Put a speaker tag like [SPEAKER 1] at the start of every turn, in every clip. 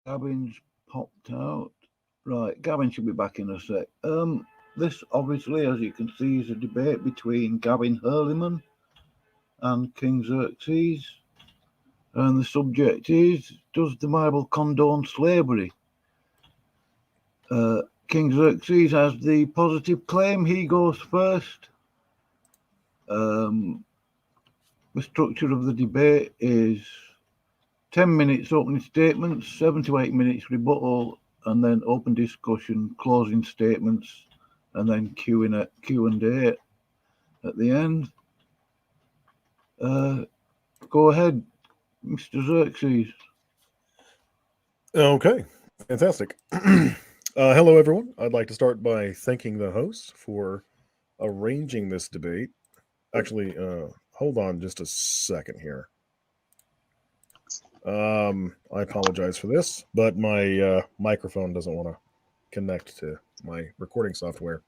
[SPEAKER 1] Gavin's popped out. Right, Gavin should be back in a sec. This obviously, as you can see, is a debate between Gavin Hurlimann and King Xerxes. And the subject is, does the Bible condone slavery? King Xerxes has the positive claim. He goes first. The structure of the debate is 10 minutes opening statements, 7 to 8 minutes rebuttal, and then open discussion, closing statements, and then Q&A at the end. Go ahead, Mr. Xerxes.
[SPEAKER 2] Okay, fantastic. Hello, everyone. I'd like to start by thanking the host for arranging this debate. Actually, hold on just a second here. I apologize for this, but my microphone doesn't want to connect to my recording software.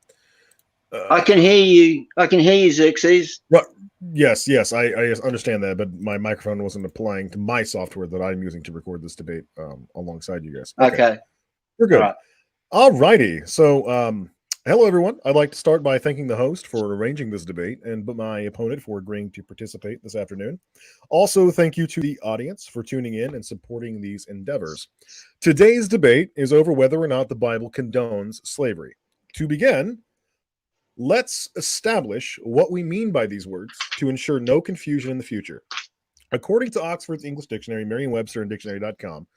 [SPEAKER 3] I can hear you. I can hear you, Xerxes.
[SPEAKER 2] Well, yes, I understand that, but my microphone wasn't applying to my software that I'm using to record this debate alongside you guys.
[SPEAKER 3] Okay.
[SPEAKER 2] We're good. All righty. So, hello, everyone. I'd like to start by thanking the host for arranging this debate and my opponent for agreeing to participate this afternoon. Also, thank you to the audience for tuning in and supporting these endeavors. Today's debate is over whether or not the Bible condones slavery. To begin, let's establish what we mean by these words to ensure no confusion in the future. According to Oxford's English Dictionary, Merriam-Webster, and Dictionary.com,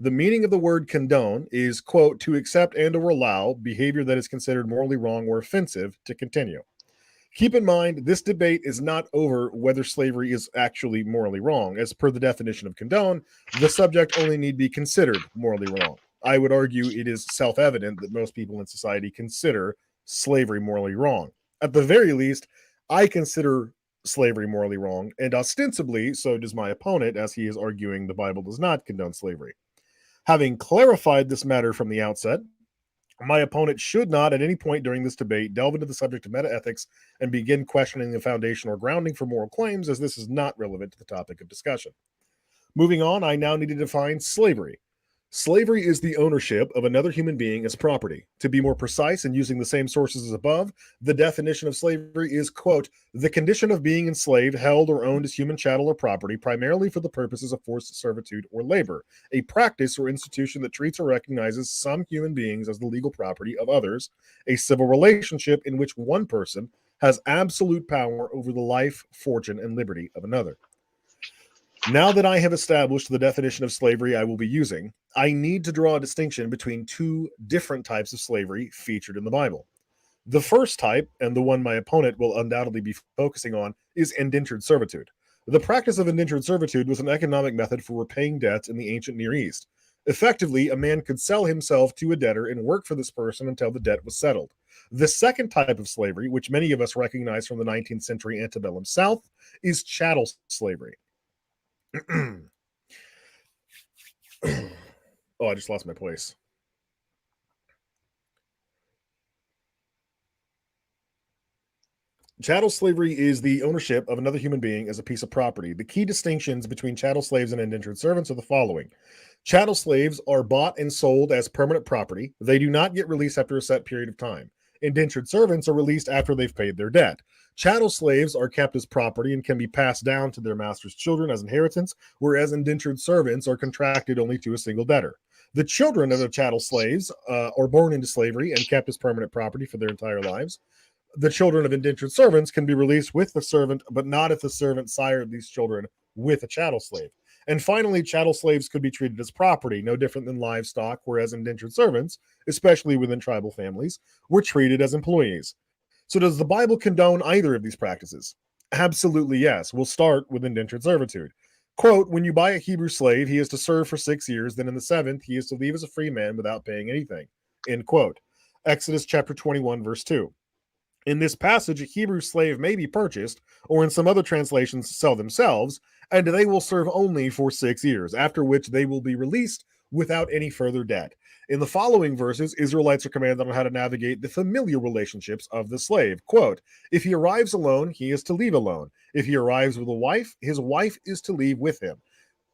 [SPEAKER 2] the meaning of the word condone is, quote, to accept and or allow behavior that is considered morally wrong or offensive to continue. Keep in mind, this debate is not over whether slavery is actually morally wrong. As per the definition of condone, the subject only need be considered morally wrong. I would argue it is self-evident that most people in society consider slavery morally wrong. At the very least, I consider slavery morally wrong, and ostensibly so does my opponent, as he is arguing the Bible does not condone slavery. Having clarified this matter from the outset, my opponent should not at any point during this debate delve into the subject of metaethics and begin questioning the foundation or grounding for moral claims, as this is not relevant to the topic of discussion. Moving on, I now need to define slavery. Slavery is the ownership of another human being as property. To be more precise and using the same sources as above, the definition of slavery is, quote, the condition of being enslaved, held, or owned as human chattel or property, primarily for the purposes of forced servitude or labor, a practice or institution that treats or recognizes some human beings as the legal property of others, a civil relationship in which one person has absolute power over the life, fortune, and liberty of another. Now that I have established the definition of slavery I will be using, I need to draw a distinction between two different types of slavery featured in the Bible. The first type, and the one my opponent will undoubtedly be focusing on, is indentured servitude. The practice of indentured servitude was an economic method for repaying debts in the ancient Near East. Effectively, a man could sell himself to a debtor and work for this person until the debt was settled. The second type of slavery, which many of us recognize from the 19th century antebellum South, is chattel slavery. Oh, I just lost my place. Chattel slavery is the ownership of another human being as a piece of property. The key distinctions between chattel slaves and indentured servants are the following. Chattel slaves are bought and sold as permanent property. They do not get released after a set period of time. Indentured servants are released after they've paid their debt. Chattel slaves are kept as property and can be passed down to their master's children as inheritance, whereas indentured servants are contracted only to a single debtor. The children of the chattel slaves are born into slavery and kept as permanent property for their entire lives. The children of indentured servants can be released with the servant, but not if the servant sired these children with a chattel slave. And finally, chattel slaves could be treated as property, no different than livestock, whereas indentured servants, especially within tribal families, were treated as employees. So does the Bible condone either of these practices? Absolutely yes. We'll start with indentured servitude. Quote, when you buy a Hebrew slave, he is to serve for 6 years, then in the 7th, he is to leave as a free man without paying anything. End quote. Exodus chapter 21, verse 2. In this passage, a Hebrew slave may be purchased, or in some other translations, sell themselves, and they will serve only for 6 years, after which they will be released without any further debt. In the following verses, Israelites are commanded on how to navigate the familial relationships of the slave. Quote, if he arrives alone, he is to leave alone. If he arrives with a wife, his wife is to leave with him.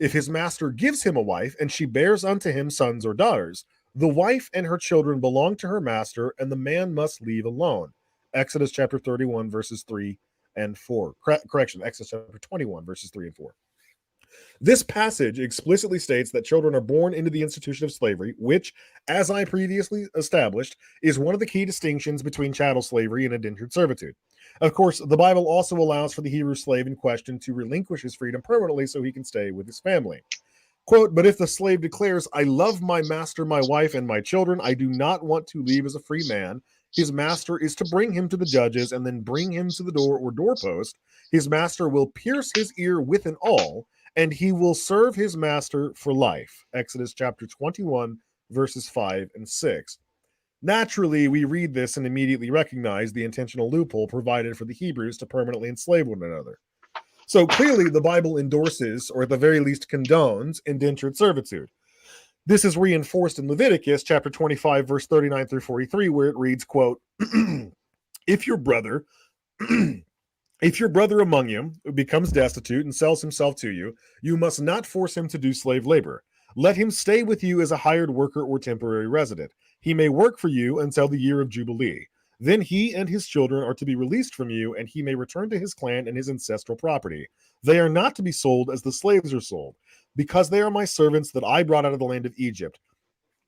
[SPEAKER 2] If his master gives him a wife, and she bears unto him sons or daughters, the wife and her children belong to her master, and the man must leave alone. Exodus chapter 31, verses 3 and 4. Correction, Exodus chapter 21, verses 3 and 4. This passage explicitly states that children are born into the institution of slavery, which, as I previously established, is one of the key distinctions between chattel slavery and indentured servitude. Of course, the Bible also allows for the Hebrew slave in question to relinquish his freedom permanently so he can stay with his family. Quote, but if the slave declares, I love my master, my wife, and my children, I do not want to leave as a free man, his master is to bring him to the judges and then bring him to the door or doorpost. His master will pierce his ear with an awl, and he will serve his master for life. Exodus chapter 21, verses 5 and 6. Naturally, we read this and immediately recognize the intentional loophole provided for the Hebrews to permanently enslave one another. So clearly, the Bible endorses, or at the very least condones, indentured servitude. This is reinforced in Leviticus chapter 25, verse 39 through 43, where it reads, quote, if your brother among you becomes destitute and sells himself to you, you must not force him to do slave labor. Let him stay with you as a hired worker or temporary resident. He may work for you until the year of Jubilee. Then he and his children are to be released from you, and he may return to his clan and his ancestral property. They are not to be sold as the slaves are sold, because they are my servants that I brought out of the land of Egypt.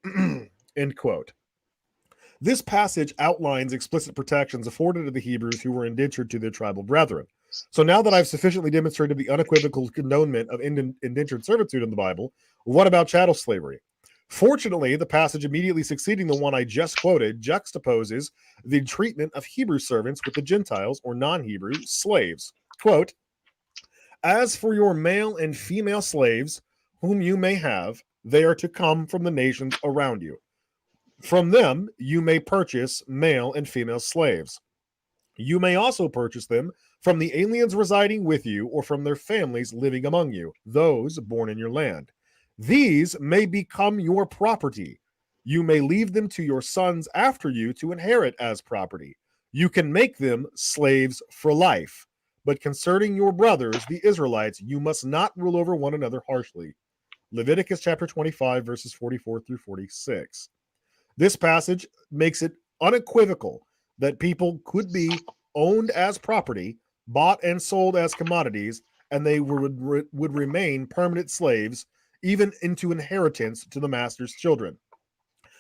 [SPEAKER 2] End quote. This passage outlines explicit protections afforded to the Hebrews who were indentured to their tribal brethren. So now that I've sufficiently demonstrated the unequivocal condonement of indentured servitude in the Bible, what about chattel slavery? Fortunately, the passage immediately succeeding the one I just quoted juxtaposes the treatment of Hebrew servants with the Gentiles or non-Hebrew slaves. Quote, as for your male and female slaves, whom you may have, they are to come from the nations around you. From them you may purchase male and female slaves. You may also purchase them from the aliens residing with you or from their families living among you, those born in your land. These may become your property. You may leave them to your sons after you to inherit as property. You can make them slaves for life. But concerning your brothers, the Israelites, you must not rule over one another harshly. Leviticus chapter 25, verses 44 through 46. This passage makes it unequivocal that people could be owned as property, bought and sold as commodities, and they would remain permanent slaves, even into inheritance to the master's children.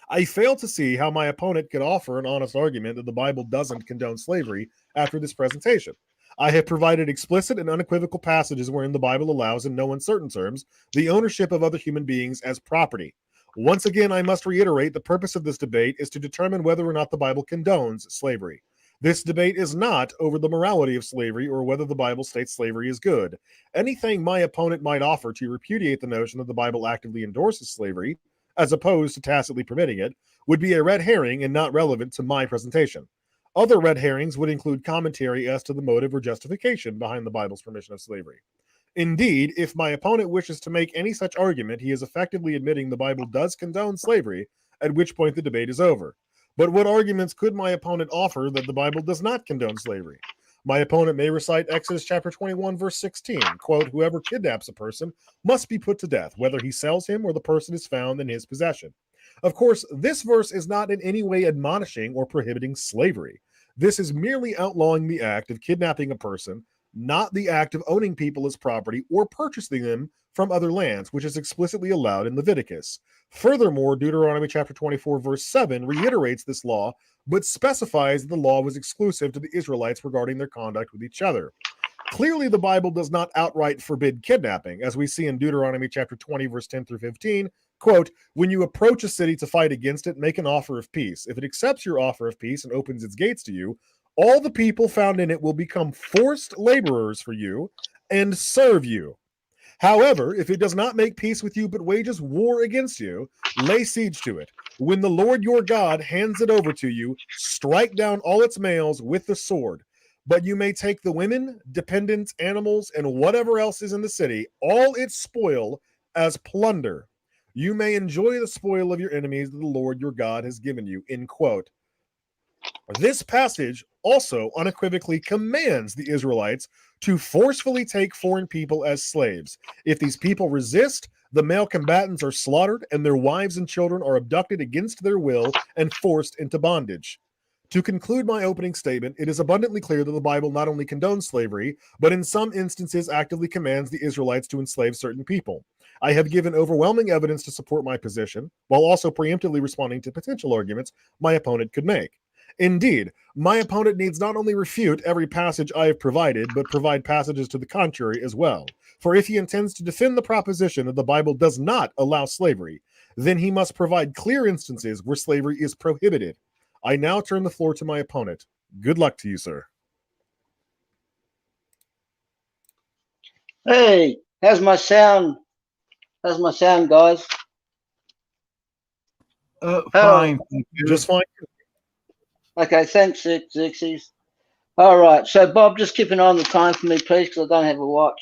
[SPEAKER 2] I fail to see how my opponent could offer an honest argument that the Bible doesn't condone slavery after this presentation. I have provided explicit and unequivocal passages wherein the Bible allows, in no uncertain terms, the ownership of other human beings as property. Once again, I must reiterate the purpose of this debate is to determine whether or not the Bible condones slavery. This debate is not over the morality of slavery or whether the Bible states slavery is good. Anything my opponent might offer to repudiate the notion that the Bible actively endorses slavery, as opposed to tacitly permitting it, would be a red herring and not relevant to my presentation. Other red herrings would include commentary as to the motive or justification behind the Bible's permission of slavery. Indeed, if my opponent wishes to make any such argument, he is effectively admitting the Bible does condone slavery, at which point the debate is over. But what arguments could my opponent offer that the Bible does not condone slavery? My opponent may recite Exodus chapter 21, verse 16, quote, whoever kidnaps a person must be put to death, whether he sells him or the person is found in his possession. Of course, this verse is not in any way admonishing or prohibiting slavery. This is merely outlawing the act of kidnapping a person, not the act of owning people as property or purchasing them from other lands, which is explicitly allowed in Leviticus. Furthermore, Deuteronomy chapter 24, verse 7 reiterates this law, but specifies that the law was exclusive to the Israelites regarding their conduct with each other. Clearly, the Bible does not outright forbid kidnapping, as we see in Deuteronomy chapter 20, verse 10 through 15, quote, when you approach a city to fight against it, make an offer of peace. If it accepts your offer of peace and opens its gates to you, all the people found in it will become forced laborers for you and serve you. However, if it does not make peace with you but wages war against you, lay siege to it. When the Lord your God hands it over to you, strike down all its males with the sword. But you may take the women, dependents, animals, and whatever else is in the city, all its spoil, as plunder. You may enjoy the spoil of your enemies that the Lord your God has given you, end quote. This passage also unequivocally commands the Israelites to forcefully take foreign people as slaves. If these people resist, the male combatants are slaughtered and their wives and children are abducted against their will and forced into bondage. To conclude my opening statement, it is abundantly clear that the Bible not only condones slavery, but in some instances actively commands the Israelites to enslave certain people. I have given overwhelming evidence to support my position, while also preemptively responding to potential arguments my opponent could make. Indeed, my opponent needs not only refute every passage I have provided, but provide passages to the contrary as well. For if he intends to defend the proposition that the Bible does not allow slavery, then he must provide clear instances where slavery is prohibited. I now turn the floor to my opponent. Good luck to you, sir.
[SPEAKER 3] Hey, how's my sound? How's my sound, guys?
[SPEAKER 1] Fine.
[SPEAKER 2] Just fine.
[SPEAKER 3] Okay, thanks, Xerxes. All right, so Bob, just keep an eye on the time for me, please, because I don't have a watch.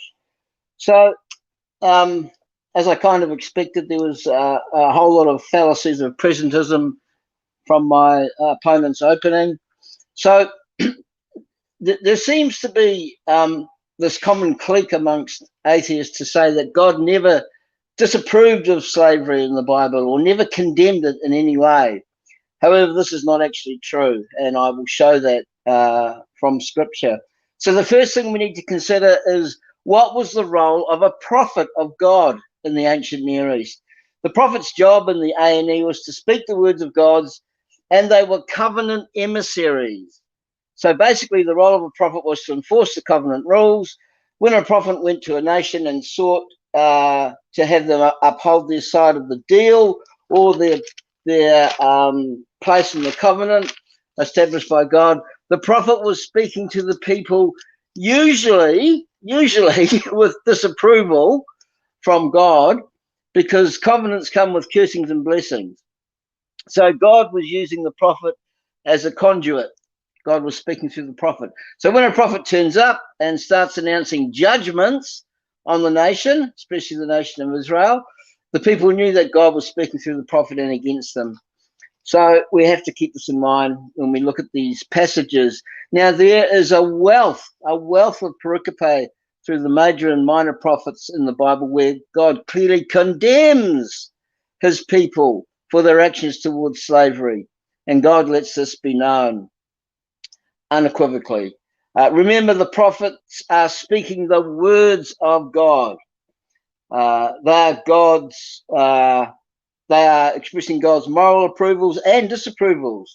[SPEAKER 3] So, as I kind of expected, there was a whole lot of fallacies of presentism from my opponent's opening. So, there seems to be this common clique amongst atheists to say that God never disapproved of slavery in the Bible or never condemned it in any way. However, this is not actually true, and I will show that from Scripture. So the first thing we need to consider is, what was the role of a prophet of God in the ancient Near East? The prophet's job in the A&E was to speak the words of God's, and they were covenant emissaries. So basically, the role of a prophet was to enforce the covenant rules. When a prophet went to a nation and sought to have them uphold their side of the deal or their place in the covenant established by God, the prophet was speaking to the people, usually with disapproval from God, because covenants come with cursings and blessings. So God was using the prophet as a conduit. God was speaking through the prophet. So when a prophet turns up and starts announcing judgments on the nation, especially the nation of Israel, the people knew that God was speaking through the prophet and against them. So we have to keep this in mind when we look at these passages. Now, there is a wealth of pericope through the major and minor prophets in the Bible where God clearly condemns his people for their actions towards slavery. And God lets this be known unequivocally. Remember, the prophets are speaking the words of God. They are expressing God's moral approvals and disapprovals.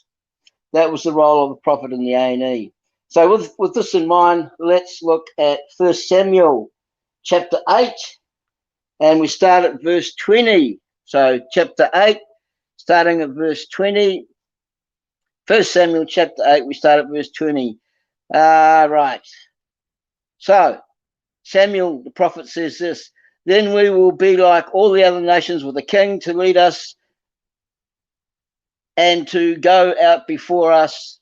[SPEAKER 3] That was the role of the prophet in the A&E. So with this in mind, let's look at 1 Samuel chapter 8, and we start at verse 20. So chapter 8, starting at verse 20. 1 Samuel chapter 8, we start at verse 20. Right. So Samuel, the prophet, says this: then we will be like all the other nations, with a king to lead us and to go out before us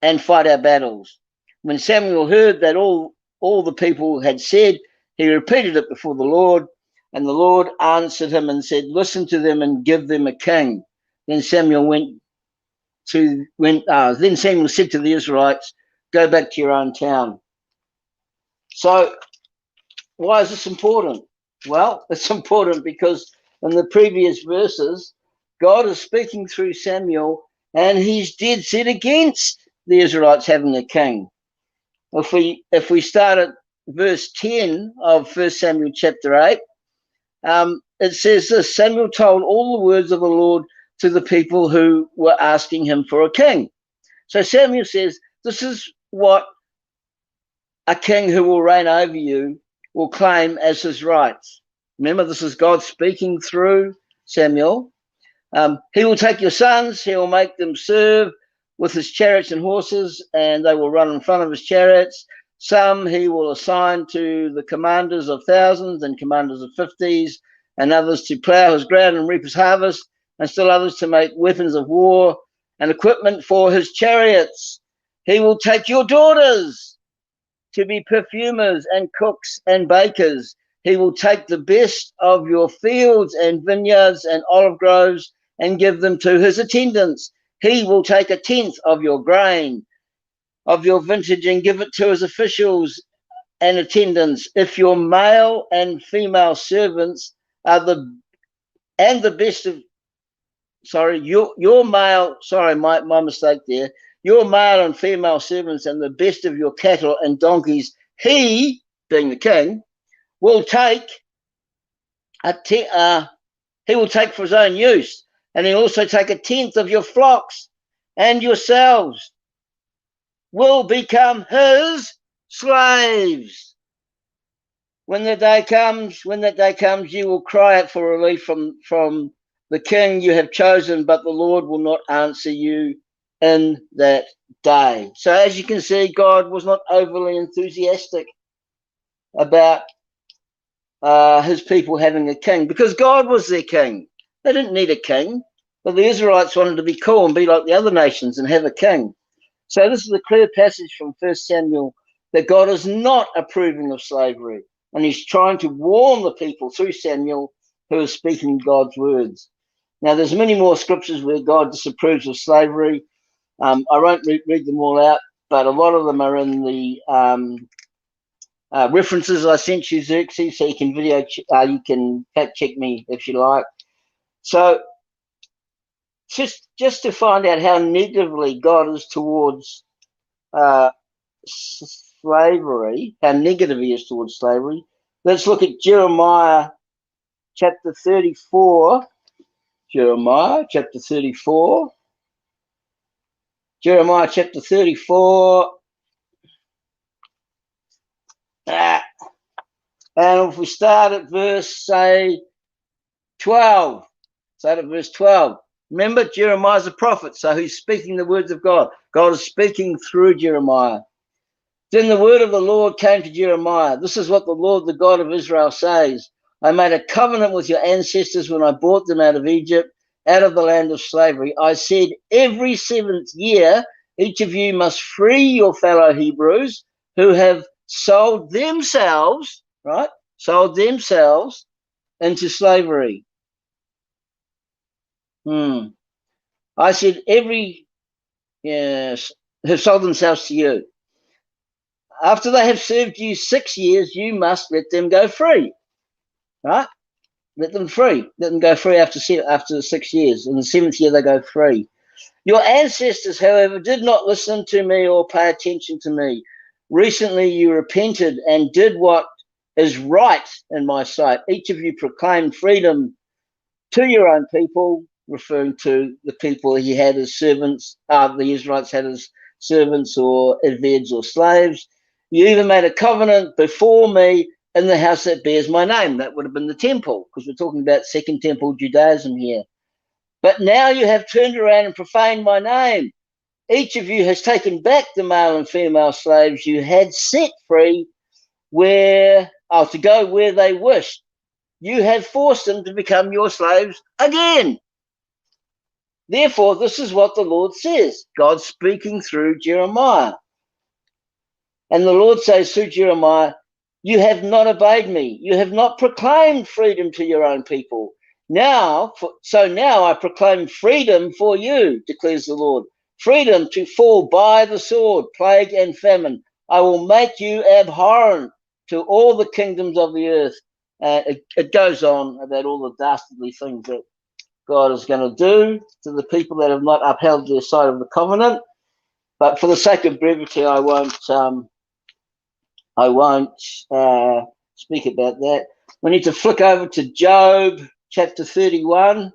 [SPEAKER 3] and fight our battles. When Samuel heard that all the people had said, he repeated it before the Lord, and the Lord answered him and said, listen to them and give them a king. Then Samuel then Samuel said to the Israelites, go back to your own town. So why is this important? Well, it's important because in the previous verses, God is speaking through Samuel, and he's dead set against the Israelites having a king. If we start at verse 10 of 1 Samuel chapter 8, it says this: Samuel told all the words of the Lord to the people who were asking him for a king. So Samuel says, this is what a king who will reign over you will claim as his rights. Remember, this is God speaking through Samuel. He will take your sons, he will make them serve with his chariots and horses, and they will run in front of his chariots. Some he will assign to the commanders of thousands and commanders of 50s, and others to plow his ground and reap his harvest, and still others to make weapons of war and equipment for his chariots. He will take your daughters to be perfumers and cooks and bakers. He will take the best of your fields and vineyards and olive groves and give them to his attendants. he will take a tenth of your grain, of your vintage, and give it to his officials and attendants. If your male and female servants are the best of, your male, my mistake there, your male and female servants and the best of your cattle and donkeys, he, being the king, will take he will take for his own use, and he'll also take a tenth of your flocks, and yourselves will become his slaves. When that day comes, you will cry out for relief from the king you have chosen, but the Lord will not answer you in that day. So as you can see, God was not overly enthusiastic about his people having a king, because God was their king. They didn't need a king, but the Israelites wanted to be cool and be like the other nations and have a king. So this is a clear passage from 1 Samuel that God is not approving of slavery, and he's trying to warn the people through Samuel, who is speaking God's words. Now, there's many more scriptures where God disapproves of slavery. I won't read them all out, but a lot of them are in the references I sent you, Xerxes, so you can you can fact check me if you like. So just to find out how negatively God is towards slavery, how negative he is towards slavery, let's look at Jeremiah chapter 34. Jeremiah chapter 34. Jeremiah chapter 34. And if we start at verse, say, 12. Start at verse 12. Remember, Jeremiah's a prophet, so he's speaking the words of God. God is speaking through Jeremiah. Then the word of the Lord came to Jeremiah. This is what the Lord, the God of Israel, says. I made a covenant with your ancestors when I brought them out of Egypt, out of the land of slavery. I said, every 7th year, each of you must free your fellow Hebrews who have sold themselves, right? Sold themselves into slavery. I said, have sold themselves to you. After they have served you 6 years, you must let them go free, right? Let them free. Let them go free after the 6 years. In the 7th year, they go free. Your ancestors, however, did not listen to me or pay attention to me. Recently, you repented and did what is right in my sight. Each of you proclaimed freedom to your own people, referring to the people he had as servants, the Israelites had as servants or eveds or slaves. You even made a covenant before me in the house that bears my name. That would have been the temple, because we're talking about Second Temple Judaism here. But now you have turned around and profaned my name. Each of you has taken back the male and female slaves you had set free to go where they wished. You have forced them to become your slaves again. Therefore, this is what the Lord says. God speaking through Jeremiah. And the Lord says through Jeremiah, you have not obeyed me. You have not proclaimed freedom to your own people. Now I proclaim freedom for you, declares the Lord. Freedom to fall by the sword, plague, and famine. I will make you abhorrent to all the kingdoms of the earth. It goes on about all the dastardly things that God is going to do to the people that have not upheld their side of the covenant. But for the sake of brevity, I won't speak about that. We need to flick over to Job chapter 31.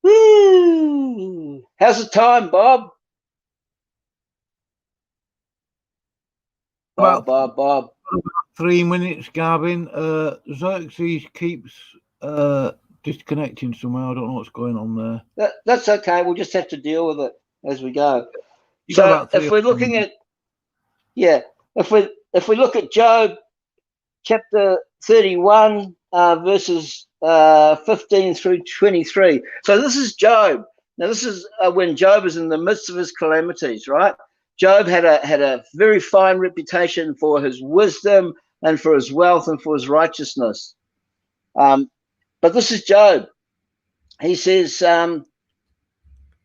[SPEAKER 3] Woo! How's the time, Bob? Bob.
[SPEAKER 1] 3 minutes, Gavin. Xerxes keeps disconnecting somehow. I don't know what's going on there.
[SPEAKER 3] That's okay. We'll just have to deal with it as we go. So if we're looking at, if we look at Job chapter 31, verses 15 through 23. So this is Job. Now this is when Job is in the midst of his calamities, right? Job had a very fine reputation for his wisdom and for his wealth and for his righteousness. But this is Job. He says,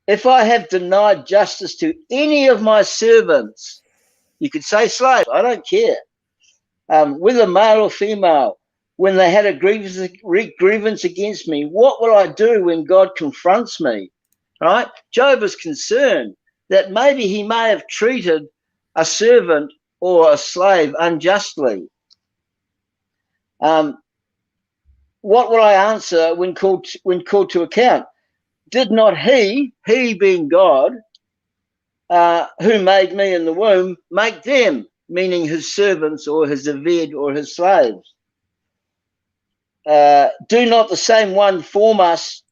[SPEAKER 3] if I have denied justice to any of my servants, you could say slave, I don't care, whether male or female, when they had a grievance against me, what will I do when God confronts me? Right? Job is concerned that maybe he may have treated a servant or a slave unjustly. What will I answer when called to account? Did not he being God, who made me in the womb, make them, meaning his servants or his aved or his slaves? Do not the same one form us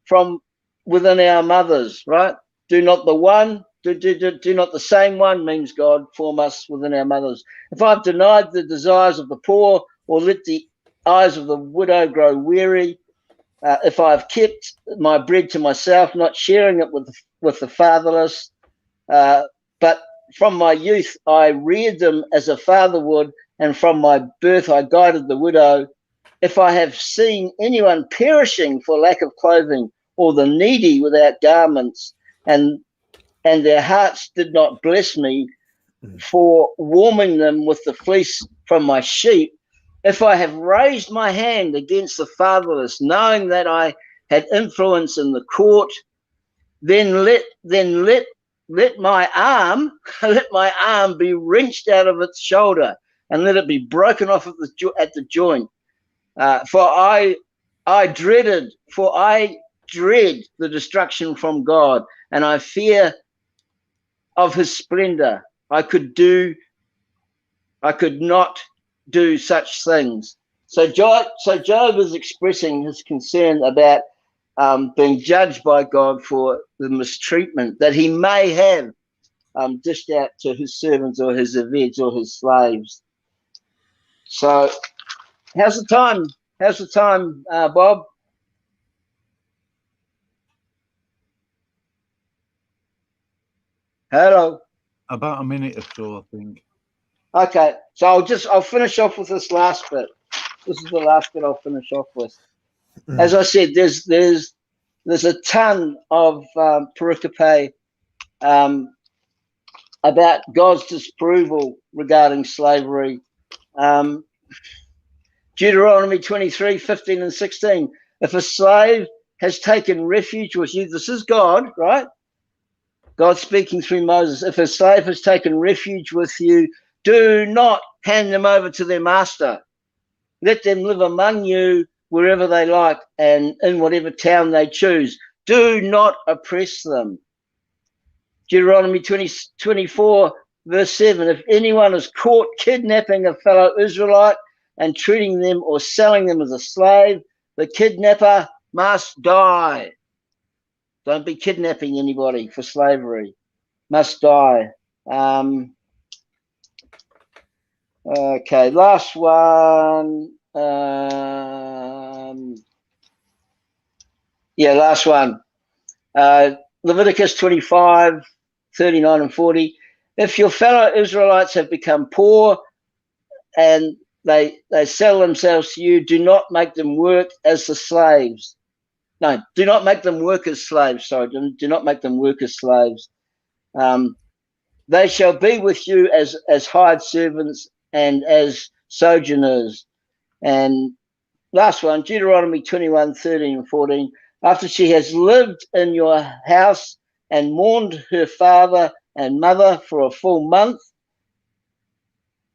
[SPEAKER 3] from within our mothers, right? Do not the same one, means God, form us within our mothers. If I've denied the desires of the poor or let the eyes of the widow grow weary, if I've kept my bread to myself, not sharing it with the fatherless, but from my youth I reared them as a father would, and from my birth I guided the widow. If I have seen anyone perishing for lack of clothing, or the needy without garments, and their hearts did not bless me for warming them with the fleece from my sheep, if I have raised my hand against the fatherless, knowing that I had influence in the court, then let my arm be wrenched out of its shoulder, and let it be broken off at the joint. For I dread the destruction from God, and I fear of his splendor. I could not do such things. So Job is expressing his concern about being judged by God for the mistreatment that he may have dished out to his servants or his aveds or his slaves. So how's the time? Bob? Hello.
[SPEAKER 1] About a minute or so, I think.
[SPEAKER 3] Okay, so I'll finish off with this last bit. This is the last bit I'll finish off with. As I said, there's a ton of pericope about God's disapproval regarding slavery. Deuteronomy 23, 15 and 16. If a slave has taken refuge with you, this is God, right? God speaking through Moses. If a slave has taken refuge with you, do not hand them over to their master. Let them live among you wherever they like and in whatever town they choose. Do not oppress them. Deuteronomy 24, verse 7. If anyone is caught kidnapping a fellow Israelite and treating them or selling them as a slave, the kidnapper must die. Don't be kidnapping anybody for slavery. Must die. Okay, last one. Last one. Leviticus 25, 39 and 40. If your fellow Israelites have become poor and they sell themselves to you, do not make them work as the slaves. No, do not make them work as slaves. Sorry, do not make them work as slaves. They shall be with you as hired servants and as sojourners. And last one, Deuteronomy 21, 13 and 14. After she has lived in your house and mourned her father and mother for a full month,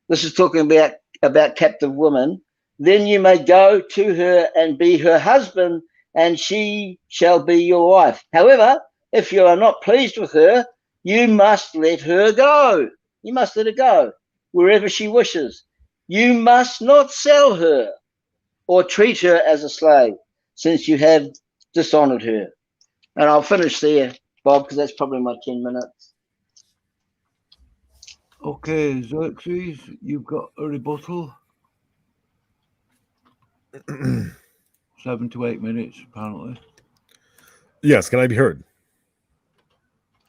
[SPEAKER 3] this is talking about captive women, then you may go to her and be her husband, and she shall be your wife. However, if you are not pleased with her, you must let her go. You must let her go wherever she wishes. You must not sell her or treat her as a slave, since you have dishonored her. And I'll finish there, Bob, because that's probably my 10 minutes.
[SPEAKER 1] Okay, Xerxes, you've got a rebuttal. 7 to 8 minutes, apparently.
[SPEAKER 2] Yes, can I be heard?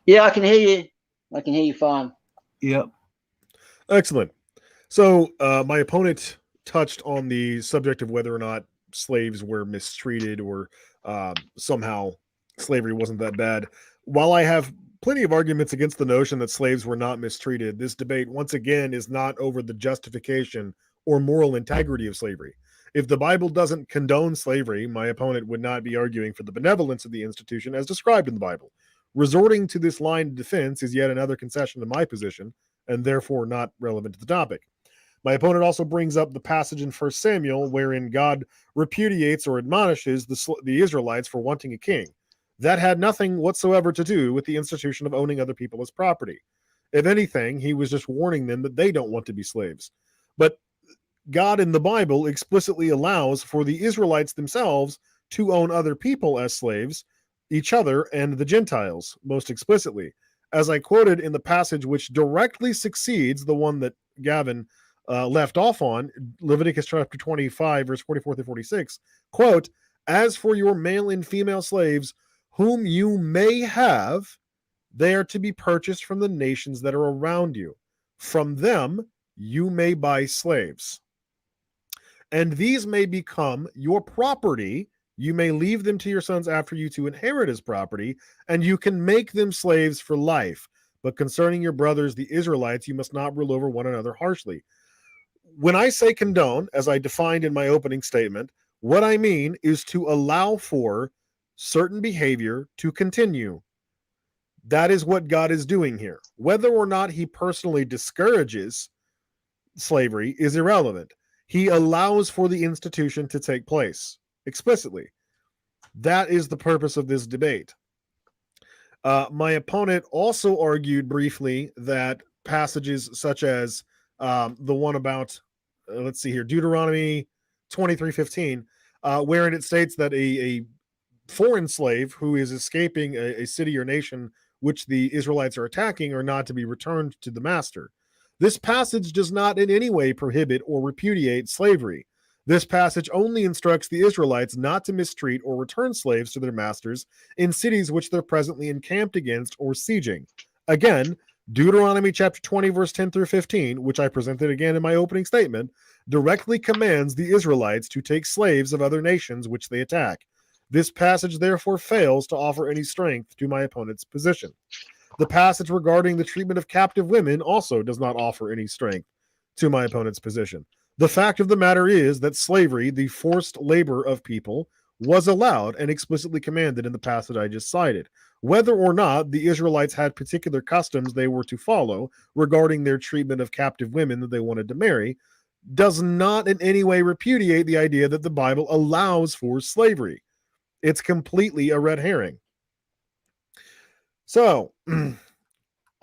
[SPEAKER 3] Yeah, I can hear you. I can hear you fine.
[SPEAKER 1] Yep.
[SPEAKER 2] Excellent. So my opponent touched on the subject of whether or not slaves were mistreated or somehow slavery wasn't that bad. While I have plenty of arguments against the notion that slaves were not mistreated, this debate, once again, is not over the justification or moral integrity of slavery. If the Bible doesn't condone slavery, my opponent would not be arguing for the benevolence of the institution as described in the Bible. Resorting to this line of defense is yet another concession to my position, and therefore not relevant to the topic. My opponent also brings up the passage in 1 Samuel wherein God repudiates or admonishes the Israelites for wanting a king. That had nothing whatsoever to do with the institution of owning other people as property. If anything, he was just warning them that they don't want to be slaves. But God in the Bible explicitly allows for the Israelites themselves to own other people as slaves, each other and the Gentiles, most explicitly. As I quoted in the passage which directly succeeds the one that Gavin left off on, Leviticus chapter 25, verse 44 through 46, quote, "As for your male and female slaves, whom you may have, they are to be purchased from the nations that are around you. From them you may buy slaves. And these may become your property. You may leave them to your sons after you to inherit as property, and you can make them slaves for life. But concerning your brothers, the Israelites, you must not rule over one another harshly." When I say condone, as I defined in my opening statement, what I mean is to allow for certain behavior to continue. That is what God is doing here. Whether or not he personally discourages slavery is irrelevant. He allows for the institution to take place explicitly. That is the purpose of this debate. My opponent also argued briefly that passages such as the one about, let's see here, Deuteronomy 23:15, wherein it states that a foreign slave who is escaping a city or nation which the Israelites are attacking are not to be returned to the master. This passage does not in any way prohibit or repudiate slavery. This passage only instructs the Israelites not to mistreat or return slaves to their masters in cities which they're presently encamped against or sieging. Again, Deuteronomy chapter 20, verse 10 through 15, which I presented again in my opening statement, directly commands the Israelites to take slaves of other nations which they attack. This passage therefore fails to offer any strength to my opponent's position. The passage regarding the treatment of captive women also does not offer any strength to my opponent's position. The fact of the matter is that slavery, the forced labor of people, was allowed and explicitly commanded in the passage I just cited. Whether or not the Israelites had particular customs they were to follow regarding their treatment of captive women that they wanted to marry does not in any way repudiate the idea that the Bible allows for slavery. It's completely a red herring. So,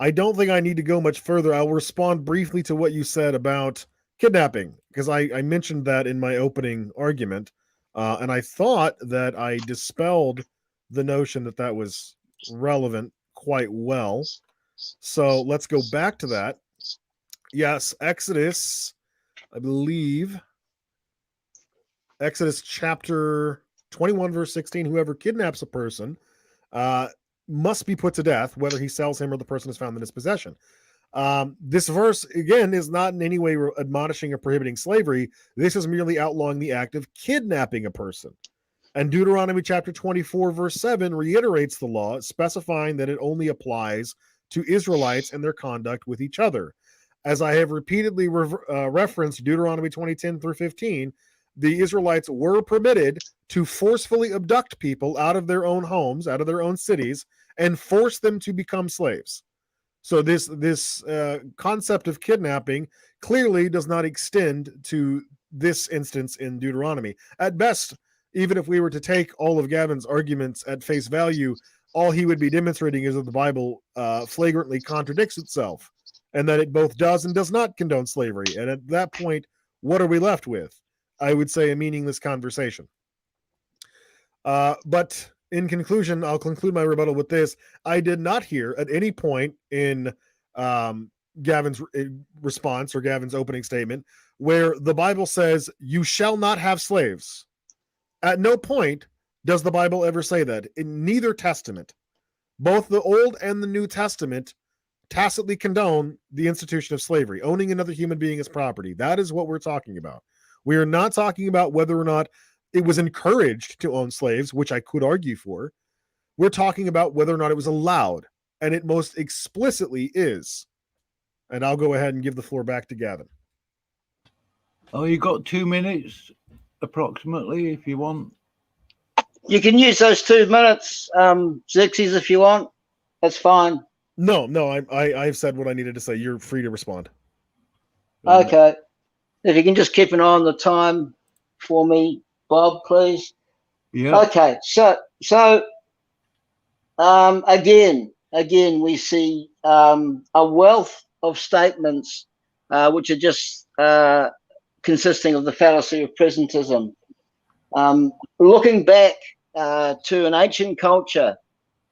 [SPEAKER 2] I don't think I need to go much further. I'll respond briefly to what you said about kidnapping, because I mentioned that in my opening argument, and I thought that I dispelled the notion that that was relevant quite well. So let's go back to that. Yes, Exodus, I believe, Exodus chapter 21, verse 16, whoever kidnaps a person must be put to death, whether he sells him or the person is found in his possession. This verse, again, is not in any way admonishing or prohibiting slavery. This is merely outlawing the act of kidnapping a person. And Deuteronomy chapter 24, verse 7 reiterates the law, specifying that it only applies to Israelites and their conduct with each other. As I have repeatedly referenced Deuteronomy 20:10 through 15, the Israelites were permitted to forcefully abduct people out of their own homes, out of their own cities, and force them to become slaves. So this concept of kidnapping clearly does not extend to this instance in Deuteronomy. At best, even if we were to take all of Gavin's arguments at face value, all he would be demonstrating is that the Bible flagrantly contradicts itself, and that it both does and does not condone slavery. And at that point, what are we left with? I would say a meaningless conversation. But in conclusion, I'll conclude my rebuttal with this. I did not hear at any point in Gavin's response or Gavin's opening statement where the Bible says, you shall not have slaves. At no point does the Bible ever say that. In neither testament, both the Old and the New Testament tacitly condone the institution of slavery, owning another human being as property. That is what we're talking about. We are not talking about whether or not it was encouraged to own slaves, which I could argue for. We're talking about whether or not it was allowed, and it most explicitly is. And I'll go ahead and give the floor back to Gavin.
[SPEAKER 1] Oh, you got 2 minutes approximately if you want.
[SPEAKER 3] You can use those 2 minutes, Xerxes, if you want. That's fine.
[SPEAKER 2] No, I've said what I needed to say. You're free to respond.
[SPEAKER 3] Okay. If you can just keep an eye on the time for me, Bob, please.
[SPEAKER 1] Yeah.
[SPEAKER 3] Okay. So again, we see a wealth of statements which are just consisting of the fallacy of presentism. Looking back to an ancient culture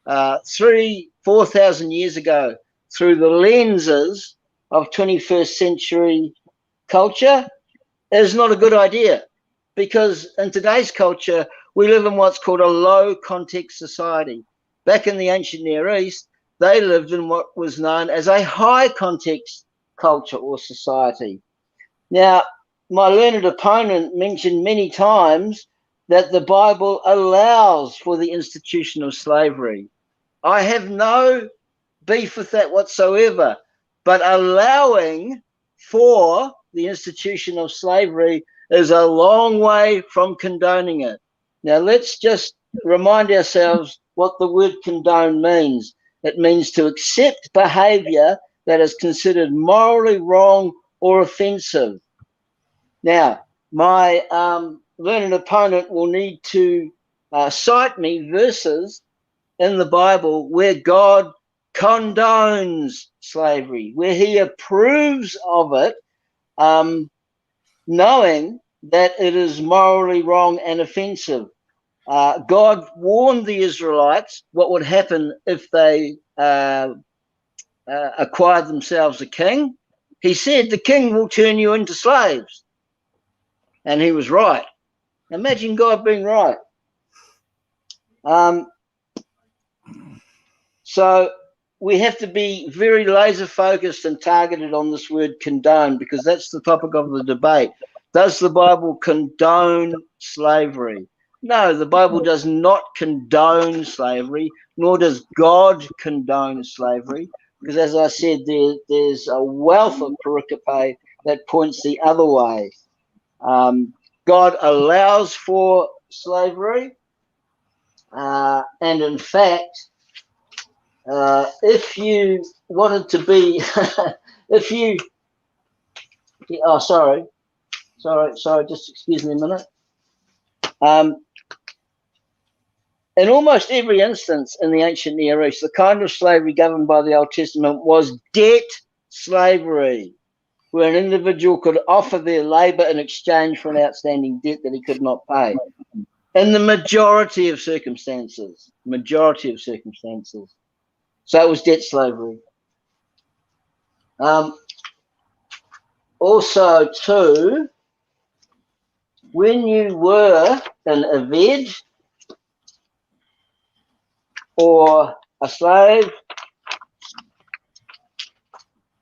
[SPEAKER 3] 3,000-4,000 years ago through the lenses of 21st century culture is not a good idea, because in today's culture we live in what's called a low context society. Back in the ancient Near East, they lived in what was known as a high context culture or society. Now, my learned opponent mentioned many times that the Bible allows for the institution of slavery. I have no beef with that whatsoever, but allowing for the institution of slavery is a long way from condoning it. Now, let's just remind ourselves what the word condone means. It means to accept behavior that is considered morally wrong or offensive. Now, my learned opponent will need to cite me verses in the Bible where God condones slavery, where he approves of it, knowing that it is morally wrong and offensive. God warned the Israelites what would happen if they acquired themselves a king. He said, the king will turn you into slaves. And he was right. Imagine God being right. So we have to be very laser focused and targeted on this word condone, because that's the topic of the debate. Does the Bible condone slavery? No, the Bible does not condone slavery, nor does God condone slavery, because as I said, there's a wealth of pericope that points the other way. God allows for slavery, and in fact, if you wanted to be, sorry, just excuse me a minute. In almost every instance in the ancient Near East, the kind of slavery governed by the Old Testament was debt slavery, where an individual could offer their labor in exchange for an outstanding debt that he could not pay. In the majority of circumstances. So it was debt slavery. Also, too, when you were an Aved or a slave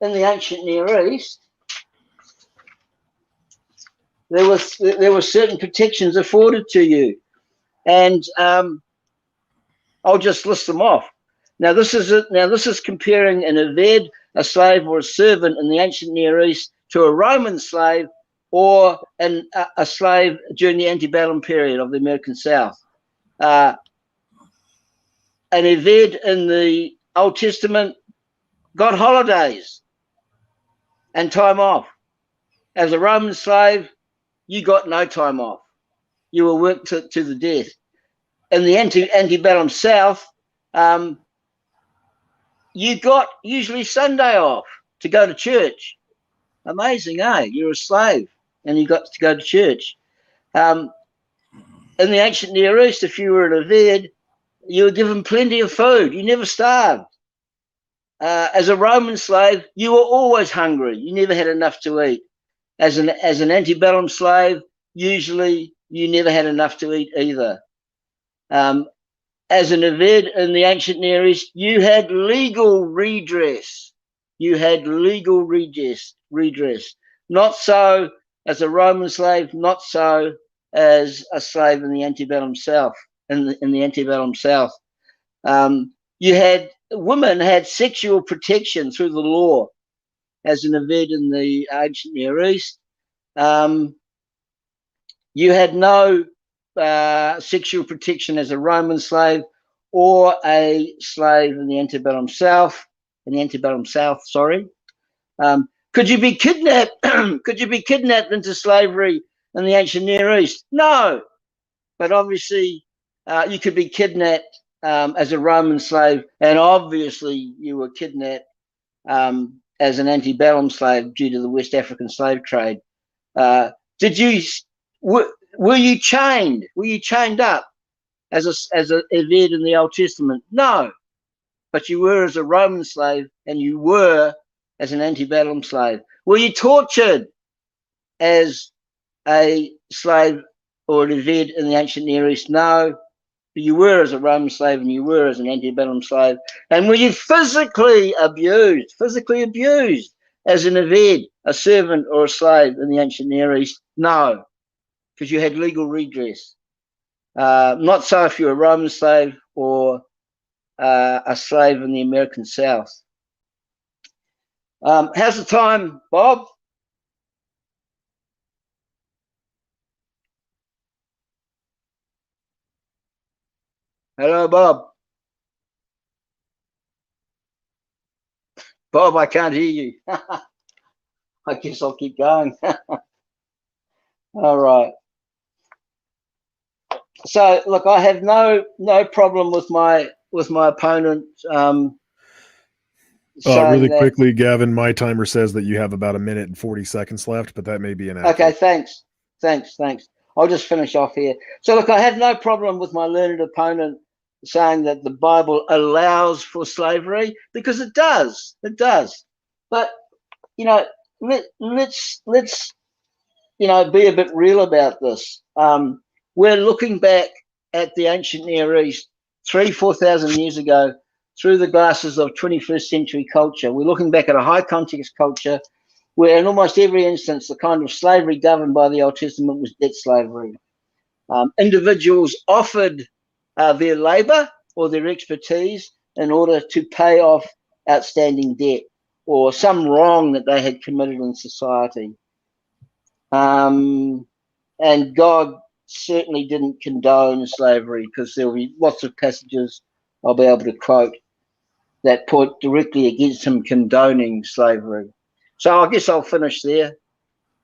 [SPEAKER 3] in the ancient Near East, there were certain protections afforded to you, and I'll just list them off. Now this is comparing an Aved, a slave or a servant in the ancient Near East, to a Roman slave or a slave during the antebellum period of the American South. An Aved in the Old Testament got holidays and time off. As a Roman slave, you got no time off. You were worked to the death. In the antebellum South, you got usually Sunday off to go to church. Amazing, eh? You're a slave and you got to go to church. In the ancient Near East, if you were an Aved, you were given plenty of food. You never starved. As a Roman slave, you were always hungry. You never had enough to eat. As an antebellum slave, usually you never had enough to eat either. As an Aved in the ancient Near East, you had legal redress. Redress. Not so as a Roman slave, not so as a slave in the antebellum South. In the antebellum South. You had women had sexual protection through the law as an event in the ancient Near East. You had no sexual protection as a Roman slave or a slave in the antebellum South. Could you be kidnapped? Could you be kidnapped into slavery in the ancient Near East? No, but obviously you could be kidnapped as a Roman slave, and obviously you were kidnapped as an antebellum slave due to the West African slave trade. Were you chained? Were you chained up as a event in the Old Testament? No, but you were as a Roman slave, and you were as an antebellum slave. Were you tortured as a slave or an event in the ancient Near East? No, but you were as a Roman slave, and you were as an antebellum slave. And were you physically abused as an event, a servant or a slave in the ancient Near East? No, because you had legal redress. Not so if you're a Roman slave or a slave in the American South. How's the time, Bob? Hello, Bob. Bob, I can't hear you. I guess I'll keep going. All right. So, look, I have no problem with my opponent.
[SPEAKER 2] Really quickly, Gavin, my timer says that you have about 1 minute and 40 seconds left, but that may be inaccurate.
[SPEAKER 3] Okay, thanks. I'll just finish off here. So, look, I have no problem with my learned opponent saying that the Bible allows for slavery, because it does. But, let's be a bit real about this. We're looking back at the ancient Near East 3,000-4,000 years ago through the glasses of 21st century culture. We're looking back at a high context culture where in almost every instance the kind of slavery governed by the Old Testament was debt slavery. Individuals offered their labor or their expertise in order to pay off outstanding debt or some wrong that they had committed in society. And God certainly didn't condone slavery, because there will be lots of passages I'll be able to quote that point directly against him condoning slavery. So I guess I'll finish there.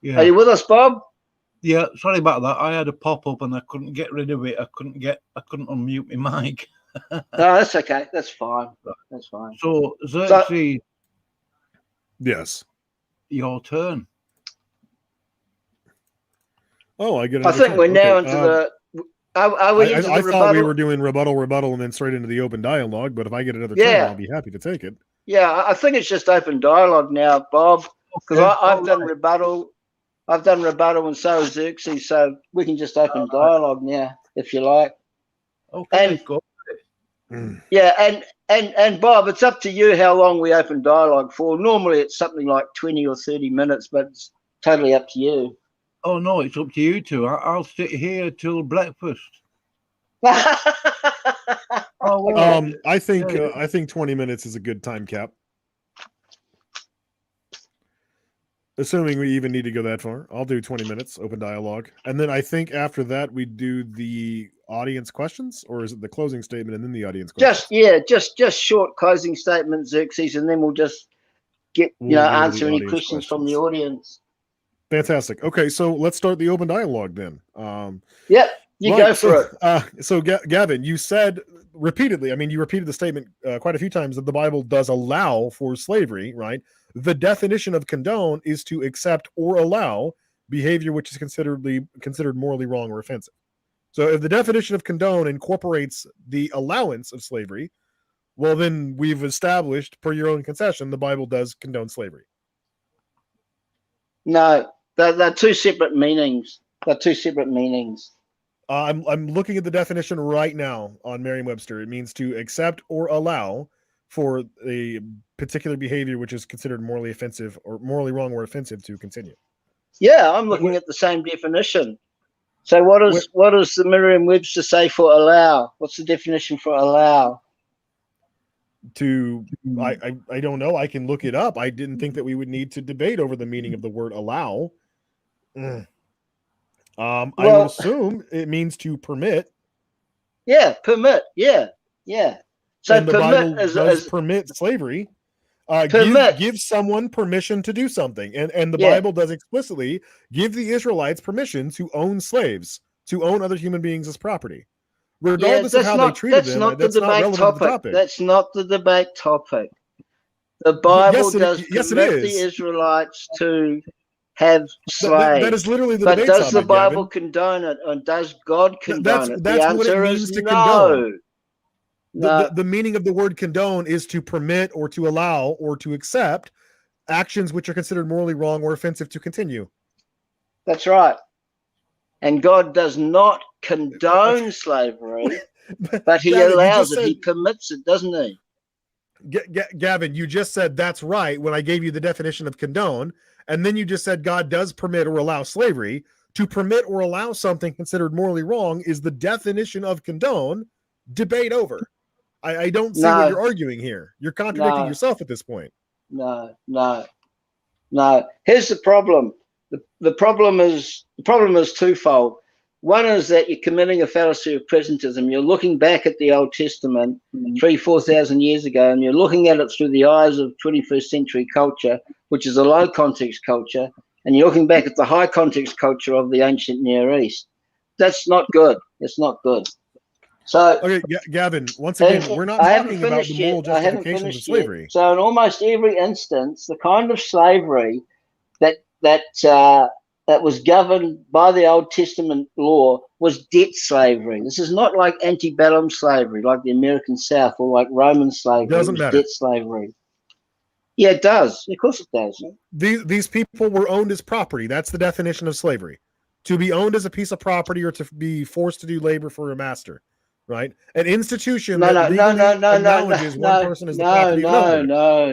[SPEAKER 1] Yeah.
[SPEAKER 3] Are you with us, Bob?
[SPEAKER 1] Yeah, sorry about that. I had a pop-up and I couldn't get rid of it. I couldn't unmute my mic.
[SPEAKER 3] No, that's okay. That's fine. That's fine.
[SPEAKER 1] So, Xerxes,
[SPEAKER 2] yes,
[SPEAKER 1] your turn.
[SPEAKER 2] Oh, I get.
[SPEAKER 3] I think we're now into the. Are we into the rebuttal?
[SPEAKER 2] I thought we were doing rebuttal, and then straight into the open dialogue. But if I get another turn, I'll be happy to take it.
[SPEAKER 3] Yeah, I think it's just open dialogue now, Bob, because I've done rebuttal. I've done rebuttal, and so has Xerxes. So we can just open dialogue now, if you like.
[SPEAKER 1] Okay.
[SPEAKER 3] And, go. Yeah, and Bob, it's up to you how long we open dialogue for. Normally it's something like 20 or 30 minutes, but it's totally up to you.
[SPEAKER 1] Oh no, it's up to you two. I'll sit here till breakfast.
[SPEAKER 2] I think 20 minutes is a good time cap. Assuming we even need to go that far, I'll do 20 minutes open dialogue, and then I think after that we do the audience questions, or is it the closing statement and then the audience questions? Just
[SPEAKER 3] short closing statement, Xerxes, and then we'll just answer any questions from the audience.
[SPEAKER 2] Fantastic. Okay, so let's start the open dialogue then.
[SPEAKER 3] Yep, go for it.
[SPEAKER 2] So Gavin, you said repeatedly, you repeated the statement quite a few times that the Bible does allow for slavery, right? The definition of condone is to accept or allow behavior which is considered morally wrong or offensive. So if the definition of condone incorporates the allowance of slavery, well, then we've established, per your own concession, the Bible does condone slavery.
[SPEAKER 3] No, they're two separate meanings.
[SPEAKER 2] I'm looking at the definition right now on Merriam-Webster. It means to accept or allow for a particular behavior which is considered morally offensive or morally wrong or offensive to continue.
[SPEAKER 3] Yeah, I'm looking at the same definition. So what does the Merriam-Webster say for allow? What's the definition for allow?
[SPEAKER 2] to I don't know. I can look it up. I didn't think that we would need to debate over the meaning of the word allow. I would assume it means to permit.
[SPEAKER 3] Yeah, permit. Yeah. So
[SPEAKER 2] and the Bible does permit slavery. Give someone permission to do something, and the Bible does explicitly give the Israelites permission to own slaves, to own other human beings as property, regardless of how they treated them. That's not relevant to the topic.
[SPEAKER 3] That's not the debate topic. The Bible does permit the Israelites to have slaves.
[SPEAKER 2] That is literally the debate topic.
[SPEAKER 3] But does the Bible
[SPEAKER 2] Gavin.
[SPEAKER 3] condone it, or does God condone it?
[SPEAKER 2] That's
[SPEAKER 3] the answer
[SPEAKER 2] what it means
[SPEAKER 3] is
[SPEAKER 2] to
[SPEAKER 3] no.
[SPEAKER 2] condone.
[SPEAKER 3] No.
[SPEAKER 2] The meaning of the word condone is to permit or to allow or to accept actions which are considered morally wrong or offensive to continue.
[SPEAKER 3] That's right. And God does not condone slavery, but he allows it. He permits it, doesn't he?
[SPEAKER 2] Gavin, you just said that's right when I gave you the definition of condone, and then you just said God does permit or allow slavery. To permit or allow something considered morally wrong is the definition of condone. Debate over. I don't see what you're arguing here. You're contradicting yourself at this point.
[SPEAKER 3] No. Here's the problem. The problem is twofold. One is that you're committing a fallacy of presentism. You're looking back at the Old Testament 3,000-4,000 years ago, and you're looking at it through the eyes of 21st century culture, which is a low context culture, and you're looking back at the high context culture of the ancient Near East. That's not good. It's not good. So,
[SPEAKER 2] okay, Gavin, once again, we're not talking about the moral justifications of slavery.
[SPEAKER 3] So in almost every instance, the kind of slavery that was governed by the Old Testament law was debt slavery. This is not like antebellum slavery, like the American South, or like Roman slavery.
[SPEAKER 2] Doesn't matter.
[SPEAKER 3] Debt slavery. Yeah, it does. Of course it does.
[SPEAKER 2] These people were owned as property. That's the definition of slavery. To be owned as a piece of property or to be forced to do labor for a master. Right, an institution that legally acknowledges one person as the property owner.
[SPEAKER 3] No.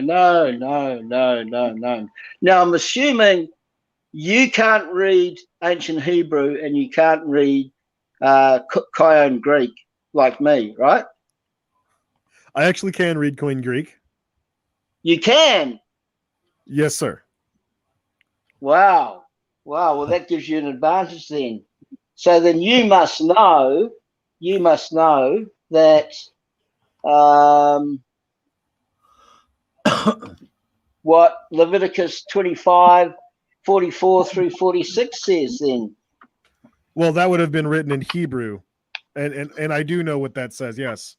[SPEAKER 3] Now I'm assuming you can't read ancient Hebrew and you can't read Koine Greek like me, right?
[SPEAKER 2] I actually can read Koine Greek.
[SPEAKER 3] You can?
[SPEAKER 2] Yes, sir.
[SPEAKER 3] Wow. Well, that gives you an advantage then. So then you must know that what Leviticus 25:44 through 46 says then.
[SPEAKER 2] Well, that would have been written in Hebrew, and I do know what that says. Yes.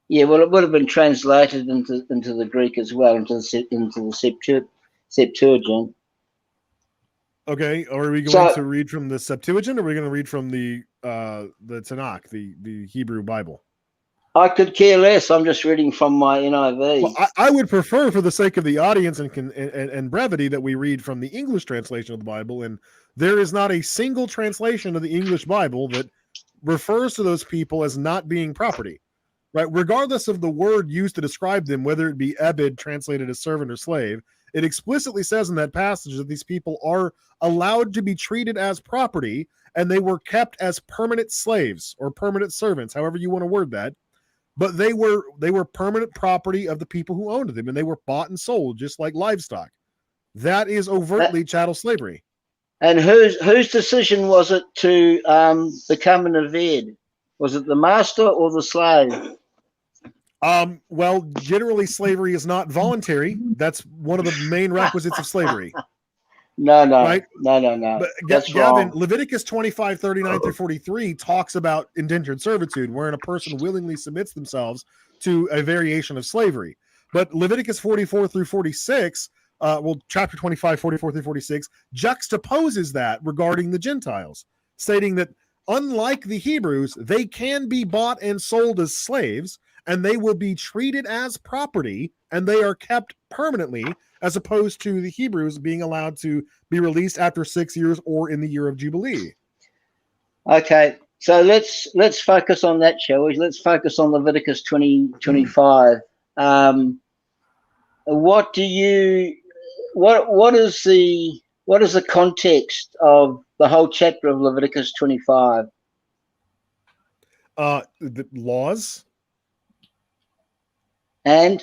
[SPEAKER 3] Yeah, well, it would have been translated into the Greek as well, into the Septuagint.
[SPEAKER 2] Okay, are we going to read from the Septuagint, or are we going to read from the Tanakh, the Hebrew Bible?
[SPEAKER 3] I could care less. I'm just reading from my NIV.
[SPEAKER 2] Well, I would prefer, for the sake of the audience and brevity, that we read from the English translation of the Bible. And there is not a single translation of the English Bible that refers to those people as not being property, right? Regardless of the word used to describe them, whether it be ebed, translated as servant or slave, it explicitly says in that passage that these people are allowed to be treated as property, and they were kept as permanent slaves or permanent servants, however you want to word that. But they were permanent property of the people who owned them, and they were bought and sold just like livestock. That is overtly chattel slavery. And
[SPEAKER 3] whose decision was it to become an eved? Was it the master or the slave?
[SPEAKER 2] Well, generally slavery is not voluntary. That's one of the main requisites of slavery.
[SPEAKER 3] No.
[SPEAKER 2] Right?
[SPEAKER 3] No.
[SPEAKER 2] But
[SPEAKER 3] That's
[SPEAKER 2] Gavin,
[SPEAKER 3] wrong.
[SPEAKER 2] Leviticus 25:39 through 43 talks about indentured servitude, wherein a person willingly submits themselves to a variation of slavery. But Leviticus 44 through 46, chapter 25, 44 through 46, juxtaposes that regarding the Gentiles, stating that unlike the Hebrews, they can be bought and sold as slaves, and they will be treated as property, and they are kept permanently, as opposed to the Hebrews being allowed to be released after 6 years or in the year of Jubilee.
[SPEAKER 3] Okay, so let's focus on that, shall we? Let's focus on Leviticus 20:25. What is the context of the whole chapter of Leviticus 25?
[SPEAKER 2] The laws.
[SPEAKER 3] And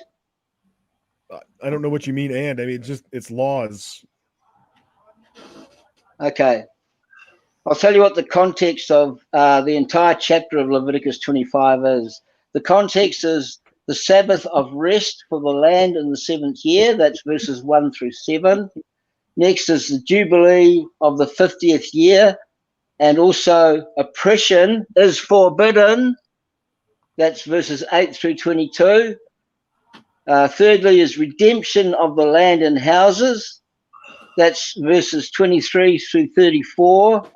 [SPEAKER 2] I don't know what you mean. And I mean, it's laws.
[SPEAKER 3] okay, I'll tell you what the context of the entire chapter of Leviticus 25 is. The context is the Sabbath of rest for the land in the 7th year. That's verses 1 through 7. Next is the Jubilee of the 50th year. And also oppression is forbidden. That's verses 8 through 22. Thirdly is redemption of the land and houses. That's verses 23 through 34.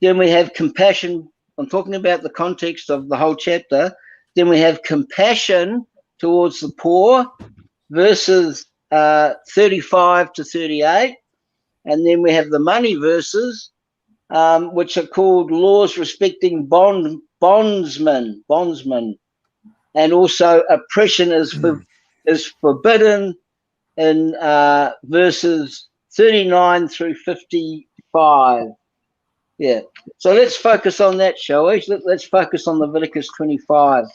[SPEAKER 3] Then we have compassion. I'm talking about the context of the whole chapter. Then we have compassion towards the poor, verses 35 to 38. And then we have the money verses, which are called laws respecting bondsmen. And also oppression is forbidden in verses 39 through 55. Yeah. So let's focus on that, shall we? Let's focus on Leviticus 25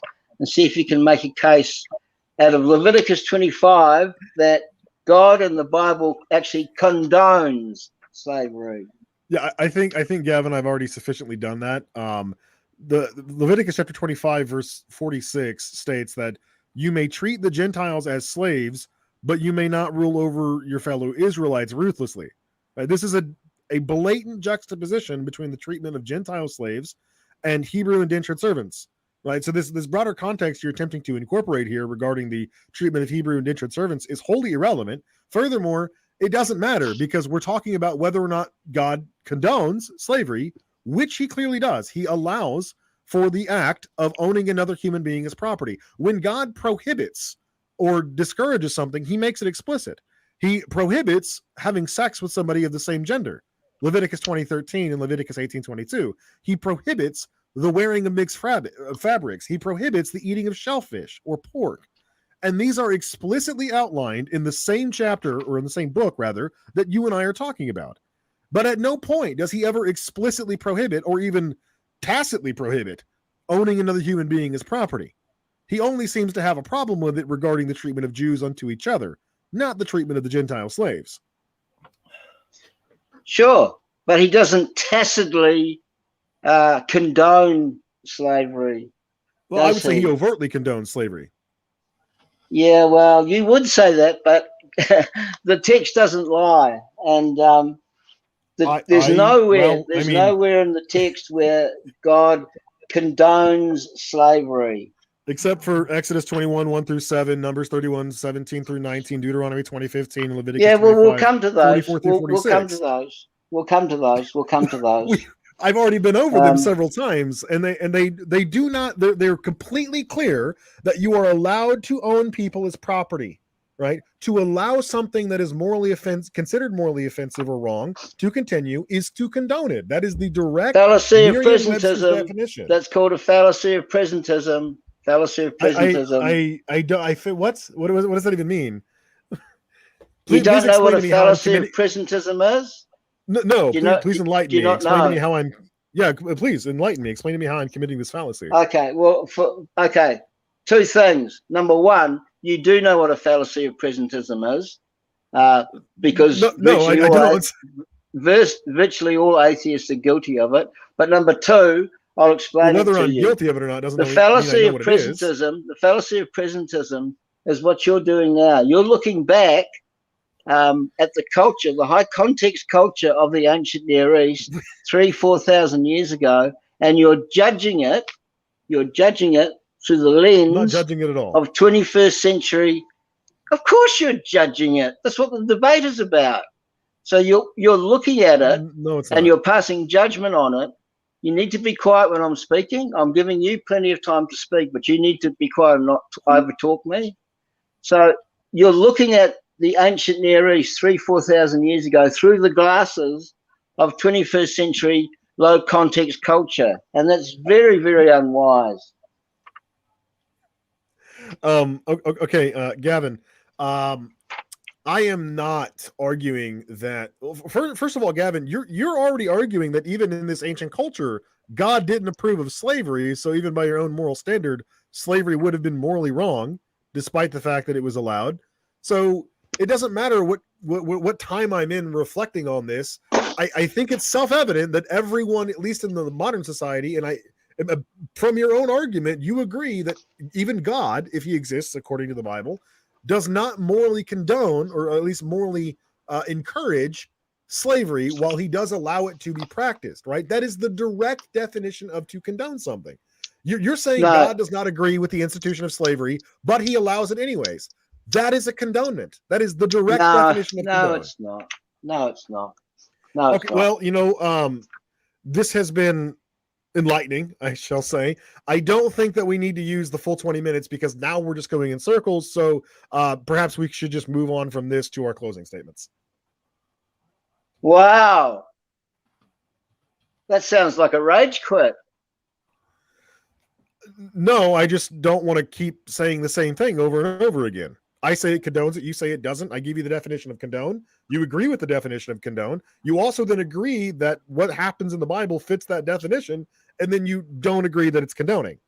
[SPEAKER 3] and see if you can make a case out of Leviticus 25 that God and the Bible actually condones slavery.
[SPEAKER 2] Yeah, I think Gavin, I've already sufficiently done that. The Leviticus chapter 25 verse 46 states that you may treat the Gentiles as slaves, but you may not rule over your fellow Israelites ruthlessly. Right? This is a blatant juxtaposition between the treatment of Gentile slaves and Hebrew indentured servants. Right. So this broader context you're attempting to incorporate here regarding the treatment of Hebrew indentured servants is wholly irrelevant. Furthermore, it doesn't matter because we're talking about whether or not God condones slavery, which he clearly does. He allows for the act of owning another human being as property. When God prohibits or discourages something, he makes it explicit. He prohibits having sex with somebody of the same gender. Leviticus 20:13 and Leviticus 18:22. He prohibits the wearing of mixed fabrics. He prohibits the eating of shellfish or pork. And these are explicitly outlined in the same chapter, or in the same book, rather, that you and I are talking about. But at no point does he ever explicitly prohibit or even tacitly prohibit owning another human being as property. He only seems to have a problem with it regarding the treatment of Jews unto each other, not the treatment of the Gentile slaves.
[SPEAKER 3] Sure, but he doesn't tacitly condone slavery.
[SPEAKER 2] Well, I would say he overtly condones slavery.
[SPEAKER 3] Yeah, well, you would say that, but the text doesn't lie, and there's nowhere in the text where God condones slavery.
[SPEAKER 2] Except for Exodus 21, 1 through 7, Numbers 31, 17 through 19, Deuteronomy 20:15, and Leviticus 25,
[SPEAKER 3] we'll come to those.
[SPEAKER 2] 44 through 46.
[SPEAKER 3] We'll come to those.
[SPEAKER 2] I've already been over them several times, and they do not. They're completely clear that you are allowed to own people as property, right? To allow something that is considered morally offensive or wrong to continue is to condone it. That is the direct
[SPEAKER 3] fallacy of presentism.
[SPEAKER 2] Definition.
[SPEAKER 3] That's called a fallacy of presentism. Fallacy of presentism.
[SPEAKER 2] What does that even mean?
[SPEAKER 3] You don't know what a fallacy of presentism is?
[SPEAKER 2] No, please enlighten me. Explain to me how I'm. Yeah, please enlighten me. Explain to me how I'm committing this fallacy.
[SPEAKER 3] Okay, well, two things. Number one, you do know what a fallacy of presentism is, because virtually all atheists are guilty of it. But number two, I'll explain
[SPEAKER 2] whether
[SPEAKER 3] it to
[SPEAKER 2] I'm
[SPEAKER 3] you.
[SPEAKER 2] guilty of it or not doesn't
[SPEAKER 3] the
[SPEAKER 2] mean
[SPEAKER 3] fallacy
[SPEAKER 2] I
[SPEAKER 3] of
[SPEAKER 2] know what
[SPEAKER 3] presentism. The fallacy of presentism is what you're doing now. You're looking back at the culture, the high context culture of the ancient Near East, 4,000 years ago, and you're judging it through the lens
[SPEAKER 2] I'm not judging it at all.
[SPEAKER 3] Of 21st century. Of course you're judging it. That's what the debate is about. So you're looking at it and you're passing judgment on it. You need to be quiet when I'm speaking. I'm giving you plenty of time to speak, but you need to be quiet and not overtalk me. So you're looking at the ancient Near East 4,000 years ago through the glasses of 21st century low context culture, and that's very, very unwise.
[SPEAKER 2] Okay, Gavin, I am not arguing that. First of all, Gavin, you're already arguing that even in this ancient culture, God didn't approve of slavery, so even by your own moral standard, slavery would have been morally wrong. despite the fact that it was allowed. So it doesn't matter what time I'm in reflecting on this. I think it's self-evident that everyone, at least in the modern society, and from your own argument, you agree that even God, if he exists according to the Bible, does not morally condone, or at least morally encourage slavery, while he does allow it to be practiced, right? That is the direct definition of to condone something. You're saying God does not agree with the institution of slavery, but he allows it anyways. That is a condonement. That is the direct definition of condone.
[SPEAKER 3] No, it's not. No, it's not. No, it's not.
[SPEAKER 2] Well, this has been enlightening, I shall say. I don't think that we need to use the full 20 minutes because now we're just going in circles. So perhaps we should just move on from this to our closing statements.
[SPEAKER 3] Wow. That sounds like a rage quit.
[SPEAKER 2] No, I just don't want to keep saying the same thing over and over again. I say it condones it. You say it doesn't. I give you the definition of condone. You agree with the definition of condone. You also then agree that what happens in the Bible fits that definition, and then you don't agree that it's condoning.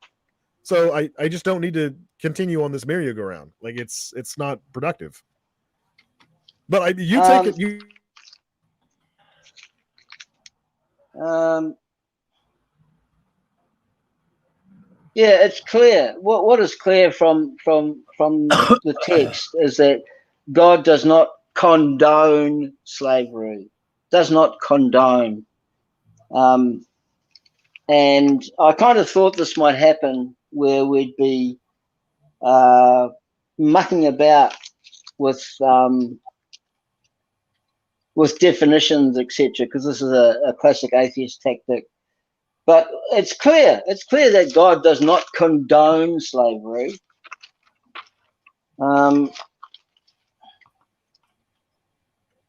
[SPEAKER 2] So I just don't need to continue on this merry-go-round. Like it's not productive. But you take it.
[SPEAKER 3] Yeah, it's clear. What is clear from the text is that God does not condone slavery. Does not condone. And I kind of thought this might happen where we'd be mucking about with definitions, etc., because this is a classic atheist tactic. But it's clear that God does not condone slavery. Let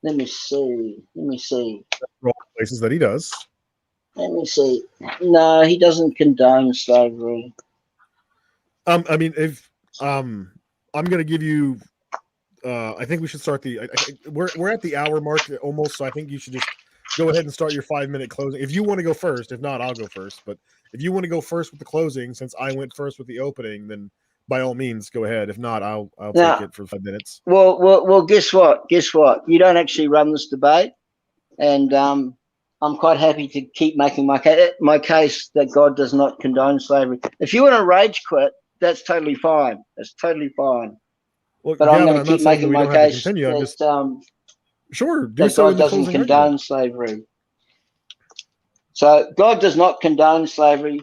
[SPEAKER 3] me see.
[SPEAKER 2] Places that he does.
[SPEAKER 3] Let me see. No, he doesn't condone slavery.
[SPEAKER 2] I mean, if I'm going to give you, I think we should start we're at the hour mark almost, so I think you should just go ahead and start your 5-minute closing. If you want to go first, if not, I'll go first. But if you want to go first with the closing, since I went first with the opening, then by all means, go ahead. If not, I'll take it for 5 minutes.
[SPEAKER 3] Well, guess what? You don't actually run this debate, and I'm quite happy to keep making my case that God does not condone slavery. If you want to rage quit, that's totally fine. That's totally fine.
[SPEAKER 2] Well,
[SPEAKER 3] but
[SPEAKER 2] Gavin,
[SPEAKER 3] I'm going to keep making my case that
[SPEAKER 2] sure, do
[SPEAKER 3] that
[SPEAKER 2] so
[SPEAKER 3] God
[SPEAKER 2] in the
[SPEAKER 3] doesn't
[SPEAKER 2] closing
[SPEAKER 3] condone
[SPEAKER 2] argument.
[SPEAKER 3] slavery. So God does not condone slavery.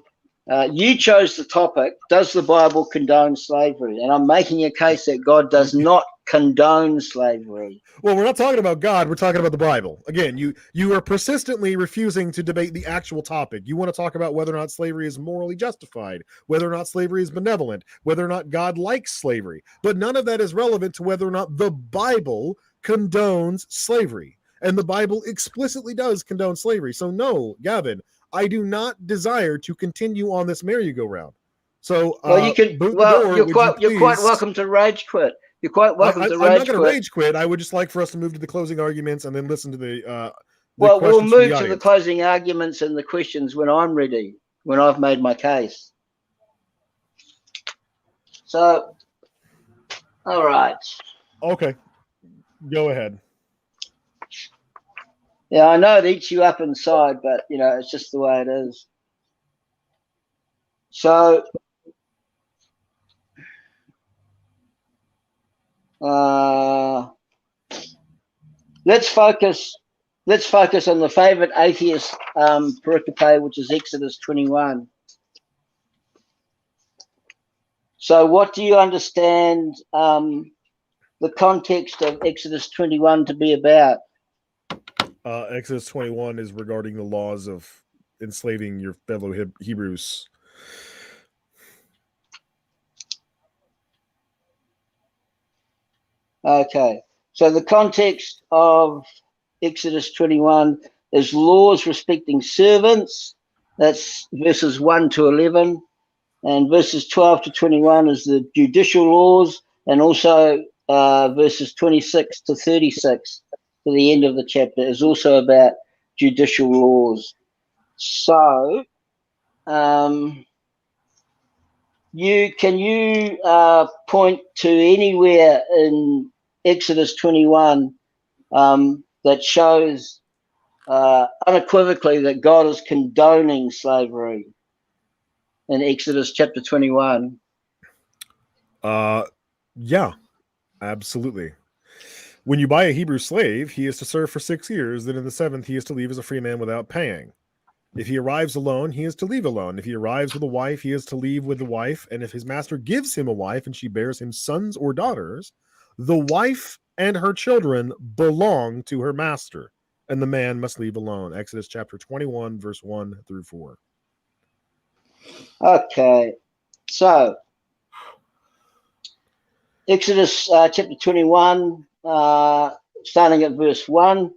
[SPEAKER 3] You chose the topic, does the Bible condone slavery? And I'm making a case that God does not condone slavery.
[SPEAKER 2] Well, we're not talking about God. We're talking about the Bible. Again, you are persistently refusing to debate the actual topic. You want to talk about whether or not slavery is morally justified, whether or not slavery is benevolent, whether or not God likes slavery. But none of that is relevant to whether or not the Bible condones slavery. And the Bible explicitly does condone slavery. So no, Gavin, I do not desire to continue on this merry-go-round. So,
[SPEAKER 3] well, you can. Well, you're quite welcome to rage quit. You're quite welcome to rage quit.
[SPEAKER 2] I'm not going to rage quit. I would just like for us to move to the closing arguments and then listen to the
[SPEAKER 3] well, we'll move
[SPEAKER 2] to
[SPEAKER 3] the closing arguments and the questions when I'm ready, when I've made my case. So, all right.
[SPEAKER 2] Okay, go ahead.
[SPEAKER 3] Yeah, I know it eats you up inside, but you know it's just the way it is. So, let's focus on the favorite atheist pericope, which is Exodus 21. So, what do you understand the context of Exodus 21 to be about?
[SPEAKER 2] Exodus 21 is regarding the laws of enslaving your fellow Hebrews.
[SPEAKER 3] Okay, so the context of Exodus 21 is laws respecting servants. That's verses 1 to 11. And verses 12 to 21 is the judicial laws, and also verses 26 to 36 to the end of the chapter is also about judicial laws. So can you point to anywhere in Exodus 21 that shows unequivocally that God is condoning slavery in Exodus chapter 21?
[SPEAKER 2] Yeah, absolutely. When you buy a Hebrew slave, he is to serve for 6 years. Then in the 7th, he is to leave as a free man without paying. If he arrives alone, he is to leave alone. If he arrives with a wife, he is to leave with the wife. And if his master gives him a wife and she bears him sons or daughters, the wife and her children belong to her master, and the man must leave alone. Exodus chapter 21, verse 1 through 4.
[SPEAKER 3] Okay, so Exodus chapter 21, starting at verse 1,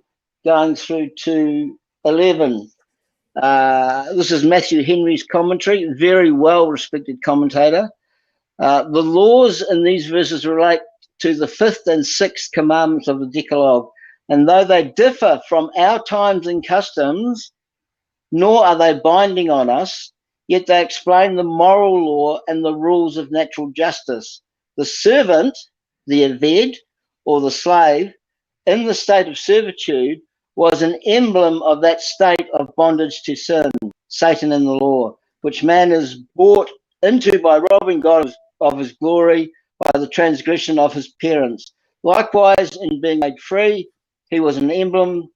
[SPEAKER 3] going through to 11. This is Matthew Henry's commentary, very well-respected commentator. The laws in these verses relate to the 5th and 6th commandments of the Decalogue, and though they differ from our times and customs, nor are they binding on us, yet they explain the moral law and the rules of natural justice. The servant, the Aved, or the slave, in the state of servitude, was an emblem of that state of bondage to sin, Satan and the law, which man is brought into by robbing God of his glory, by the transgression of his parents. Likewise, in being made free, he was an emblem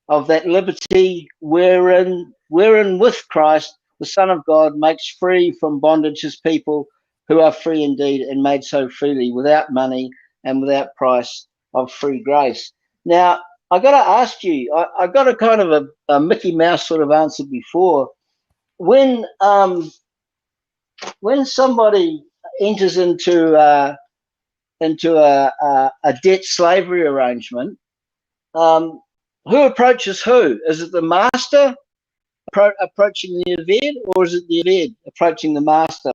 [SPEAKER 3] of that liberty wherein with Christ, the Son of God, makes free from bondage his people who are free indeed, and made so freely, without money and without price of free grace. Now, I got to ask you, I got a kind of a Mickey Mouse sort of answer before. When somebody enters into a debt slavery arrangement, who approaches who? Is it the master approaching the Aved, or is it the Aved approaching the master?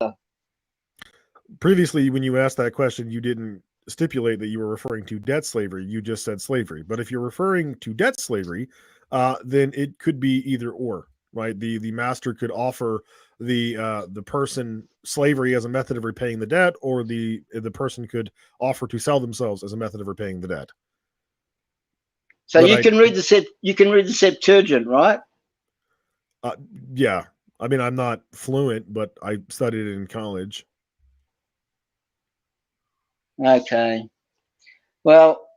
[SPEAKER 2] Previously, when you asked that question, you didn't stipulate that you were referring to debt slavery. You just said slavery. But if you're referring to debt slavery, then it could be either or, right? The master could offer the person slavery as a method of repaying the debt, or the person could offer to sell themselves as a method of repaying the debt.
[SPEAKER 3] So but you can read the Septuagint, right?
[SPEAKER 2] Yeah. I mean, I'm not fluent, but I studied it in college.
[SPEAKER 3] Okay. Well,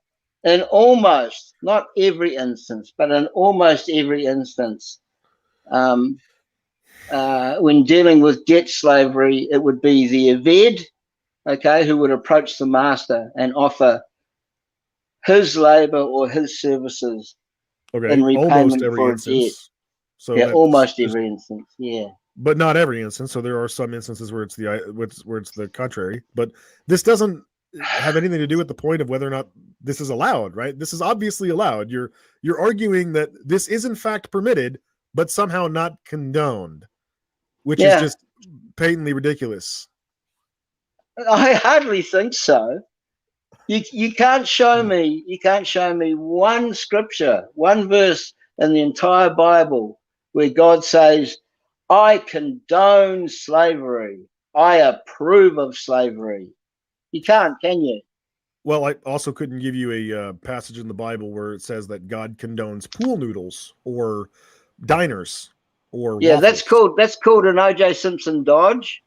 [SPEAKER 3] in almost, not every instance, but in almost every instance, when dealing with debt slavery, it would be the Aved, okay, who would approach the master and offer his labor or his services in repayment for a debt.
[SPEAKER 2] So
[SPEAKER 3] yeah, almost every instance, yeah.
[SPEAKER 2] But not every instance. So there are some instances where it's the contrary. But this doesn't have anything to do with the point of whether or not this is allowed, right? This is obviously allowed. You're arguing that this is in fact permitted, but somehow not condoned, which is just patently ridiculous.
[SPEAKER 3] I hardly think so. You can't show me one scripture, one verse in the entire Bible where God says, I condone slavery, I approve of slavery. You can't, can you?
[SPEAKER 2] Well, I also couldn't give you a passage in the Bible where it says that God condones pool noodles or diners or waffles.
[SPEAKER 3] That's called an O.J. Simpson dodge,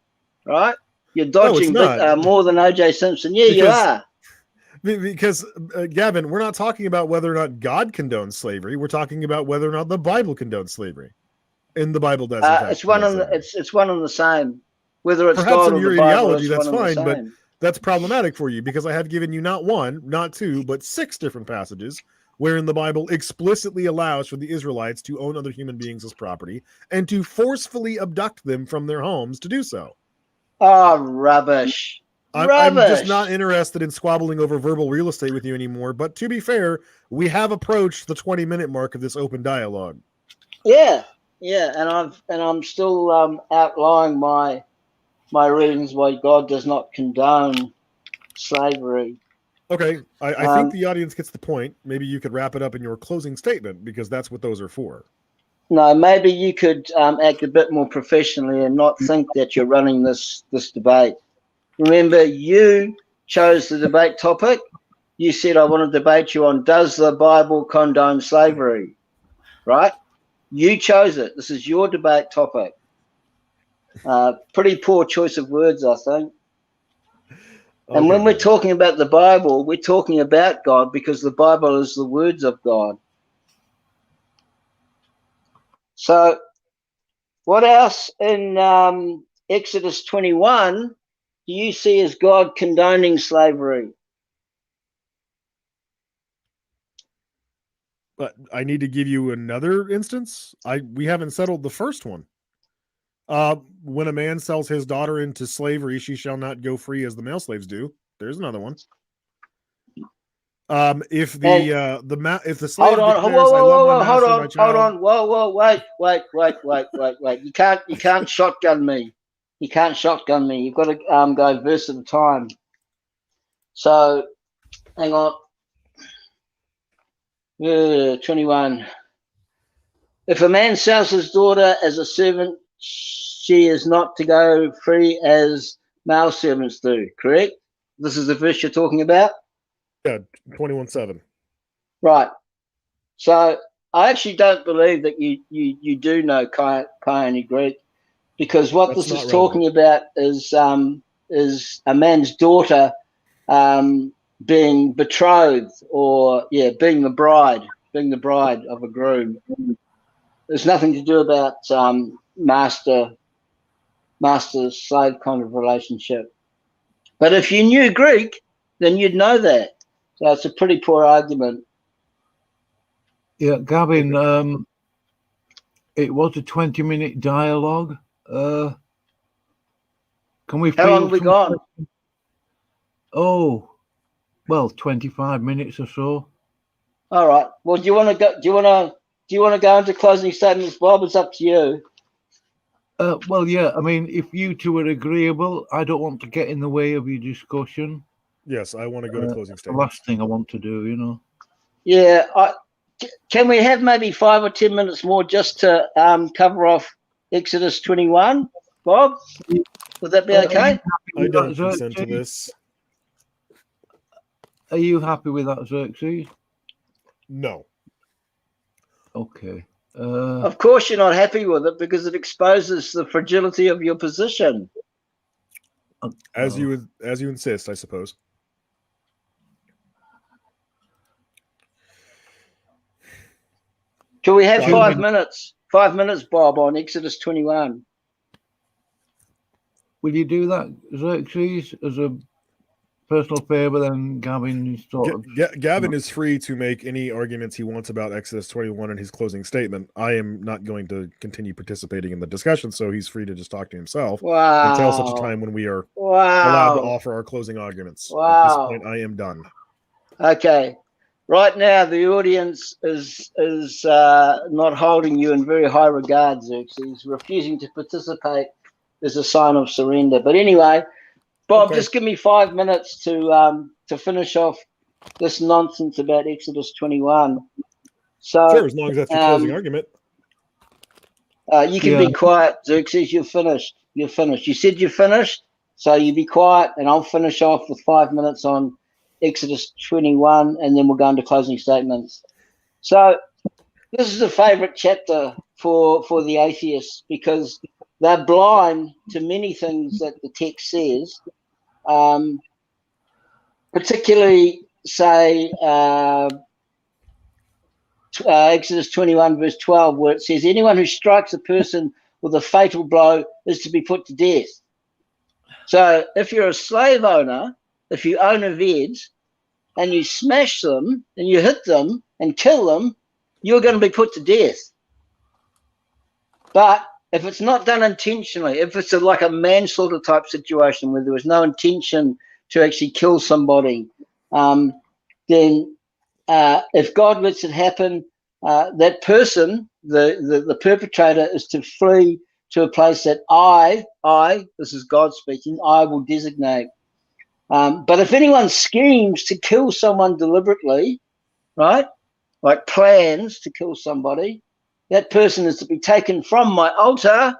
[SPEAKER 3] right? You're dodging more than O.J. Simpson. Yeah, you are.
[SPEAKER 2] Because, Gavin, we're not talking about whether or not God condones slavery. We're talking about whether or not the Bible condones slavery. And the Bible does.
[SPEAKER 3] It's one and the same. Whether it's
[SPEAKER 2] perhaps
[SPEAKER 3] God
[SPEAKER 2] in your
[SPEAKER 3] or the Bible,
[SPEAKER 2] ideology, that's fine, but that's problematic for you because I have given you not one, not two, but 6 different passages wherein the Bible explicitly allows for the Israelites to own other human beings as property and to forcefully abduct them from their homes to do so.
[SPEAKER 3] Oh, rubbish.
[SPEAKER 2] I'm just not interested in squabbling over verbal real estate with you anymore. But to be fair, we have approached the 20-minute mark of this open dialogue.
[SPEAKER 3] Yeah, and I'm still outlining my reasons why God does not condone slavery.
[SPEAKER 2] Okay, I think the audience gets the point. Maybe you could wrap it up in your closing statement because that's what those are for.
[SPEAKER 3] no, maybe you could act a bit more professionally and not think that you're running this debate. Remember, you chose the debate topic. You said, I want to debate you on, does the Bible condone slavery? Right? You chose it. This is your debate topic. Pretty poor choice of words, I think. And when we're talking about the Bible, we're talking about God because the Bible is the words of God. So what else in Exodus 21 do you see as God condoning slavery?
[SPEAKER 2] But I need to give you another instance. We haven't settled the first one. When a man sells his daughter into slavery, she shall not go free as the male slaves do. There's another one. If the slave declares, I love my master, my child.
[SPEAKER 3] Wait. You can't shotgun me. You can't shotgun me. You've got to go verse at a time. So, hang on. 21. If a man sells his daughter as a servant, she is not to go free as male servants do, correct? This is the verse you're talking about?
[SPEAKER 2] Yeah, 21:7.
[SPEAKER 3] Right. So I actually don't believe that you do know Koine Greek, because what this is talking about is a man's daughter being betrothed, or being the bride of a groom. There's nothing to do about master slave kind of relationship. But if you knew Greek, then you'd know that. So it's a pretty poor argument.
[SPEAKER 1] Yeah, Gavin, it was a 20-minute dialogue. Can we?
[SPEAKER 3] How long have we gone?
[SPEAKER 1] Oh, well, 25 minutes or so.
[SPEAKER 3] All right. Well, do you want to go? Do you want to go into closing statements, Bob? It's up to you.
[SPEAKER 1] Well, yeah. I mean, if you two are agreeable, I don't want to get in the way of your discussion.
[SPEAKER 2] Yes, I want to go to closing statements.
[SPEAKER 1] The last thing I want to do, you know.
[SPEAKER 3] Yeah. Can we have maybe 5 or 10 minutes more just to cover off Exodus 21, Bob? Would that be okay?
[SPEAKER 2] I don't consent to this.
[SPEAKER 1] Are you happy with that, Xerxes?
[SPEAKER 2] No.
[SPEAKER 1] Okay.
[SPEAKER 3] Of course you're not happy with it, because it exposes the fragility of your position.
[SPEAKER 2] As you insist, I suppose.
[SPEAKER 3] Can we have 5 minutes? 5 minutes, Bob, on Exodus 21.
[SPEAKER 1] Will you do that, Xerxes, as a personal favor? Then Gavin is
[SPEAKER 2] Gavin is free to make any arguments he wants about Exodus 21 in his closing statement. I am not going to continue participating in the discussion, so he's free to just talk to himself until such a time when we are allowed to offer our closing arguments. At this point, I am done.
[SPEAKER 3] Okay. Right now, the audience is not holding you in very high regard, Xerxes. Refusing to participate is a sign of surrender. But anyway, Bob, just give me 5 minutes to finish off this nonsense about Exodus 21. So,
[SPEAKER 2] sure, as long as that's your closing argument.
[SPEAKER 3] You can be quiet, Xerxes. You're finished. You're finished. You said you're finished, so you be quiet, and I'll finish off with 5 minutes on Exodus 21, and then we'll go into closing statements. So this is a favorite chapter for the atheists, because they're blind to many things that the text says, particularly, say, Exodus 21 verse 12, where it says, anyone who strikes a person with a fatal blow is to be put to death. So if you're a slave owner, if you own a veg and you smash them and you hit them and kill them, you're going to be put to death. But if it's not done intentionally, if it's like a manslaughter type situation where there was no intention to actually kill somebody, then if God lets it happen, that person, the perpetrator, is to flee to a place that I, this is God speaking, I will designate. But if anyone schemes to kill someone deliberately, right, like plans to kill somebody, that person is to be taken from my altar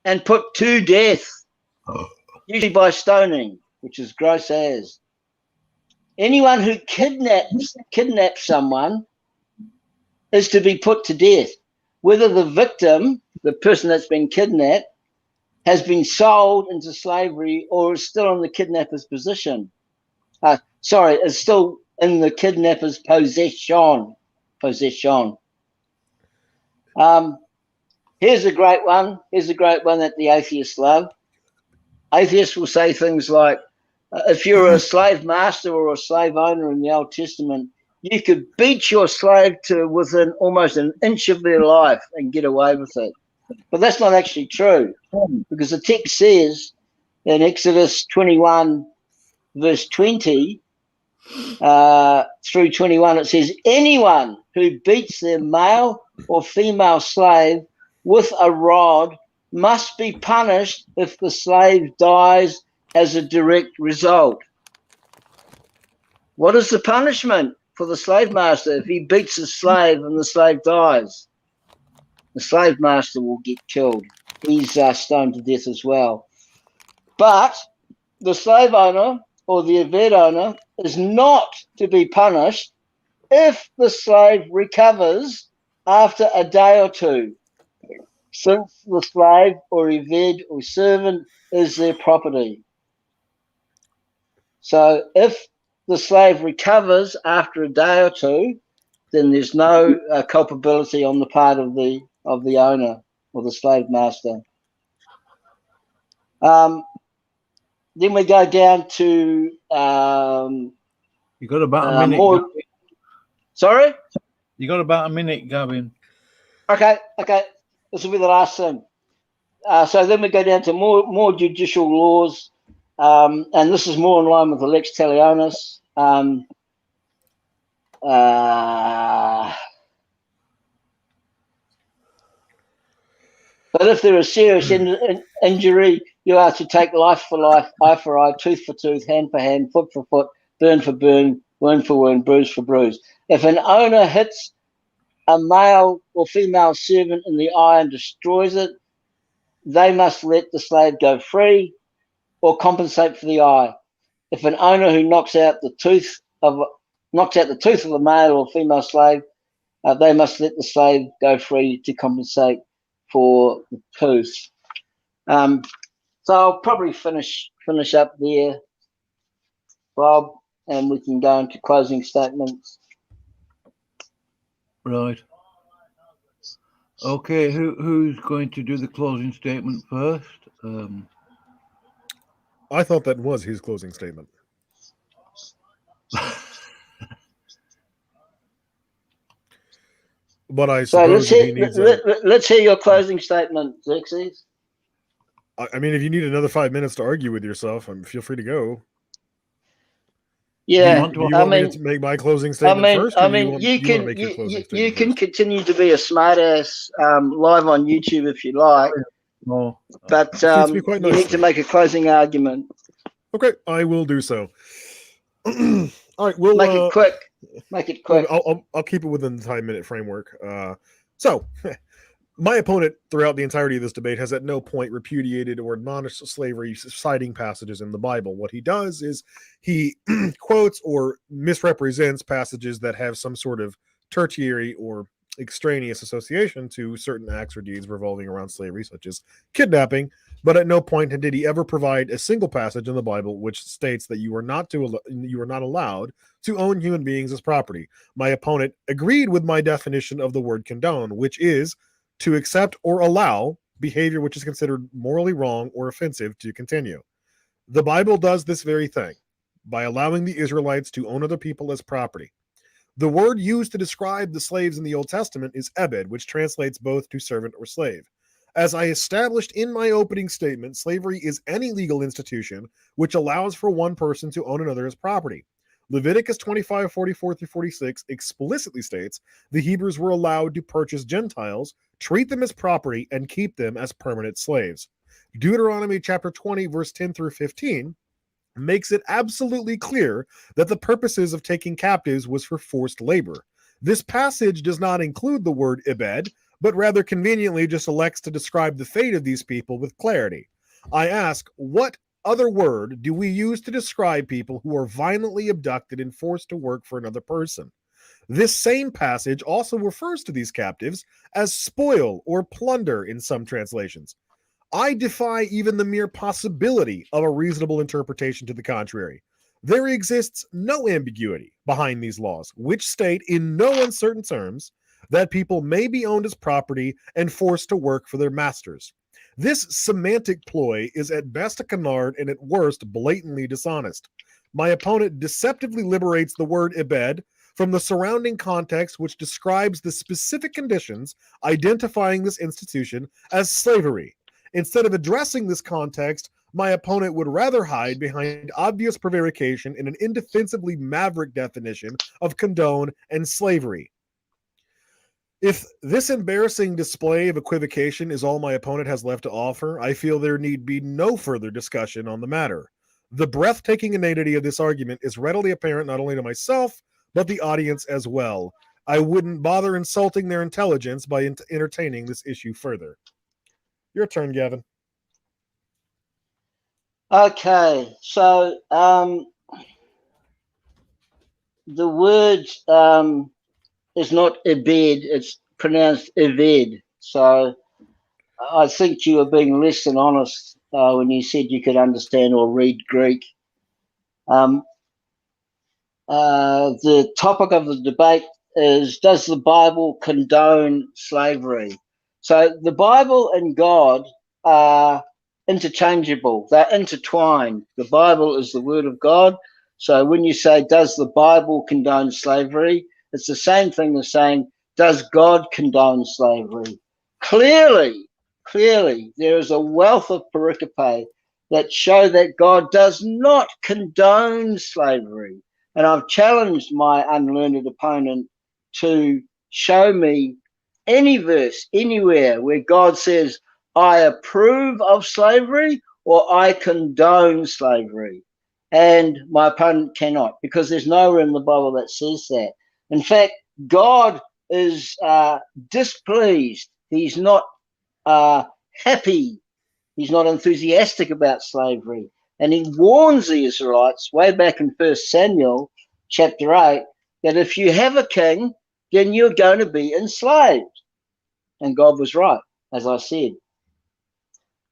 [SPEAKER 3] and put to death, usually by stoning, which is gross as. Anyone who kidnaps someone is to be put to death, whether the victim, the person that's been kidnapped, has been sold into slavery or is still in the kidnapper's position. Is still in the kidnapper's possession. Here's a great one. Here's a great one that the atheists love. Atheists will say things like, if you're a slave master or a slave owner in the Old Testament, you could beat your slave to within almost an inch of their life and get away with it. But that's not actually true, because the text says in Exodus 21, verse 20 through 21, it says, anyone who beats their male or female slave with a rod must be punished if the slave dies as a direct result. What is the punishment for the slave master if he beats his slave and the slave dies? The slave master will get killed. He's stoned to death as well. But the slave owner or the Eved owner is not to be punished if the slave recovers after a day or two, since the slave or Eved or servant is their property. So if the slave recovers after a day or two, then there's no culpability on the part of the owner or the slave master. Then we go down to
[SPEAKER 1] You got about a minute.
[SPEAKER 3] more. Sorry?
[SPEAKER 1] You got about a minute, Gavin.
[SPEAKER 3] Okay. This will be the last thing. So then we go down to more judicial laws, and this is more in line with the Lex Talionis. But if there is serious injury, you are to take life for life, eye for eye, tooth for tooth, hand for hand, foot for foot, burn for burn, wound for wound, bruise for bruise. If an owner hits a male or female servant in the eye and destroys it, they must let the slave go free or compensate for the eye. If an owner who knocks out the tooth of a male or female slave, they must let the slave go free to compensate for the tooth. So I'll probably finish up there, Bob, and we can go into closing statements.
[SPEAKER 1] Right. Okay, who's going to do the closing statement first?
[SPEAKER 2] I thought that was his closing statement. But I suppose
[SPEAKER 3] let's hear your closing statement, Xerxes.
[SPEAKER 2] I mean, if you need another 5 minutes to argue with yourself, feel free to go.
[SPEAKER 3] Yeah,
[SPEAKER 2] do you want me to make my closing statement first?
[SPEAKER 3] You can continue to be a smartass live on YouTube if you like.
[SPEAKER 1] No,
[SPEAKER 3] but you need to make a closing argument.
[SPEAKER 2] Okay, I will do so. All right, we'll
[SPEAKER 3] make it quick. Make it quick.
[SPEAKER 2] I'll keep it within the 5-minute framework. So, my opponent throughout the entirety of this debate has at no point repudiated or admonished slavery, citing passages in the Bible. What he does is he quotes or misrepresents passages that have some sort of tertiary or extraneous association to certain acts or deeds revolving around slavery, such as kidnapping. But at no point did he ever provide a single passage in the Bible which states that you are not allowed to own human beings as property. My opponent agreed with my definition of the word condone, which is to accept or allow behavior which is considered morally wrong or offensive to continue. The Bible does this very thing by allowing the Israelites to own other people as property. The word used to describe the slaves in the Old Testament is ebed, which translates both to servant or slave. As I established in my opening statement, slavery is any legal institution which allows for one person to own another as property. Leviticus 25:44-46 explicitly states the Hebrews were allowed to purchase Gentiles, treat them as property, and keep them as permanent slaves. Deuteronomy chapter 20, verse 10-15 makes it absolutely clear that the purposes of taking captives was for forced labor. This passage does not include the word ebed, but rather conveniently just elects to describe the fate of these people with clarity. I ask, what other word do we use to describe people who are violently abducted and forced to work for another person? This same passage also refers to these captives as spoil or plunder in some translations. I defy even the mere possibility of a reasonable interpretation to the contrary. There exists no ambiguity behind these laws, which state in no uncertain terms that people may be owned as property and forced to work for their masters. This semantic ploy is at best a canard and at worst blatantly dishonest. My opponent deceptively liberates the word ibed from the surrounding context, which describes the specific conditions identifying this institution as slavery. Instead of addressing this context, my opponent would rather hide behind obvious prevarication in an indefensibly maverick definition of condone and slavery. If this embarrassing display of equivocation is all my opponent has left to offer, I feel there need be no further discussion on the matter. The breathtaking inanity of this argument is readily apparent not only to myself, but the audience as well. I wouldn't bother insulting their intelligence by entertaining this issue further. Your turn, Gavin.
[SPEAKER 3] Okay, so the word is not ibed, it's pronounced eved. So I think you were being less than honest when you said you could understand or read Greek. The topic of the debate is, does the Bible condone slavery? So the Bible and God are interchangeable. They're intertwined. The Bible is the word of God. So when you say, does the Bible condone slavery? It's the same thing as saying, does God condone slavery? Clearly, there is a wealth of pericope that show that God does not condone slavery. And I've challenged my unlearned opponent to show me any verse anywhere where God says, I approve of slavery or I condone slavery. And my opponent cannot, because there's nowhere in the Bible that says that. In fact, God is displeased. He's not happy. He's not enthusiastic about slavery. And he warns the Israelites way back in 1 Samuel chapter 8 that if you have a king, then you're going to be enslaved. And God was right, as I said.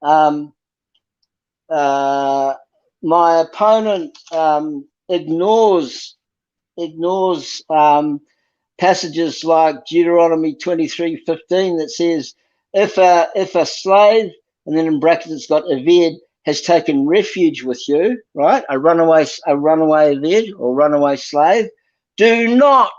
[SPEAKER 3] My opponent ignores passages like Deuteronomy 23:15 that says, if a slave, and then in brackets it's got eved, has taken refuge with you, right? A runaway eved or runaway slave, do not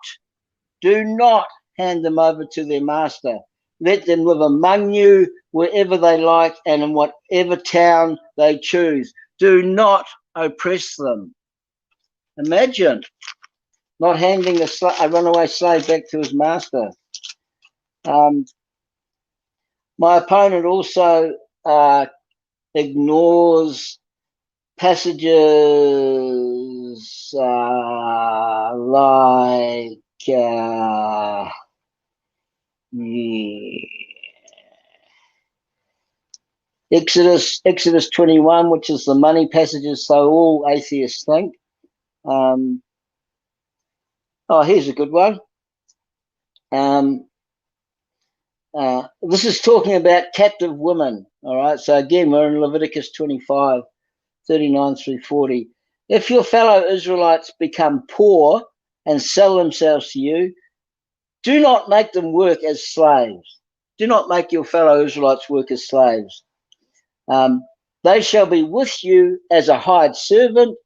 [SPEAKER 3] hand them over to their master. Let them live among you wherever they like and in whatever town they choose. Do not oppress them. Imagine not handing a runaway slave back to his master. My opponent also ignores passages like Exodus 21, which is the money passages, so all atheists think. Here's a good one. This is talking about captive women. All right. So again, we're in Leviticus 25, 39 through 40. If your fellow Israelites become poor and sell themselves to you, do not make them work as slaves. Do not make your fellow Israelites work as slaves. They shall be with you as a hired servant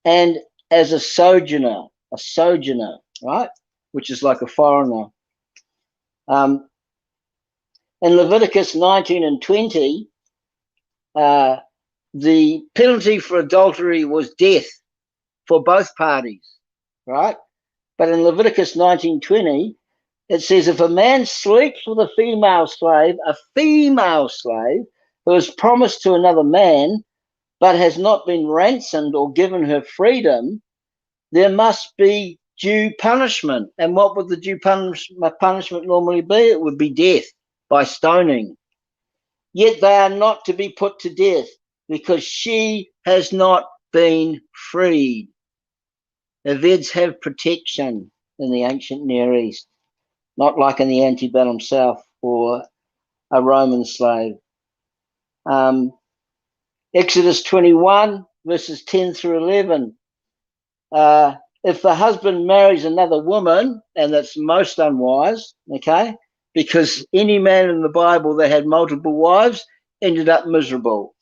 [SPEAKER 3] and as a sojourner, right? Which is like a foreigner. In Leviticus 19 and 20, the penalty for adultery was death for both parties, right? But in Leviticus 19:20, it says, if a man sleeps with a female slave who is promised to another man, but has not been ransomed or given her freedom, there must be due punishment. And what would the due punishment normally be? It would be death. by stoning. Yet they are not to be put to death, because she has not been freed. Eveds have protection in the ancient Near East, not like in the antebellum South or a Roman slave. Exodus 21, verses 10 through 11. If the husband marries another woman, and that's most unwise, okay, because any man in the Bible that had multiple wives ended up miserable.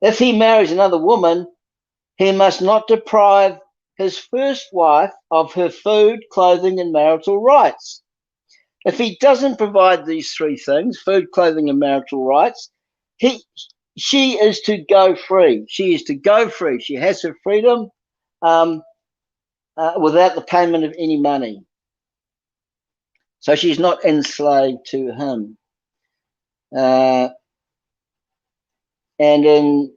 [SPEAKER 3] If he marries another woman, he must not deprive his first wife of her food, clothing, and marital rights. If he doesn't provide these three things, food, clothing, and marital rights, she is to go free. She is to go free. She has her freedom without the payment of any money. So she's not enslaved to him. And in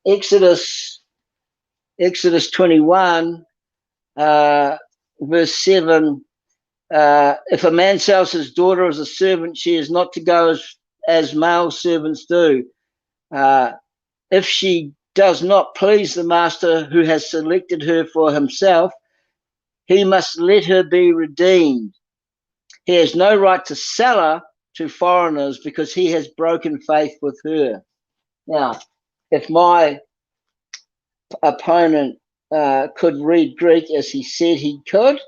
[SPEAKER 3] Exodus 21, verse 7, if a man sells his daughter as a servant, she is not to go as male servants do. If she does not please the master who has selected her for himself, he must let her be redeemed. He has no right to sell her to foreigners because he has broken faith with her. Now, if my opponent could read Greek as he said he could,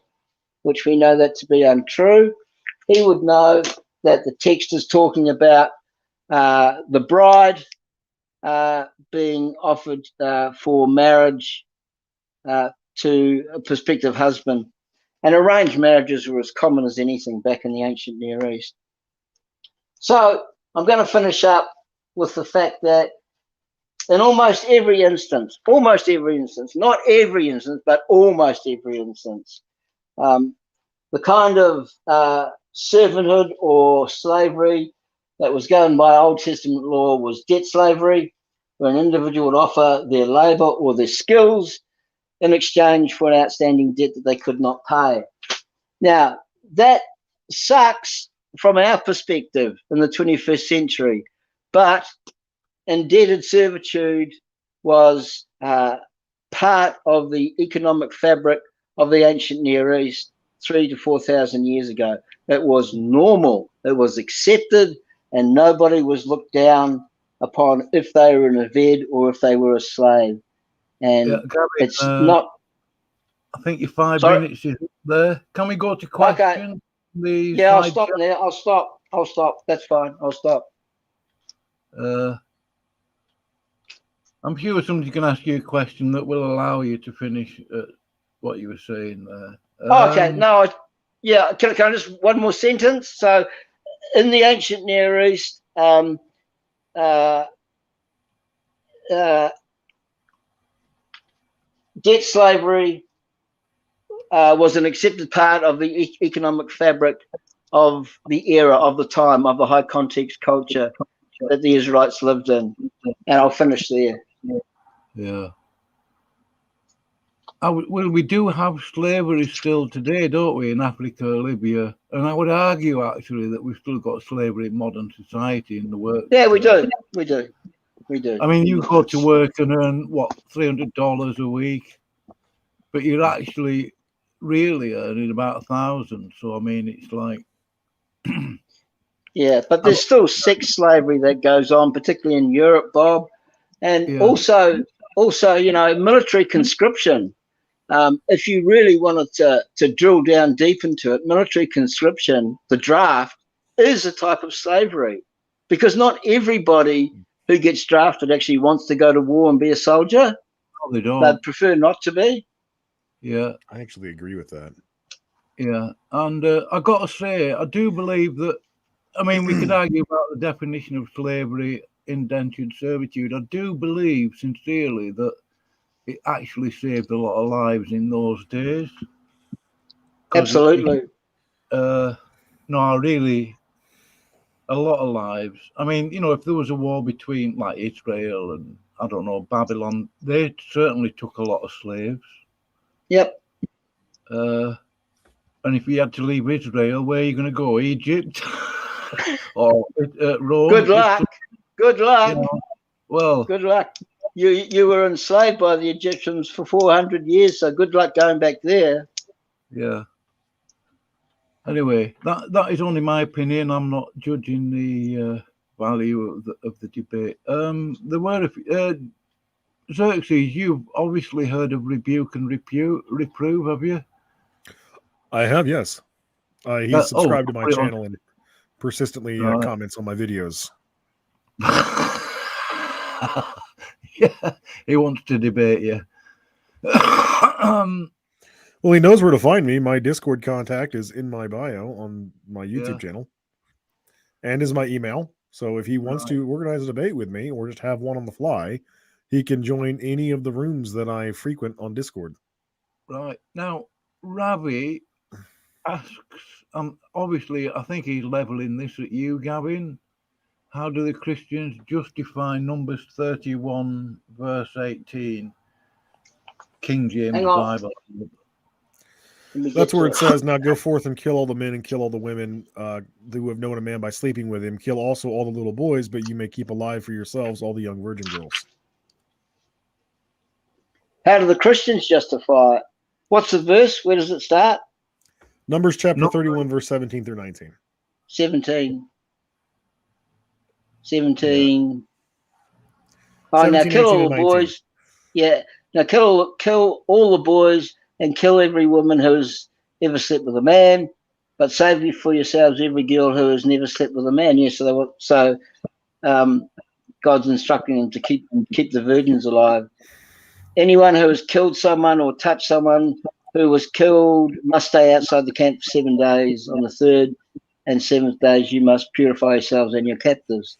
[SPEAKER 3] which we know that to be untrue, he would know that the text is talking about the bride being offered for marriage to a prospective husband. And arranged marriages were as common as anything back in the ancient Near East. So I'm going to finish up with the fact that in almost every instance, not every instance, but almost every instance, the kind of servanthood or slavery that was governed by Old Testament law was debt slavery, where an individual would offer their labor or their skills in exchange for an outstanding debt that they could not pay. Now, that sucks from our perspective in the 21st century, but indebted servitude was part of the economic fabric of the ancient Near East 3,000 to 4,000 years ago. It was normal, it was accepted, and nobody was looked down upon if they were an eved or if they were a slave. And
[SPEAKER 1] Yeah, Gavin,
[SPEAKER 3] it's not.
[SPEAKER 1] I think your 5
[SPEAKER 3] Sorry?
[SPEAKER 1] minutes is up there. Can we go to questions?
[SPEAKER 3] Okay. Yeah, I'll stop there. I'll stop. That's fine. I'll stop.
[SPEAKER 1] I'm sure somebody's going to ask you a question that will allow you to finish what you were saying there.
[SPEAKER 3] Okay. No. Can I just one more sentence? So, in the ancient Near East, debt slavery was an accepted part of the economic fabric of the era, of the time, of the high context culture that the Israelites lived in. And I'll finish there.
[SPEAKER 1] Yeah. Well, we do have slavery still today, don't we, in Africa, Libya? And I would argue, actually, that we've still got slavery in modern society in the work.
[SPEAKER 3] Yeah, we do. We do.
[SPEAKER 1] I mean, you go to work and earn, what, $300 a week, but you're actually really earning about 1,000. So, I mean, it's like...
[SPEAKER 3] Yeah, but there's still sex slavery that goes on, particularly in Europe, Bob. And also, military conscription. If you really wanted to drill down deep into it, military conscription, the draft, is a type of slavery, because not everybody who gets drafted actually wants to go to war and be a soldier.
[SPEAKER 1] No, they don't.
[SPEAKER 3] They'd prefer not to be.
[SPEAKER 2] Yeah, I actually agree with that.
[SPEAKER 1] Yeah, and I got to say, I do believe that. I mean, we could argue about the definition of slavery, indentured servitude. I do believe sincerely that it actually saved a lot of lives in those days.
[SPEAKER 3] Absolutely.
[SPEAKER 1] Really, a lot of lives. I mean, if there was a war between like Israel and, I don't know, Babylon, they certainly took a lot of slaves.
[SPEAKER 3] Yep.
[SPEAKER 1] And if you had to leave Israel, where are you going to go? Egypt or Rome?
[SPEAKER 3] Good luck. Good luck.
[SPEAKER 1] You know, well,
[SPEAKER 3] good luck. You were enslaved by the Egyptians for 400 years, so good luck going back there.
[SPEAKER 1] yeah. Anyway, that is only my opinion. I'm not judging the value of the debate. There were Xerxes. You've obviously heard of rebuke and reprove, have you?
[SPEAKER 2] I have, yes. He's subscribed to my channel and persistently comments on my videos.
[SPEAKER 1] Yeah, he wants to debate you.
[SPEAKER 2] Well, he knows where to find me. My Discord contact is in my bio on my YouTube channel, and is my email. So if he wants to organize a debate with me or just have one on the fly, he can join any of the rooms that I frequent on Discord.
[SPEAKER 1] Right. Now, Ravi asks, obviously, I think he's leveling this at you, Gavin. How do the Christians justify Numbers 31, verse 18, King James Bible?
[SPEAKER 2] That's where it says, now go forth and kill all the men and kill all the women who have known a man by sleeping with him. Kill also all the little boys, but you may keep alive for yourselves all the young virgin girls.
[SPEAKER 3] How do the Christians justify it? What's the verse? Where does it start?
[SPEAKER 2] Numbers chapter 31, verse 17 through 19.
[SPEAKER 3] 17. Oh, now kill all the boys. Yeah. Now kill all the boys and kill every woman who has ever slept with a man, but save you for yourselves every girl who has never slept with a man. Yeah, so God's instructing them to keep the virgins alive. Anyone who has killed someone or touched someone who was killed must stay outside the camp for 7 days. On the third and seventh days, you must purify yourselves and your captives.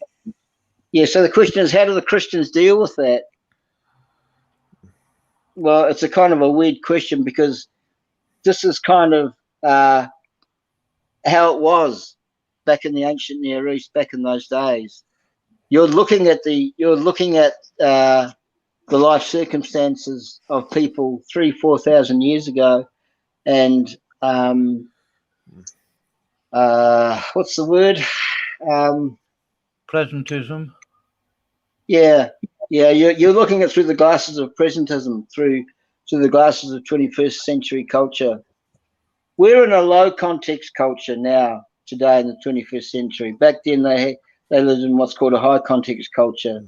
[SPEAKER 3] Yeah, so the question is, how do the Christians deal with that? Well, it's a kind of a weird question because this is kind of how it was back in the ancient Near East, back in those days. You're looking at the life circumstances of people 3,000-4,000 years ago, and what's the word?
[SPEAKER 1] Presentism.
[SPEAKER 3] Yeah. You're looking at through the glasses of presentism, through the glasses of 21st century culture. We're in a low context culture now, today in the 21st century. Back then, they lived in what's called a high context culture.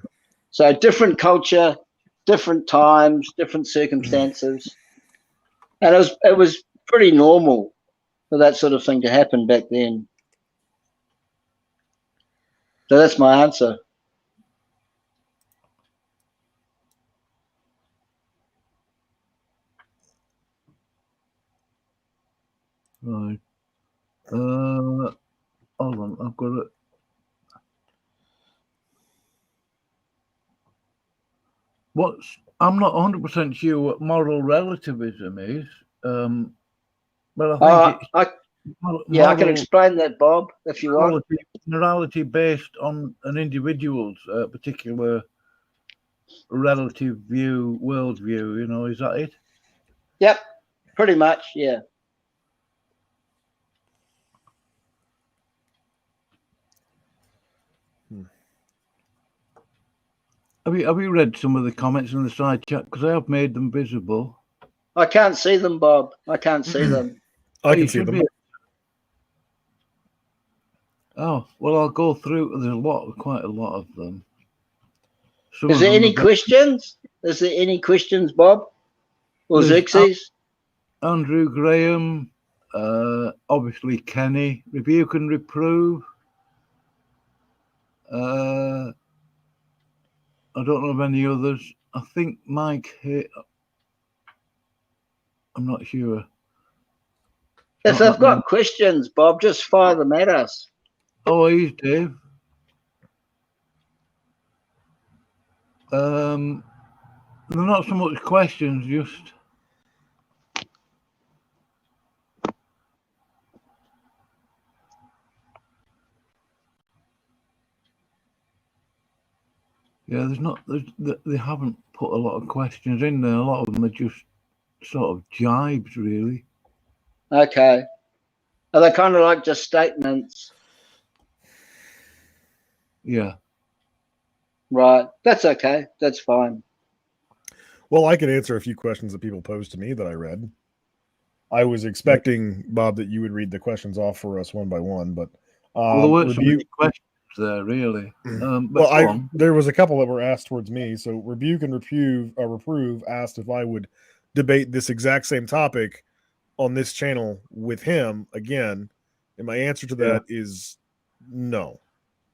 [SPEAKER 3] So different culture, different times, different circumstances, and it was pretty normal for that sort of thing to happen back then. So that's my answer.
[SPEAKER 1] Right. Hold on, I've got it. I'm not 100% sure what moral relativism is, but I think
[SPEAKER 3] I can explain that, Bob, if you want.
[SPEAKER 1] Morality based on an individual's particular relative view, worldview. Is that it?
[SPEAKER 3] Yep, pretty much, yeah.
[SPEAKER 1] Have you read some of the comments in the side chat? Because I have made them visible.
[SPEAKER 3] I can't see them, Bob. I can't see them.
[SPEAKER 2] I can see them.
[SPEAKER 1] Oh, well, I'll go through. There's quite a lot of them.
[SPEAKER 3] Is there any questions? Is there any questions, Bob? Or Xerxes?
[SPEAKER 1] Andrew Graham, obviously Kenny, rebuke and reprove. I don't know of any others. I think Mike here. I'm not sure.
[SPEAKER 3] If they've got questions, Bob, just fire them at us.
[SPEAKER 1] Oh, he's Dave. They're not so much questions, just. Yeah, they haven't put a lot of questions in there. A lot of them are just sort of jibes, really.
[SPEAKER 3] Okay. Are they kind of like just statements?
[SPEAKER 1] Yeah.
[SPEAKER 3] Right. That's okay. That's fine.
[SPEAKER 2] Well, I can answer a few questions that people posed to me that I read. I was expecting, Bob, that you would read the questions off for us one by one, but
[SPEAKER 1] Well, there weren't so many questions there, really. But
[SPEAKER 2] there was a couple that were asked towards me. So Rebuke and Reprove asked if I would debate this exact same topic on this channel with him again, and my answer to that is no.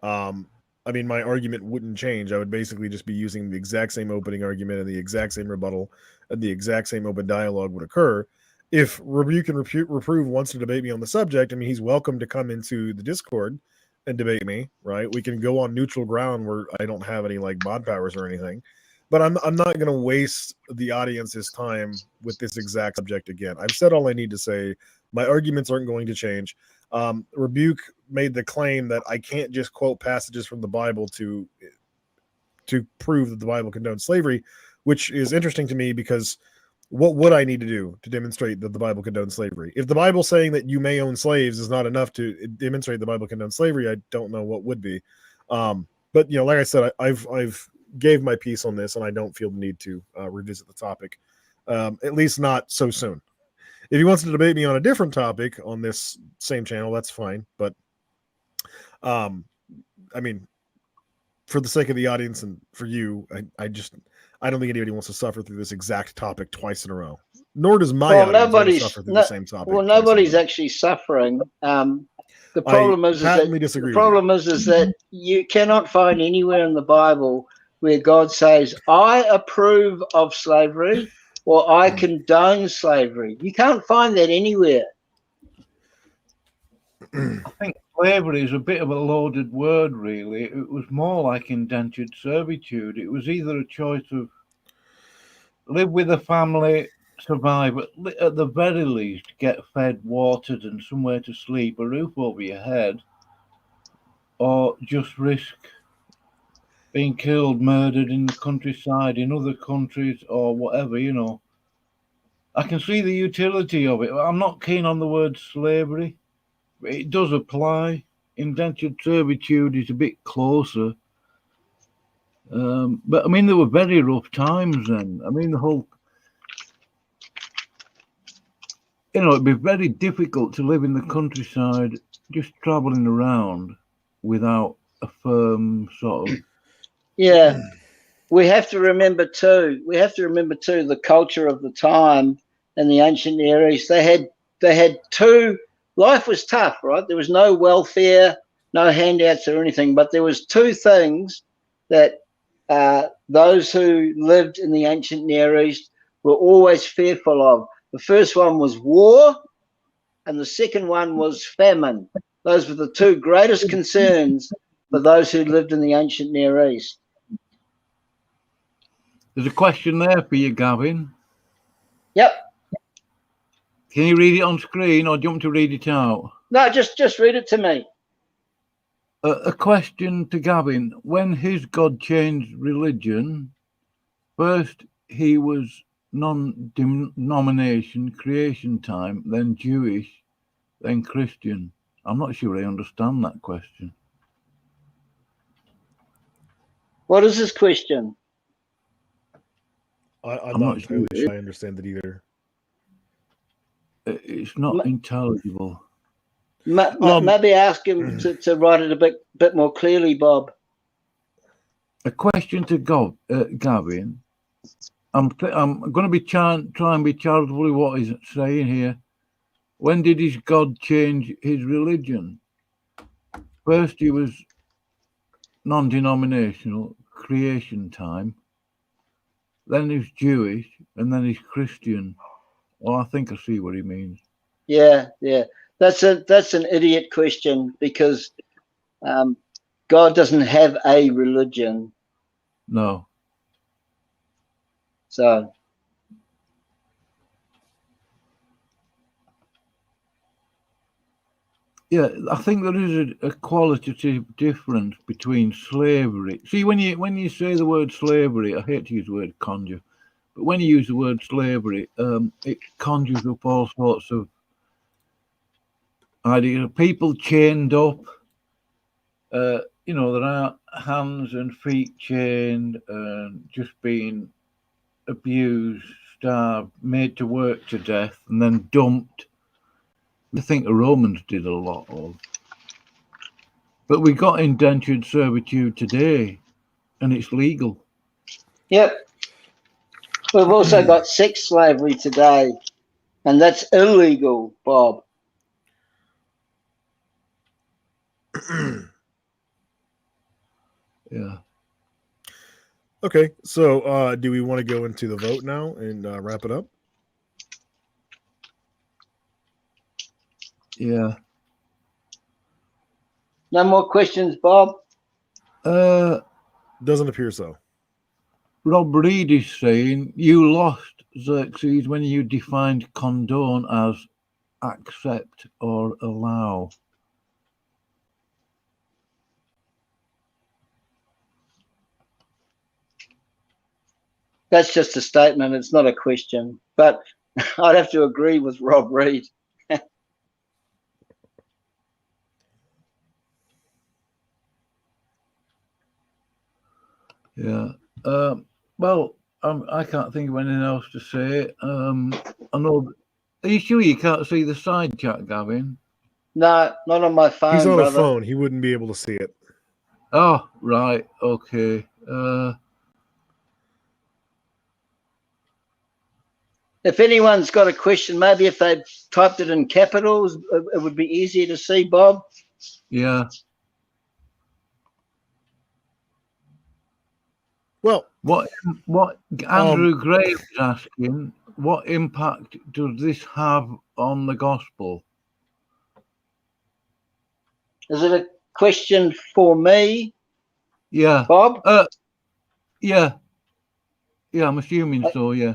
[SPEAKER 2] I mean, my argument wouldn't change. I would basically just be using the exact same opening argument and the exact same rebuttal, and the exact same open dialogue would occur. If Rebuke and Reprove wants to debate me on the subject, I mean, he's welcome to come into the Discord and debate me, right? We can go on neutral ground where I don't have any like mod powers or anything, but I'm not going to waste the audience's time with this exact subject again. I've said all I need to say. My arguments aren't going to change. Rebuke made the claim that I can't just quote passages from the Bible to prove that the Bible condones slavery, which is interesting to me because what would I need to do to demonstrate that the Bible condones slavery? If the Bible saying that you may own slaves is not enough to demonstrate the Bible condones slavery, I don't know what would be. But you know, like I said, I've gave my piece on this, and I don't feel the need to revisit the topic, at least not so soon. If he wants to debate me on a different topic on this same channel, that's fine. But, I mean, for the sake of the audience and for you, I don't think anybody wants to suffer through this exact topic twice in a row. Nor does my audience want to suffer through the same topic.
[SPEAKER 3] Well, nobody's actually suffering. The problem is that you cannot find anywhere in the Bible where God says, "I approve of slavery," or "I condone slavery." You can't find that anywhere.
[SPEAKER 1] I think slavery is a bit of a loaded word, really. It was more like indentured servitude. It was either a choice of live with a family, survive, at the very least, get fed, watered, and somewhere to sleep, a roof over your head, or just risk being killed, murdered in the countryside, in other countries, or whatever, you know. I can see the utility of it. I'm not keen on the word slavery. It does apply. Indentured servitude is a bit closer. But I mean, there were very rough times then. I mean, the whole, you know, it'd be very difficult to live in the countryside, just traveling around without a firm sort of.
[SPEAKER 3] Yeah. We have to remember too, the culture of the time in the ancient Near East. They had two. Life was tough, right? There was no welfare, no handouts or anything, but there was two things that those who lived in the ancient Near East were always fearful of. The first one was war, and the second one was famine. Those were the two greatest concerns for those who lived in the ancient Near East.
[SPEAKER 1] There's a question there for you, Gavin.
[SPEAKER 3] Yep.
[SPEAKER 1] Can you read it on screen, or do you want me to read it out?
[SPEAKER 3] No, just read it to me.
[SPEAKER 1] A question to Gavin. When his God changed religion, first he was non-denomination, creation time, then Jewish, then Christian. I'm not sure I understand that question.
[SPEAKER 3] What is this question?
[SPEAKER 2] I'm not entirely sure I understand it either.
[SPEAKER 1] It's not intelligible.
[SPEAKER 3] Maybe ask him to write it a bit more clearly, Bob.
[SPEAKER 1] A question to Gavin. I'm going to be try and be charitable with what he's saying here. When did his God change his religion? First he was non-denominational, creation time. Then he's Jewish, and then he's Christian. Well, I think I see what he means.
[SPEAKER 3] Yeah. That's an idiot question, because God doesn't have a religion.
[SPEAKER 1] No.
[SPEAKER 3] So.
[SPEAKER 1] Yeah, I think there is a qualitative difference between slavery. See, when you say the word slavery, I hate to use the word conjure, but when you use the word slavery, it conjures up all sorts of idea of people chained up, you know, their hands and feet chained and just being abused, starved, made to work to death, and then dumped. I think the Romans did a lot of. But we got indentured servitude today, and it's legal.
[SPEAKER 3] Yep. We've also got sex slavery today, and that's illegal, Bob.
[SPEAKER 1] Yeah.
[SPEAKER 2] Okay, so do we want to go into the vote now and wrap it up?
[SPEAKER 1] Yeah.
[SPEAKER 3] No more questions, Bob?
[SPEAKER 2] Doesn't appear so.
[SPEAKER 1] Rob Reed is saying you lost, Xerxes, when you defined condone as accept or allow.
[SPEAKER 3] That's just a statement. It's not a question. But I'd have to agree with Rob Reed.
[SPEAKER 1] Yeah. Well, I can't think of anything else to say. I know. Are you sure you can't see the side chat, Gavin?
[SPEAKER 3] No, not on my phone,
[SPEAKER 2] He's on
[SPEAKER 3] brother.
[SPEAKER 2] a phone. He wouldn't be able to see it.
[SPEAKER 1] Oh, right. Okay.
[SPEAKER 3] If anyone's got a question, maybe if they typed it in capitals, it would be easier to see, Bob.
[SPEAKER 1] Yeah.
[SPEAKER 2] Well,
[SPEAKER 1] what Andrew Gray is asking, what impact does this have on the gospel?
[SPEAKER 3] Is it a question for me?
[SPEAKER 1] Yeah.
[SPEAKER 3] Bob?
[SPEAKER 1] Yeah. Yeah, I'm assuming so, yeah.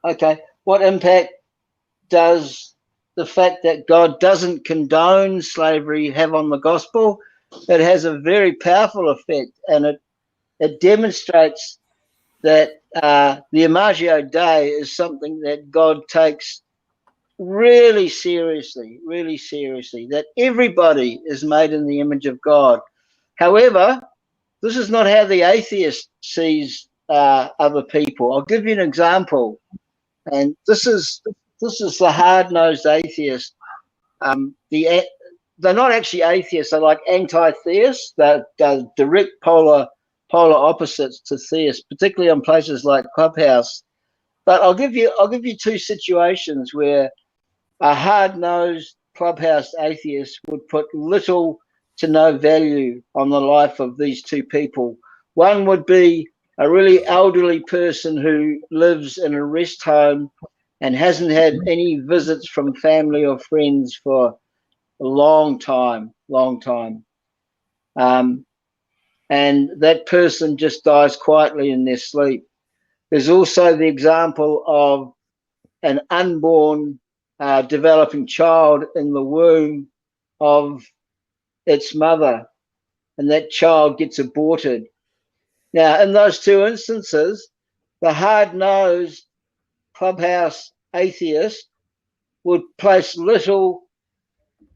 [SPEAKER 3] Okay. What impact does the fact that God doesn't condone slavery have on the gospel? It has a very powerful effect, and it demonstrates that the Imago Dei is something that God takes really seriously, that everybody is made in the image of God. However, this is not how the atheist sees other people. I'll give you an example, and this is the hard-nosed atheist. They're not actually atheists; they're like anti-theists. They're direct polar opposites to theists, particularly on places like Clubhouse. But I'll give you two situations where a hard-nosed Clubhouse atheist would put little to no value on the life of these two people. One would be a really elderly person who lives in a rest home and hasn't had any visits from family or friends for a long time. And that person just dies quietly in their sleep. There's also the example of an unborn developing child in the womb of its mother, and that child gets aborted. Now, in those two instances, the hard-nosed Clubhouse atheist would place little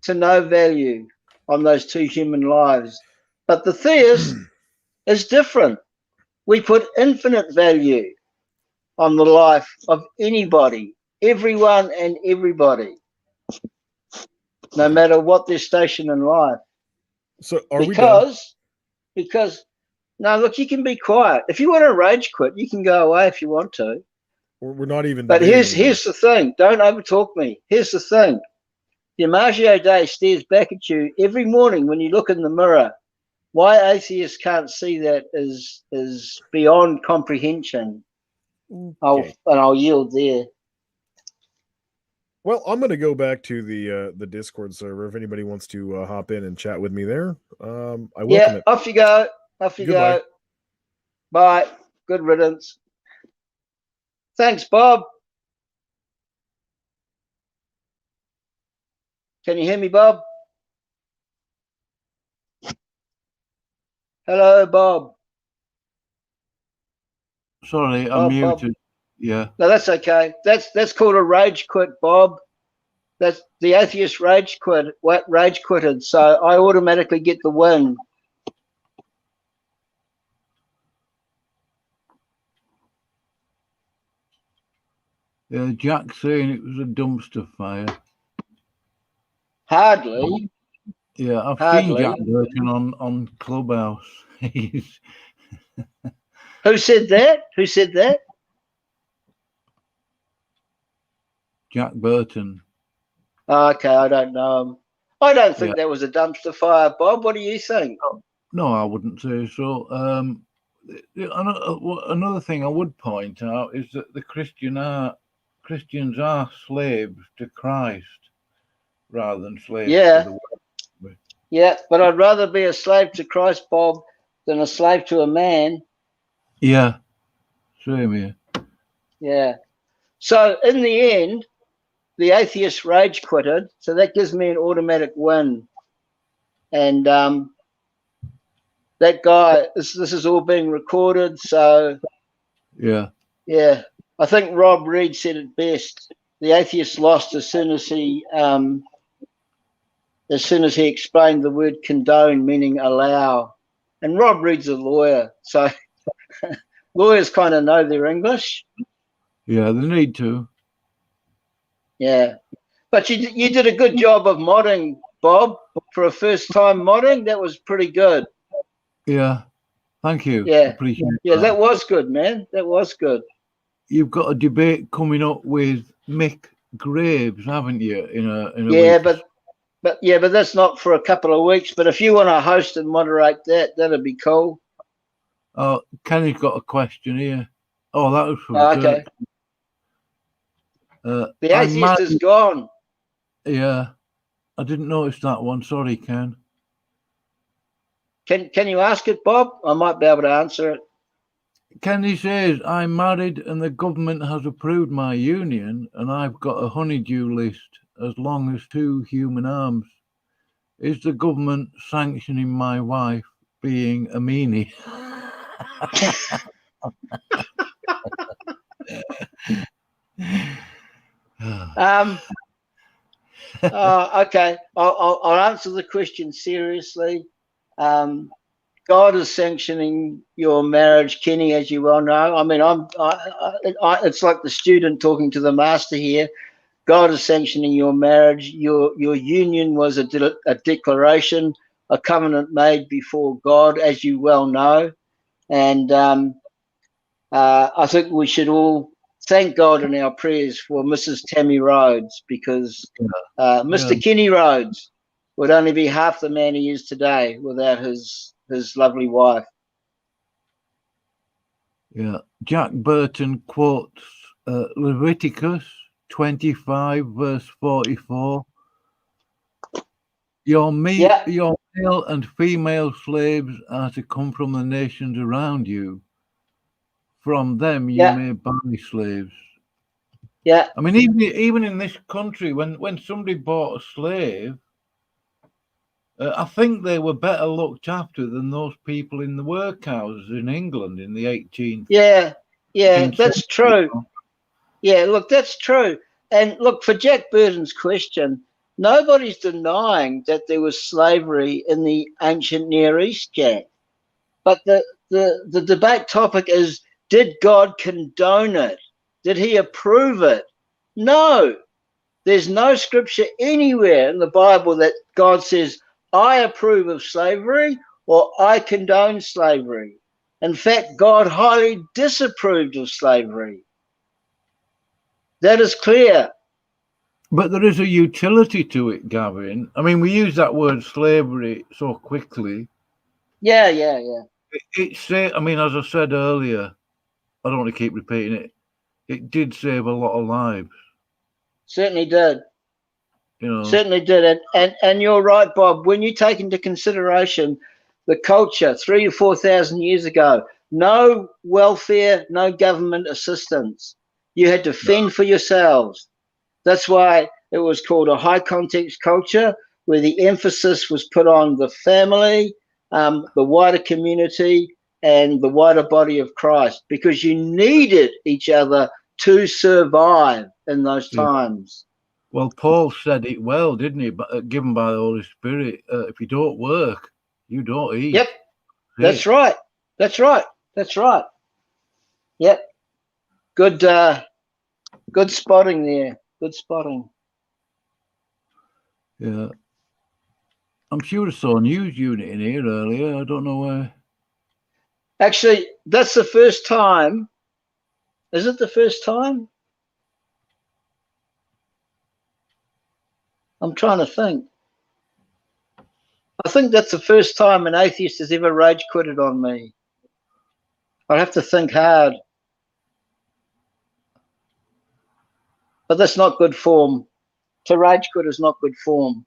[SPEAKER 3] to no value on those two human lives. But the theist is different. We put infinite value on the life of anybody, everyone and everybody, no matter what their station in life.
[SPEAKER 2] So are we done?
[SPEAKER 3] Because no, look, you can be quiet. If you want to rage quit, you can go away if you want to.
[SPEAKER 2] We're not even.
[SPEAKER 3] But here's the thing. Don't overtalk me. Here's the thing. The Imago Dei stares back at you every morning when you look in the mirror. Why atheists can't see that is beyond comprehension.
[SPEAKER 2] Okay.
[SPEAKER 3] I'll yield there.
[SPEAKER 2] Well, I'm going to go back to the Discord server. If anybody wants to hop in and chat with me there, I welcome it.
[SPEAKER 3] Off you go. Goodbye. Bye. Good riddance. Thanks, Bob. Can you hear me, Bob? Hello, Bob.
[SPEAKER 1] Sorry, I'm muted.
[SPEAKER 3] Bob.
[SPEAKER 1] Yeah.
[SPEAKER 3] No, that's okay. That's called a rage quit, Bob. That's the atheist rage quitted, so I automatically get the win.
[SPEAKER 1] Yeah, Jack's saying it was a dumpster fire.
[SPEAKER 3] Hardly.
[SPEAKER 1] Yeah, I've
[SPEAKER 3] Hardly.
[SPEAKER 1] seen Jack Burton on Clubhouse. He's
[SPEAKER 3] Who said that? Who said that?
[SPEAKER 1] Jack Burton.
[SPEAKER 3] Oh, okay, I don't know him. I don't think that was a dumpster fire, Bob. What do you think?
[SPEAKER 1] No, I wouldn't say so. Another thing I would point out is that the Christians are slaves to Christ rather than slaves to the world.
[SPEAKER 3] Yeah, but I'd rather be a slave to Christ, Bob, than a slave to a man.
[SPEAKER 1] Yeah, same here.
[SPEAKER 3] Yeah. So in the end, the atheist rage quitted, so that gives me an automatic win. And that guy, this is all being recorded, so
[SPEAKER 1] yeah,
[SPEAKER 3] I think Rob Reed said it best. The atheist lost as soon as he explained the word condone, meaning allow. And Rob Reed's a lawyer, so lawyers kind of know their English.
[SPEAKER 1] Yeah, they need to.
[SPEAKER 3] Yeah, but you did a good job of modding, Bob, for a first time modding. That was pretty good.
[SPEAKER 1] Yeah, thank you.
[SPEAKER 3] Yeah,
[SPEAKER 1] appreciate
[SPEAKER 3] that was good, man. That was good.
[SPEAKER 1] You've got a debate coming up with Mick Graves, haven't you? In a
[SPEAKER 3] yeah,
[SPEAKER 1] week.
[SPEAKER 3] but that's not for a couple of weeks. But if you want to host and moderate that, that'd be cool.
[SPEAKER 1] Oh, Kenny's got a question here. Oh, that was from
[SPEAKER 3] okay. The atheist is gone.
[SPEAKER 1] Yeah, I didn't notice that one. Sorry, Ken.
[SPEAKER 3] Can you ask it, Bob? I might be able to answer it.
[SPEAKER 1] Kenny says, I'm married and the government has approved my union and I've got a honeydew list as long as 2 human arms. Is the government sanctioning my wife being a meanie?
[SPEAKER 3] Okay, I'll answer the question seriously. God is sanctioning your marriage, Kenny, as you well know. I mean, it's like the student talking to the master here. God is sanctioning your marriage. Your union was a declaration, a covenant made before God, as you well know. And I think we should all thank God in our prayers for Mrs. Tammy Rhodes, because Mr. Kenny Rhodes would only be half the man he is today without his lovely wife.
[SPEAKER 1] Yeah. Jack Burton quotes Leviticus 25, verse 44. Your male and female slaves are to come from the nations around you. From them you may buy slaves.
[SPEAKER 3] Yeah.
[SPEAKER 1] I mean, even in this country, when somebody bought a slave, I think they were better looked after than those people in the workhouses in England in the 18th.
[SPEAKER 3] Yeah, that's true. Yeah, look, that's true. And look, for Jack Burton's question, nobody's denying that there was slavery in the ancient Near East, Jack. But the debate topic is, did God condone it? Did he approve it? No. There's no scripture anywhere in the Bible that God says, I approve of slavery or I condone slavery. In fact, God highly disapproved of slavery. That is clear.
[SPEAKER 1] But there is a utility to it, Gavin. I mean, we use that word slavery so quickly.
[SPEAKER 3] Yeah.
[SPEAKER 1] I mean, as I said earlier, I don't want to keep repeating it. It did save a lot of lives.
[SPEAKER 3] Certainly did.
[SPEAKER 1] You know.
[SPEAKER 3] Certainly did. And you're right, Bob. When you take into consideration the culture 3,000 to 4,000 years ago, no welfare, no government assistance. You had to fend for yourselves. That's why it was called a high context culture, where the emphasis was put on the family, the wider community, and the wider body of Christ, because you needed each other to survive in those times.
[SPEAKER 1] Well, Paul said it well, didn't he? But given by the Holy Spirit, if you don't work, you don't eat.
[SPEAKER 3] Yep, that's right. That's right. That's right. Yep. Good. Good spotting there. Good spotting.
[SPEAKER 1] Yeah. I'm sure I saw a news unit in here earlier. I don't know where.
[SPEAKER 3] Actually, that's the first time. Is it the first time? I'm trying to think. I think that's the first time an atheist has ever rage quitted on me. I'd have to think hard. But that's not good form. To rage quit is not good form.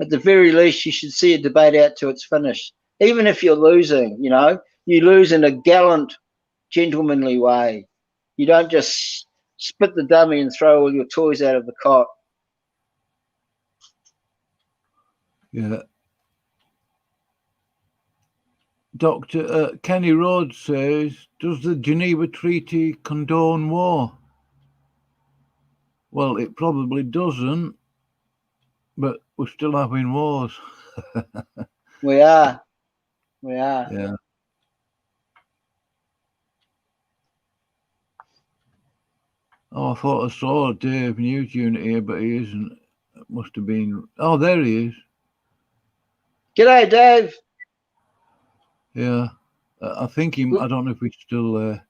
[SPEAKER 3] At the very least, you should see a debate out to its finish. Even if you're losing, you know, you lose in a gallant, gentlemanly way. You don't just spit the dummy and throw all your toys out of the cot.
[SPEAKER 1] Yeah. Dr. Kenny Rhodes says, does the Geneva Treaty condone war? Well, it probably doesn't, but we're still having wars.
[SPEAKER 3] We are. We are.
[SPEAKER 1] Yeah. Oh, I thought I saw Dave News Unit here, but he isn't. It must have been. Oh, there he is.
[SPEAKER 3] G'day, Dave.
[SPEAKER 1] Yeah. I think he. I don't know if he's still there.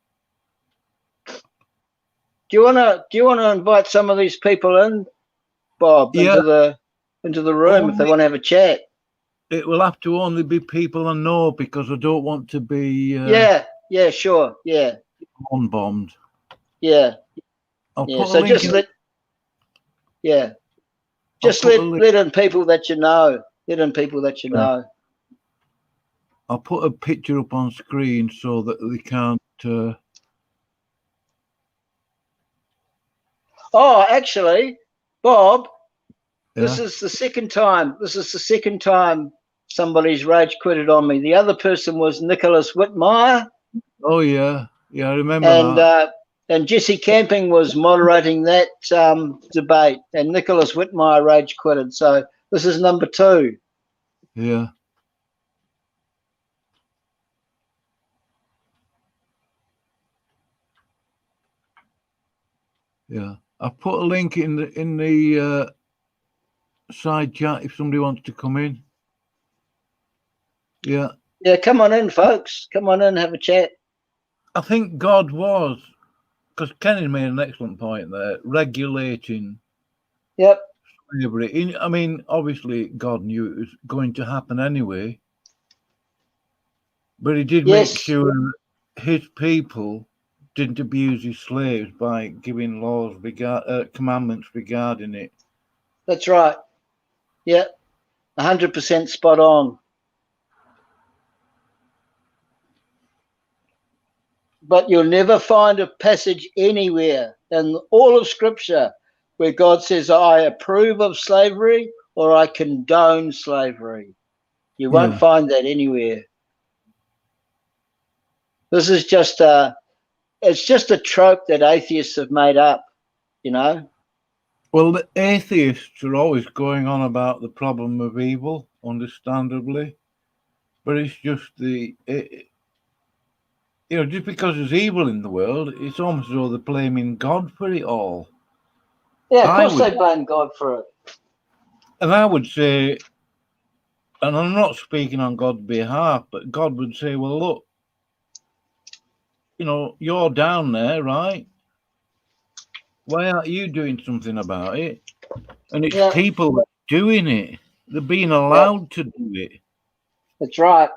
[SPEAKER 3] Do you wanna invite some of these people in, Bob, into the room if they want to have a chat?
[SPEAKER 1] It will have to only be people I know because I don't want to be.
[SPEAKER 3] Yeah, sure, yeah.
[SPEAKER 1] Bombed.
[SPEAKER 3] Yeah.
[SPEAKER 1] I'll
[SPEAKER 3] Yeah.
[SPEAKER 1] put
[SPEAKER 3] So
[SPEAKER 1] a link
[SPEAKER 3] just
[SPEAKER 1] in.
[SPEAKER 3] let. Yeah. Just let in people that you know. Let in people that you know.
[SPEAKER 1] I'll put a picture up on screen so that they can't.
[SPEAKER 3] Oh, actually, Bob,
[SPEAKER 1] Yeah.
[SPEAKER 3] this is the second time. This is the second time somebody's rage quitted on me. The other person was Nicholas Whitmire.
[SPEAKER 1] Oh yeah, I remember that.
[SPEAKER 3] And Jesse Camping was moderating that debate, and Nicholas Whitmire rage quitted. So this is number 2.
[SPEAKER 1] Yeah. Yeah, I've put a link in the side chat if somebody wants to come in. Yeah.
[SPEAKER 3] Yeah, come on in, folks. Come on in, have a chat.
[SPEAKER 1] I think God was, because Kenny made an excellent point there, regulating.
[SPEAKER 3] Yep.
[SPEAKER 1] Slavery. I mean, obviously, God knew it was going to happen anyway, but he did make sure his people didn't abuse his slaves by giving laws, commandments regarding it.
[SPEAKER 3] That's right. Yeah, 100% spot on. But you'll never find a passage anywhere in all of Scripture where God says, I approve of slavery or I condone slavery. You won't find that anywhere. This is just it's just a trope that atheists have made up, you know.
[SPEAKER 1] Well, the atheists are always going on about the problem of evil, understandably, but it's just just because there's evil in the world, it's almost as though they're blaming God for it all.
[SPEAKER 3] Yeah, of course they blame God for it.
[SPEAKER 1] And I would say, and I'm not speaking on God's behalf, but God would say, well, look, you're down there, right? Why aren't you doing something about it? And it's people that are doing it. They're being allowed to do it.
[SPEAKER 3] That's right.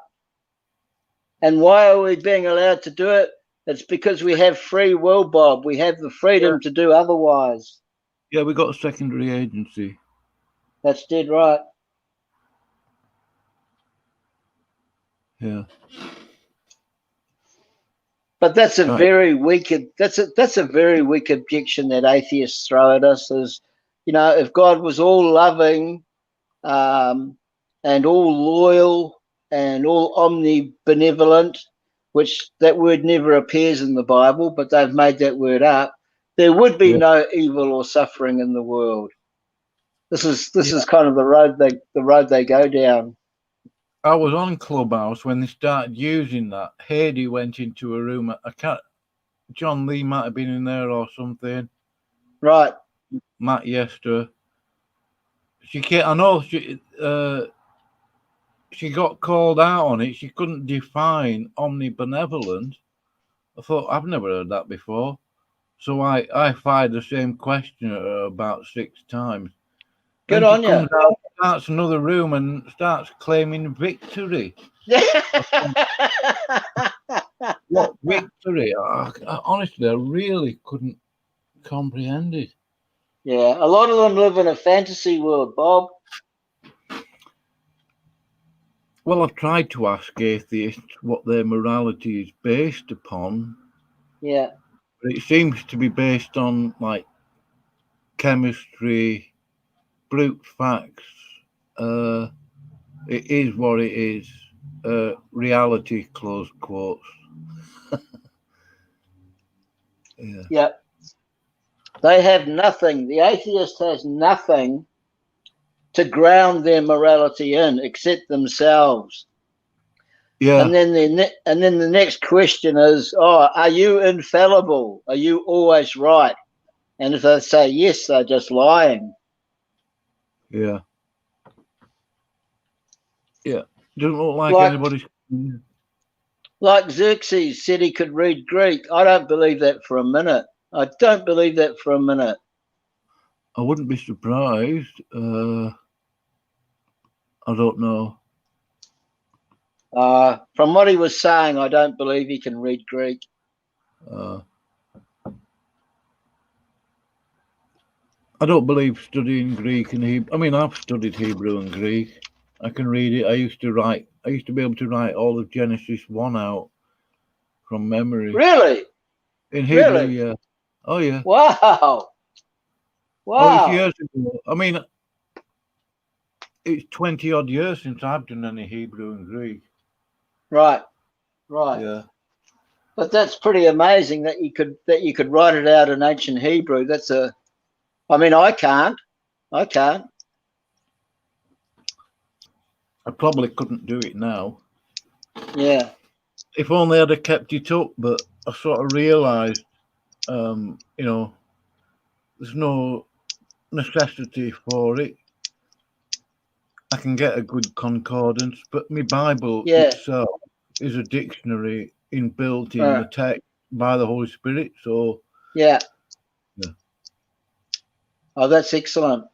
[SPEAKER 3] And why are we being allowed to do it? It's because we have free will, Bob. We have the freedom to do otherwise.
[SPEAKER 1] Yeah, we got a secondary agency.
[SPEAKER 3] That's dead right.
[SPEAKER 1] Yeah.
[SPEAKER 3] But that's a very weak. That's a very weak objection that atheists throw at us. Is, if God was all loving, and all loyal and all omnibenevolent, which that word never appears in the Bible, but they've made that word up, there would be no evil or suffering in the world. This is kind of the road they go down.
[SPEAKER 1] I was on Clubhouse when they started using that. Heidi went into a room. John Lee might have been in there or something.
[SPEAKER 3] Right.
[SPEAKER 1] Matt Yester. I know she got called out on it. She couldn't define omnibenevolent. I thought, I've never heard that before. So I fired the same question at her about 6 times.
[SPEAKER 3] Good
[SPEAKER 1] then
[SPEAKER 3] on
[SPEAKER 1] she comes
[SPEAKER 3] you.
[SPEAKER 1] out, starts another room and starts claiming victory. What victory? Honestly, I really couldn't comprehend it.
[SPEAKER 3] Yeah, a lot of them live in a fantasy world, Bob.
[SPEAKER 1] Well, I've tried to ask atheists what their morality is based upon.
[SPEAKER 3] Yeah.
[SPEAKER 1] But it seems to be based on like chemistry, brute facts. It is what it is. Reality, close quotes. Yeah.
[SPEAKER 3] Yeah. They have nothing. The atheist has nothing to ground their morality in except themselves.
[SPEAKER 1] Yeah.
[SPEAKER 3] And then the next question is, are you infallible? Are you always right? And if they say yes, they're just lying.
[SPEAKER 1] Yeah. Yeah. Doesn't look like anybody's.
[SPEAKER 3] Like Xerxes said he could read Greek. I don't believe that for a minute. I don't believe that for a minute.
[SPEAKER 1] I wouldn't be surprised. I don't know.
[SPEAKER 3] From what he was saying, I don't believe he can read Greek.
[SPEAKER 1] I don't believe studying Greek and Hebrew. I mean, I've studied Hebrew and Greek. I can read it. I used to be able to write all of Genesis 1 out from memory.
[SPEAKER 3] Really?
[SPEAKER 1] In Hebrew,
[SPEAKER 3] Really?
[SPEAKER 1] yeah. Oh, yeah.
[SPEAKER 3] Wow. Wow.
[SPEAKER 1] Oh, it's years ago. I mean, it's 20 odd years since I've done any Hebrew and Greek.
[SPEAKER 3] Right. Right.
[SPEAKER 1] Yeah.
[SPEAKER 3] But that's pretty amazing that you could write it out in ancient Hebrew. I mean, I can't. I
[SPEAKER 1] probably couldn't do it now.
[SPEAKER 3] Yeah.
[SPEAKER 1] If only I'd have kept it up, but I sort of realised, there's no necessity for it. I can get a good concordance, but my Bible itself is a dictionary inbuilt in the text by the Holy Spirit. So
[SPEAKER 3] yeah. Oh, that's excellent.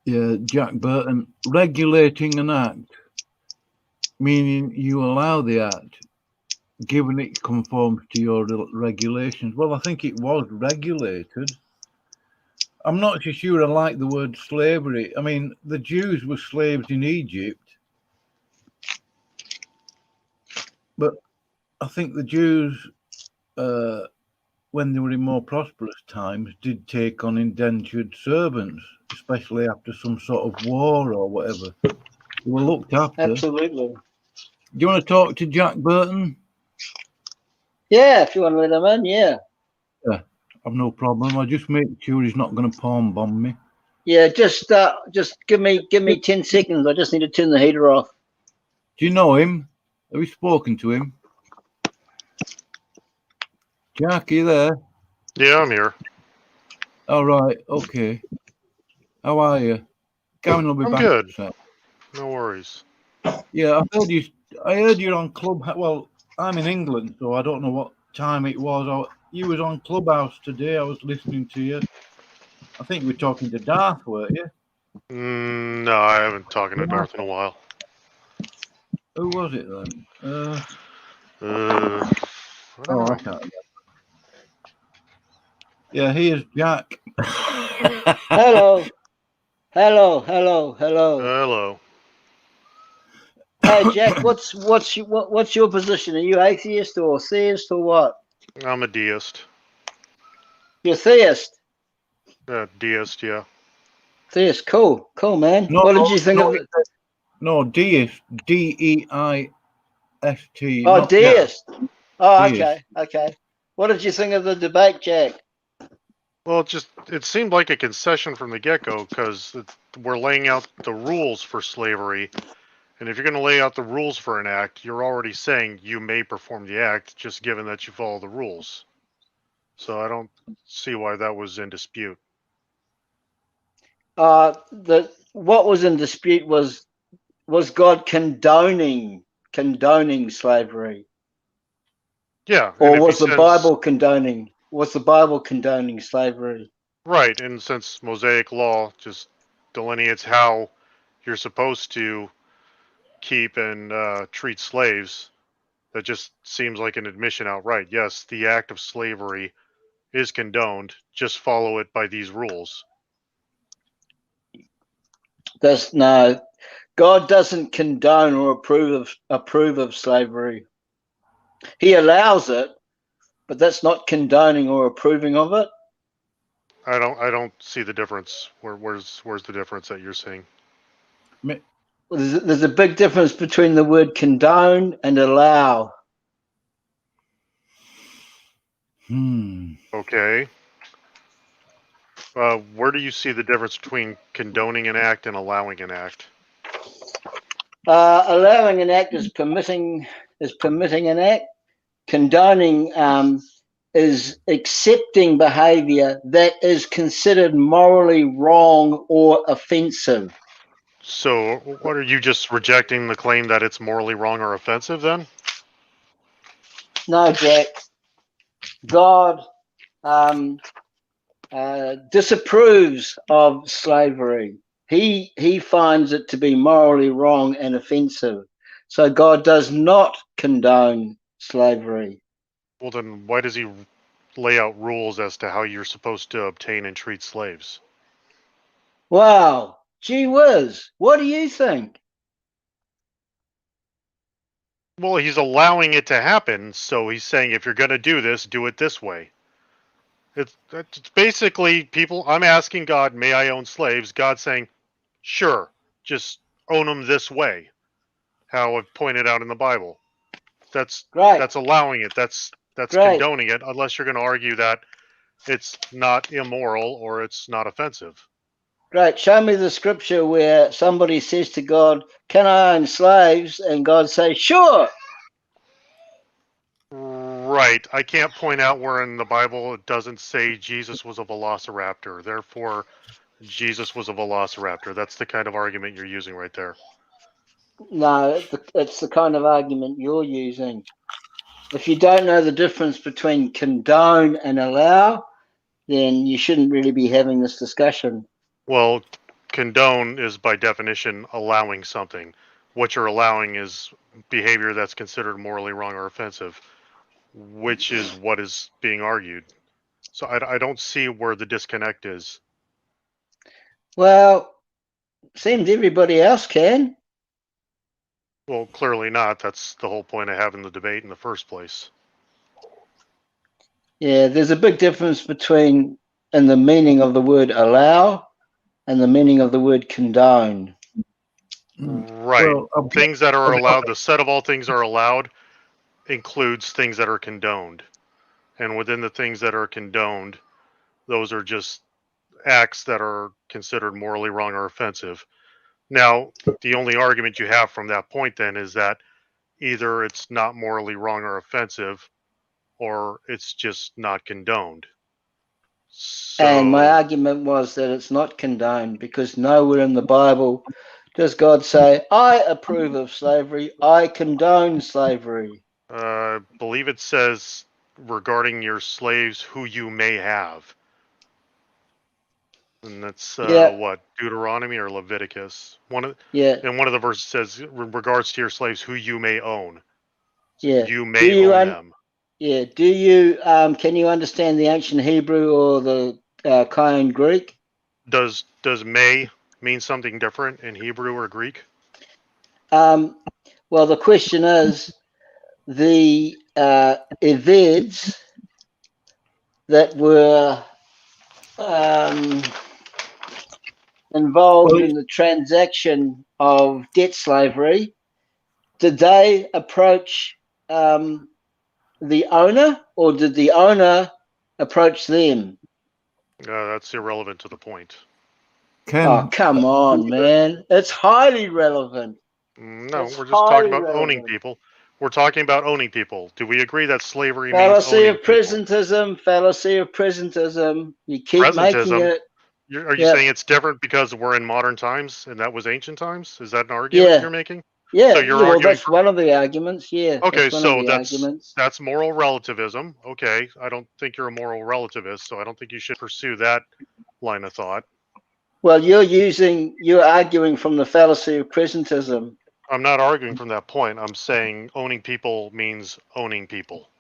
[SPEAKER 1] Yeah, Jack Burton, regulating an act, meaning you allow the act, given it conforms to your regulations. Well, I think it was regulated. I'm not so sure I like the word slavery. I mean, the Jews were slaves in Egypt, but I think the Jews, when they were in more prosperous times, did take on indentured servants, especially after some sort of war or whatever. They were looked after.
[SPEAKER 3] Absolutely.
[SPEAKER 1] Do you want to talk to Jack Burton?
[SPEAKER 3] Yeah, if you want to let him in, yeah.
[SPEAKER 1] Yeah, I've no problem. I just make sure he's not going to palm bomb me.
[SPEAKER 3] Yeah, just give me 10 seconds. I just need to turn the heater off.
[SPEAKER 1] Do you know him? Have you spoken to him? Jack, are you there?
[SPEAKER 4] Yeah, I'm here.
[SPEAKER 1] All right, okay. How are you? Gavin will be
[SPEAKER 4] I'm
[SPEAKER 1] back.
[SPEAKER 4] good.
[SPEAKER 1] So.
[SPEAKER 4] No worries.
[SPEAKER 1] Yeah, I heard you're on Club. Well, I'm in England, so I don't know what time it was. You was on Clubhouse today. I was listening to you. I think we're talking to Darth, weren't you?
[SPEAKER 4] No, I haven't talked to Darth in a while.
[SPEAKER 1] Who was it then?
[SPEAKER 4] I don't know.
[SPEAKER 1] I can't remember. Yeah, here's Jack.
[SPEAKER 3] Hello.
[SPEAKER 4] Hello.
[SPEAKER 3] Hey, Jack, what's your position? Are you atheist or theist or what?
[SPEAKER 4] I'm a deist.
[SPEAKER 3] You're theist.
[SPEAKER 4] Deist, yeah.
[SPEAKER 3] Theist, cool, man.
[SPEAKER 1] No,
[SPEAKER 3] what did you think of it?
[SPEAKER 1] No, deist, Deist.
[SPEAKER 3] Oh, deist. Oh,
[SPEAKER 1] deist.
[SPEAKER 3] okay. What did you think of the debate, Jack?
[SPEAKER 4] Well, it seemed like a concession from the get-go because we're laying out the rules for slavery. And if you're going to lay out the rules for an act, you're already saying you may perform the act just given that you follow the rules. So I don't see why that was in dispute.
[SPEAKER 3] What was in dispute was God condoning slavery,
[SPEAKER 4] Yeah,
[SPEAKER 3] or
[SPEAKER 4] and if he
[SPEAKER 3] was the
[SPEAKER 4] says
[SPEAKER 3] Bible condoning? Was the Bible condoning slavery?
[SPEAKER 4] right, and since Mosaic law just delineates how you're supposed to keep and treat slaves, that just seems like an admission outright. Yes, the act of slavery is condoned. Just follow it by these rules.
[SPEAKER 3] No, God doesn't condone or approve of slavery. He allows it, but that's not condoning or approving of it.
[SPEAKER 4] I don't see the difference. Where's the difference that you're seeing?
[SPEAKER 3] There's a big difference between the word condone and allow.
[SPEAKER 4] Okay. Where do you see the difference between condoning an act and allowing an act?
[SPEAKER 3] Allowing an act is permitting an act. Condoning is accepting behavior that is considered morally wrong or offensive.
[SPEAKER 4] So, what are you just rejecting the claim that it's morally wrong or offensive then?
[SPEAKER 3] No, Jack. God disapproves of slavery. He finds it to be morally wrong and offensive. So God does not condone slavery.
[SPEAKER 4] Well, then why does he lay out rules as to how you're supposed to obtain and treat slaves?
[SPEAKER 3] Wow. Gee whiz. What do you think?
[SPEAKER 4] Well, he's allowing it to happen, so he's saying if you're going to do this, do it this way. It's basically people. I'm asking God, may I own slaves? God saying, sure, just own them this way. How I've pointed out in the Bible. That's allowing it. That's condoning it, unless you're going to argue that it's not immoral or it's not offensive.
[SPEAKER 3] Great. Show me the scripture where somebody says to God, can I own slaves? And God says, sure.
[SPEAKER 4] Right. I can't point out where in the Bible it doesn't say Jesus was a velociraptor. Therefore, Jesus was a velociraptor. That's the kind of argument you're using right there.
[SPEAKER 3] No, it's the kind of argument you're using. If you don't know the difference between condone and allow, then you shouldn't really be having this discussion.
[SPEAKER 4] Well, condone is by definition allowing something. What you're allowing is behavior that's considered morally wrong or offensive, which is what is being argued. So I don't see where the disconnect is.
[SPEAKER 3] Well, seems everybody else can.
[SPEAKER 4] Well, clearly not. That's the whole point of having the debate in the first place.
[SPEAKER 3] Yeah, there's a big difference between in the meaning of the word allow and the meaning of the word condone.
[SPEAKER 4] Right. Well, things that are allowed, the set of all things are allowed includes things that are condoned. And within the things that are condoned, those are just acts that are considered morally wrong or offensive. Now, the only argument you have from that point then is that either it's not morally wrong or offensive, or it's just not condoned. So,
[SPEAKER 3] and my argument was that it's not condoned because nowhere in the Bible does God say, I approve of slavery, I condone slavery.
[SPEAKER 4] I believe it says regarding your slaves who you may have. And that's what, Deuteronomy or Leviticus? And one of the verses says, in regards to your slaves who you may own.
[SPEAKER 3] Yeah.
[SPEAKER 4] You may own them.
[SPEAKER 3] Yeah. Do you can you understand the ancient Hebrew or the Koine Greek?
[SPEAKER 4] Does may mean something different in Hebrew or Greek?
[SPEAKER 3] Well, the question is the eveds that were involved in the transaction of debt slavery, did they approach the owner, or did the owner approach them?
[SPEAKER 4] That's irrelevant to the point.
[SPEAKER 3] Oh, come on, man. It's highly relevant.
[SPEAKER 4] No,
[SPEAKER 3] It's
[SPEAKER 4] we're just talking
[SPEAKER 3] highly
[SPEAKER 4] about owning
[SPEAKER 3] relevant.
[SPEAKER 4] people. We're talking about owning people. Do we agree that slavery means
[SPEAKER 3] Fallacy
[SPEAKER 4] owning
[SPEAKER 3] of
[SPEAKER 4] people?
[SPEAKER 3] presentism, fallacy of presentism. You keep making
[SPEAKER 4] Presentism?
[SPEAKER 3] it.
[SPEAKER 4] Are you
[SPEAKER 3] Yeah.
[SPEAKER 4] saying it's different because we're in modern times and that was ancient times? Is that an argument
[SPEAKER 3] Yeah.
[SPEAKER 4] you're making?
[SPEAKER 3] Yeah,
[SPEAKER 4] So you're
[SPEAKER 3] well,
[SPEAKER 4] arguing
[SPEAKER 3] that's one of the arguments. Yeah,
[SPEAKER 4] Okay,
[SPEAKER 3] that's one of
[SPEAKER 4] so
[SPEAKER 3] the arguments.
[SPEAKER 4] that's moral relativism. Okay, I don't think you're a moral relativist, so I don't think you should pursue that line of thought.
[SPEAKER 3] Well, you're arguing from the fallacy of presentism.
[SPEAKER 4] I'm not arguing from that point. I'm saying owning people means owning people.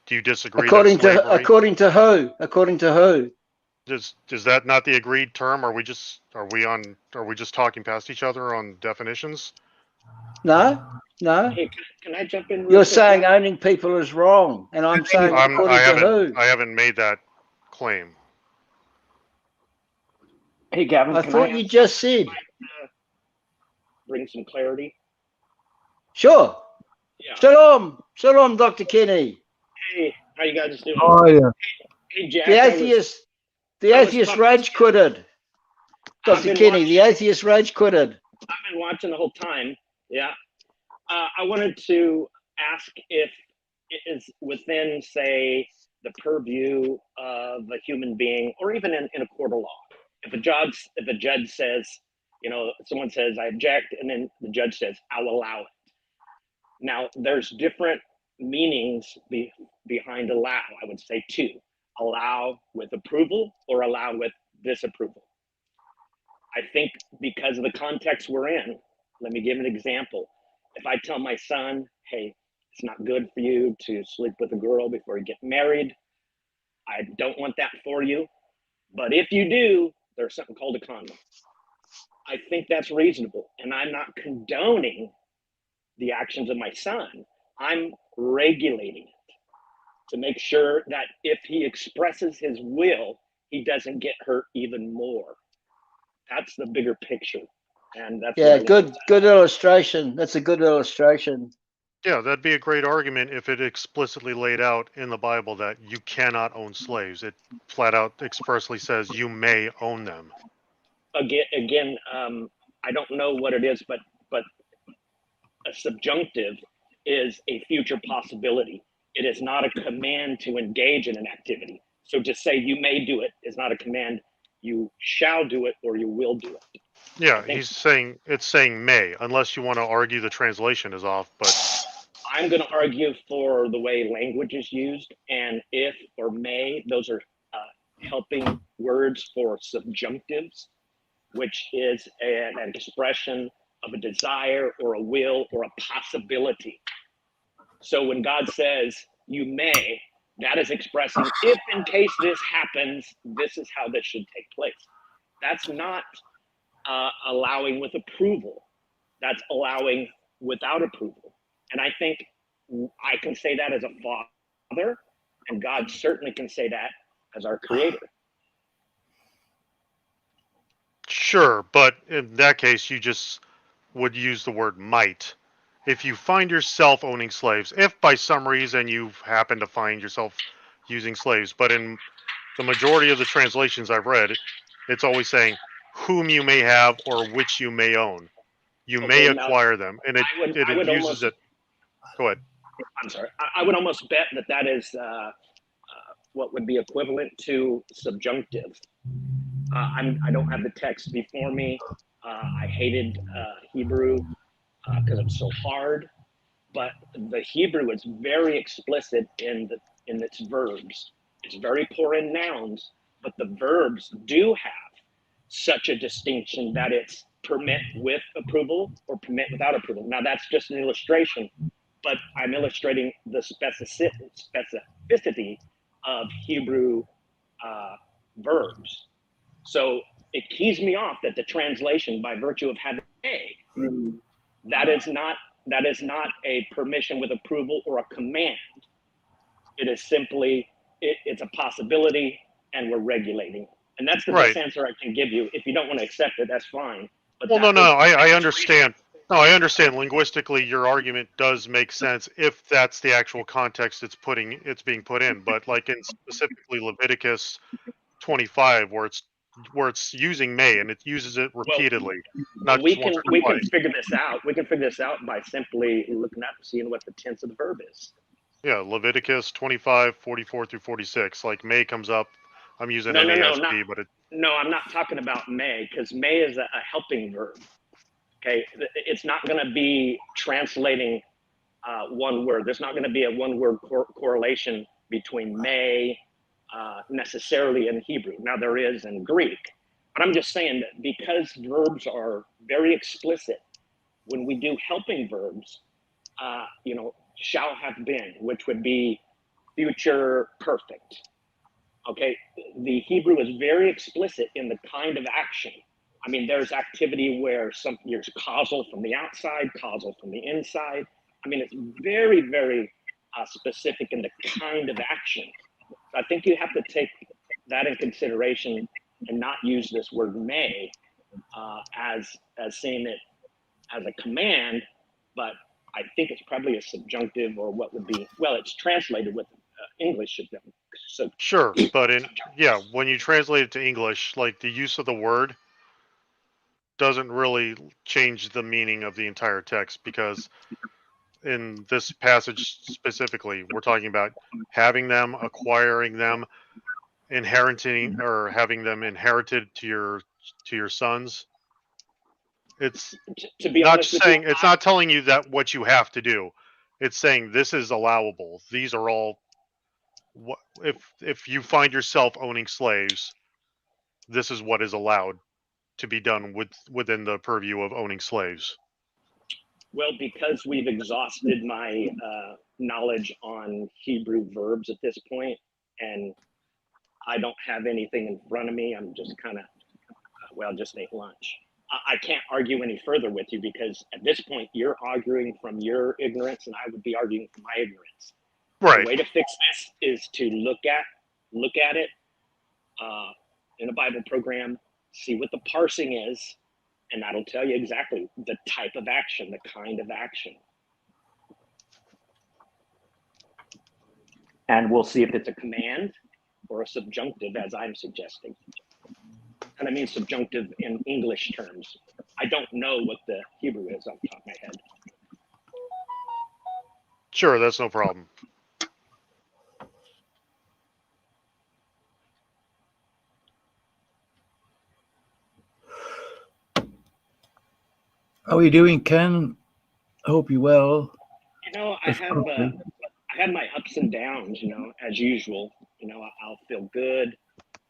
[SPEAKER 4] Do you disagree
[SPEAKER 3] According
[SPEAKER 4] that slavery?
[SPEAKER 3] according to who? According to who?
[SPEAKER 4] Is that not the agreed term? Are we just talking past each other on definitions?
[SPEAKER 3] No.
[SPEAKER 5] Hey, can I jump in?
[SPEAKER 3] You're saying owning people is wrong, and I'm saying according to who?
[SPEAKER 4] I haven't made that claim.
[SPEAKER 5] Hey, Gavin,
[SPEAKER 3] I thought you just said.
[SPEAKER 5] Bring some clarity.
[SPEAKER 3] Sure.
[SPEAKER 5] Yeah.
[SPEAKER 3] Shalom, Dr. Kenny.
[SPEAKER 5] Hey, how you guys doing?
[SPEAKER 1] Oh yeah.
[SPEAKER 5] Hey, Jack.
[SPEAKER 3] The atheist rage quitted. Dr. Kenny, the atheist rage quitted.
[SPEAKER 5] I've been watching the whole time. Yeah. I wanted to ask if it is within, say, the purview of a human being, or even in a court of law. If a judge says, someone says, I object, and then the judge says, I'll allow it. Now, there's different meanings behind allow. I would say two: allow with approval or allow with disapproval. I think because of the context we're in, let me give an example. If I tell my son, hey, it's not good for you to sleep with a girl before you get married, I don't want that for you. But if you do, there's something called a condom. I think that's reasonable. And I'm not condoning the actions of my son. I'm regulating it to make sure that if he expresses his will, he doesn't get hurt even more. That's the bigger picture. And that's
[SPEAKER 3] good illustration. That's a good illustration.
[SPEAKER 4] Yeah, that'd be a great argument if it explicitly laid out in the Bible that you cannot own slaves. It flat out expressly says you may own them.
[SPEAKER 5] Again, I don't know what it is, but a subjunctive is a future possibility. It is not a command to engage in an activity. So just say you may do it is not a command. You shall do it or you will do it.
[SPEAKER 4] Yeah, it's saying may, unless you want to argue the translation is off, but
[SPEAKER 5] I'm going to argue for the way language is used, and if or may, those are helping words for subjunctives, which is an expression of a desire or a will or a possibility. So when God says you may, that is expressing if in case this happens, this is how this should take place. That's not allowing with approval. That's allowing without approval. And I think I can say that as a father, and God certainly can say that as our creator.
[SPEAKER 4] Sure, but in that case, you just would use the word might. If you find yourself owning slaves, if by some reason you happen to find yourself using slaves, but in the majority of the translations I've read, it's always saying whom you may have or which you may own. You may acquire them, and it uses it. Go ahead.
[SPEAKER 5] I'm sorry. I would almost bet that is what would be equivalent to subjunctive. I don't have the text before me. I hated Hebrew because it's so hard, but the Hebrew is very explicit in its verbs. It's very poor in nouns, but the verbs do have such a distinction that it's permit with approval or permit without approval. Now that's just an illustration, but I'm illustrating the specificity of Hebrew verbs. So it keys me off that the translation, by virtue of having a, that is not a permission with approval or a command. It is simply it's a possibility, and we're regulating. And that's the best answer I can give you. If you don't want to accept it, that's fine. But
[SPEAKER 4] I understand. No, I understand. Linguistically, your argument does make sense if that's the actual context it's being put in. But like in specifically Leviticus 25 where it's using may, and it uses it repeatedly. Not
[SPEAKER 5] we
[SPEAKER 4] just once
[SPEAKER 5] can
[SPEAKER 4] or twice.
[SPEAKER 5] figure this out. We can figure this out by simply looking up and seeing what the tense of the verb is.
[SPEAKER 4] Yeah, Leviticus 25, 44 through 46. Like may comes up. I'm using
[SPEAKER 5] No,
[SPEAKER 4] NASB, but
[SPEAKER 5] no, I'm not talking about may, because may is a helping verb. Okay, it's not going to be translating one word. There's not going to be a one-word correlation between may necessarily in Hebrew. Now there is in Greek, but I'm just saying that because verbs are very explicit, when we do helping verbs, shall have been, which would be future perfect. Okay, the Hebrew is very explicit in the kind of action. I mean, there's activity where there's causal from the outside, causal from the inside. I mean, it's very, very specific in the kind of action. So I think you have to take that in consideration and not use this word may as seeing it as a command, but I think it's probably a subjunctive, or what would be, well, it's translated with English. So
[SPEAKER 4] sure, but when you translate it to English, like the use of the word doesn't really change the meaning of the entire text, because in this passage specifically, we're talking about having them, acquiring them, inheriting, or having them inherited to your sons. It's
[SPEAKER 5] to be
[SPEAKER 4] not
[SPEAKER 5] honest with
[SPEAKER 4] saying
[SPEAKER 5] you,
[SPEAKER 4] it's not telling you that what you have to do. It's saying this is allowable. These are all. If you find yourself owning slaves, this is what is allowed to be done within the purview of owning slaves.
[SPEAKER 5] Well, because we've exhausted my knowledge on Hebrew verbs at this point, and I don't have anything in front of me, I'm just kind of, just ate lunch. I can't argue any further with you, because at this point you're arguing from your ignorance and I would be arguing from my ignorance.
[SPEAKER 4] Right.
[SPEAKER 5] The way to fix this is to look at it in a Bible program, see what the parsing is, and that'll tell you exactly the type of action, the kind of action. And we'll see if it's a command or a subjunctive, as I'm suggesting. And I mean subjunctive in English terms. I don't know what the Hebrew is off the top of my head.
[SPEAKER 4] Sure, that's no problem.
[SPEAKER 1] How are you doing, Ken? I hope you're well.
[SPEAKER 5] I have my ups and downs, as usual. I'll feel good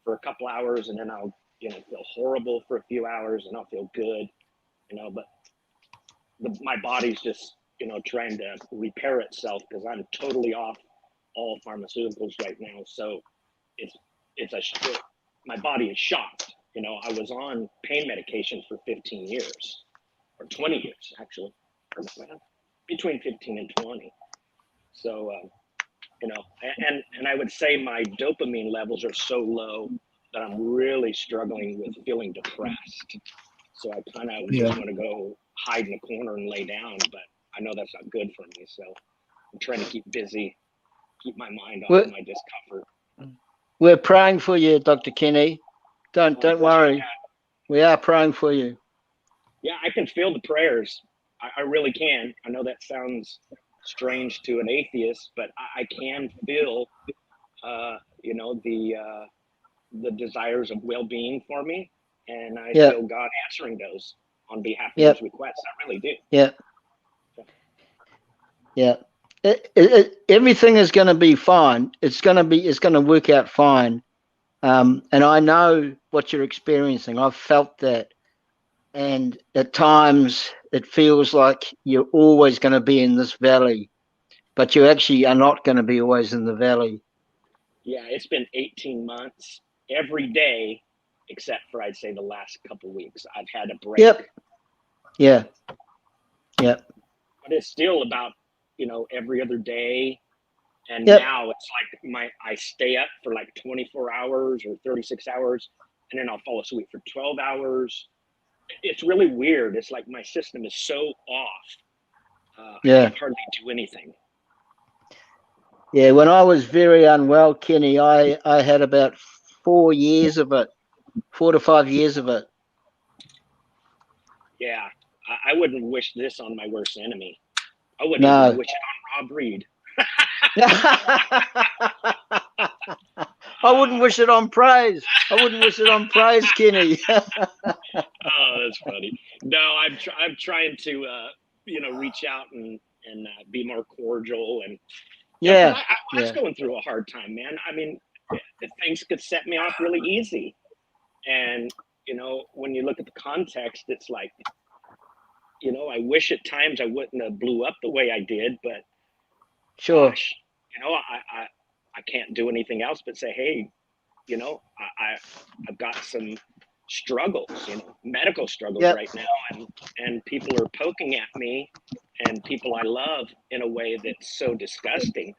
[SPEAKER 5] for a couple hours, and then I'll, feel horrible for a few hours, and I'll feel good, but my body's just, trying to repair itself, because I'm totally off all pharmaceuticals right now. So my body is shocked. I was on pain medication for 15 years, or 20 years, actually, between 15 and 20. So, and I would say my dopamine levels are so low that I'm really struggling with feeling depressed. So I kind of just want to go hide in a corner and lay down, but I know that's not good for me. So I'm trying to keep busy, keep my mind off my discomfort.
[SPEAKER 3] We're praying for you, Dr. Kenny. Don't worry. We are praying for you.
[SPEAKER 5] Yeah, I can feel the prayers. I really can. I know that sounds strange to an atheist, but I can feel, the desires of well-being for me, and I feel God answering those on behalf of those requests. I really do.
[SPEAKER 3] Yeah. Everything is going to be fine. It's going to work out fine. And I know what you're experiencing. I've felt that. And at times it feels like you're always going to be in this valley, but you actually are not going to be always in the valley.
[SPEAKER 5] Yeah, it's been 18 months every day, except for, I'd say, the last couple of weeks. I've had a break.
[SPEAKER 3] Yeah.
[SPEAKER 5] But it's still about, every other day. And now it's like I stay up for like 24 hours or 36 hours, and then I'll fall asleep for 12 hours. It's really weird. It's like my system is so off. I can hardly do anything. Yeah,
[SPEAKER 3] when I was very unwell, Kenny, I had about 4 years of it, 4 to 5 years of it.
[SPEAKER 5] Yeah, I wouldn't wish this on my worst enemy. I wouldn't
[SPEAKER 3] No.
[SPEAKER 5] even wish it on Rob Reed.
[SPEAKER 3] I wouldn't wish it on praise. I wouldn't wish it on praise, Kenny.
[SPEAKER 5] Oh, that's funny. No, I'm trying to reach out and be more cordial and
[SPEAKER 3] Yeah.
[SPEAKER 5] I was going through a hard time, man. I mean, things could set me off really easy, and when you look at the context, it's like, I wish at times I wouldn't have blew up the way I did, but
[SPEAKER 3] Sure.
[SPEAKER 5] gosh, I can't do anything else but say, hey, I've got some struggles, medical struggles right now, and people are poking at me, and people I love in a way that's so disgusting.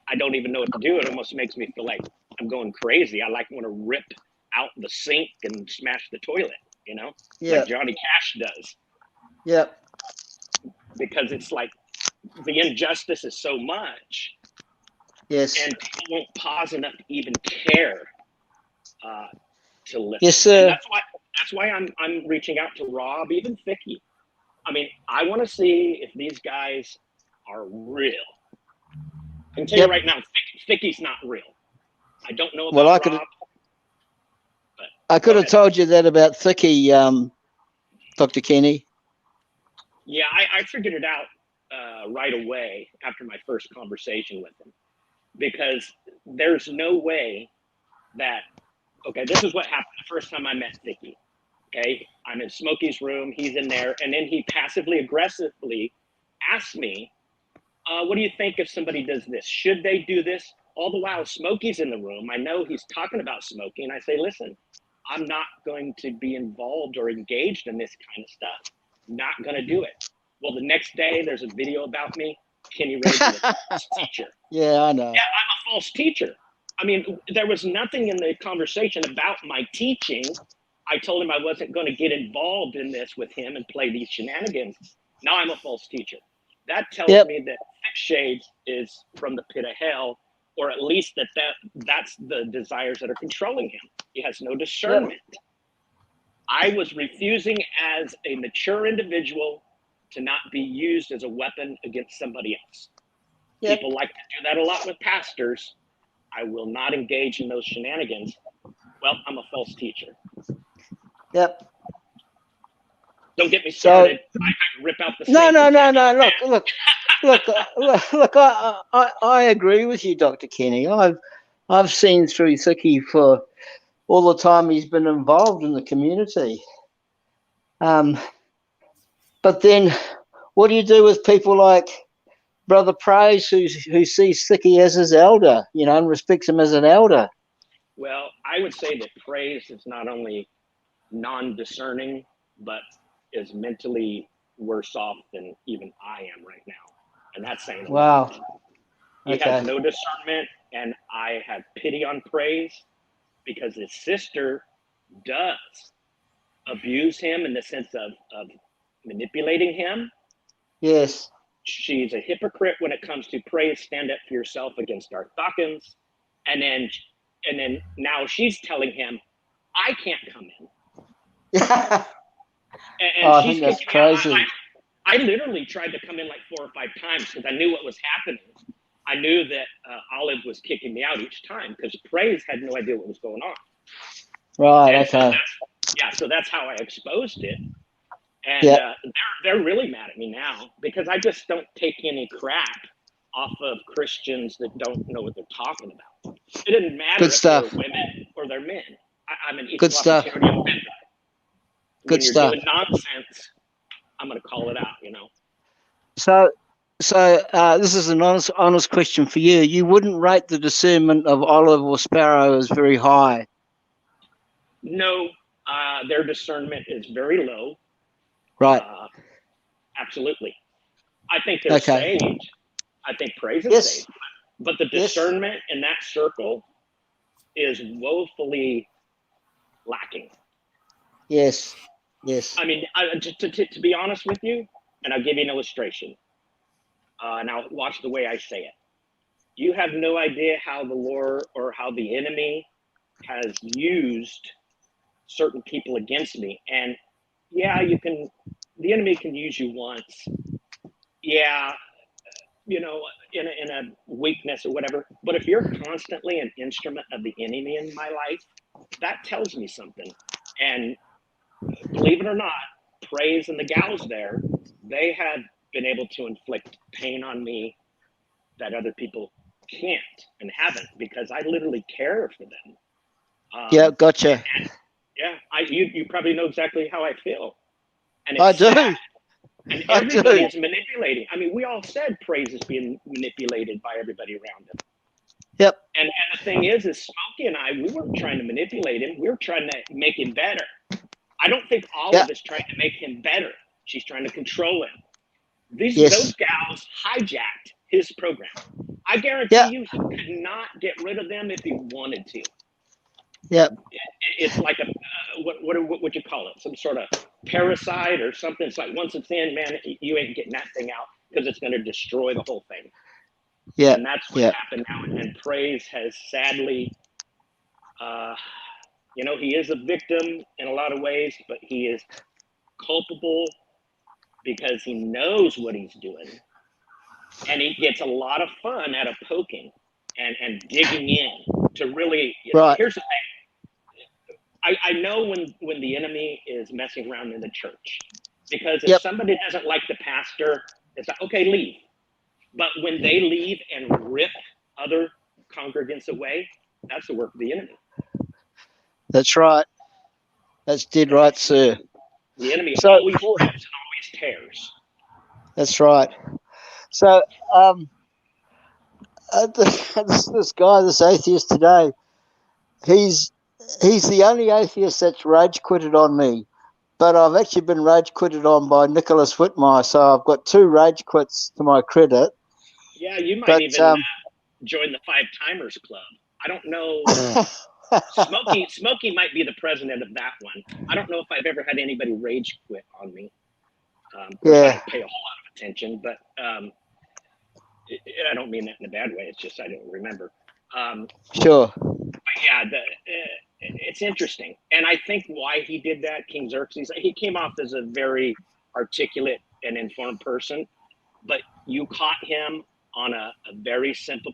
[SPEAKER 5] I don't even know what to do. It almost makes me feel like I'm going crazy. I want to rip out the sink and smash the toilet, like Johnny Cash does.
[SPEAKER 3] Yep.
[SPEAKER 5] Because it's like the injustice is so much.
[SPEAKER 3] Yes.
[SPEAKER 5] And people won't pause enough to even care to listen.
[SPEAKER 3] Yes, sir.
[SPEAKER 5] And that's why I'm reaching out to Rob, even Thicky. I mean, I want to see if these guys are real. I can tell you right now, Thicky's not real. I don't know about Rob.
[SPEAKER 3] I could have told you that about Thicky, Dr. Kenny.
[SPEAKER 5] Yeah, I figured it out right away after my first conversation with him, because there's no way that, this is what happened the first time I met Thicky. Okay, I'm in Smokey's room, he's in there, and then he passively aggressively asked me, what do you think if somebody does this? Should they do this? All the while Smokey's in the room, I know he's talking about Smokey, and I say, listen, I'm not going to be involved or engaged in this kind of stuff. Not going to do it. Well, the next day there's a video about me. Kenny Ray's a false teacher.
[SPEAKER 3] Yeah, I know.
[SPEAKER 5] Yeah, I'm a false teacher. I mean, there was nothing in the conversation about my teaching. I told him I wasn't going to get involved in this with him and play these shenanigans. Now I'm a false teacher. That tells me that Thick Shades is from the pit of hell, or at least that's the desires that are controlling him. He has no discernment. I was refusing as a mature individual to not be used as a weapon against somebody else. People like to do that a lot with pastors. I will not engage in those shenanigans. Well, I'm a false teacher.
[SPEAKER 3] Yep.
[SPEAKER 5] Don't get me started. I can rip out the
[SPEAKER 3] No. Look. I agree with you, Dr. Kenny. I've seen through Thicky for all the time he's been involved in the community. But then, what do you do with people like Brother Praise, who sees Thicky as his elder, and respects him as an elder?
[SPEAKER 5] Well, I would say that Praise is not only non-discerning, but is mentally worse off than even I am right now. And that's saying a lot. He has no discernment, and I have pity on Praise because his sister does abuse him in the sense of manipulating him.
[SPEAKER 3] Yes.
[SPEAKER 5] She's a hypocrite when it comes to Praise, stand up for yourself against Darth Dawkins. And then now she's telling him, I can't come in. And
[SPEAKER 3] I think that's crazy.
[SPEAKER 5] I literally tried to come in like 4 or 5 times because I knew what was happening. I knew that Olive was kicking me out each time because Praise had no idea what was going on.
[SPEAKER 3] Right,
[SPEAKER 5] and
[SPEAKER 3] okay.
[SPEAKER 5] So that's how I exposed it. And they're really mad at me now because I just don't take any crap off of Christians that don't know what they're talking about. It didn't matter if they're women or they're men. I'm an equal opportunity offender. When you're doing nonsense, I'm going to call it out,
[SPEAKER 3] So this is an honest question for you. You wouldn't rate the discernment of Olive or Sparrow as very high?
[SPEAKER 5] No, their discernment is very low.
[SPEAKER 3] Right.
[SPEAKER 5] Absolutely. I think they're saved. I think Praise is saved. But the discernment in that circle is woefully lacking.
[SPEAKER 3] Yes.
[SPEAKER 5] I mean, to be honest with you, and I'll give you an illustration. Now watch the way I say it. You have no idea how the Lord or how the enemy has used certain people against me. And yeah, the enemy can use you once. Yeah, in a weakness or whatever. But if you're constantly an instrument of the enemy in my life, that tells me something. And believe it or not, Praise and the gals there, they have been able to inflict pain on me that other people can't and haven't, because I literally care for them.
[SPEAKER 3] Yeah, gotcha.
[SPEAKER 5] And, yeah, you probably know exactly how I feel. And
[SPEAKER 3] I
[SPEAKER 5] it's
[SPEAKER 3] do.
[SPEAKER 5] sad. And
[SPEAKER 3] I
[SPEAKER 5] everybody
[SPEAKER 3] do.
[SPEAKER 5] is manipulating. I mean, we all said Praise is being manipulated by everybody around him.
[SPEAKER 3] Yep.
[SPEAKER 5] And the thing is Smokey and I, we weren't trying to manipulate him. We were trying to make him better. I don't think Olive is trying to make him better. She's trying to control him. Those gals hijacked his program. I guarantee you he could not get rid of them if he wanted to.
[SPEAKER 3] Yep.
[SPEAKER 5] It's like a what would you call it? Some sort of parasite or something. It's like once it's in, man, you ain't getting that thing out, because it's going to destroy the whole thing.
[SPEAKER 3] Yeah.
[SPEAKER 5] And that's what happened now. And Praise has sadly, he is a victim in a lot of ways, but he is culpable because he knows what he's doing. And he gets a lot of fun out of poking and digging in to really, here's the thing. I know when the enemy is messing around in the church, because if somebody doesn't like the pastor, it's like, okay, leave. But when they leave and rip other congregants away, that's the work of the enemy.
[SPEAKER 3] That's right. That's dead right, sir.
[SPEAKER 5] The enemy always rips and always tears.
[SPEAKER 3] That's right. So this guy, this atheist today, he's the only atheist that's rage quitted on me. But I've actually been rage quitted on by Nicholas Whitmire, so I've got 2 rage quits to my credit.
[SPEAKER 5] Yeah, you might even join the 5 Timers Club. I don't know. Smokey might be the president of that one. I don't know if I've ever had anybody rage quit on me. I don't pay a whole lot of attention, but I don't mean that in a bad way. It's just I don't remember.
[SPEAKER 3] Sure.
[SPEAKER 5] But yeah, it's interesting. And I think why he did that, King Xerxes, he came off as a very articulate and informed person, but you caught him on a very simple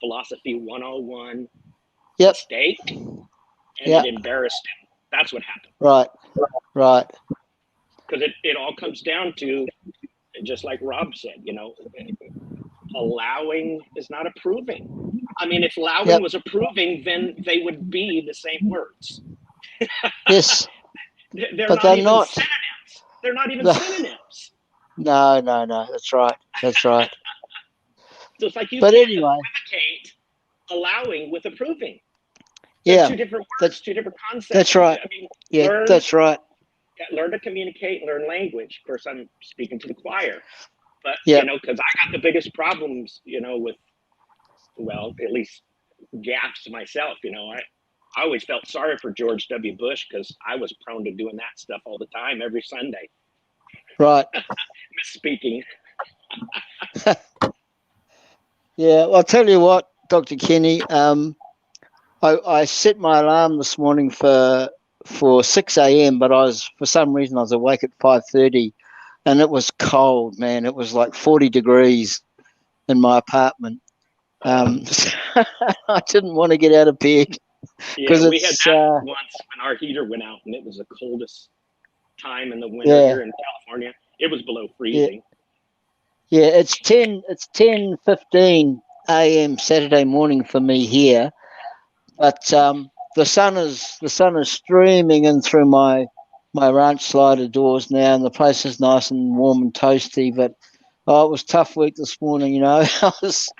[SPEAKER 5] philosophy 101 mistake, and it embarrassed him. That's what happened.
[SPEAKER 3] Right.
[SPEAKER 5] Because it all comes down to, just like Rob said, allowing is not approving. I mean, if allowing was approving, then they would be the same words.
[SPEAKER 3] Yes.
[SPEAKER 5] They're not even synonyms. They're not even synonyms.
[SPEAKER 3] No. That's right.
[SPEAKER 5] So it's like you
[SPEAKER 3] can't
[SPEAKER 5] equivocate allowing with approving. They're 2 different words, 2 different concepts.
[SPEAKER 3] That's right.
[SPEAKER 5] I mean,
[SPEAKER 3] that's right.
[SPEAKER 5] Learn to communicate, learn language. Of course, I'm speaking to the choir, but because I got the biggest problems, with, at least gaps myself. I always felt sorry for George W. Bush, because I was prone to doing that stuff all the time, every Sunday.
[SPEAKER 3] Right.
[SPEAKER 5] Misspeaking.
[SPEAKER 3] Yeah, well, I'll tell you what, Dr. Kenny, I set my alarm this morning for 6 a.m., but for some reason I was awake at 5:30, and it was cold, man. It was like 40 degrees in my apartment. I didn't want to get out of bed.
[SPEAKER 5] Yeah, we had that once when our heater went out, and it was the coldest time in the winter here in California. It was below freezing.
[SPEAKER 3] Yeah, it's 10:15 a.m. Saturday morning for me here, but the sun is streaming in through my ranch slider doors now, and the place is nice and warm and toasty. But it was a tough week this morning. I was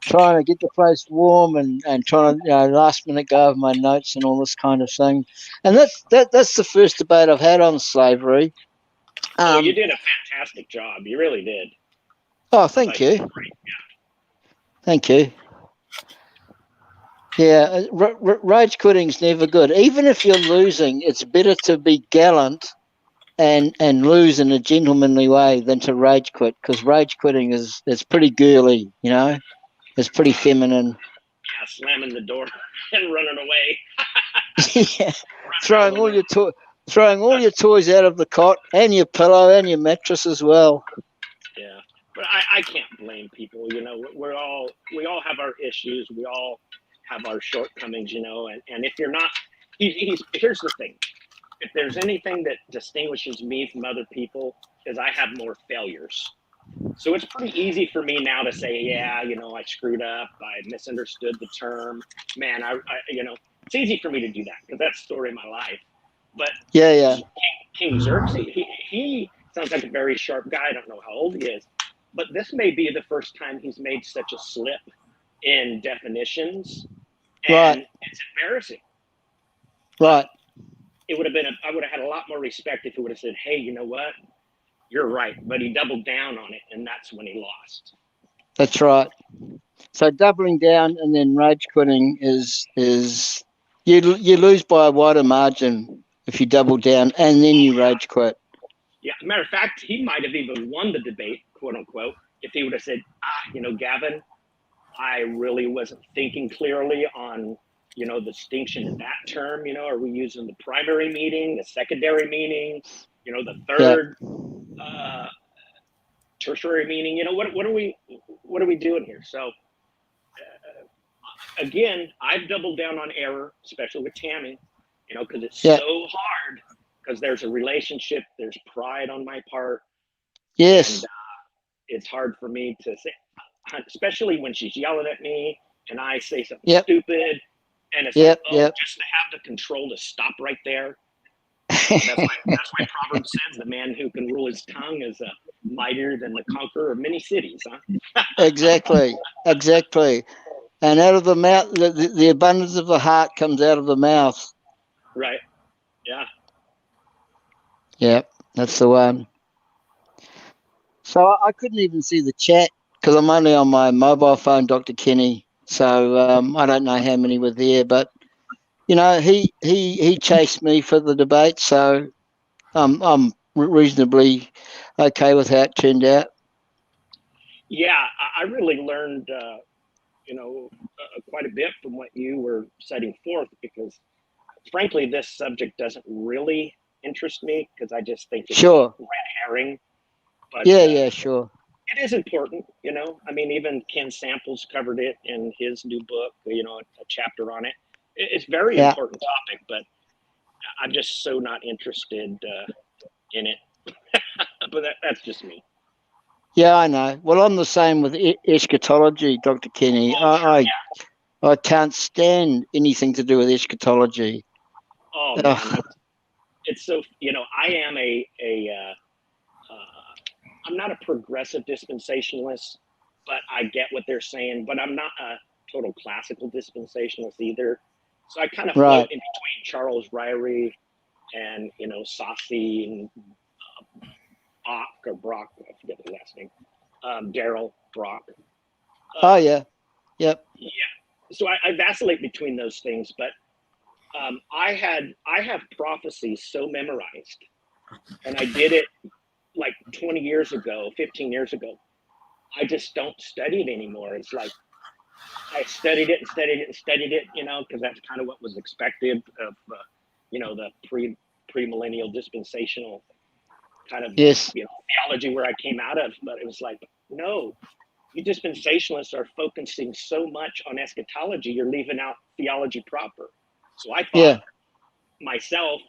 [SPEAKER 3] trying to get the place warm and trying to last minute go over my notes and all this kind of thing. And that's the first debate I've had on slavery.
[SPEAKER 5] You did a fantastic job. You really did.
[SPEAKER 3] Oh, thank you.
[SPEAKER 5] Great.
[SPEAKER 3] Thank you. Yeah, rage quitting's never good. Even if you're losing, it's better to be gallant and lose in a gentlemanly way than to rage quit, because rage quitting is pretty girly, It's pretty feminine.
[SPEAKER 5] slamming the door and running away.
[SPEAKER 3] Yeah, throwing all your toys out of the cot and your pillow and your mattress as well.
[SPEAKER 5] Yeah, but I can't blame people. You know, we all have our issues. We all have our shortcomings. You know, and if you're not, here's the thing. If there's anything that distinguishes me from other people, is I have more failures. So it's pretty easy for me now to say, yeah, you know, I screwed up. I misunderstood the term. Man, I you know, it's easy for me to do that because that's the story of my life. But
[SPEAKER 3] Yeah.
[SPEAKER 5] King Xerxes, he sounds like a very sharp guy. I don't know how old he is, but this may be the first time he's made such a slip in definitions, and it's embarrassing.
[SPEAKER 3] Right.
[SPEAKER 5] It would have been. I would have had a lot more respect if he would have said, "Hey, you know what? You're right," but he doubled down on it, and that's when he lost.
[SPEAKER 3] That's right. So doubling down and then rage quitting is you lose by a wider margin if you double down and then you rage quit.
[SPEAKER 5] Yeah, matter of fact, he might have even won the debate, quote unquote, if he would have said, you know, Gavin, I really wasn't thinking clearly on, you know, the distinction in that term. You know, are we using the primary meaning, the secondary meaning, you know, the third tertiary meaning? You know, what are we doing here? So again, I've doubled down on error, especially with Tammy, you know, because it's so hard, because there's a relationship, there's pride on my part.
[SPEAKER 3] Yes.
[SPEAKER 5] And, it's hard for me to say, especially when she's yelling at me and I say something stupid, and it's like, just to have the control to stop right there. That's why Proverbs says the man who can rule his tongue is mightier than the conqueror of many cities, huh?
[SPEAKER 3] Exactly. And out of the mouth, the abundance of the heart comes out of the mouth.
[SPEAKER 5] Right. Yeah.
[SPEAKER 3] Yeah, that's the one. So I couldn't even see the chat because I'm only on my mobile phone, Dr. Kenny. So I don't know how many were there, but you know, he chased me for the debate, so I'm reasonably okay with how it turned out.
[SPEAKER 5] Yeah, I really learned, you know, quite a bit from what you were setting forth, because frankly, this subject doesn't really interest me because I just think it's red herring. But
[SPEAKER 3] sure.
[SPEAKER 5] It is important, you know. I mean, even Ken Samples covered it in his new book, you know, a chapter on it. It's very important topic, but I'm just so not interested in it. But that's just me.
[SPEAKER 3] Yeah, I know. Well, I'm the same with eschatology, Dr. Kenny. I can't stand anything to do with eschatology.
[SPEAKER 5] Oh man, it's so, you know, I am I'm not a progressive dispensationalist, but I get what they're saying, but I'm not a total classical dispensationalist either. So I kind of float in between Charles Ryrie and, you know, Saucy and Brock, I forget the last name, Daryl Brock.
[SPEAKER 3] Yep.
[SPEAKER 5] Yeah. So I vacillate between those things, but I have prophecy so memorized, and I did it like 20 years ago, 15 years ago. I just don't study it anymore. It's like I studied it, you know, because that's kind of what was expected of, you know, the pre-millennial dispensational kind of, you know, theology where I came out of. But it was like, no, you dispensationalists are focusing so much on eschatology, you're leaving out theology proper. So I thought myself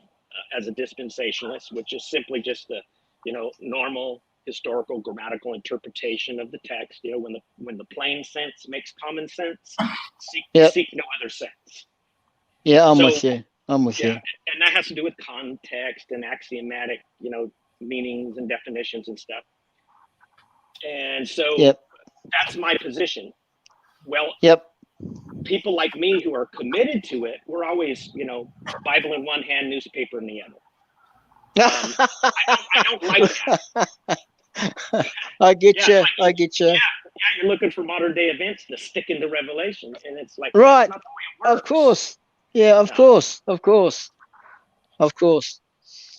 [SPEAKER 5] as a dispensationalist, which is simply just the, you know, normal historical grammatical interpretation of the text, you know, when the plain sense makes common sense, seek no other sense.
[SPEAKER 3] Yeah, I'm with you. And
[SPEAKER 5] that has to do with context and axiomatic, you know, meanings and definitions and stuff. And so that's my position. Well, people like me who are committed to it, we're always, you know, Bible in one hand, newspaper in the other. I don't like that.
[SPEAKER 3] I get you.
[SPEAKER 5] Yeah, you're looking for modern day events to stick into Revelation, and it's like,
[SPEAKER 3] right,
[SPEAKER 5] that's not the way it works.
[SPEAKER 3] Of course. Yeah, of course.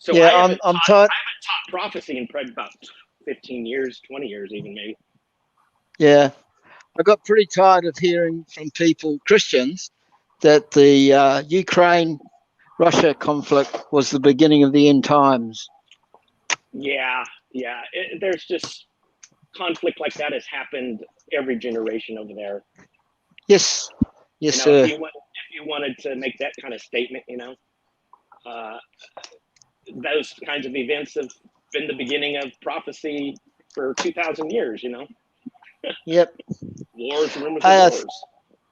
[SPEAKER 5] So I haven't taught prophecy in probably about 15 years, 20 years even, maybe.
[SPEAKER 3] Yeah. I got pretty tired of hearing from people, Christians, that the Ukraine-Russia conflict was the beginning of the end times.
[SPEAKER 5] Yeah. There's just conflict like that has happened every generation over there.
[SPEAKER 3] Yes,
[SPEAKER 5] If
[SPEAKER 3] sir.
[SPEAKER 5] you wanted to make that kind of statement, those kinds of events have been the beginning of prophecy for 2,000 years.
[SPEAKER 3] Yep.
[SPEAKER 5] Wars, rumors of wars.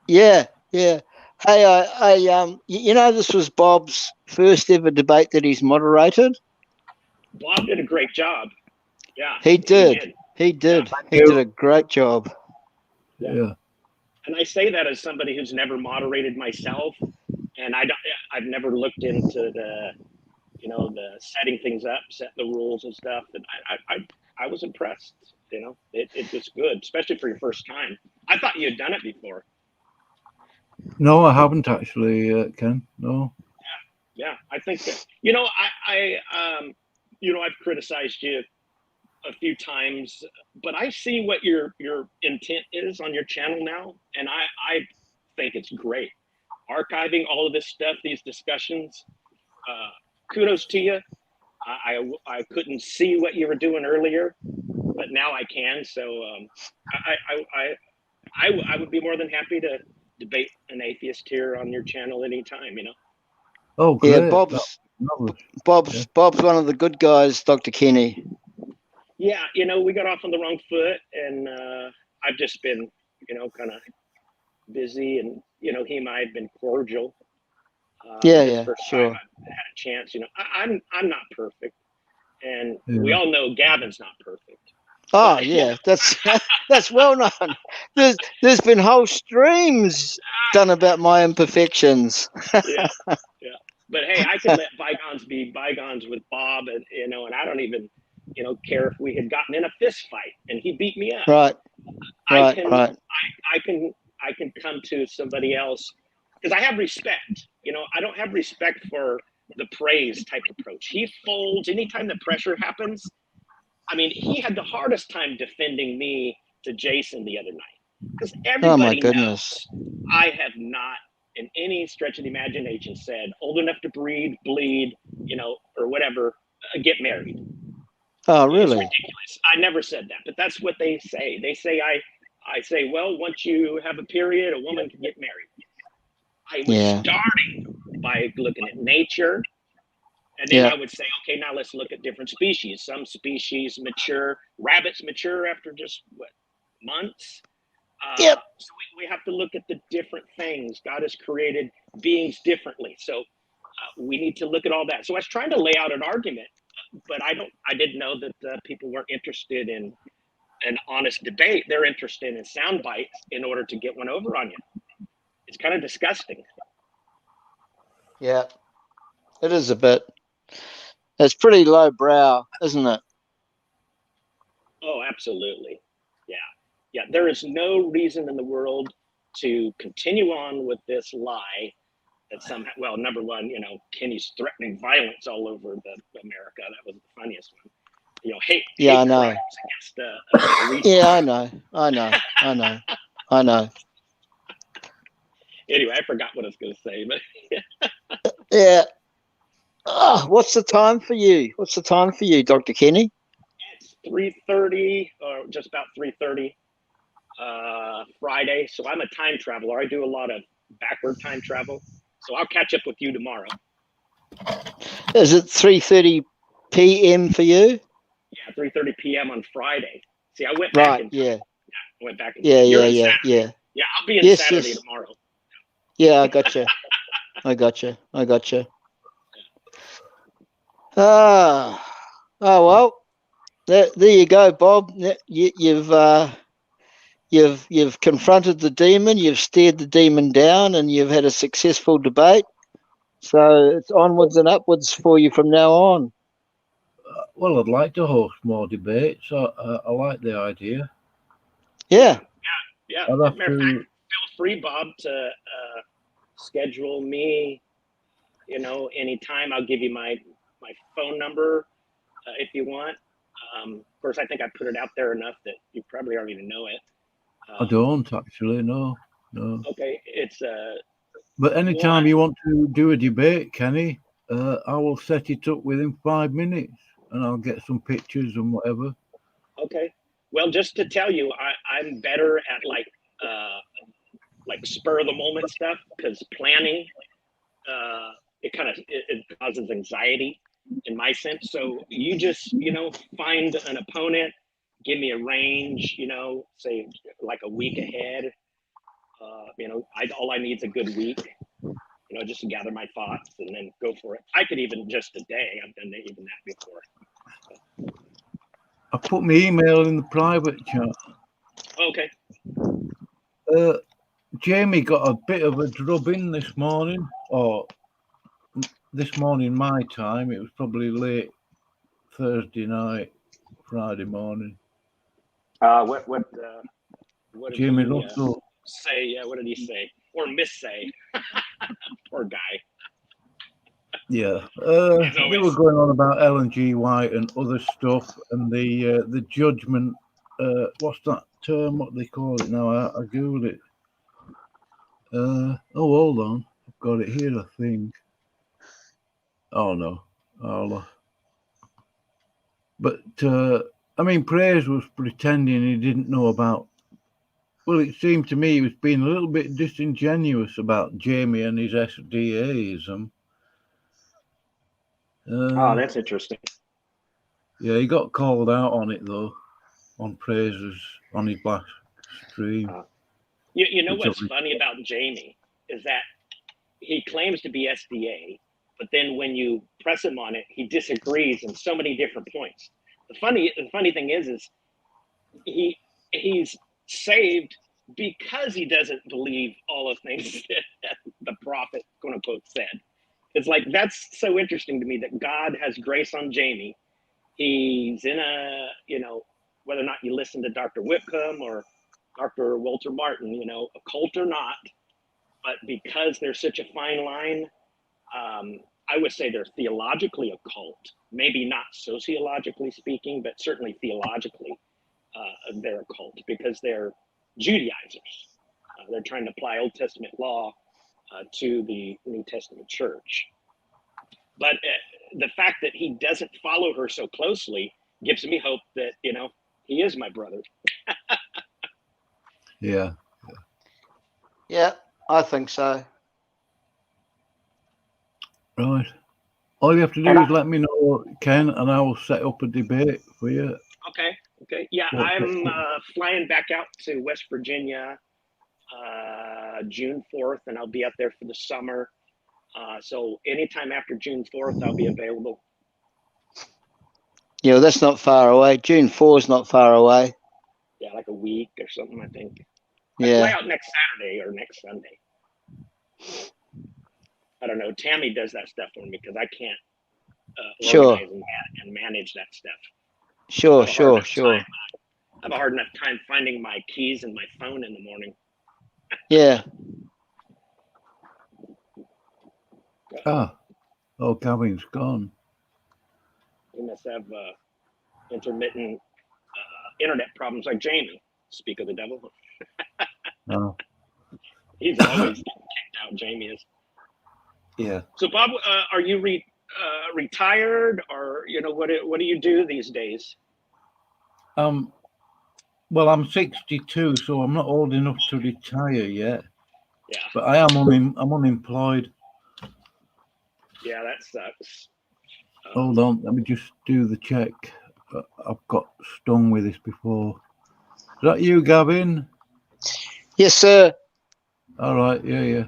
[SPEAKER 3] Yeah. Hey, this was Bob's first ever debate that he's moderated.
[SPEAKER 5] Bob did a great job. Yeah,
[SPEAKER 3] he did. He did a great job.
[SPEAKER 1] Yeah.
[SPEAKER 5] And I say that as somebody who's never moderated myself, and I've never looked into the setting things up, set the rules and stuff. And I was impressed. It was good, especially for your first time. I thought you had done it before.
[SPEAKER 1] No, I haven't actually, Ken. No.
[SPEAKER 5] Yeah. I think that, I've criticized you a few times, but I see what your intent is on your channel now, and I think it's great. Archiving all of this stuff, these discussions. Kudos to you. I couldn't see what you were doing earlier, but now I can. So I would be more than happy to debate an atheist here on your channel anytime.
[SPEAKER 1] Oh, great.
[SPEAKER 3] Yeah, Bob's one of the good guys, Dr. Kenny.
[SPEAKER 5] Yeah, we got off on the wrong foot, and I've just been, kind of busy, and he and I have been cordial.
[SPEAKER 3] Sure.
[SPEAKER 5] I've had a chance. I'm not perfect, and we all know Gavin's not perfect.
[SPEAKER 3] Oh yeah, that's well known. There's been whole streams done about my imperfections.
[SPEAKER 5] yeah. But hey, I can let bygones be bygones with Bob, and and I don't even care if we had gotten in a fist fight and he beat me up.
[SPEAKER 3] Right.
[SPEAKER 5] I can come to somebody else because I have respect. I don't have respect for the praise type approach. He folds anytime the pressure happens. I mean, he had the hardest time defending me to Jason the other night because everybody knows I have not, in any stretch of the imagination, said old enough to bleed, or whatever, get married.
[SPEAKER 3] Oh, really?
[SPEAKER 5] It's ridiculous. I never said that, but that's what they say. They say I say, well, once you have a period, a woman can get married. I was starting by looking at nature, and then I would say, okay, now let's look at different species. Some species mature. Rabbits mature after just months. So we have to look at the different things. God has created beings differently. So we need to look at all that. So I was trying to lay out an argument, but I didn't know that people weren't interested in an honest debate. They're interested in sound bites in order to get one over on you. It's kind of disgusting.
[SPEAKER 3] Yeah, it is a bit. It's pretty lowbrow, isn't it?
[SPEAKER 5] Oh, absolutely. Yeah. There is no reason in the world to continue on with this lie that somehow, well, number one, Kenny's threatening violence all over America. That was the funniest one. Hate
[SPEAKER 3] I know.
[SPEAKER 5] crimes against
[SPEAKER 3] I know.
[SPEAKER 5] Anyway, I forgot what I was going to say, but
[SPEAKER 3] yeah. Oh, what's the time for you? Dr. Kenny?
[SPEAKER 5] It's 3:30, or just about 3:30 Friday. So I'm a time traveler. I do a lot of backward time travel. So I'll catch up with you tomorrow.
[SPEAKER 3] Is it 3:30 p.m. for you?
[SPEAKER 5] Yeah, 3:30 p.m. on Friday. See, I went
[SPEAKER 3] back.
[SPEAKER 5] I went back.
[SPEAKER 3] Yeah.
[SPEAKER 5] Yeah, I'll be in Saturday tomorrow.
[SPEAKER 3] Yeah, I got you. Oh well, there you go, Bob. You've confronted the demon, you've stared the demon down, and you've had a successful debate. So it's onwards and upwards for you from now on.
[SPEAKER 1] Well, I'd like to host more debates. I like the idea.
[SPEAKER 5] Yeah. Matter of fact, feel free, Bob, to schedule me. Anytime. I'll give you my phone number if you want. Of course, I think I put it out there enough that you probably already know it.
[SPEAKER 1] I don't actually. No.
[SPEAKER 5] Okay, it's
[SPEAKER 1] But anytime you want to do a debate, Kenny, I will set it up within 5 minutes, and I'll get some pictures and whatever.
[SPEAKER 5] okay. Well, just to tell you, I'm better at like spur of the moment stuff, because planning it causes anxiety in my sense. So you just find an opponent, give me a range, say like a week ahead. All I need is a good week, just to gather my thoughts and then go for it. I could even just a day. I've done even that before.
[SPEAKER 1] I put my email in the private chat.
[SPEAKER 5] Okay.
[SPEAKER 1] Jamie got a bit of a drubbing this morning, or this morning my time. It was probably late Thursday night, Friday morning.
[SPEAKER 5] What did
[SPEAKER 1] Jamie
[SPEAKER 5] he,
[SPEAKER 1] Russell
[SPEAKER 5] say? Yeah, what did he say or miss-say? Poor guy.
[SPEAKER 1] Yeah, they were going on about Ellen G. White and other stuff, and the judgment. What's that term? What they call it now? I googled it. Hold on, I've got it here, I think. Oh no, but I mean, Praise was pretending he didn't know about. Well, it seemed to me he was being a little bit disingenuous about Jamie and his SDAism.
[SPEAKER 5] Oh, that's interesting.
[SPEAKER 1] Yeah, he got called out on it though, on Praises on his last stream.
[SPEAKER 5] You know what's funny about Jamie is that he claims to be SDA, but then when you press him on it, he disagrees in so many different points. The funny thing is he's saved because he doesn't believe all the things that the prophet, quote unquote, said. It's like, that's so interesting to me that God has grace on Jamie. He's in whether or not you listen to Dr. Whitcomb or Dr. Walter Martin, occult or not, but because there's such a fine line, I would say they're theologically occult, maybe not sociologically speaking, but certainly theologically they're occult because they're Judaizers. They're trying to apply Old Testament law to the New Testament church. But the fact that he doesn't follow her so closely gives me hope that, he is my brother.
[SPEAKER 1] Yeah.
[SPEAKER 3] Yeah, I think so.
[SPEAKER 1] Right. All you have to do is let me know, Ken, and I will set up a debate for you.
[SPEAKER 5] Okay. Yeah, I'm flying back out to West Virginia June 4th, and I'll be out there for the summer. So anytime after June 4th, I'll be available.
[SPEAKER 3] Yeah, that's not far away. June 4 is not far away.
[SPEAKER 5] Yeah, like a week or something, I think.
[SPEAKER 3] Yeah.
[SPEAKER 5] I fly out next Saturday or next Sunday. I don't know. Tammy does that stuff for me because I can't organize and manage that stuff.
[SPEAKER 3] Sure.
[SPEAKER 5] I have a hard enough time finding my keys and my phone in the morning.
[SPEAKER 3] Yeah.
[SPEAKER 1] Oh, Gavin's gone.
[SPEAKER 5] He must have intermittent internet problems like Jamie. Speak of the devil.
[SPEAKER 1] No.
[SPEAKER 5] He's always getting kicked out. Jamie is.
[SPEAKER 1] Yeah.
[SPEAKER 5] So, Bob, are you retired, or what do you do these days?
[SPEAKER 1] Well, I'm 62, so I'm not old enough to retire yet.
[SPEAKER 5] Yeah.
[SPEAKER 1] But I'm unemployed.
[SPEAKER 5] Yeah, that sucks.
[SPEAKER 1] Hold on, let me just do the check. I've got stung with this before. Is that you, Gavin?
[SPEAKER 3] Yes, sir.
[SPEAKER 1] All right. Yeah.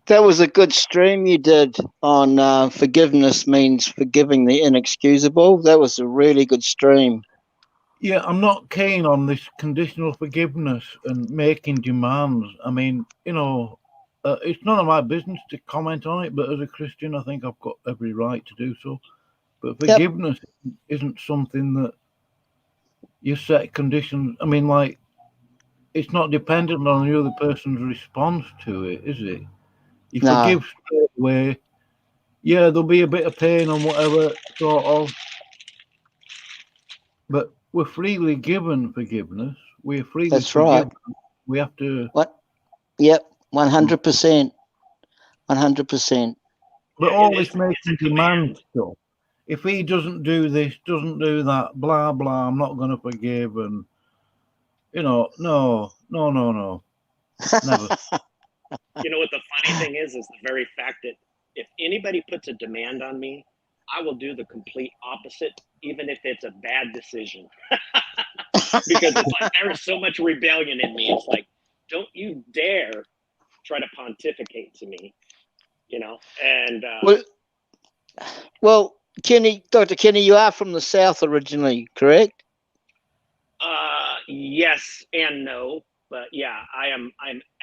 [SPEAKER 3] That was a good stream you did on forgiveness means forgiving the inexcusable. That was a really good stream.
[SPEAKER 1] Yeah, I'm not keen on this conditional forgiveness and making demands. I mean, it's none of my business to comment on it, but as a Christian, I think I've got every right to do so. But forgiveness isn't something that you set conditions. I mean, like, it's not dependent on the other person's response to it, is it? You forgive straight away. Yeah, there'll be a bit of pain on whatever sort of, but we're freely given forgiveness. We're freely
[SPEAKER 3] That's right.
[SPEAKER 1] forgiven. We have to.
[SPEAKER 3] What? Yep, 100%. 100%.
[SPEAKER 1] But
[SPEAKER 5] Yeah,
[SPEAKER 1] all
[SPEAKER 5] it's
[SPEAKER 1] this making demand stuff. If he doesn't do this, doesn't do that, blah blah, I'm not going to forgive, and no, never.
[SPEAKER 5] You know what the funny thing is the very fact that if anybody puts a demand on me, I will do the complete opposite, even if it's a bad decision. Because it's like there is so much rebellion in me. It's like, don't you dare try to pontificate to me, And
[SPEAKER 3] well, Kenny, Dr. Kenny, you are from the South originally, correct?
[SPEAKER 5] Yes and no, but yeah, I'm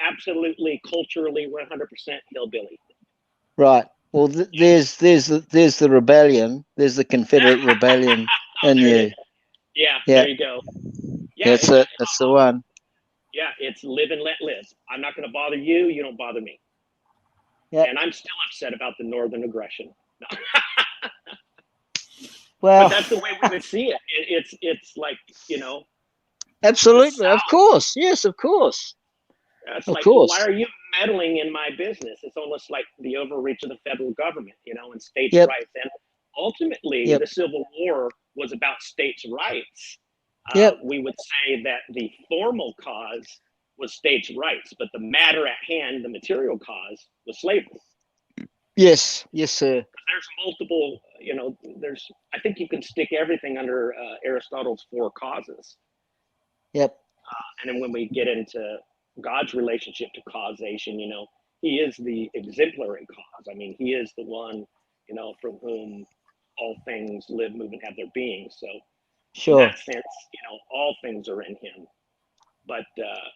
[SPEAKER 5] absolutely culturally 100% hillbilly.
[SPEAKER 3] Right. Well, there's the rebellion. There's the Confederate rebellion in you.
[SPEAKER 5] Yeah, there you go. Yeah,
[SPEAKER 3] That's it. That's the one.
[SPEAKER 5] Yeah, it's live and let live. I'm not going to bother you. You don't bother me. Yeah. And I'm still upset about the northern aggression. No.
[SPEAKER 3] Well,
[SPEAKER 5] but that's the way we would see it. It's like,
[SPEAKER 3] Absolutely, of course. Yes, of course.
[SPEAKER 5] It's like, why are you meddling in my business? It's almost like the overreach of the federal government, and states' rights. And ultimately, the Civil War was about states' rights. We would say that the formal cause was states' rights, but the matter at hand, the material cause, was slavery.
[SPEAKER 3] Yes, sir.
[SPEAKER 5] There's multiple, I think you can stick everything under Aristotle's 4 causes.
[SPEAKER 3] Yep.
[SPEAKER 5] And then when we get into God's relationship to causation, he is the exemplary cause. I mean, he is the one, from whom all things live, move, and have their being. So in that sense, all things are in him. But,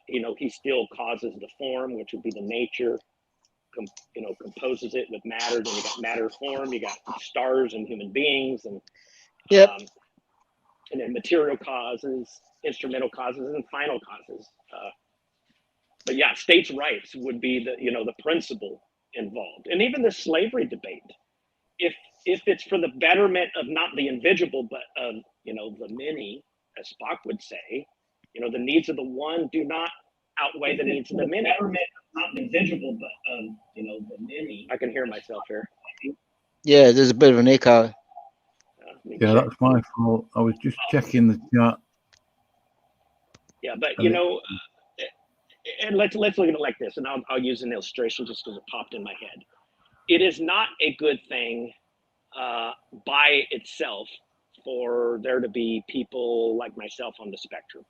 [SPEAKER 5] he still causes the form, which would be the nature, composes it with matter. Then you got matter form, you got stars and human beings, and and then material causes, instrumental causes, and final causes. But yeah, states' rights would be the principle involved, and even the slavery debate. If it's for the betterment of not the individual, but of the many, as Spock would say, the needs of the one do not outweigh the needs of the many. Not the individual, but of the many. I can hear myself here.
[SPEAKER 3] Yeah, there's a bit of an echo.
[SPEAKER 1] Yeah, that's my fault. I was just checking the chat.
[SPEAKER 5] Yeah, but and let's look at it like this, and I'll use an illustration just because it popped in my head. It is not a good thing by itself for there to be people like myself on the spectrum.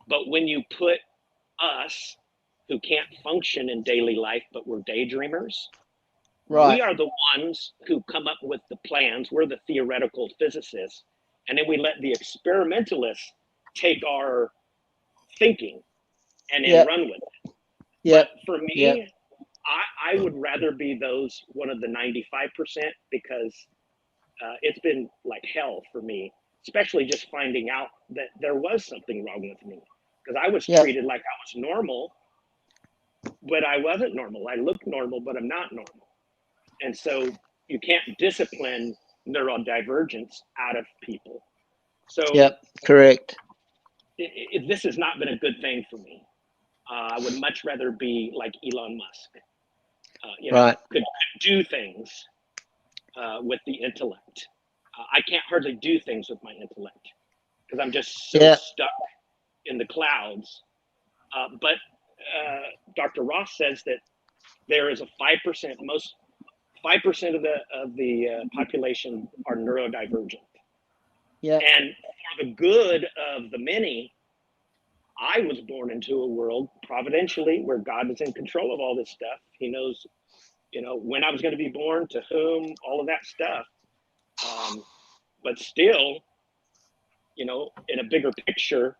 [SPEAKER 5] But when you put us who can't function in daily life, but we're daydreamers, we are the ones who come up with the plans. We're the theoretical physicists. And then we let the experimentalists take our thinking and then run with it. But for me, I would rather be one of the 95%, because it's been like hell for me, especially just finding out that there was something wrong with me, because I was treated like I was normal, but I wasn't normal. I look normal, but I'm not normal. And so you can't discipline neurodivergence out of people. So
[SPEAKER 3] correct.
[SPEAKER 5] This has not been a good thing for me. I would much rather be like Elon Musk, could do things with the intellect. I can't hardly do things with my intellect because I'm just so stuck in the clouds. But Dr. Ross says that there is a 5%, 5% of the population are neurodivergent. And for the good of the many, I was born into a world providentially where God is in control of all this stuff. He knows, when I was going to be born, to whom, all of that stuff. But still, in a bigger picture,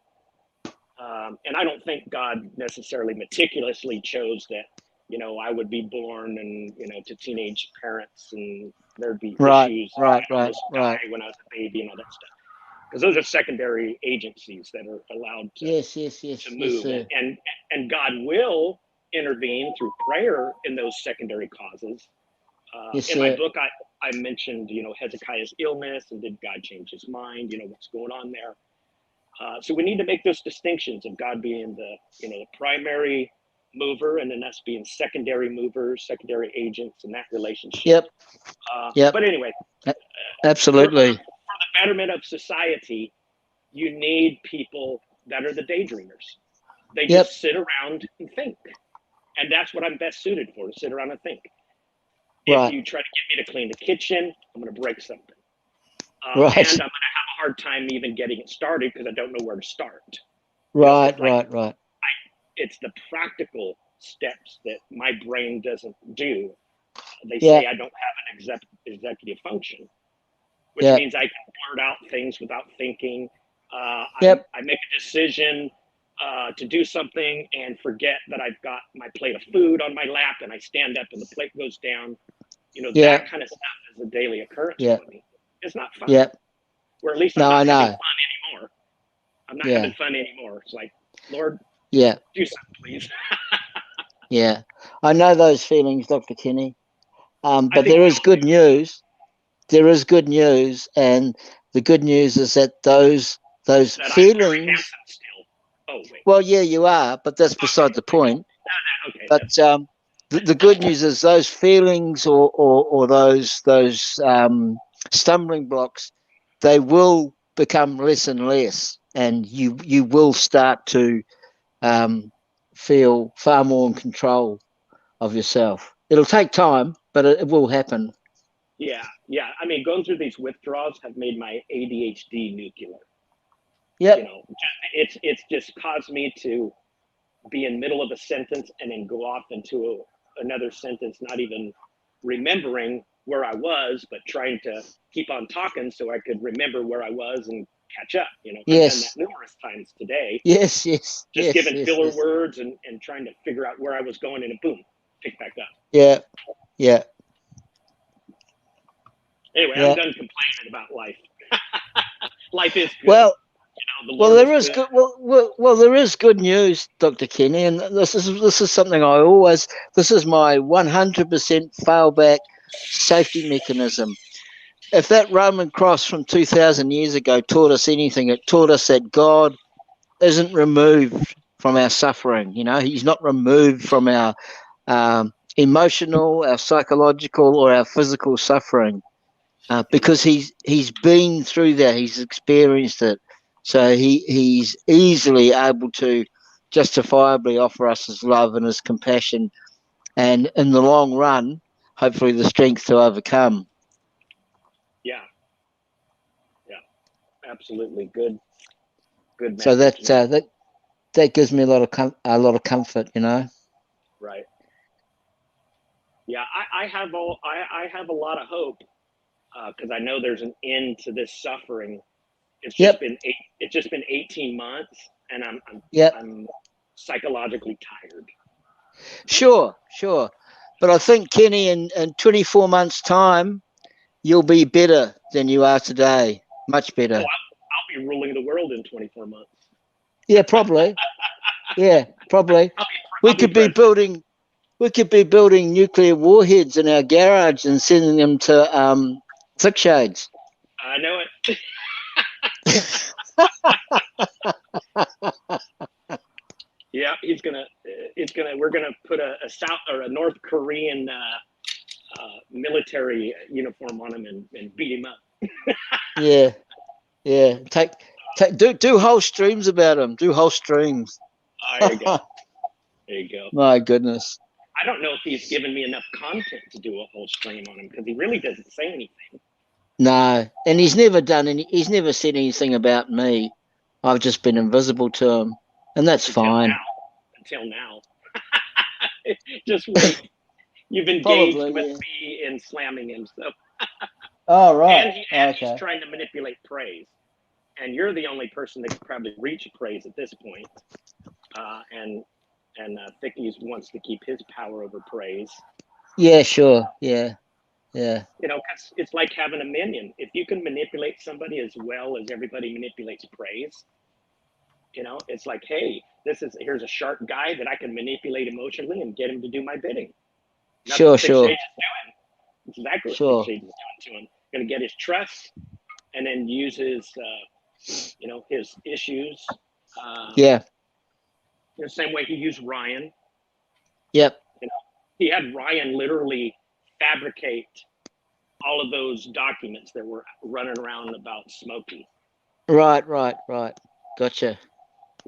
[SPEAKER 5] and I don't think God necessarily meticulously chose that, I would be born and, to teenage parents, and there'd be issues. Right. When I was a baby and all that stuff. Because those are secondary agencies that are allowed to move. And God will intervene through prayer in those secondary causes. In my book, I mentioned, Hezekiah's illness and did God change his mind, what's going on there. So we need to make those distinctions of God being the the primary mover, and then us being secondary movers, secondary agents in that relationship.
[SPEAKER 3] Yep. Yep.
[SPEAKER 5] But anyway,
[SPEAKER 3] absolutely.
[SPEAKER 5] For the betterment of society, you need people that are the daydreamers. They just sit around and think. And that's what I'm best suited for, to sit around and think. If you try to get me to clean the kitchen, I'm going to break something. And I'm going to have a hard time even getting it started because I don't know where to start.
[SPEAKER 3] Right.
[SPEAKER 5] It's the practical steps that my brain doesn't do. They say I don't have an executive function, which means I can blurt out things without thinking. I make a decision to do something and forget that I've got my plate of food on my lap, and I stand up and the plate goes down. That kind of stuff is a daily occurrence for me. It's not fun. Or at least I'm not having fun anymore. I'm not having fun anymore. It's like, Lord, do something, please.
[SPEAKER 3] I know those feelings, Dr. Kinney. But there is good news. There is good news, and the good news is that those feelings. Well, yeah, you are, but that's beside the point. But the good news is those feelings or those stumbling blocks, they will become less and less, and you will start to feel far more in control of yourself. It'll take time, but it will happen.
[SPEAKER 5] Yeah. I mean, going through these withdrawals have made my ADHD nuclear.
[SPEAKER 3] Yeah.
[SPEAKER 5] It's just caused me to be in the middle of a sentence and then go off into another sentence, not even remembering where I was, but trying to keep on talking so I could remember where I was and catch up. I've done that numerous times today.
[SPEAKER 3] Yes.
[SPEAKER 5] Just giving filler words and trying to figure out where I was going, and boom, pick back up.
[SPEAKER 3] Yeah.
[SPEAKER 5] Anyway, I'm done complaining about life. Life is good.
[SPEAKER 3] Well, there is good. Well, there is good news, Dr. Kinney, and this is something I always. This is my 100% failback safety mechanism. If that Roman cross from 2,000 years ago taught us anything, it taught us that God isn't removed from our suffering. He's not removed from our emotional, our psychological, or our physical suffering, because he's been through that. He's experienced it. So he's easily able to justifiably offer us his love and his compassion, and in the long run, hopefully the strength to overcome.
[SPEAKER 5] Yeah, absolutely good.
[SPEAKER 3] So that gives me a lot of comfort,
[SPEAKER 5] Right. Yeah, I have a lot of hope because I know there's an end to this suffering. It's just been 18 months, and I'm psychologically tired.
[SPEAKER 3] Sure. But I think, Kenny, in 24 months' time, you'll be better than you are today. Much better.
[SPEAKER 5] Oh, I'll be ruling the world in 24 months.
[SPEAKER 3] Yeah, probably. We could be building nuclear warheads in our garage and sending them to thick shades.
[SPEAKER 5] I know it. Yeah, we're gonna put a South or a North Korean military uniform on him and beat him up.
[SPEAKER 3] Yeah. Do whole streams about him. Do whole streams.
[SPEAKER 5] There you go.
[SPEAKER 3] My goodness.
[SPEAKER 5] I don't know if he's given me enough content to do a whole stream on him, because he really doesn't say anything.
[SPEAKER 3] No, and he's never said anything about me. I've just been invisible to him, and that's fine.
[SPEAKER 5] Until now. Just wait. You've engaged with me in slamming him, so.
[SPEAKER 3] Oh, right.
[SPEAKER 5] And he's trying to manipulate praise. And you're the only person that could probably reach praise at this point. And Thickies wants to keep his power over praise.
[SPEAKER 3] Yeah, sure. Yeah.
[SPEAKER 5] Because it's like having a minion. If you can manipulate somebody as well as everybody manipulates praise, it's like, hey, here's a sharp guy that I can manipulate emotionally and get him to do my bidding. That's
[SPEAKER 3] sure.
[SPEAKER 5] It's exactly what Xerxes is doing to him. Going to get his trust, and then use his his issues.
[SPEAKER 3] Yeah.
[SPEAKER 5] In the same way he used Ryan.
[SPEAKER 3] Yep.
[SPEAKER 5] He had Ryan literally fabricate all of those documents that were running around about Smokey.
[SPEAKER 3] Right. Gotcha.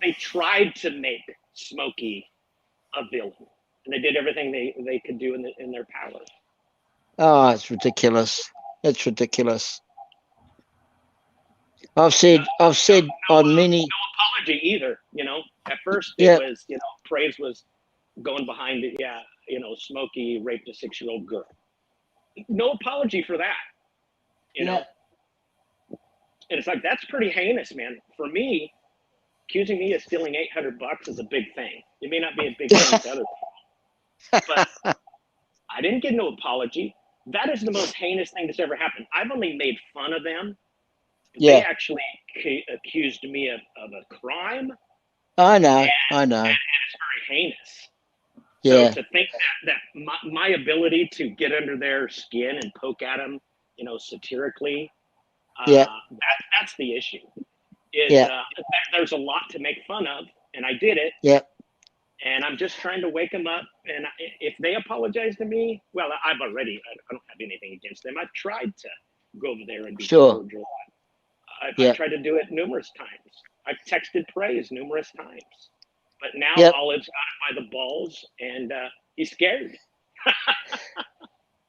[SPEAKER 5] They tried to make Smokey a villain, and they did everything they could do in their power.
[SPEAKER 3] Oh, it's ridiculous. It's ridiculous. I've said on many.
[SPEAKER 5] No apology either. At first it was, praise was going behind it. Yeah, Smokey raped a 6-year-old girl. No apology for that. And it's like, that's pretty heinous, man. For me, accusing me of stealing $800 is a big thing. It may not be a big thing to other people, but I didn't get no apology. That is the most heinous thing that's ever happened. I've only made fun of them. They actually accused me of a crime.
[SPEAKER 3] I know.
[SPEAKER 5] And it's very heinous.
[SPEAKER 3] Yeah.
[SPEAKER 5] So to think that my ability to get under their skin and poke at them, satirically, that's the issue. There's a lot to make fun of, and I did it.
[SPEAKER 3] Yeah.
[SPEAKER 5] And I'm just trying to wake them up. And if they apologize to me, well, I don't have anything against them. I've tried to go over there and be cordial. I've tried to do it numerous times. I've texted praise numerous times. But now Olive's got it by the balls, and he's scared.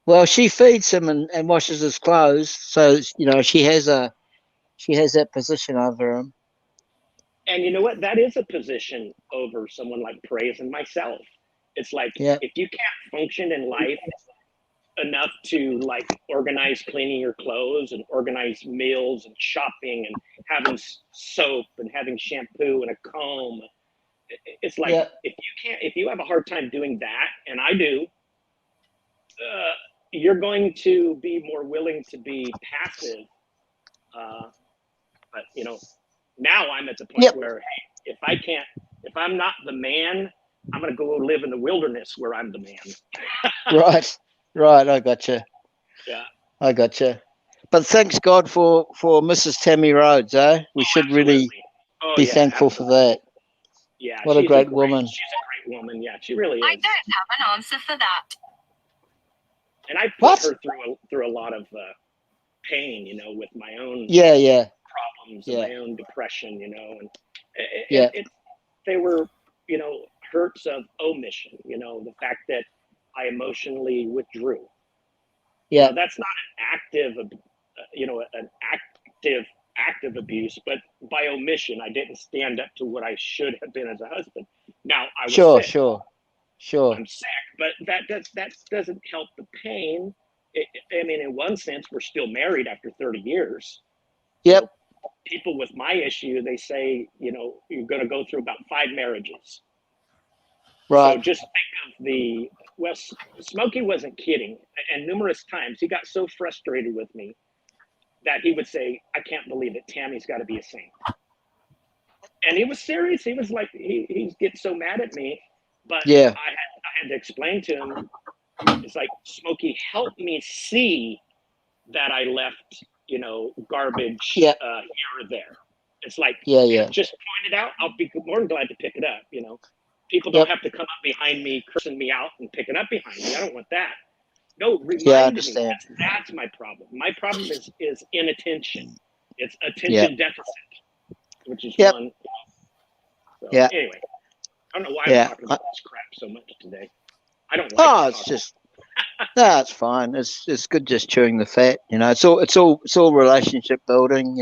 [SPEAKER 3] Well, she feeds him and washes his clothes, so she has that position over him.
[SPEAKER 5] And you know what? That is a position over someone like praise and myself. It's like, if you can't function in life enough to organize cleaning your clothes and organize meals and shopping and having soap and having shampoo and a comb, it's like, if you have a hard time doing that, and I do, you're going to be more willing to be passive. But now I'm at the point where, hey, if I'm not the man, I'm going to go live in the wilderness where I'm the man.
[SPEAKER 3] Right. I gotcha.
[SPEAKER 5] Yeah.
[SPEAKER 3] I gotcha. But thanks God for Mrs. Tammy Rhodes, eh? We should really be thankful for that.
[SPEAKER 5] Yeah.
[SPEAKER 3] What a great woman.
[SPEAKER 5] She's a great woman. Yeah, she really is.
[SPEAKER 6] I don't have an answer for that.
[SPEAKER 5] And I put her through a lot of pain, with my own problems and my own depression, and they were, hurts of omission, the fact that I emotionally withdrew.
[SPEAKER 3] Yeah.
[SPEAKER 5] That's not an active abuse, but by omission, I didn't stand up to what I should have been as a husband. Now I was sick. Sure. I'm sick, but that doesn't help the pain. In one sense, we're still married after 30 years.
[SPEAKER 3] Yep.
[SPEAKER 5] So people with my issue, they say, you're going to go through about 5 marriages.
[SPEAKER 3] Right.
[SPEAKER 5] So just think of Smokey wasn't kidding. And numerous times he got so frustrated with me that he would say, I can't believe it. Tammy's got to be a saint. And he was serious. He was like, he gets so mad at me. But I had to explain to him, it's like, Smokey, help me see that I left, garbage here or there. It's like, just point it out. I'll be more than glad to pick it up, People don't have to come up behind me, cursing me out and picking up behind me. I don't want that. No, remind me. That's my problem. My problem is inattention. It's attention deficit, which is one. So, anyway, I don't know why I'm talking about this crap so much today. I don't like
[SPEAKER 3] it's just it's fine. It's good just chewing the fat, It's all relationship building,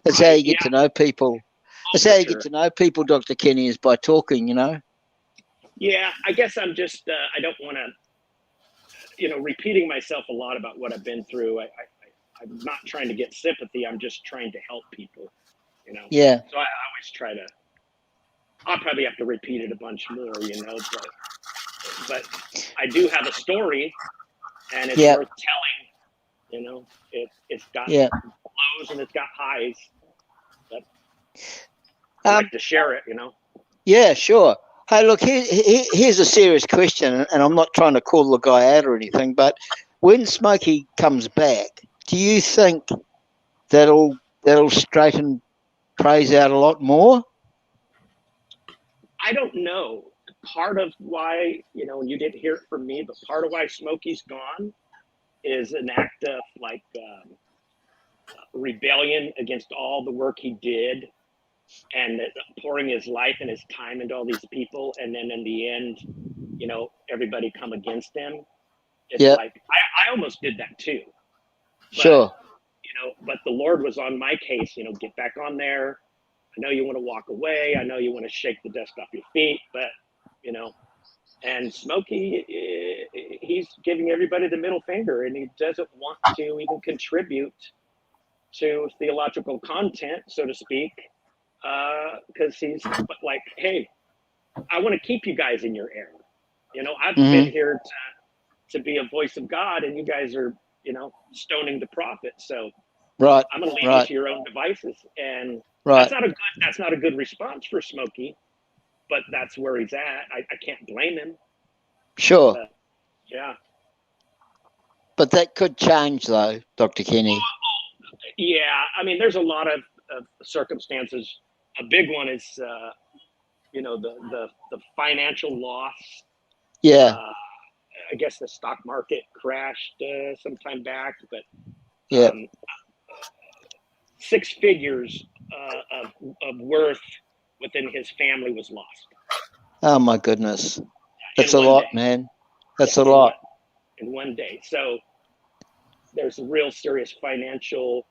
[SPEAKER 3] It's how you get to know people. It's how you get to know people, Dr. Kenny, is by talking,
[SPEAKER 5] Yeah, I guess I'm just I don't want to repeating myself a lot about what I've been through. I'm not trying to get sympathy. I'm just trying to help people,
[SPEAKER 3] Yeah.
[SPEAKER 5] So I always try to. I'll probably have to repeat it a bunch more, but I do have a story, and it's worth telling. It's got lows and it's got highs, but I like to share it.
[SPEAKER 3] Yeah, sure. Hey, look, here's a serious question, and I'm not trying to call the guy out or anything, but when Smokey comes back, do you think that'll straighten prays out a lot more?
[SPEAKER 5] I don't know. Part of why, you didn't hear it from me, but part of why Smokey's gone is an act of like rebellion against all the work he did, and pouring his life and his time into all these people, and then in the end, everybody come against him. It's like I almost did that too. But,
[SPEAKER 3] sure.
[SPEAKER 5] But the Lord was on my case. Get back on there. I know you want to walk away. I know you want to shake the dust off your feet, but and Smokey, he's giving everybody the middle finger, and he doesn't want to even contribute to theological content, so to speak, because he's like, hey, I want to keep you guys in your error. I've been here to be a voice of God, and you guys are, stoning the prophet. So
[SPEAKER 3] right,
[SPEAKER 5] I'm going to leave you to your own devices. And that's not a good response for Smokey, but that's where he's at. I can't blame him.
[SPEAKER 3] Sure.
[SPEAKER 5] Yeah.
[SPEAKER 3] But that could change, though, Dr. Kenny.
[SPEAKER 5] Yeah, I mean, there's a lot of circumstances. A big one is, the financial loss.
[SPEAKER 3] Yeah.
[SPEAKER 5] I guess the stock market crashed some time back, but 6 figures of worth within his family was lost.
[SPEAKER 3] Oh my goodness, that's a lot, man. That's a lot
[SPEAKER 5] in one day. So there's real serious financial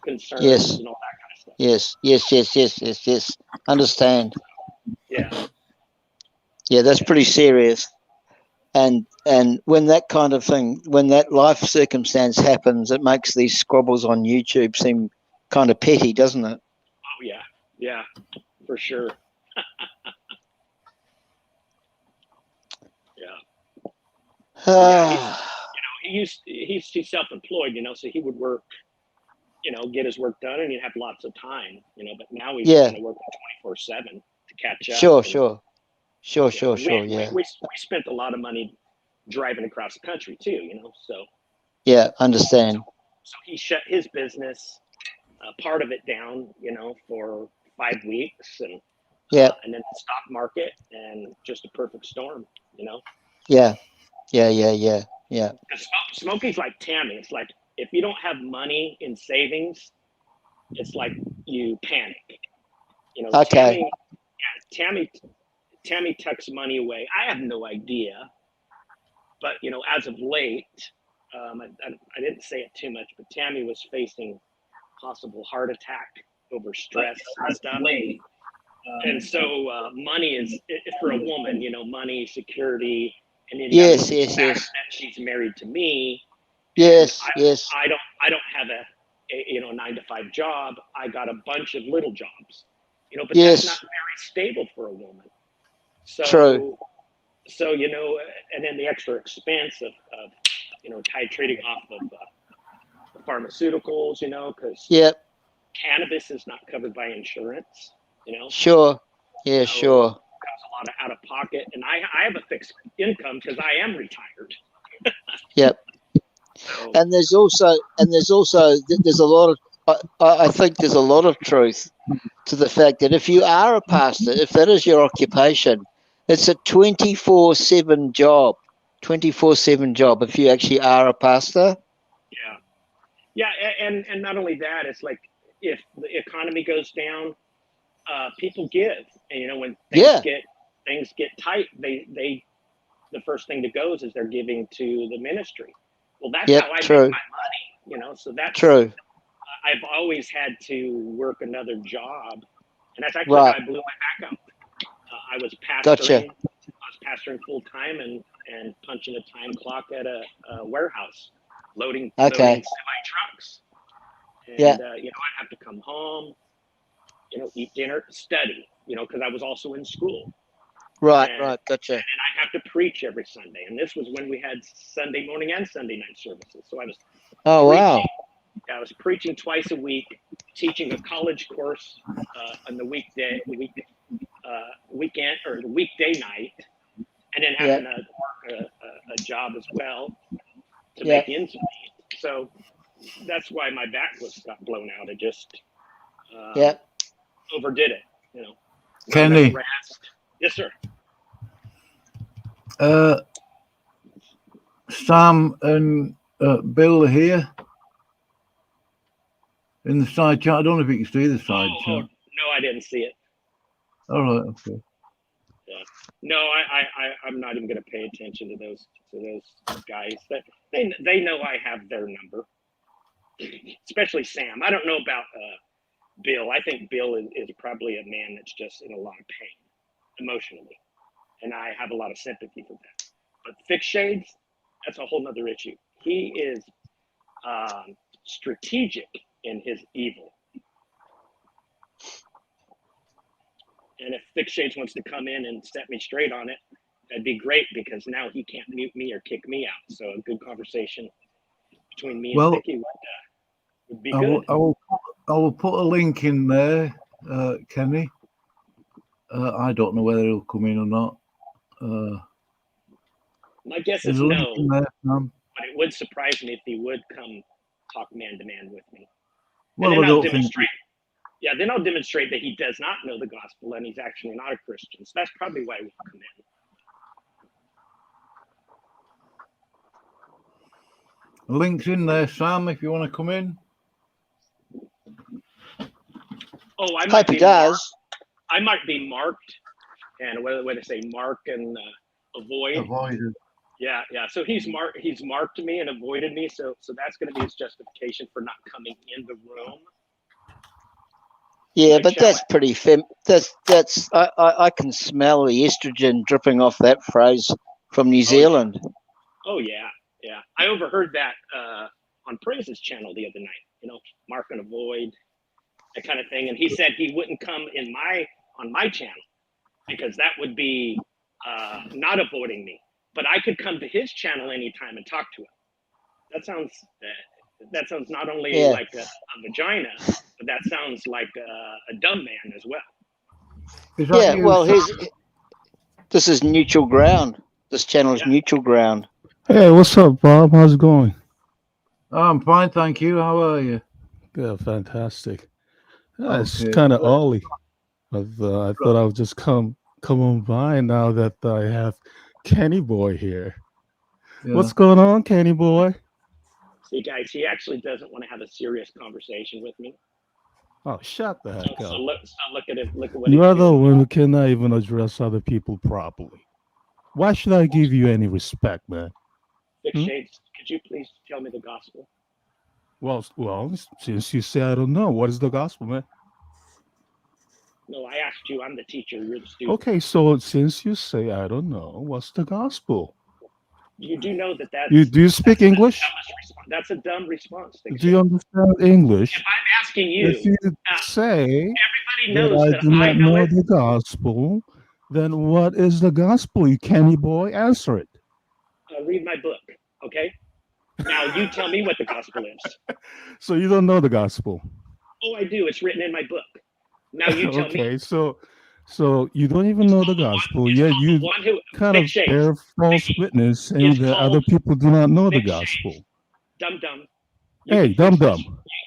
[SPEAKER 5] concerns and all that kind of stuff.
[SPEAKER 3] Yes. Understand.
[SPEAKER 5] Yeah.
[SPEAKER 3] Yeah, that's pretty serious. And when that kind of thing, when that life circumstance happens, it makes these squabbles on YouTube seem kind of petty, doesn't it?
[SPEAKER 5] Oh yeah, for sure. He's self-employed, so he would work, get his work done, and he'd have lots of time, but now he's going to work 24/7 to catch up. Sure. We spent a lot of money driving across the country too, so.
[SPEAKER 3] Yeah, understand.
[SPEAKER 5] So he shut his business, part of it down, for 5 weeks, and and then the stock market, and just a perfect storm,
[SPEAKER 3] Yeah.
[SPEAKER 5] Smokey's like Tammy. It's like if you don't have money in savings, it's like you panic.
[SPEAKER 3] Okay.
[SPEAKER 5] Tammy tucks money away. I have no idea, but as of late, I didn't say it too much, but Tammy was facing possible heart attack over stress and stuff. And so money is for a woman, money, security, and then
[SPEAKER 3] yes.
[SPEAKER 5] that she's married to me.
[SPEAKER 3] Yes.
[SPEAKER 5] I don't have a 9-to-5 job. I got a bunch of little jobs, but that's not very stable for a woman. So,
[SPEAKER 3] true.
[SPEAKER 5] So, and then the extra expense of titrating off of pharmaceuticals, because cannabis is not covered by insurance,
[SPEAKER 3] Sure. Yeah,
[SPEAKER 5] so
[SPEAKER 3] sure.
[SPEAKER 5] Comes a lot of out of pocket, and I have a fixed income because I am retired.
[SPEAKER 3] Yep.
[SPEAKER 5] So,
[SPEAKER 3] and there's also there's a lot of I think there's a lot of truth to the fact that if you are a pastor, if that is your occupation, it's a 24/7 job. 24/7 job if you actually are a pastor.
[SPEAKER 5] Yeah, and not only that, it's like if the economy goes down, people give, and when things get tight, they the first thing that goes is they're giving to the ministry. Well, that's how I make my money, so that's
[SPEAKER 3] true.
[SPEAKER 5] I've always had to work another job, and that's actually how I blew my back out. I was pastoring.
[SPEAKER 3] Gotcha.
[SPEAKER 5] I was pastoring full time and punching a time clock at a warehouse, loading semi trucks. And I'd have to come home, eat dinner, study, because I was also in school.
[SPEAKER 3] Right, gotcha.
[SPEAKER 5] And I'd have to preach every Sunday, and this was when we had Sunday morning and Sunday night services. So I was
[SPEAKER 3] wow.
[SPEAKER 5] I was preaching twice a week, teaching a college course on the weekend or the weekday night, and then having to work a job as well to make ends meet. So that's why my back got blown out. It just overdid it. You know,
[SPEAKER 1] Kenny.
[SPEAKER 5] Yes, sir.
[SPEAKER 1] Sam and Bill are here in the side chat. I don't know if you can see the side chat.
[SPEAKER 5] No, I didn't see it.
[SPEAKER 1] All right, okay.
[SPEAKER 5] Yeah. No, I'm not even going to pay attention to those guys. That they know I have their number, especially Sam. I don't know about Bill. I think Bill is probably a man that's just in a lot of pain emotionally, and I have a lot of sympathy for that. But Fixed Shades, that's a whole nother issue. He is strategic in his evil. And if Fixed Shades wants to come in and set me straight on it, that'd be great, because now he can't mute me or kick me out. So a good conversation between me and Vicky would be good.
[SPEAKER 1] I will put a link in there, Kenny. I don't know whether he'll come in or not.
[SPEAKER 5] My guess is no, but it would surprise me if he would come talk man to man with me.
[SPEAKER 1] Well,
[SPEAKER 5] and then
[SPEAKER 1] I
[SPEAKER 5] I'll
[SPEAKER 1] don't
[SPEAKER 5] demonstrate. Yeah, then I'll demonstrate that he does not know the gospel and he's actually not a Christian. So that's probably why he won't come in.
[SPEAKER 1] Link's in there, Sam, if you want to come in.
[SPEAKER 5] Oh, I
[SPEAKER 3] Hope he does.
[SPEAKER 5] I might be marked, and what to say, mark and avoid.
[SPEAKER 1] Avoided.
[SPEAKER 5] Yeah. So he's marked me and avoided me. So that's going to be his justification for not coming in the room.
[SPEAKER 3] Yeah, but that's pretty that's I can smell the estrogen dripping off that phrase from New Zealand.
[SPEAKER 5] Oh yeah. I overheard that on Praise's channel the other night. You know, mark and avoid, that kind of thing. And he said he wouldn't come on my channel because that would be not avoiding me. But I could come to his channel anytime and talk to him. That sounds not only like a vagina, but that sounds like a dumb man as well.
[SPEAKER 3] Yeah, well, this is neutral ground. This channel is neutral ground.
[SPEAKER 7] Hey, what's up, Bob? How's it going?
[SPEAKER 1] I'm fine, thank you. How are you?
[SPEAKER 7] Good, fantastic. It's kind of early. I thought I would just come on by now that I have Kenny Boy here. Yeah. What's going on, Kenny Boy?
[SPEAKER 5] See, guys, he actually doesn't want to have a serious conversation with me.
[SPEAKER 7] Oh, shut the heck up.
[SPEAKER 5] So look at it. Look at what
[SPEAKER 7] you are the one who cannot even address other people properly. Why should I give you any respect, man?
[SPEAKER 5] Fixed Shades, could you please tell me the gospel?
[SPEAKER 7] Well, since you say I don't know, what is the gospel, man?
[SPEAKER 5] No, I asked you. I'm the teacher. You're the student.
[SPEAKER 7] Okay, so since you say I don't know, what's the gospel?
[SPEAKER 5] You do know that that's...
[SPEAKER 7] Do you speak English?
[SPEAKER 5] That's a dumb response.
[SPEAKER 7] Do you understand English?
[SPEAKER 5] If I'm asking you...
[SPEAKER 7] If you say
[SPEAKER 5] everybody knows
[SPEAKER 7] that I do not know the gospel, then what is the gospel? You Kenny Boy, answer it.
[SPEAKER 5] Read my book, okay? Now you tell me what the gospel is.
[SPEAKER 7] So you don't know the gospel?
[SPEAKER 5] Oh, I do. It's written in my book. Now you tell me.
[SPEAKER 7] Okay, so you don't even know the gospel, yet you kind of bear false witness saying that other people do not know the gospel.
[SPEAKER 5] Dumb.
[SPEAKER 7] Hey, dumb.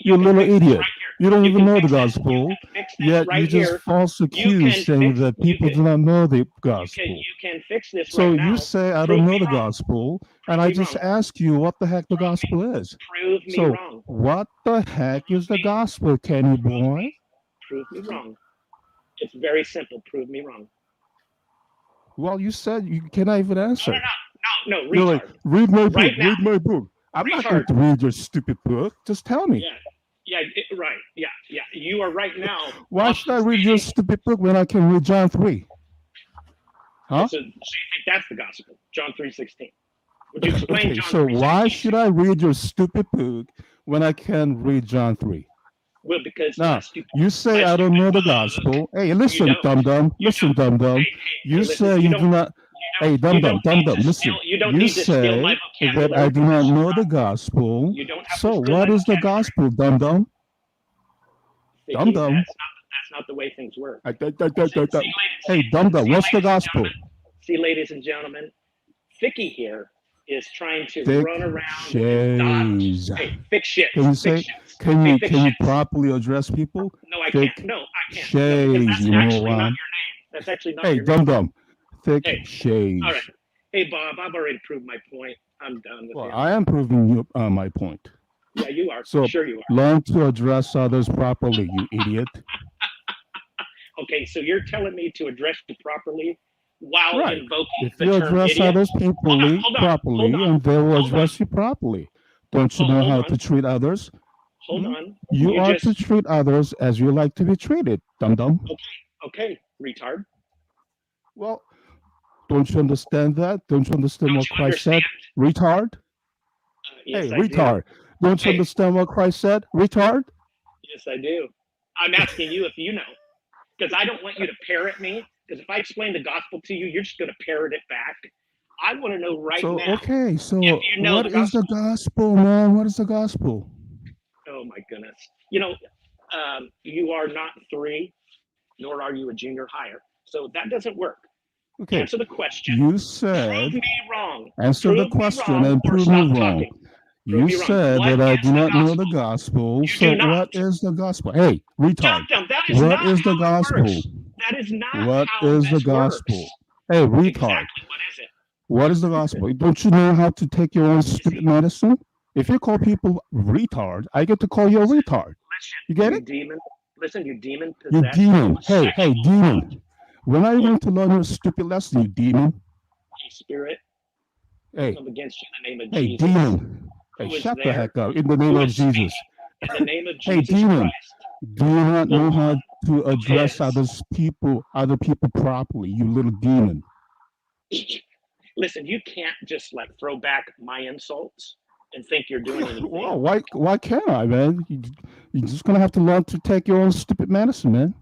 [SPEAKER 7] You're a little idiot. You don't even know the gospel, yet you just false accuse saying that people do not know the gospel.
[SPEAKER 5] You can fix this
[SPEAKER 7] so
[SPEAKER 5] right now.
[SPEAKER 7] You say I don't know the gospel, and I just ask you what the heck the gospel is.
[SPEAKER 5] Prove me wrong.
[SPEAKER 7] What the heck is the gospel, Kenny Boy?
[SPEAKER 5] Prove me wrong. It's very simple. Prove me wrong.
[SPEAKER 7] Well, you said you cannot even answer.
[SPEAKER 5] No,
[SPEAKER 7] You're like, read my book.
[SPEAKER 5] Right
[SPEAKER 7] read my book. I'm not going to read your stupid book. Just tell me.
[SPEAKER 5] Yeah, right. Yeah. You are right now.
[SPEAKER 7] Why should I read your stupid book when I can read John 3? Huh?
[SPEAKER 5] So you think that's the gospel? John 3:16. Would you explain
[SPEAKER 7] okay,
[SPEAKER 5] John
[SPEAKER 7] so
[SPEAKER 5] 3:16?
[SPEAKER 7] Why should I read your stupid book when I can read John 3?
[SPEAKER 5] Well, because
[SPEAKER 7] now you say I don't know the gospel. Hey, listen, dum-dum. Listen, dum-dum. You say you do not. Hey, dum-dum. Listen. You say that I do not know the gospel. So what is the gospel, dum-dum? Dum-dum.
[SPEAKER 5] That's not the way things work.
[SPEAKER 7] Hey, dum-dum. What's the gospel?
[SPEAKER 5] See, ladies and gentlemen, Vicky here is trying to
[SPEAKER 7] Thick
[SPEAKER 5] run around and
[SPEAKER 7] shades.
[SPEAKER 5] dodge. Hey, thick shit.
[SPEAKER 7] Can you say? Can you properly address people?
[SPEAKER 5] No, I
[SPEAKER 7] Thick
[SPEAKER 5] can't. No, I can't.
[SPEAKER 7] Shades,
[SPEAKER 5] No, that's
[SPEAKER 7] you
[SPEAKER 5] actually not
[SPEAKER 7] moron.
[SPEAKER 5] your name. That's actually not
[SPEAKER 7] Hey,
[SPEAKER 5] your name.
[SPEAKER 7] dum. Thick
[SPEAKER 5] Hey,
[SPEAKER 7] shades.
[SPEAKER 5] all right. Hey, Bob, I've already proved my point. I'm done with
[SPEAKER 7] Well,
[SPEAKER 5] you.
[SPEAKER 7] I am proving you my point.
[SPEAKER 5] Yeah, you are.
[SPEAKER 7] So
[SPEAKER 5] Sure you are.
[SPEAKER 7] learn to address others properly, you idiot.
[SPEAKER 5] Okay, so you're telling me to address you properly while
[SPEAKER 7] Right.
[SPEAKER 5] invoking
[SPEAKER 7] If
[SPEAKER 5] the
[SPEAKER 7] you
[SPEAKER 5] term
[SPEAKER 7] address
[SPEAKER 5] idiot?
[SPEAKER 7] others properly, and they will
[SPEAKER 5] hold
[SPEAKER 7] address you properly. Don't you know
[SPEAKER 5] hold
[SPEAKER 7] how
[SPEAKER 5] on.
[SPEAKER 7] to treat others?
[SPEAKER 5] Hold on.
[SPEAKER 7] You are to treat others as you like to be treated, dum-dum.
[SPEAKER 5] Okay, retard.
[SPEAKER 7] Well, don't you understand that? Don't you understand what Christ said? Retard?
[SPEAKER 5] Yes,
[SPEAKER 7] Hey,
[SPEAKER 5] I
[SPEAKER 7] retard.
[SPEAKER 5] do.
[SPEAKER 7] Don't you understand what Christ said? Retard?
[SPEAKER 5] Yes, I do. I'm asking you if you know. Because I don't want you to parrot me. Because if I explain the gospel to you, you're just going to parrot it back. I want to know now.
[SPEAKER 7] Okay, so
[SPEAKER 5] if you know
[SPEAKER 7] what is the gospel, man? What is the gospel?
[SPEAKER 5] Oh, my goodness. You know, you are not 3, nor are you a junior higher. So that doesn't work.
[SPEAKER 7] Okay.
[SPEAKER 5] Answer the question.
[SPEAKER 7] You said.
[SPEAKER 5] Prove me wrong.
[SPEAKER 7] Answer the question and prove me wrong. You said that I do not know the gospel. So what is the gospel? Hey, retard. What is the gospel?
[SPEAKER 5] That is not
[SPEAKER 7] what
[SPEAKER 5] how
[SPEAKER 7] is the
[SPEAKER 5] this
[SPEAKER 7] gospel?
[SPEAKER 5] works.
[SPEAKER 7] Hey, retard.
[SPEAKER 5] Exactly. What is it?
[SPEAKER 7] What is the gospel? Don't you know how to take your own stupid medicine? If you call people retard, I get to call you a retard. You get it?
[SPEAKER 5] Demon. Listen, you demon
[SPEAKER 7] You
[SPEAKER 5] possessed.
[SPEAKER 7] demon. Hey, demon. When are you going to learn your stupid lesson, you demon?
[SPEAKER 5] Hey, spirit.
[SPEAKER 7] Hey.
[SPEAKER 5] Come against you in the name of
[SPEAKER 7] hey,
[SPEAKER 5] Jesus.
[SPEAKER 7] demon. Hey, shut the heck up. In the name of Jesus.
[SPEAKER 5] In the name of
[SPEAKER 7] hey,
[SPEAKER 5] Jesus
[SPEAKER 7] demon.
[SPEAKER 5] Christ.
[SPEAKER 7] Do you not know how to address other people properly, you little demon?
[SPEAKER 5] Listen, you can't just like throw back my insults and think you're doing anything.
[SPEAKER 7] Well, why can't I, man? You're just gonna have to learn to take your own stupid medicine, man.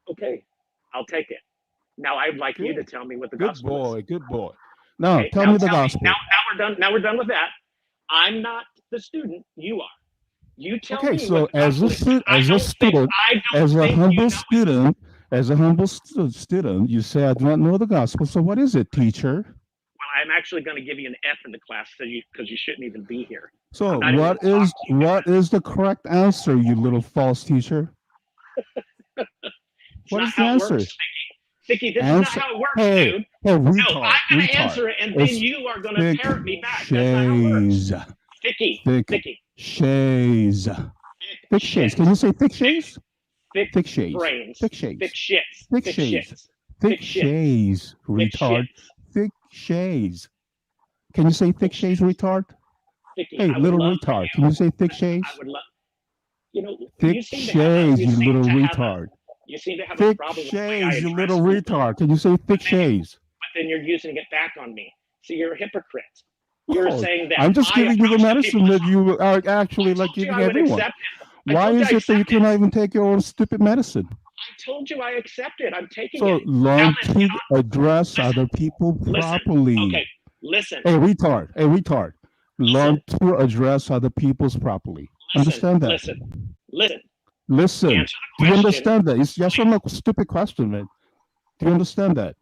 [SPEAKER 5] Okay, I'll take it. Now I'd like you to tell me what the gospel is.
[SPEAKER 7] Good boy. Now tell me the gospel.
[SPEAKER 5] Now we're done with that. I'm not the student. You are. You tell me.
[SPEAKER 7] Okay, so as a humble student, you say I do not know the gospel. So what is it, teacher?
[SPEAKER 5] Well, I'm actually going to give you an F in the class because you shouldn't even be here.
[SPEAKER 7] So what is the correct answer, you little false teacher? What is the answer?
[SPEAKER 5] Vicky, this is not how it works, dude.
[SPEAKER 7] Hey, retard,
[SPEAKER 5] no, I'm going to answer it, and then you are going to parrot me back. That's not how it works. Vicky.
[SPEAKER 7] Shades. Thick shades. Can you say thick shades?
[SPEAKER 5] Thick
[SPEAKER 7] shades.
[SPEAKER 5] Brains.
[SPEAKER 7] Thick shades.
[SPEAKER 5] Thick shits.
[SPEAKER 7] Thick shades. Thick shades, retard. Thick shades. Can you say thick shades, retard?
[SPEAKER 5] Vicky,
[SPEAKER 7] hey, little retard. Can you say thick shades?
[SPEAKER 5] I would love. You know,
[SPEAKER 7] thick shades, you little retard.
[SPEAKER 5] You seem to have
[SPEAKER 7] thick
[SPEAKER 5] a problem
[SPEAKER 7] shades,
[SPEAKER 5] with
[SPEAKER 7] you little retard. Can you say thick shades?
[SPEAKER 5] But then you're using it back on me. So you're a hypocrite. You're saying that
[SPEAKER 7] I'm just giving you the medicine that you are actually like giving everyone. Why is it that you cannot even take your own stupid medicine?
[SPEAKER 5] I told you I accept it. I'm taking
[SPEAKER 7] it.
[SPEAKER 5] So
[SPEAKER 7] learn to address other people properly.
[SPEAKER 5] Okay, listen.
[SPEAKER 7] Hey, retard. Learn to address other people's properly. Understand that? Listen. Do you understand that? It's yes or no stupid question, man. Do you understand that?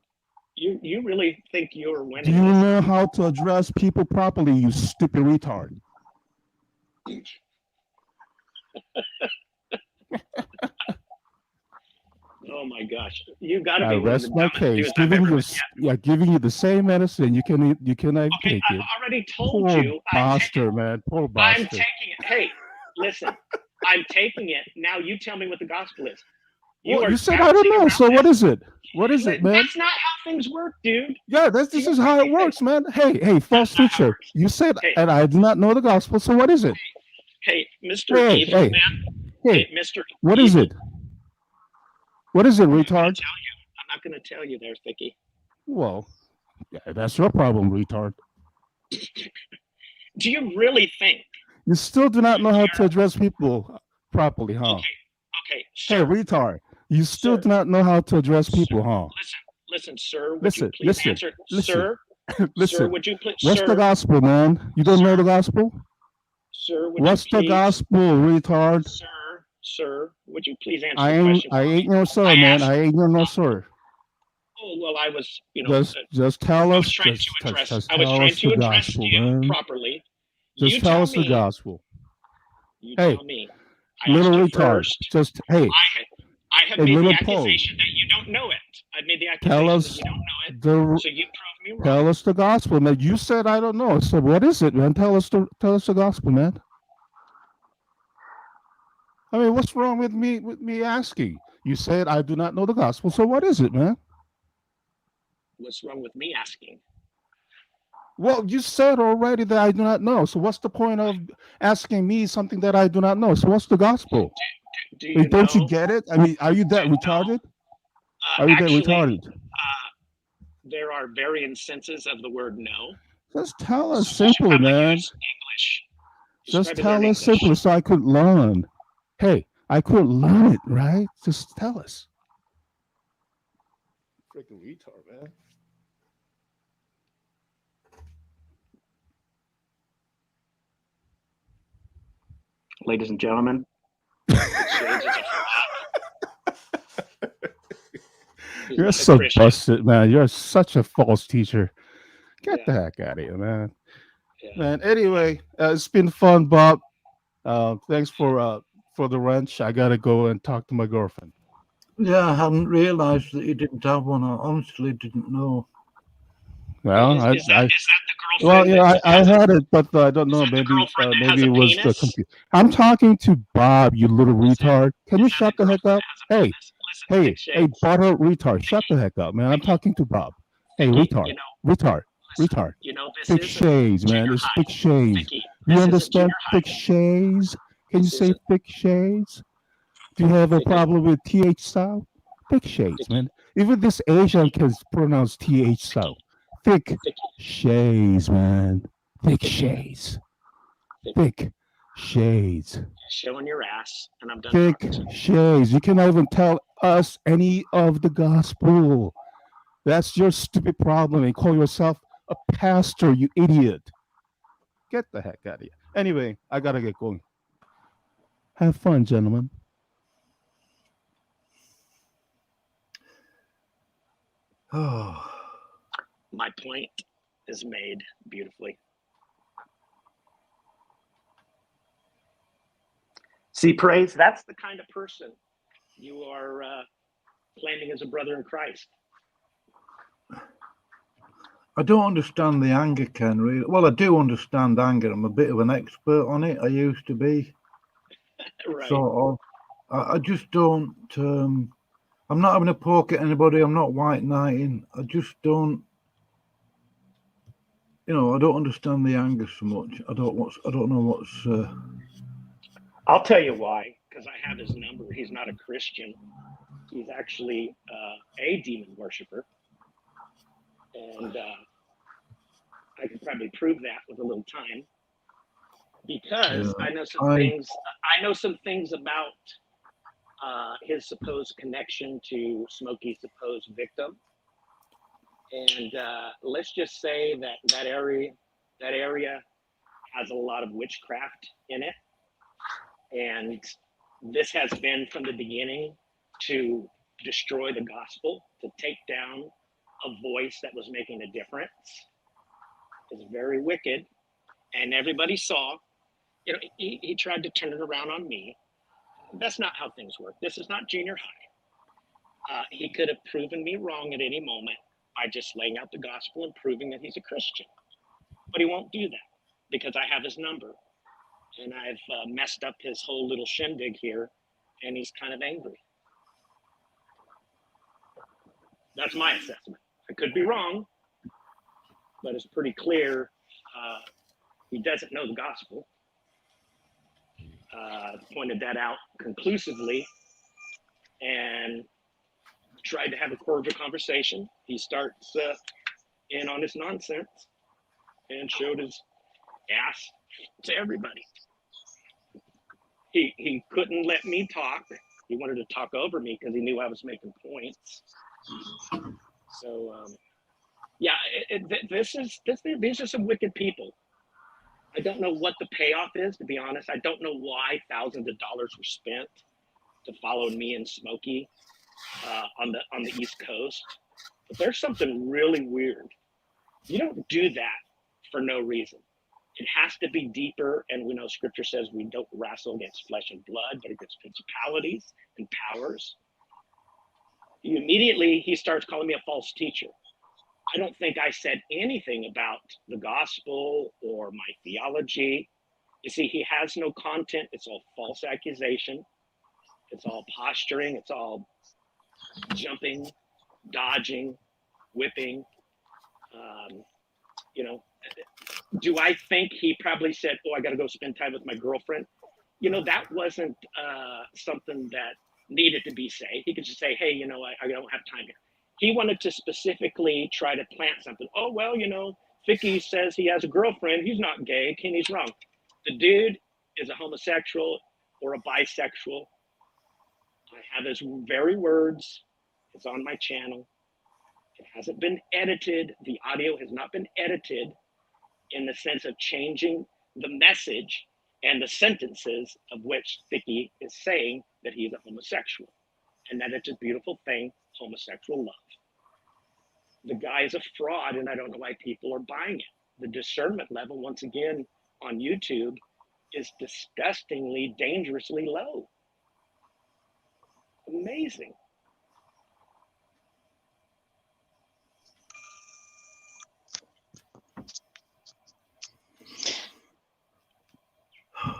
[SPEAKER 5] You really think you're winning?
[SPEAKER 7] Do you know how to address people properly, you stupid retard?
[SPEAKER 5] Oh my gosh! You got to be.
[SPEAKER 7] I rest my case. Giving you the same medicine. You cannot take it.
[SPEAKER 5] I've already told
[SPEAKER 7] Poor
[SPEAKER 5] you.
[SPEAKER 7] bastard, man. Poor bastard.
[SPEAKER 5] I'm taking it. Hey, listen. I'm taking it. Now you tell me what the gospel is.
[SPEAKER 7] You said I don't know. So what is it? What is it, man?
[SPEAKER 5] That's not how things work, dude.
[SPEAKER 7] Yeah, this is how it works, man. Hey, false teacher. You said, and I do not know the gospel. So what is it?
[SPEAKER 5] Hey, Mr. Evil Man.
[SPEAKER 7] Hey,
[SPEAKER 5] Mr.
[SPEAKER 7] What is it? What is it, retard?
[SPEAKER 5] I'm not going to tell you there, Vicky.
[SPEAKER 7] Well, yeah, that's your problem, retard.
[SPEAKER 5] Do you really think?
[SPEAKER 7] You still do not know how to address people properly, huh?
[SPEAKER 5] Okay.
[SPEAKER 7] Hey, retard. You still do not know how to address people, huh?
[SPEAKER 5] Listen, sir. Would you please answer? Sir, would you please?
[SPEAKER 7] What's the gospel, man? You don't know the gospel?
[SPEAKER 5] Sir,
[SPEAKER 7] what's the gospel, retard?
[SPEAKER 5] Sir, would you please answer the question?
[SPEAKER 7] I ain't no sir, man. I ain't no sir.
[SPEAKER 5] Oh well, I was, you know,
[SPEAKER 7] just tell us.
[SPEAKER 5] I was trying to
[SPEAKER 7] the
[SPEAKER 5] address
[SPEAKER 7] gospel,
[SPEAKER 5] you
[SPEAKER 7] man.
[SPEAKER 5] properly.
[SPEAKER 7] Just
[SPEAKER 5] You
[SPEAKER 7] tell us
[SPEAKER 5] me.
[SPEAKER 7] the gospel.
[SPEAKER 5] You
[SPEAKER 7] hey,
[SPEAKER 5] tell me. I
[SPEAKER 7] little
[SPEAKER 5] asked you
[SPEAKER 7] retard.
[SPEAKER 5] first.
[SPEAKER 7] Just hey.
[SPEAKER 5] I have made the accusation that you don't know it. I made the accusation that you don't know it. So you prove me wrong.
[SPEAKER 7] Tell us the gospel, man. You said I don't know. So what is it, man? Tell us the gospel, man. I mean, what's wrong with me asking? You said I do not know the gospel. So what is it, man?
[SPEAKER 5] What's wrong with me asking?
[SPEAKER 7] Well, you said already that I do not know. So what's the point of asking me something that I do not know? So what's the gospel? Don't you get it? I mean, are you that retarded? Are you that retarded?
[SPEAKER 5] There are varying senses of the word no.
[SPEAKER 7] Just tell us simply, man.
[SPEAKER 5] English.
[SPEAKER 7] Just tell us simply so I could learn. Hey, I could learn it, right? Just tell us. Freaking retard, man.
[SPEAKER 5] Ladies and gentlemen,
[SPEAKER 7] you're so busted, man. You're such a false teacher. Get the heck out of here, man. Man, anyway, it's been fun, Bob. Thanks for the wrench. I gotta go and talk to my girlfriend.
[SPEAKER 1] Yeah, I hadn't realized that you didn't have one. I honestly didn't know.
[SPEAKER 7] Well,
[SPEAKER 5] is that the girlfriend?
[SPEAKER 7] Well, yeah, I had it, but I don't know. Maybe it was the computer. I'm talking to Bob, you little retard. Can you shut the heck up? Hey, butter retard, shut the heck up, man. I'm talking to Bob. Hey, retard.
[SPEAKER 5] You know,
[SPEAKER 7] thick shades, man. It's thick shades. You understand thick shades? Can you say thick shades? Do you have a problem with TH sound? Thick shades, man. Even this Asian can pronounce TH sound. Thick shades, man. Thick shades. Thick shades.
[SPEAKER 5] Showing your ass, and I'm done.
[SPEAKER 7] Thick shades. You cannot even tell us any of the gospel. That's your stupid problem. And call yourself a pastor, you idiot. Get the heck out of here. Anyway, I gotta get going. Have fun, gentlemen.
[SPEAKER 1] Oh.
[SPEAKER 5] My point is made beautifully. See, praise, that's the kind of person you are claiming as a brother in Christ.
[SPEAKER 1] I don't understand the anger, Ken, really. Well, I do understand anger. I'm a bit of an expert on it. I used to be.
[SPEAKER 5] Right.
[SPEAKER 1] Sort of. I just don't... I'm not having a poke at anybody. I'm not white knighting. I just don't... I don't understand the anger so much. I don't know what's...
[SPEAKER 5] I'll tell you why. Because I have his number. He's not a Christian. He's actually a demon worshiper. And I could probably prove that with a little time, because I know some things. I know some things about his supposed connection to Smokey's supposed victim, and let's just say that area has a lot of witchcraft in it, and this has been from the beginning to destroy the gospel, to take down a voice that was making a difference. It's very wicked, and everybody saw. He tried to turn it around on me. That's not how things work. This is not junior high. He could have proven me wrong at any moment by just laying out the gospel and proving that he's a Christian, but he won't do that because I have his number, and I've messed up his whole little shindig here, and he's kind of angry. That's my assessment. I could be wrong, but it's pretty clear he doesn't know the gospel. Pointed that out conclusively and tried to have a cordial conversation. He starts in on his nonsense and showed his ass to everybody. He couldn't let me talk. He wanted to talk over me because he knew I was making points. So, these are some wicked people. I don't know what the payoff is, to be honest. I don't know why thousands of dollars were spent to follow me and Smokey on the East Coast. But there's something really weird. You don't do that for no reason. It has to be deeper, and we know Scripture says we don't wrestle against flesh and blood, but against principalities and powers. Immediately, he starts calling me a false teacher. I don't think I said anything about the gospel or my theology. You see, he has no content. It's all false accusation. It's all posturing. It's all jumping, dodging, whipping. You know, do I think he probably said, oh, I got to go spend time with my girlfriend? You know, that wasn't something that needed to be said. He could just say, hey, you know, I don't have time here. He wanted to specifically try to plant something. Oh, well, you know, Vicky says he has a girlfriend. He's not gay. Kenny's wrong. The dude is a homosexual or a bisexual. I have his very words. It's on my channel. It hasn't been edited. The audio has not been edited in the sense of changing the message and the sentences of which Vicky is saying that he's a homosexual and that it's a beautiful thing, homosexual love. The guy is a fraud, and I don't know why people are buying it. The discernment level, once again, on YouTube is disgustingly, dangerously low. Amazing.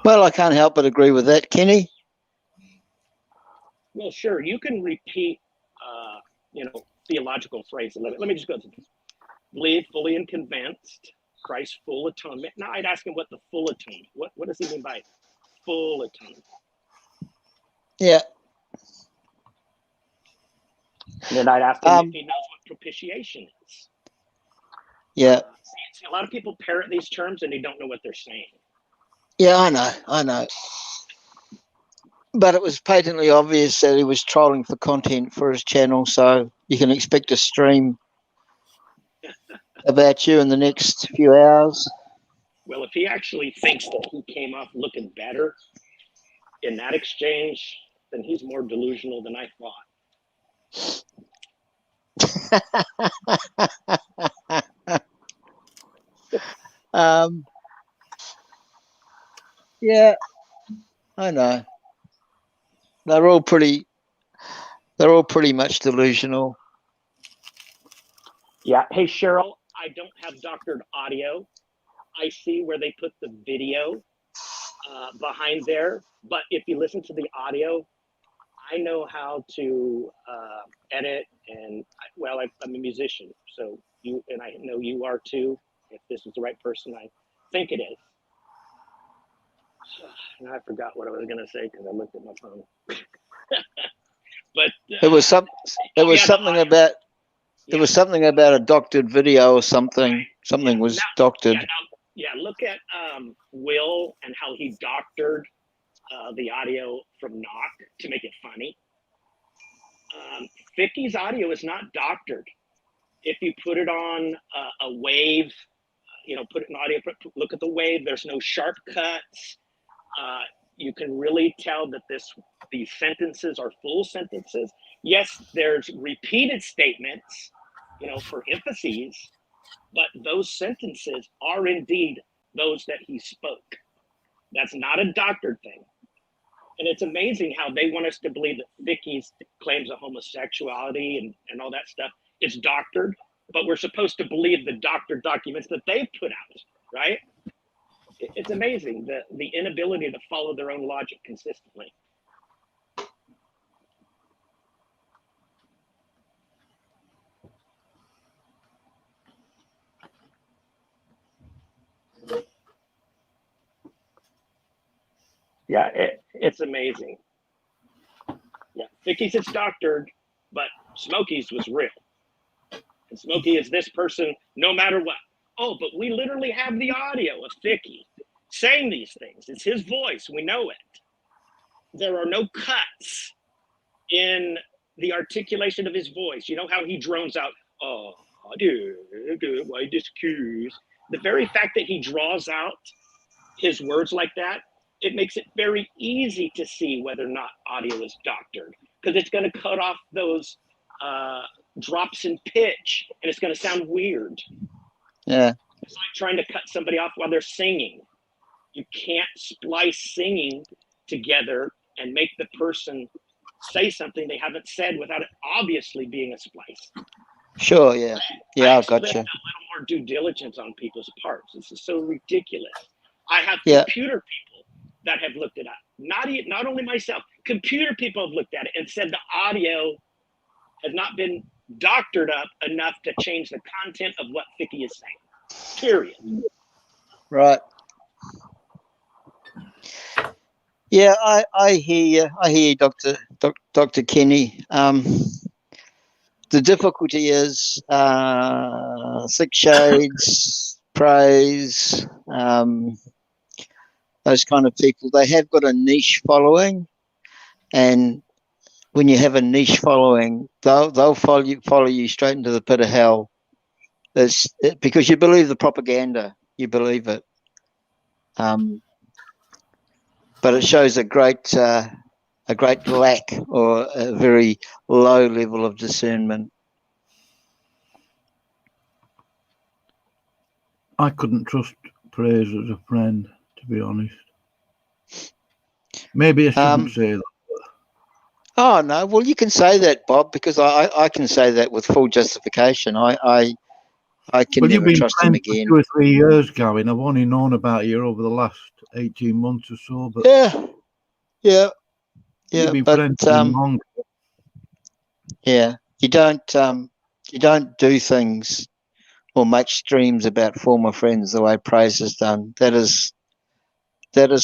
[SPEAKER 3] Well, I can't help but agree with that, Kenny.
[SPEAKER 5] Well, sure, you can repeat, you know, theological phrases. Let me just go through this. Believe fully and convinced, Christ's full atonement. Now, I'd ask him what the full atonement, what does he mean by full atonement?
[SPEAKER 3] Yeah.
[SPEAKER 5] And then I'd ask him if he knows what propitiation is.
[SPEAKER 3] Yeah.
[SPEAKER 5] See, a lot of people parrot these terms and they don't know what they're saying.
[SPEAKER 3] Yeah, I know. But it was patently obvious that he was trolling for content for his channel, so you can expect a stream about you in the next few hours.
[SPEAKER 5] Well, if he actually thinks that he came off looking better in that exchange, then he's more delusional than I thought.
[SPEAKER 3] Yeah, I know. They're all pretty much delusional.
[SPEAKER 5] Yeah. Hey, Cheryl, I don't have doctored audio. I see where they put the video behind there. But if you listen to the audio, I know how to edit. And, well, I'm a musician. So you, and I know you are too, if this is the right person I think it is. Now I forgot what I was going to say because I looked at my phone. But
[SPEAKER 3] It was something about a doctored video or something. Right. Something was doctored.
[SPEAKER 5] Look at Will and how he doctored the audio from Knock to make it funny. Vicky's audio is not doctored. If you put it on a wave, you know, put it in audio, look at the wave. There's no sharp cuts. You can really tell that these sentences are full sentences. Yes, there's repeated statements, you know, for emphases, but those sentences are indeed those that he spoke. That's not a doctored thing. And it's amazing how they want us to believe that Vicky's claims of homosexuality and all that stuff is doctored, but we're supposed to believe the doctored documents that they've put out, right? It's amazing, the inability to follow their own logic consistently. Yeah, it's amazing. Yeah, Vicky's it's doctored, but Smokey's was real. And Smokey is this person no matter what. Oh, but we literally have the audio of Vicky saying these things. It's his voice. We know it. There are no cuts in the articulation of his voice. You know how he drones out, oh, dude, why discuse? The very fact that he draws out his words like that, it makes it very easy to see whether or not audio is doctored, because it's going to cut off those drops in pitch, and it's going to sound weird.
[SPEAKER 3] Yeah.
[SPEAKER 5] It's like trying to cut somebody off while they're singing. You can't splice singing together and make the person say something they haven't said without it obviously being a splice.
[SPEAKER 3] Sure, yeah. Yeah, I've got
[SPEAKER 5] expect
[SPEAKER 3] you.
[SPEAKER 5] a little more due diligence on people's parts. This is so ridiculous. I have
[SPEAKER 3] Yeah.
[SPEAKER 5] computer people that have looked at it. Not only myself, computer people have looked at it and said the audio has not been doctored up enough to change the content of what Ficky is saying. Period.
[SPEAKER 3] Right. Yeah, I hear you, Dr. Kenny. The difficulty is thick shades, praise, those kind of people. They have got a niche following, and when you have a niche following, they'll follow you straight into the pit of hell. Because you believe the propaganda, you believe it. But it shows a great lack or a very low level of discernment.
[SPEAKER 1] I couldn't trust praise as a friend, to be honest. Maybe I shouldn't say that.
[SPEAKER 3] Oh no, well you can say that, Bob, because I can say that with full justification. I can never trust him again.
[SPEAKER 1] For 2 or 3 years, Gavin. I've only known about you over the last 18 months or so. But
[SPEAKER 3] yeah.
[SPEAKER 1] You've been
[SPEAKER 3] But
[SPEAKER 1] friends long.
[SPEAKER 3] yeah, you don't do things or make streams about former friends the way Praise has done. That is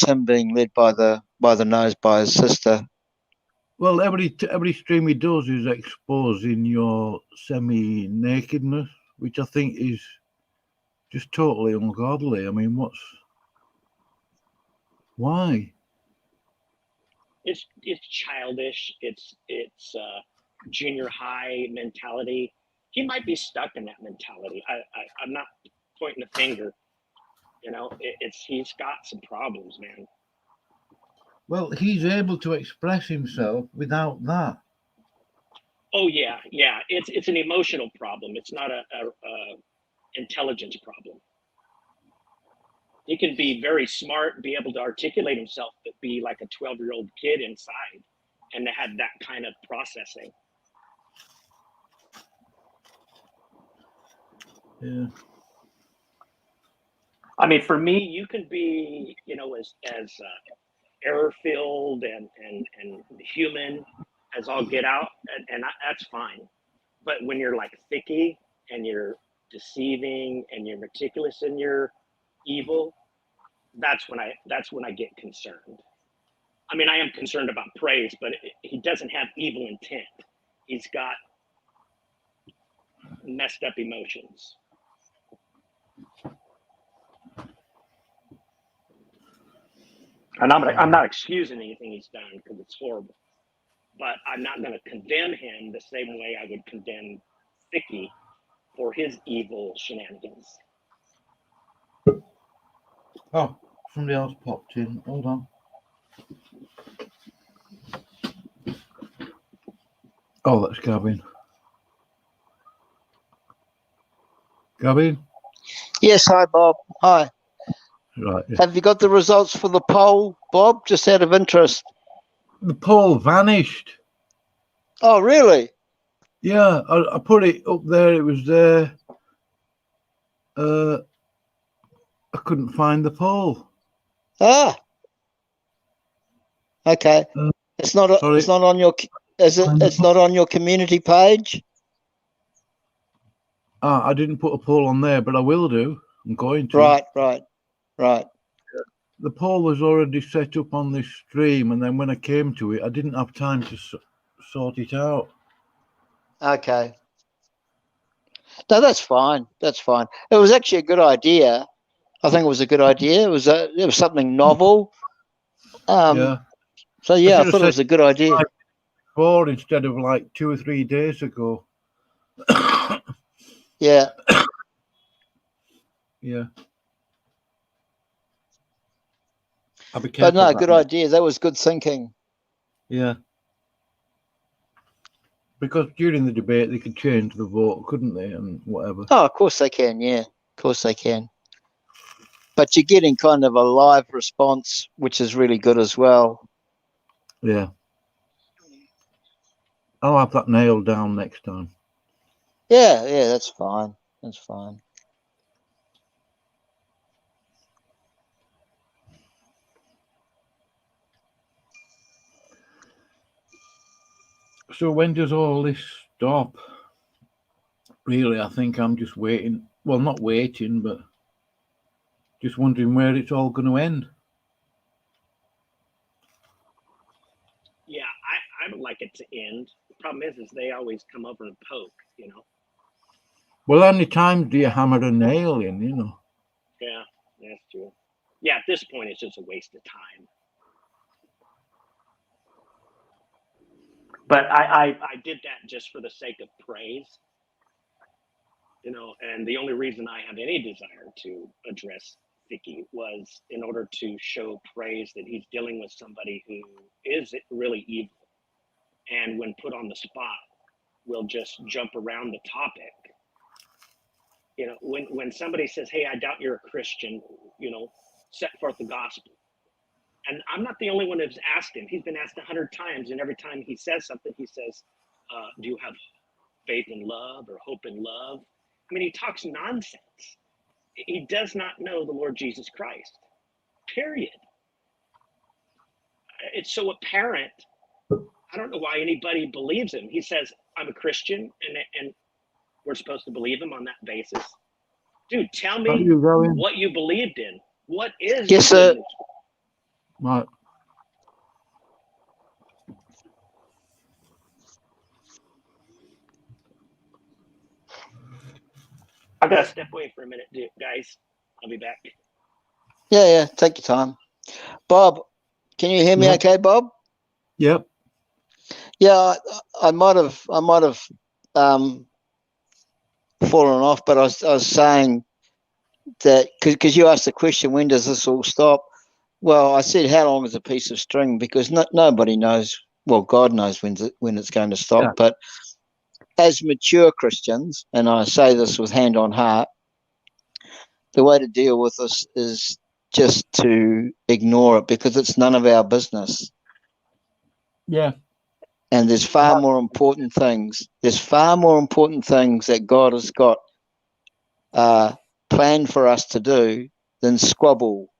[SPEAKER 3] him being led by the nose by his sister.
[SPEAKER 1] Well, every stream he does is exposing your semi-nakedness, which I think is just totally ungodly. I mean, why?
[SPEAKER 5] It's childish. It's junior high mentality. He might be stuck in that mentality. I'm not pointing a finger. You know, he's got some problems, man.
[SPEAKER 1] Well, he's able to express himself without that.
[SPEAKER 5] Oh yeah. It's an emotional problem. It's not a intelligence problem. He can be very smart, be able to articulate himself, but be like a 12-year-old kid inside, and have that kind of processing.
[SPEAKER 1] Yeah.
[SPEAKER 5] I mean, for me, you can be, you know, as error-filled and human as all get out, and that's fine. But when you're like thicky and you're deceiving and you're meticulous in your evil, that's when I get concerned. I mean, I am concerned about praise, but he doesn't have evil intent. He's got messed up emotions. And I'm not excusing anything he's done because it's horrible, but I'm not going to condemn him the same way I would condemn Vicky for his evil shenanigans.
[SPEAKER 1] Oh, somebody else popped in. Hold on. Oh, that's Gavin. Gavin?
[SPEAKER 3] Yes, hi, Bob. Hi.
[SPEAKER 1] Right. Yeah.
[SPEAKER 3] Have you got the results for the poll, Bob? Just out of interest.
[SPEAKER 1] The poll vanished.
[SPEAKER 3] Oh, really?
[SPEAKER 1] Yeah, I put it up there. It was there. I couldn't find the poll.
[SPEAKER 3] Ah. Okay. It's not on your. It's not on your community page?
[SPEAKER 1] I didn't put a poll on there, but I will do. I'm going to.
[SPEAKER 3] Right.
[SPEAKER 1] The poll was already set up on this stream, and then when I came to it, I didn't have time to sort it out.
[SPEAKER 3] Okay. No, that's fine. That's fine. It was actually a good idea. I think it was a good idea. It was something novel.
[SPEAKER 1] Yeah.
[SPEAKER 3] So yeah, I thought it was a good idea.
[SPEAKER 1] Before instead of like 2 or 3 days ago.
[SPEAKER 3] Yeah.
[SPEAKER 1] Yeah.
[SPEAKER 3] But no, good idea. That was good thinking.
[SPEAKER 1] Yeah. Because during the debate they could change the vote, couldn't they, and whatever.
[SPEAKER 3] Oh, of course they can. Yeah, of course they can. But you're getting kind of a live response, which is really good as well.
[SPEAKER 1] Yeah. I'll have that nailed down next time.
[SPEAKER 3] Yeah, that's fine. That's fine.
[SPEAKER 1] So when does all this stop? Really, I think I'm just waiting. Well, not waiting, but just wondering where it's all going to end.
[SPEAKER 5] Yeah, I would like it to end. The problem is they always come over and poke, you know.
[SPEAKER 1] Well, how many times do you hammer a nail in, you know?
[SPEAKER 5] Yeah, that's true. Yeah, at this point, it's just a waste of time. But I did that just for the sake of praise, you know, and the only reason I have any desire to address Vicky was in order to show praise that he's dealing with somebody who is really evil, and when put on the spot, will just jump around the topic. You know, when somebody says, "Hey, I doubt you're a Christian," you know, set forth the gospel. And I'm not the only one who's asked him. He's been asked 100 times, and every time he says something, he says, "Do you have faith in love or hope in love?" I mean, he talks nonsense. He does not know the Lord Jesus Christ, period. It's so apparent. I don't know why anybody believes him. He says, "I'm a Christian," and we're supposed to believe him on that basis. Dude, tell me what you believed in. What is
[SPEAKER 3] yes, sir?
[SPEAKER 1] Right.
[SPEAKER 5] I've got to step away for a minute, guys. I'll be back.
[SPEAKER 3] Yeah, take your time. Bob, can you hear me okay, Bob?
[SPEAKER 1] Yep.
[SPEAKER 3] Yeah, I might have fallen off, but I was saying that because you asked the question, when does this all stop? Well, I said, how long is a piece of string? Because nobody knows. Well, God knows when it's going to stop. Yeah. But as mature Christians, and I say this with hand on heart, the way to deal with this is just to ignore it because it's none of our business.
[SPEAKER 1] Yeah.
[SPEAKER 3] And there's far more important things. There's far more important things that God has got planned for us to do than squabble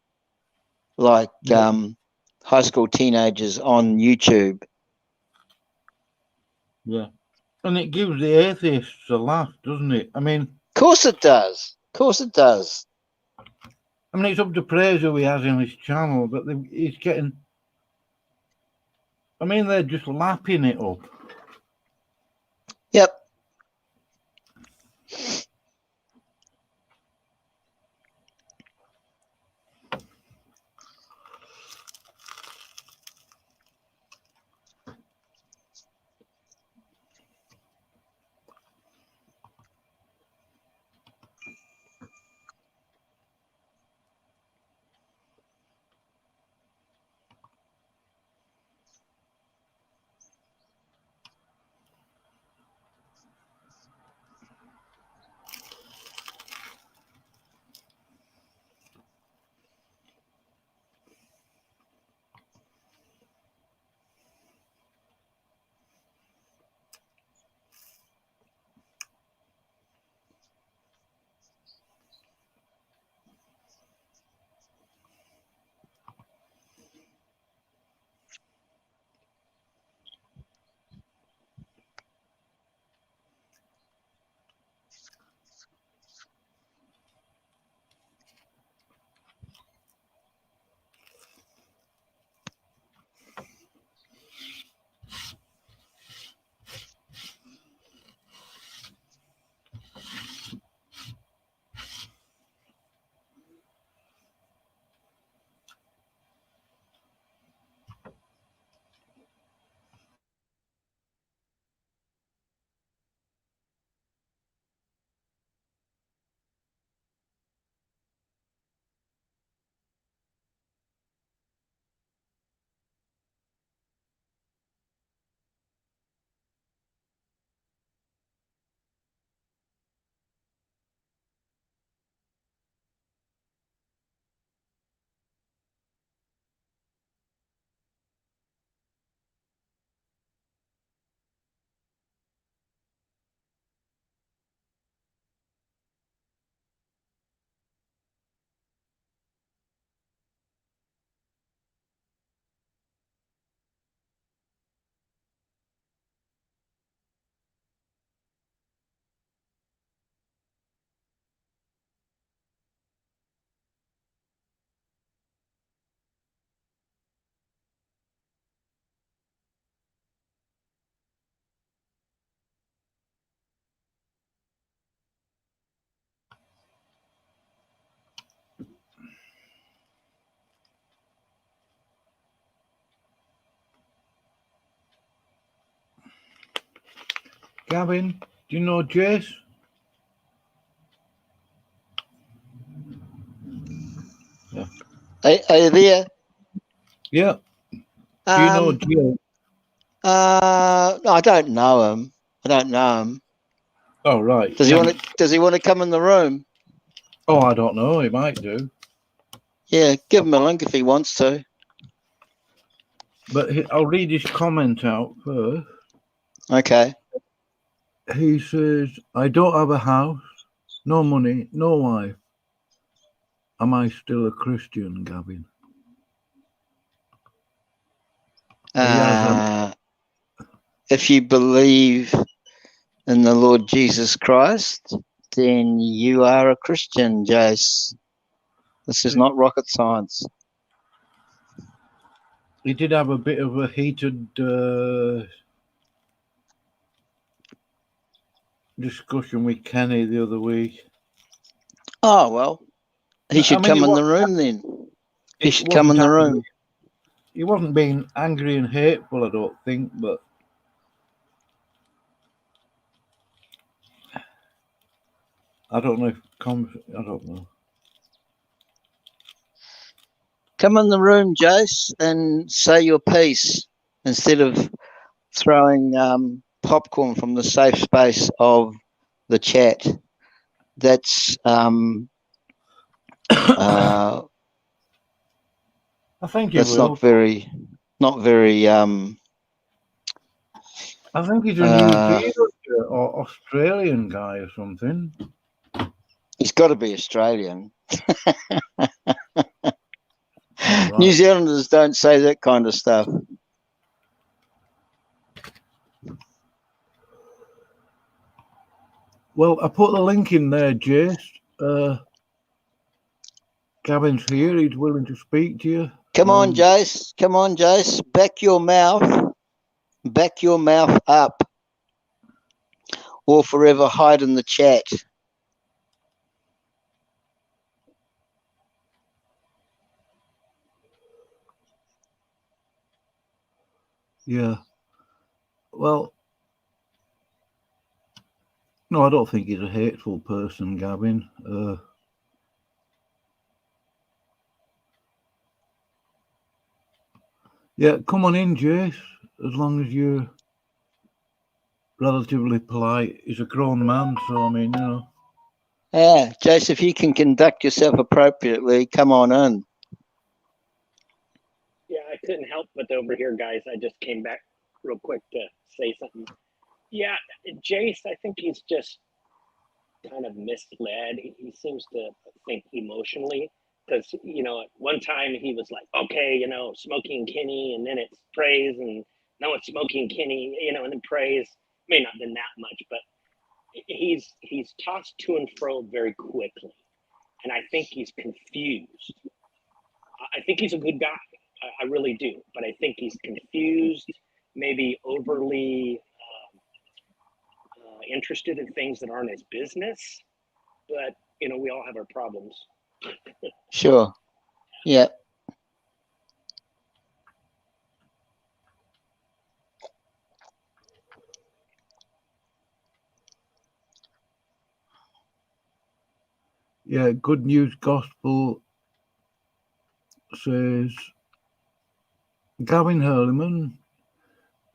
[SPEAKER 3] like high school teenagers on YouTube.
[SPEAKER 1] Yeah. And it gives the atheists a laugh, doesn't it? I mean...
[SPEAKER 3] Of course it does. Of course it does.
[SPEAKER 1] I mean, it's up to praise who he has in his channel, but he's getting... I mean, they're just lapping it up.
[SPEAKER 3] Yep.
[SPEAKER 1] Gavin, do you know Jace? Yeah.
[SPEAKER 3] Are you there?
[SPEAKER 1] Yeah. Do you know Jace?
[SPEAKER 3] No, I don't know him.
[SPEAKER 1] Oh, right.
[SPEAKER 3] Does he want to come in the room?
[SPEAKER 1] Oh, I don't know. He might do.
[SPEAKER 3] Yeah, give him a link if he wants to.
[SPEAKER 1] But I'll read his comment out first.
[SPEAKER 3] Okay.
[SPEAKER 1] He says, I don't have a house, no money, no wife. Am I still a Christian, Gavin?
[SPEAKER 3] If you believe in the Lord Jesus Christ, then you are a Christian, Jace. This is not rocket science.
[SPEAKER 1] He did have a bit of a heated discussion with Kenny the other week.
[SPEAKER 3] Oh, well, he should come in the room then. He should come in the room.
[SPEAKER 1] He wasn't being angry and hateful, I don't think, but I don't know if I don't know.
[SPEAKER 3] Come in the room, Jace, and say your piece instead of throwing popcorn from the safe space of the chat. That's
[SPEAKER 1] I think he
[SPEAKER 3] that's
[SPEAKER 1] will.
[SPEAKER 3] not very.
[SPEAKER 1] I think he's a New Zealander or Australian guy or something.
[SPEAKER 3] He's got to be Australian.
[SPEAKER 1] Right.
[SPEAKER 3] New Zealanders don't say that kind of stuff.
[SPEAKER 1] Well, I put the link in there, Jace. Gavin's here. He's willing to speak to you.
[SPEAKER 3] Come on, Jace. Come on, Jace. Back your mouth. Back your mouth up. Or forever hide in the chat.
[SPEAKER 1] Yeah. Well, no, I don't think he's a hateful person, Gavin. Yeah, come on in, Jace, as long as you're relatively polite. He's a grown man, so I mean, you know.
[SPEAKER 3] Yeah, Jace, if you can conduct yourself appropriately, come on in.
[SPEAKER 5] Yeah, I couldn't help but over here, guys. I just came back real quick to say something. Yeah, Jace, I think he's just kind of misled. He seems to think emotionally because, you know, at one time he was like, okay, you know, Smoking Kenny, and then it's praise, and now it's Smoking Kenny, you know, and then praise. May not have been that much, but he's tossed to and fro very quickly. And I think he's confused. I think he's a good guy. I really do. But I think he's confused, maybe overly interested in things that aren't his business. But, you know, we all have our problems.
[SPEAKER 3] Sure. Yeah.
[SPEAKER 1] Yeah, Good News Gospel says, Gavin Hurlimann,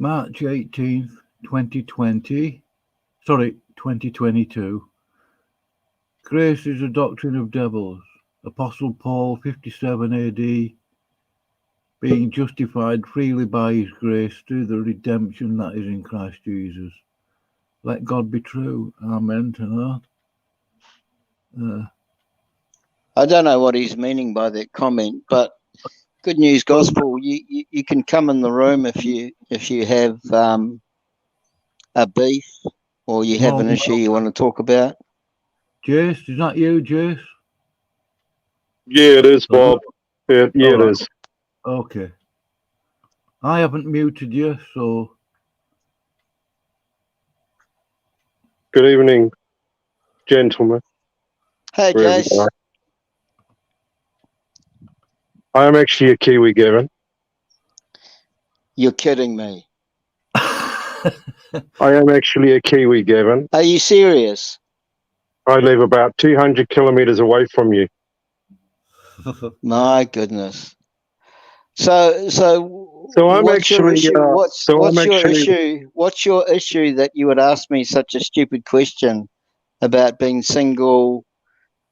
[SPEAKER 1] March 18th, 2022. Grace is a doctrine of devils. Apostle Paul, 57 AD, being justified freely by his grace through the redemption that is in Christ Jesus. Let God be true. Amen to that.
[SPEAKER 3] I don't know what he's meaning by that comment, but Good News Gospel, you can come in the room if you have a beef or you have an issue you want to talk about.
[SPEAKER 1] Jace, is that you, Jace?
[SPEAKER 8] Yeah, it is, Bob. It is.
[SPEAKER 1] Okay. I haven't muted you, so...
[SPEAKER 8] Good evening, gentlemen.
[SPEAKER 3] Hey, Jace.
[SPEAKER 8] I am actually a Kiwi, Gavin.
[SPEAKER 3] You're kidding me.
[SPEAKER 8] I am actually a Kiwi, Gavin.
[SPEAKER 3] Are you serious?
[SPEAKER 8] I live about 200 kilometers away from you.
[SPEAKER 3] My goodness. So
[SPEAKER 8] I'm
[SPEAKER 3] what's your
[SPEAKER 8] actually,
[SPEAKER 3] issue? What's your
[SPEAKER 8] actually,
[SPEAKER 3] issue? What's your issue that you would ask me such a stupid question about being single,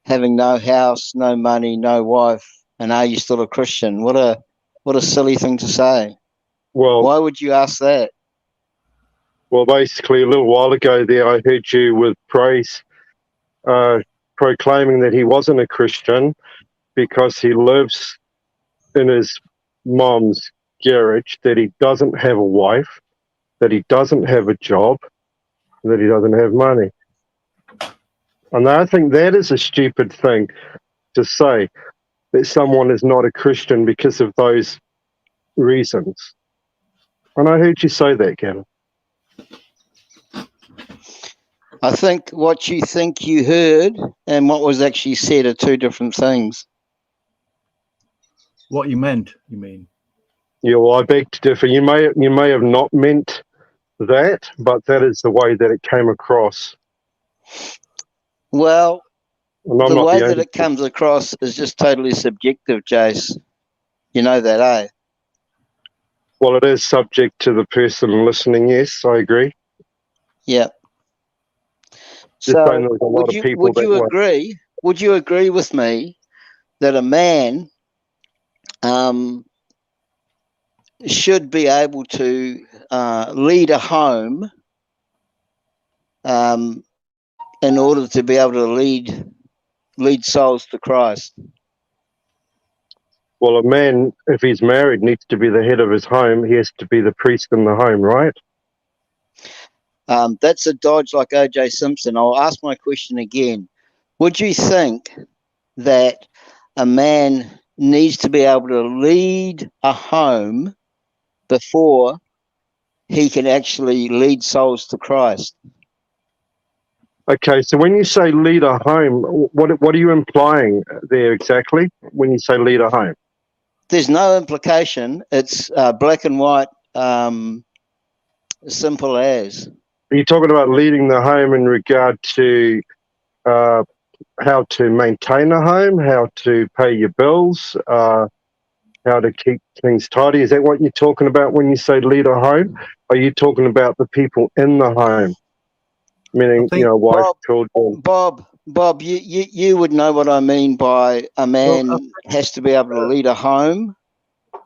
[SPEAKER 3] having no house, no money, no wife, and are you still a Christian? What a silly thing to say.
[SPEAKER 8] well,
[SPEAKER 3] why would you ask that?
[SPEAKER 8] Well, basically, a little while ago there, I heard you with praise proclaiming that he wasn't a Christian because he lives in his mom's garage, that he doesn't have a wife, that he doesn't have a job, that he doesn't have money. And I think that is a stupid thing to say, that someone is not a Christian because of those reasons. And I heard you say that, Gavin.
[SPEAKER 3] I think what you think you heard and what was actually said are two different things.
[SPEAKER 1] What you meant, you mean?
[SPEAKER 8] Yeah, well, I beg to differ. You may have not meant that, but that is the way that it came across.
[SPEAKER 3] Well, the way that it comes across is just totally subjective, Jace. You know that, eh?
[SPEAKER 8] Well, it is subject to the person listening, yes, I agree.
[SPEAKER 3] Yeah. So would you agree? Would you agree with me that a man should be able to lead a home in order to be able to lead souls to Christ?
[SPEAKER 8] Well, a man, if he's married, needs to be the head of his home. He has to be the priest in the home, right?
[SPEAKER 3] That's a dodge like O.J. Simpson. I'll ask my question again. Would you think that a man needs to be able to lead a home before he can actually lead souls to Christ?
[SPEAKER 8] Okay, so when you say lead a home, what are you implying there exactly when you say lead a home?
[SPEAKER 3] There's no implication. It's black and white, simple as.
[SPEAKER 8] Are you talking about leading the home in regard to how to maintain a home, how to pay your bills, how to keep things tidy? Is that what you're talking about when you say lead a home? Are you talking about the people in the home? Meaning, wife, children.
[SPEAKER 3] Bob, you would know what I mean by a man has to be able to lead a home.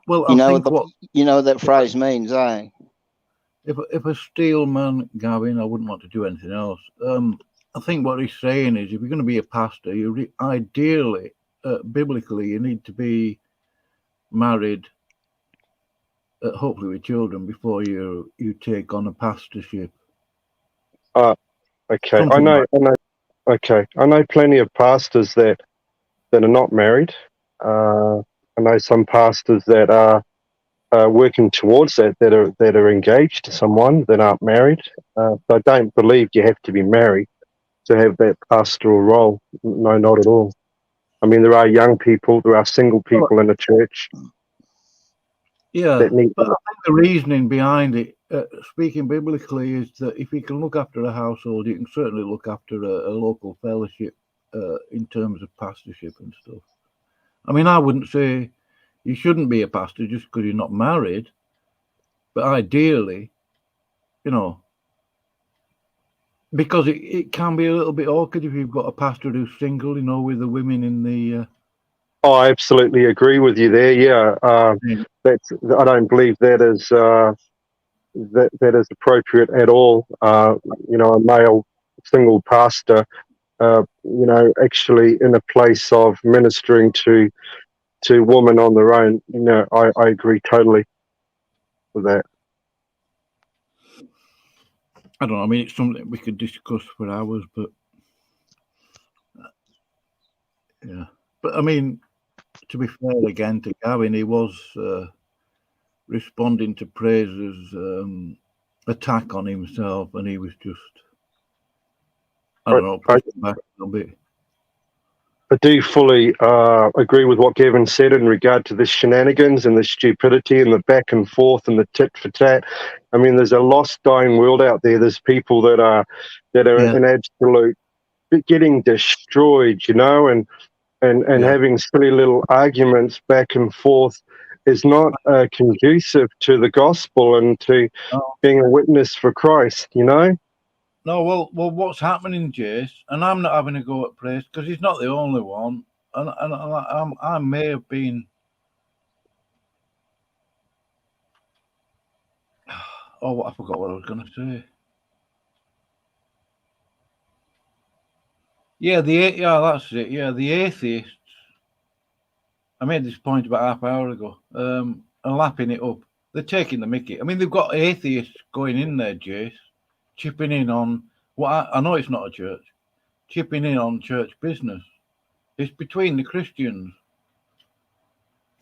[SPEAKER 1] Well,
[SPEAKER 3] you know what that phrase means, eh?
[SPEAKER 1] If a steel man, Gavin, I wouldn't want to do anything else. I think what he's saying is, if you're going to be a pastor, ideally, biblically, you need to be married, hopefully with children, before you take on a pastorship.
[SPEAKER 8] Okay, I know. Okay, I know plenty of pastors that are not married. I know some pastors that are working towards that are engaged to someone that aren't married. So I don't believe you have to be married to have that pastoral role. No, not at all. I mean, there are young people, there are single people in the church.
[SPEAKER 1] Yeah, but I think the reasoning behind it, speaking biblically, is that if you can look after a household, you can certainly look after a local fellowship in terms of pastorship and stuff. I mean, I wouldn't say you shouldn't be a pastor just because you're not married, but ideally, because it can be a little bit awkward if you've got a pastor who's single, with the women in the...
[SPEAKER 8] Oh, I absolutely agree with you there. Yeah, I don't believe that is that is appropriate at all. A male single pastor, actually in a place of ministering to women on their own. I agree totally with that.
[SPEAKER 1] I don't know. I mean, it's something we could discuss for hours, but yeah. But I mean, to be fair again to Gavin, he was responding to Praser's attack on himself, and he was just, I don't know, pushing back a little bit.
[SPEAKER 8] I do fully agree with what Gavin said in regard to the shenanigans and the stupidity and the back and forth and the tit for tat. I mean, there's a lost, dying world out there. There's people that are in absolute getting destroyed, you know, and having silly little arguments back and forth is not conducive to the gospel and to being a witness for Christ, you know.
[SPEAKER 1] No, well, what's happening, Jace? And I'm not having a go at Priest because he's not the only one, and I may have been. Oh, I forgot what I was going to say. Yeah, that's it. Yeah, the atheists. I made this point about half an hour ago. And lapping it up. They're taking the mickey. I mean, they've got atheists going in there, Jace, chipping in on. Well, I know it's not a church. Chipping in on church business. It's between the Christians.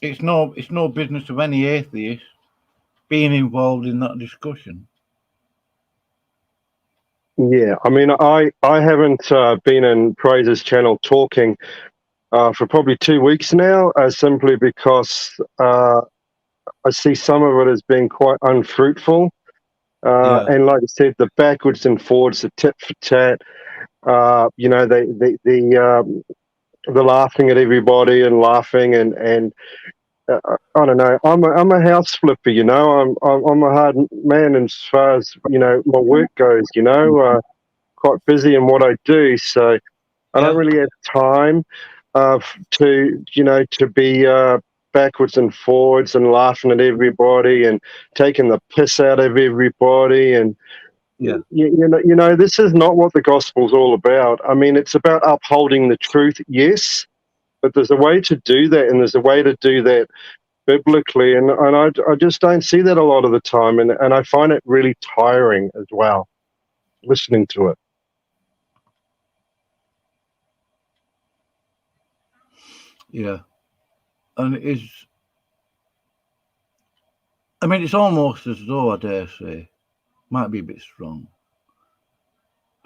[SPEAKER 1] It's no business of any atheist being involved in that discussion.
[SPEAKER 8] Yeah, I mean, I haven't been in Praise's channel talking for probably 2 weeks now, simply because I see some of it as being quite unfruitful. And like I said, the backwards and forwards, the tit for tat, you know, they're laughing at everybody and laughing and I don't know. I'm a house flipper, you know. I'm a hard man as far as, you know, my work goes, you know. Quite busy in what I do, so I don't really have time to, you know, to be backwards and forwards and laughing at everybody and taking the piss out of everybody. And you know, this is not what the gospel's all about. I mean, it's about upholding the truth, yes, but there's a way to do that, and there's a way to do that biblically, and I just don't see that a lot of the time, and I find it really tiring as well, listening to it.
[SPEAKER 1] Yeah, and it is. I mean, it's almost as though, I dare say, might be a bit strong,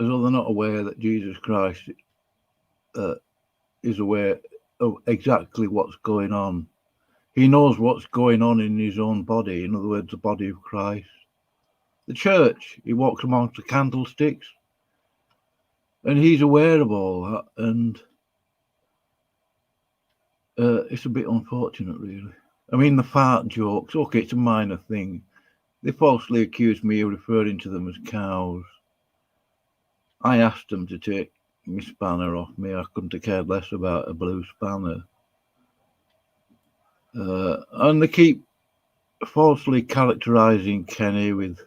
[SPEAKER 1] as though they're not aware that Jesus Christ is aware of exactly what's going on. He knows what's going on in his own body, in other words, the body of Christ. The church, he walks amongst the candlesticks, and he's aware of all that, and it's a bit unfortunate, really. I mean, the fart jokes, okay, it's a minor thing. They falsely accused me of referring to them as cows. I asked them to take my spanner off me. I couldn't have cared less about a blue spanner. And they keep falsely characterising Kenny with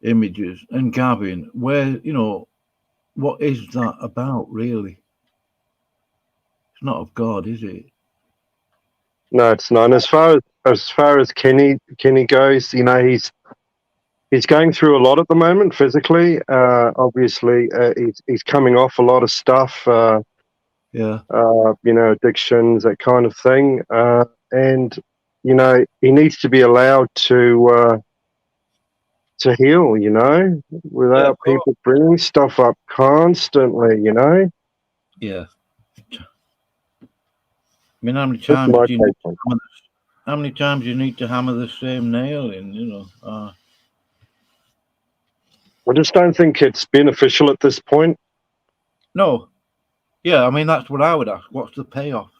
[SPEAKER 1] images and Gavin, where, you know, what is that about, really? It's not of God, is it?
[SPEAKER 8] No, it's not. And as far as Kenny goes, you know, he's going through a lot at the moment physically. Obviously, he's coming off a lot of stuff. You know, addictions, that kind of thing. And you know, he needs to be allowed to heal. You know, without people bringing stuff up constantly. You know.
[SPEAKER 1] Yeah. I mean, how many times you need to hammer the same nail in, you know?
[SPEAKER 8] I just don't think it's beneficial at this point.
[SPEAKER 1] No. Yeah, I mean, that's what I would ask. What's the payoff?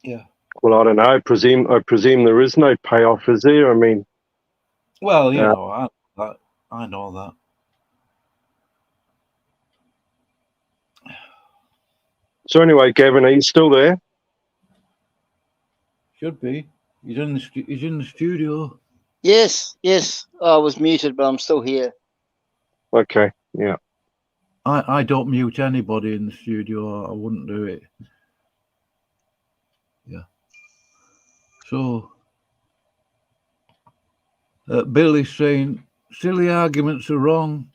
[SPEAKER 1] Yeah.
[SPEAKER 8] Well, I don't know. I presume there is no payoff, is there? I mean,
[SPEAKER 1] well, you know, I know that.
[SPEAKER 8] So anyway, Gavin, are you still there?
[SPEAKER 1] Should be. He's in the studio.
[SPEAKER 3] Yes. I was muted, but I'm still here.
[SPEAKER 8] Okay. Yeah.
[SPEAKER 1] I don't mute anybody in the studio. I wouldn't do it. Yeah. So, Bill is saying silly arguments are wrong.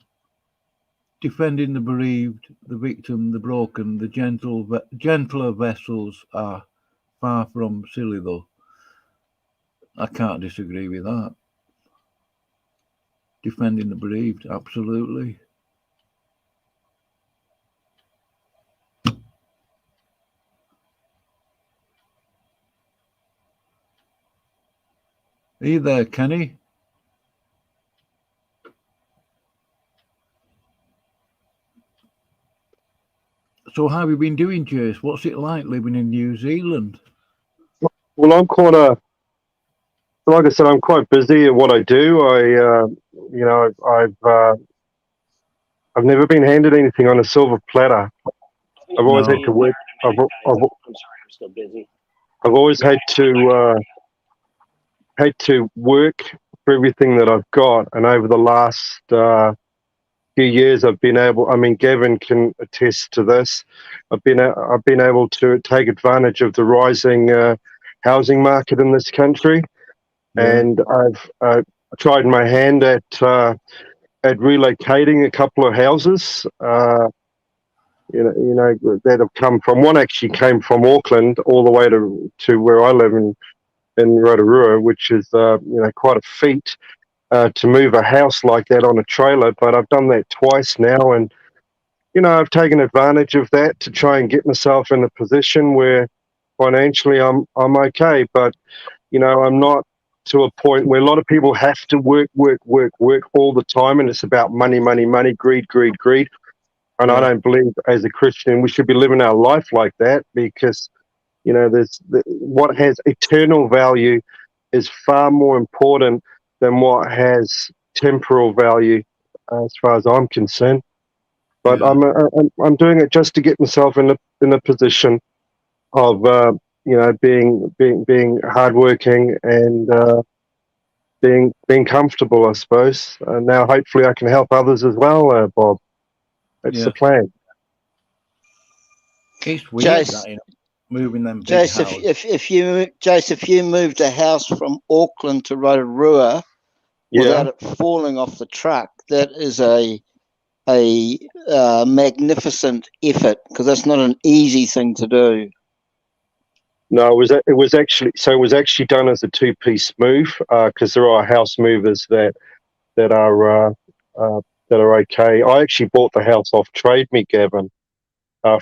[SPEAKER 1] Defending the bereaved, the victim, the broken, the gentler vessels are far from silly, though. I can't disagree with that. Defending the bereaved, absolutely. Are you there, Kenny? So how have you been doing, Jace? What's it like living in New Zealand?
[SPEAKER 8] Well, I'm quite like I said, I'm quite busy at what I do. I've never been handed anything on a silver platter. I've always had to work.
[SPEAKER 5] I'm sorry, I'm still busy.
[SPEAKER 8] I've always had to work for everything that I've got, and over the last few years, I've been able. I mean, Gavin can attest to this. I've been able to take advantage of the rising housing market in this country, and I've tried my hand at relocating a couple of houses. That have come from. One actually came from Auckland all the way to where I live in Rotorua, which is quite a feat to move a house like that on a trailer. But I've done that twice now, and I've taken advantage of that to try and get myself in a position where financially I'm okay. But I'm not to a point where a lot of people have to work all the time, and it's about money, greed. And I don't believe as a Christian we should be living our life like that, because what has eternal value is far more important than what has temporal value, as far as I'm concerned. But I'm doing it just to get myself in a position of being hardworking and being comfortable, I suppose. And now hopefully I can help others as well, Bob. That's the plan.
[SPEAKER 1] It's weird, that, moving them big
[SPEAKER 3] Jace,
[SPEAKER 1] houses.
[SPEAKER 3] if you moved a house from Auckland to Rotorua without it falling off the truck, that is a magnificent effort, because that's not an easy thing to do.
[SPEAKER 8] No, it was actually done as a two-piece move, because there are house movers that are okay. I actually bought the house off Trade Me, Gavin,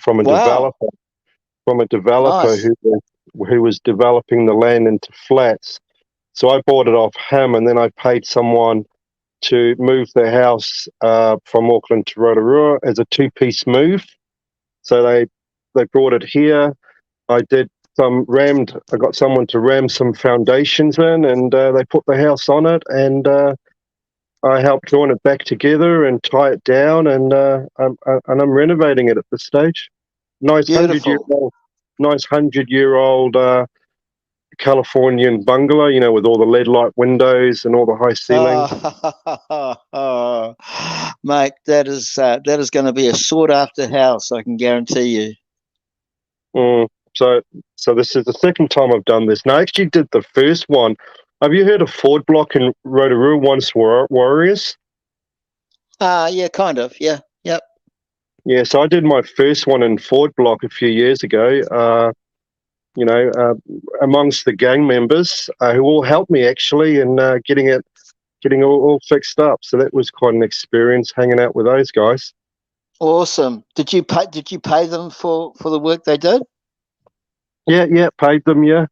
[SPEAKER 8] from a developer. Nice. who was developing the land into flats. So I bought it off him, and then I paid someone to move the house from Auckland to Rotorua as a two-piece move. So they brought it here. I got someone to ram some foundations in, and they put the house on it, and I helped join it back together and tie it down, and I'm renovating it at this stage. Nice 100-year-old Californian bungalow, with all the LED-light windows and all the high ceilings.
[SPEAKER 3] Mate, that is going to be a sought-after house, I can guarantee
[SPEAKER 8] you. So this is the second time I've done this. Now, I actually did the first one. Have you heard of Ford Block in Rotorua, Once Warriors?
[SPEAKER 3] Yeah, kind of. Yeah, yep.
[SPEAKER 8] Yeah, so I did my first one in Ford Block a few years ago. Amongst the gang members who all helped me actually in getting all fixed up. So that was quite an experience hanging out with those guys.
[SPEAKER 3] Awesome. Did you pay them for the work they did?
[SPEAKER 8] Yeah, paid them. Yeah,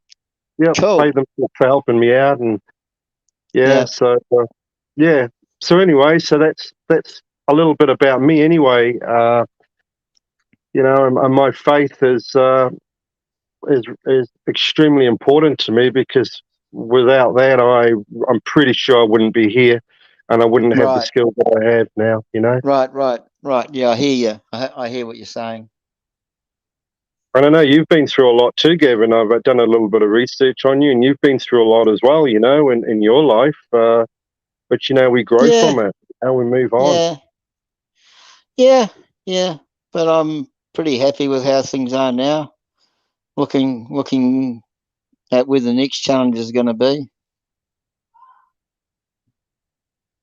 [SPEAKER 3] cool.
[SPEAKER 8] Paid them for helping me out, and So So anyway, so that's a little bit about me anyway. And my faith is extremely important to me, because without that, I'm pretty sure I wouldn't be here, and I wouldn't have the skill that I have now.
[SPEAKER 3] Right. Yeah, I hear you. I hear what you're saying.
[SPEAKER 8] And I know you've been through a lot too, Gavin. I've done a little bit of research on you, and you've been through a lot as well, in your life. But we grow from it, and we move on.
[SPEAKER 3] Yeah. But I'm pretty happy with how things are now. Looking at where the next challenge is going to be.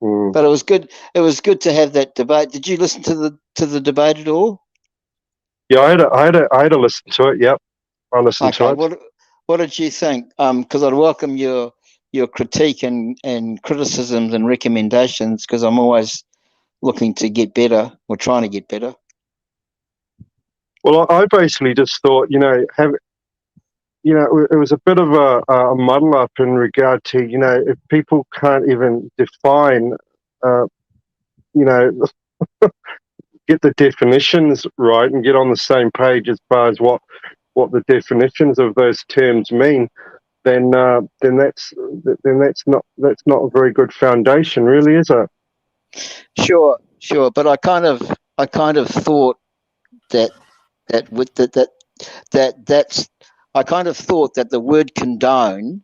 [SPEAKER 3] But it was good. It was good to have that debate. Did you listen to the debate at all?
[SPEAKER 8] Yeah, I had to listen to it. Yep, I listened to it.
[SPEAKER 3] What did you think? Because I'd welcome your critique and criticisms and recommendations, because I'm always looking to get better, or trying to get better.
[SPEAKER 8] Well, I basically just thought, it was a bit of a muddle up in regard to, if people can't even define, get the definitions right and get on the same page as far as what the definitions of those terms mean, then that's not a very good foundation, really, is it?
[SPEAKER 3] Sure. But I kind of thought that I kind of thought that the word condone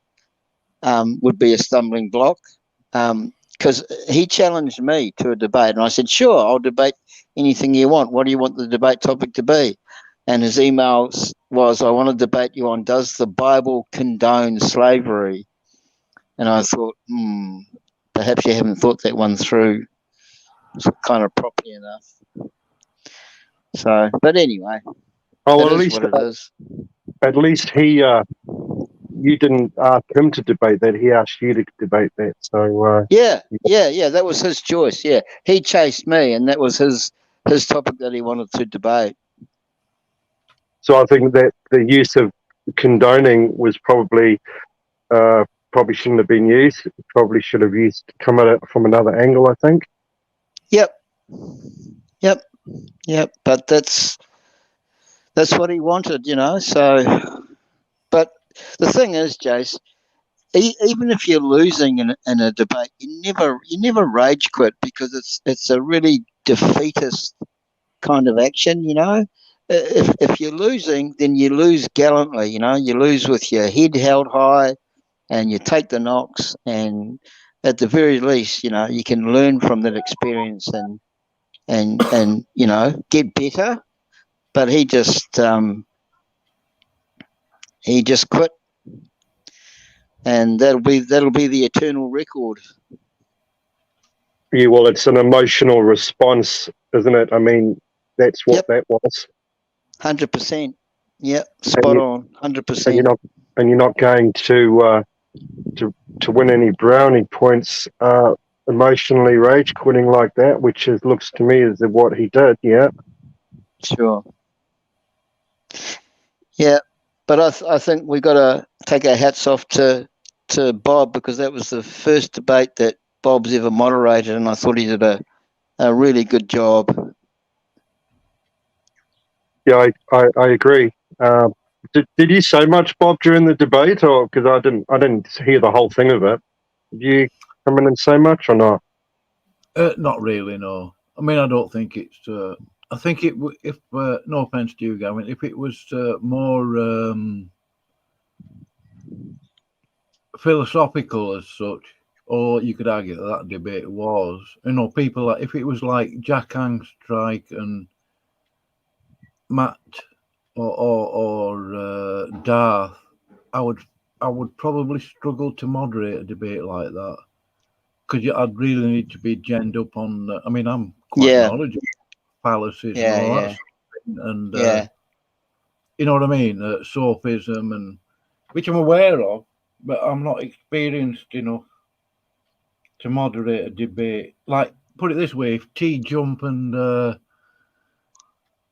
[SPEAKER 3] would be a stumbling block, because he challenged me to a debate, and I said, sure, I'll debate anything you want. What do you want the debate topic to be? And his email was, I want to debate you on, does the Bible condone slavery? And I thought, perhaps you haven't thought that one through kind of properly enough. So, but anyway,
[SPEAKER 8] at least he, you didn't ask him to debate that. He asked you to debate that. So
[SPEAKER 3] yeah, that was his choice. Yeah, he chased me, and that was his topic that he wanted to debate.
[SPEAKER 8] So I think that the use of condoning was probably shouldn't have been used. Probably should have come at it from another angle, I think.
[SPEAKER 3] Yep. But that's what he wanted, So, but the thing is, Jace, even if you're losing in a debate, you never rage quit, because it's a really defeatist kind of action, If you're losing, then you lose gallantly, You lose with your head held high, and you take the knocks, and at the very least, you can learn from that experience and get better. But he just quit, and that'll be the eternal record.
[SPEAKER 8] Yeah, well, it's an emotional response, isn't it? I mean, that's what that was.
[SPEAKER 3] 100%. Yep, spot on.
[SPEAKER 8] 100%. And you're not going to win any brownie points emotionally rage quitting like that, which looks to me as what he did. Yeah.
[SPEAKER 3] Sure. Yeah, but I think we got to take our hats off to Bob, because that was the first debate that Bob's ever moderated, and I thought he did a really good job.
[SPEAKER 8] Yeah, I agree. Did you say much, Bob, during the debate, or because I didn't hear the whole thing of it? Did you come in and say much or not?
[SPEAKER 1] Not really, no. I mean, I don't think it's. I think it. If no offense to you, Gavin, if it was more philosophical as such, or you could argue that debate was, people like, if it was like Jack Angstrike and Matt or Darth, I would probably struggle to moderate a debate like that, because I'd really need to be genned up on. I mean, I'm quite knowledgeable of fallacies and all that, and you know what I mean, sophism, and which I'm aware of, but I'm not experienced enough to moderate a debate. Like, put it this way: if T-Jump and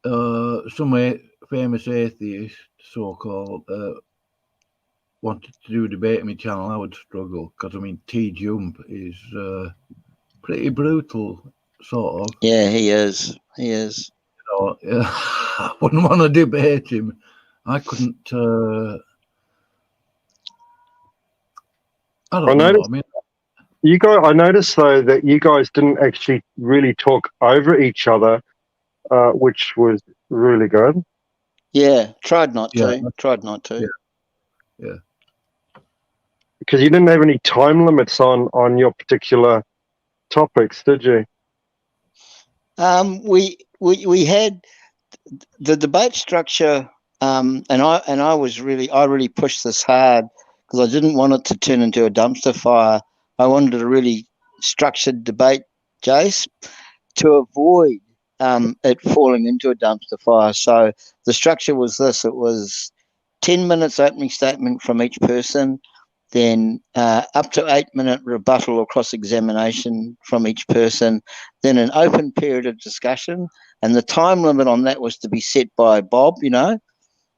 [SPEAKER 1] some famous atheist, so-called, wanted to do a debate on my channel, I would struggle, because, I mean, T-Jump is pretty brutal, sort of.
[SPEAKER 3] Yeah, he is.
[SPEAKER 1] I wouldn't want to debate him. I couldn't. I don't know. I mean,
[SPEAKER 8] I noticed though that you guys didn't actually really talk over each other, which was really good.
[SPEAKER 3] Yeah, tried not to.
[SPEAKER 1] Yeah.
[SPEAKER 8] Because you didn't have any time limits on your particular topics, did you?
[SPEAKER 3] We had the debate structure, and I really pushed this hard, because I didn't want it to turn into a dumpster fire. I wanted a really structured debate, Jace, to avoid it falling into a dumpster fire. So the structure was this: it was 10 minutes opening statement from each person, then up to 8-minute rebuttal or cross-examination from each person, then an open period of discussion, and the time limit on that was to be set by Bob,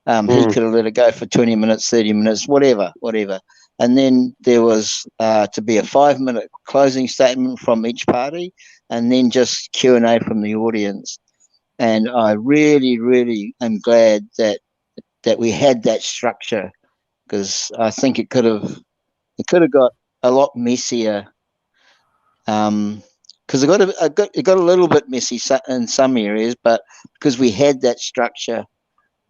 [SPEAKER 3] He could have let it go for 20 minutes, 30 minutes, whatever. And then there was to be a 5-minute closing statement from each party, and then just Q&A from the audience. And I really, really am glad that we had that structure, because I think it could have got a lot messier. Because it got a little bit messy in some areas, but because we had that structure,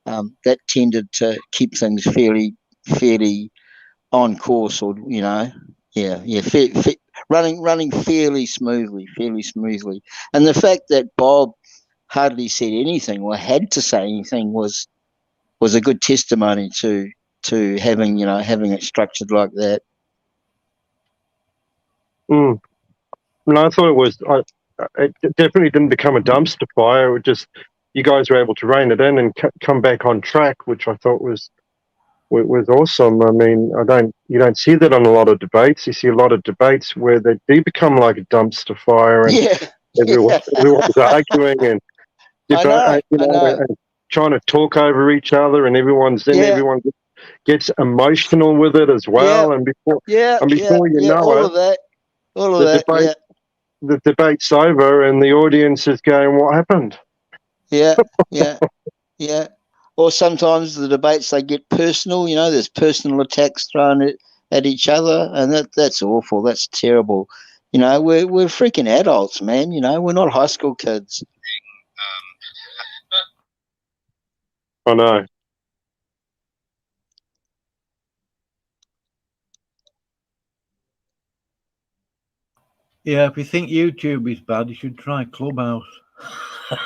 [SPEAKER 3] that tended to keep things fairly on course, or running fairly smoothly. And the fact that Bob hardly said anything or had to say anything was a good testimony to having it structured like that.
[SPEAKER 8] No, I thought it was. It definitely didn't become a dumpster fire. It was just, you guys were able to rein it in and come back on track, which I thought was awesome. I mean, you don't see that on a lot of debates. You see a lot of debates where they do become like a dumpster fire, and everyone's arguing and and trying to talk over each other, and everyone's everyone gets emotional with it as well. And before you know it, the debate's over and the audience is going, "What happened?"
[SPEAKER 3] Yeah. Or sometimes the debates, they get personal. There's personal attacks thrown at each other, and that's awful. That's terrible. We're freaking adults, man. We're not high school kids.
[SPEAKER 8] I know.
[SPEAKER 1] Yeah, if you think YouTube is bad, you should try Clubhouse.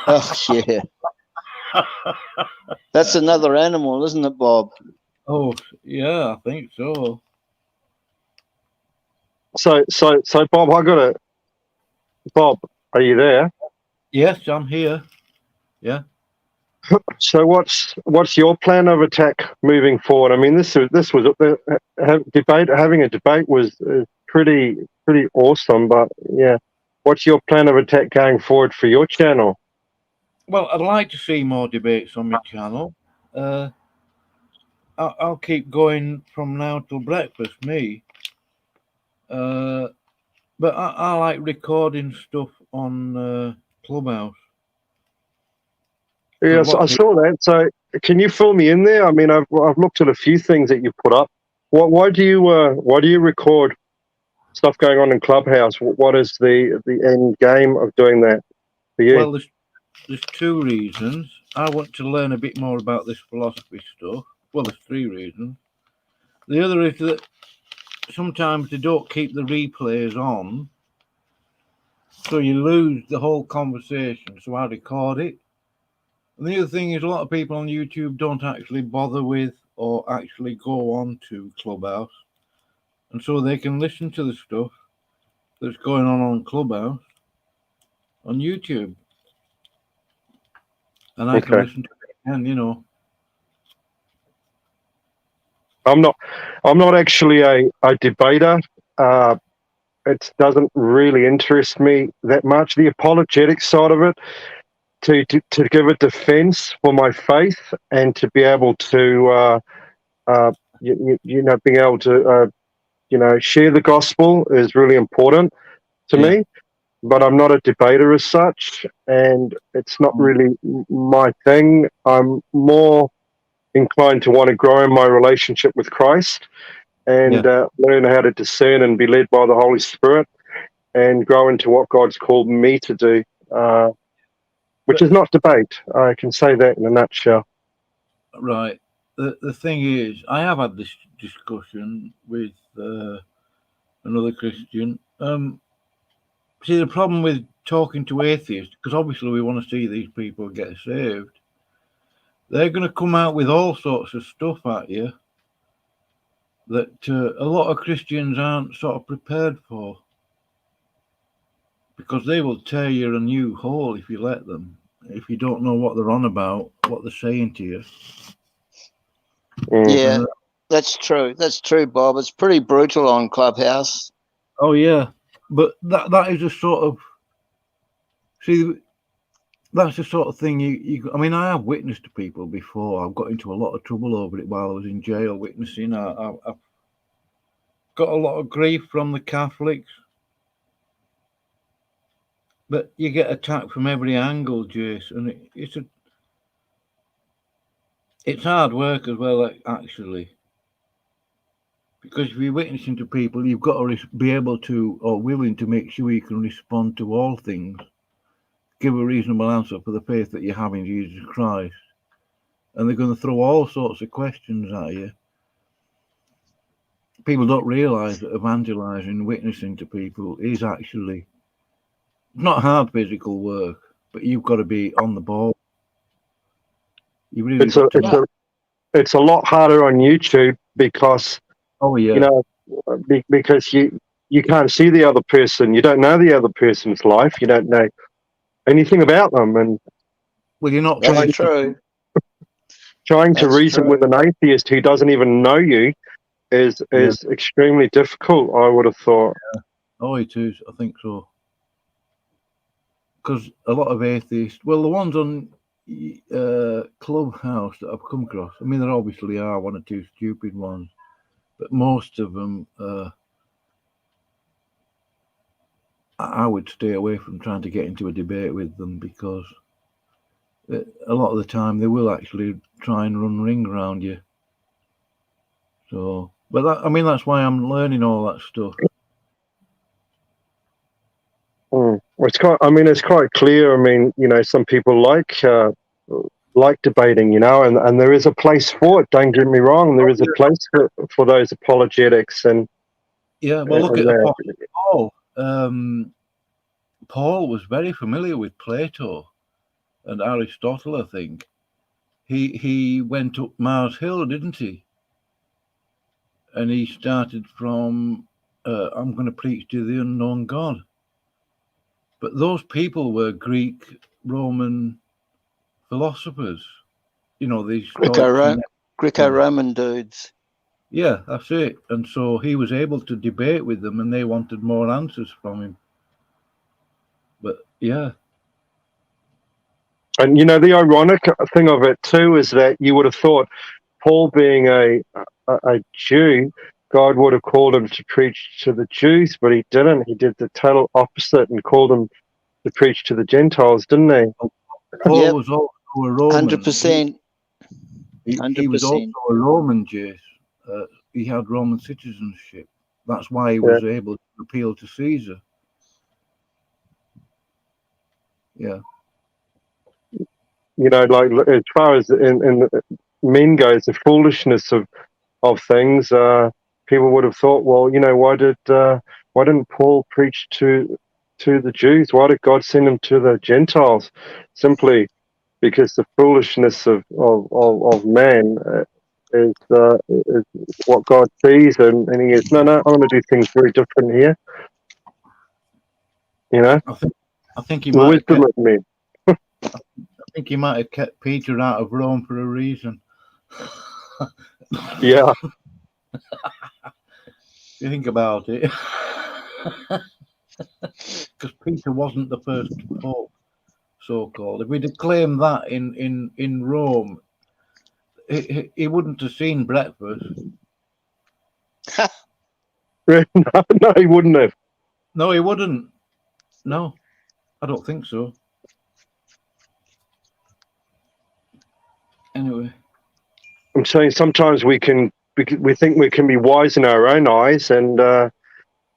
[SPEAKER 3] Oh, yeah. That's another animal, isn't it, Bob?
[SPEAKER 1] Oh, yeah, I think so.
[SPEAKER 8] So, Bob, Bob, are you there?
[SPEAKER 1] Yes, I'm here. Yeah.
[SPEAKER 8] So what's your plan of attack moving forward? I mean, this was having a debate was pretty awesome, but yeah, what's your plan of attack going forward for your channel?
[SPEAKER 1] Well, I'd like to see more debates on my channel. I'll keep going from now till breakfast, me. But I like recording stuff on Clubhouse.
[SPEAKER 8] Yes, I saw that. So can you fill me in there? I mean, I've looked at a few things that you put up. Why do you record stuff going on in Clubhouse? What is the end game of doing that for you?
[SPEAKER 1] Well, there's two reasons. I want to learn a bit more about this philosophy stuff. Well, there's three reasons. The other is that sometimes they don't keep the replays on, so you lose the whole conversation. So I record it. And the other thing is, a lot of people on YouTube don't actually bother with or actually go on to Clubhouse, and so they can listen to the stuff that's going on Clubhouse on YouTube, and I can listen to it again.
[SPEAKER 8] I'm not actually a debater. It doesn't really interest me that much. The apologetic side of it, to give a defense for my faith and to be able to being able to share the gospel is really important to me. But I'm not a debater as such, and it's not really my thing. I'm more inclined to want to grow in my relationship with Christ and learn how to discern and be led by the Holy Spirit and grow into what God's called me to do, which is not debate. I can say that in a nutshell.
[SPEAKER 1] Right. The thing is, I have had this discussion with another Christian. See, the problem with talking to atheists, because obviously we want to see these people get saved, they're going to come out with all sorts of stuff at you that a lot of Christians aren't sort of prepared for, because they will tear you a new hole if you let them, if you don't know what they're on about, what they're saying to you.
[SPEAKER 3] Yeah, that's true. That's true, Bob. It's pretty brutal on Clubhouse.
[SPEAKER 1] Oh, yeah. But that is a sort of... See, that's the sort of thing I mean, I have witnessed to people before. I've got into a lot of trouble over it while I was in jail witnessing. I've got a lot of grief from the Catholics. But you get attacked from every angle, Jace, and it's hard work as well, actually. Because if you're witnessing to people, you've got to be able to, or willing to, make sure you can respond to all things, give a reasonable answer for the faith that you have in Jesus Christ. And they're going to throw all sorts of questions at you. People don't realise that evangelising, witnessing to people is actually not hard physical work, but you've got to be on the ball. You really
[SPEAKER 8] it's a lot harder on YouTube because because you can't see the other person, you don't know the other person's life, you don't know anything about them, and
[SPEAKER 1] you're not
[SPEAKER 8] trying to reason with an atheist who doesn't even know you is extremely difficult, I would have thought.
[SPEAKER 1] It is, I think so. Because a lot of atheists, the ones on Clubhouse that I've come across, I mean, there obviously are one or two stupid ones, but most of them, I would stay away from trying to get into a debate with them, because a lot of the time they will actually try and run ring around you. So, but that's why I'm learning all that stuff.
[SPEAKER 8] It's quite clear. I mean, some people like debating, and there is a place for it. Don't get me wrong. There is a place for those apologetics. And
[SPEAKER 1] look at Paul. Paul was very familiar with Plato and Aristotle, I think. He went up Mars Hill, didn't he? And he started from, I'm going to preach to the unknown God. But those people were Greek, Roman philosophers. These
[SPEAKER 3] Greco-Roman dudes.
[SPEAKER 1] Yeah, that's it. And so he was able to debate with them, and they wanted more answers from him. But yeah.
[SPEAKER 8] And the ironic thing of it too is that you would have thought, Paul being a Jew, God would have called him to preach to the Jews, but he didn't. He did the total opposite and called him to preach to the Gentiles, didn't he?
[SPEAKER 1] Paul was also a Roman.
[SPEAKER 3] 100%.
[SPEAKER 1] He was also a Roman Jew. He had Roman citizenship. That's why he was able to appeal to Caesar. Yeah.
[SPEAKER 8] As far as in men goes, the foolishness of things, people would have thought, well, why didn't Paul preach to the Jews? Why did God send him to the Gentiles? Simply because the foolishness of man is what God sees, and he is, no, I'm going to do things very different here.
[SPEAKER 1] I think he might
[SPEAKER 8] wisdom of men.
[SPEAKER 1] I think he might have kept Peter out of Rome for a reason.
[SPEAKER 8] Yeah.
[SPEAKER 1] You think about it. Because Peter wasn't the first pope, so-called. If we'd have claimed that in Rome, he wouldn't have seen breakfast.
[SPEAKER 8] No, he wouldn't have.
[SPEAKER 1] No, he wouldn't. No, I don't think so. Anyway,
[SPEAKER 8] I'm saying sometimes we think we can be wise in our own eyes, and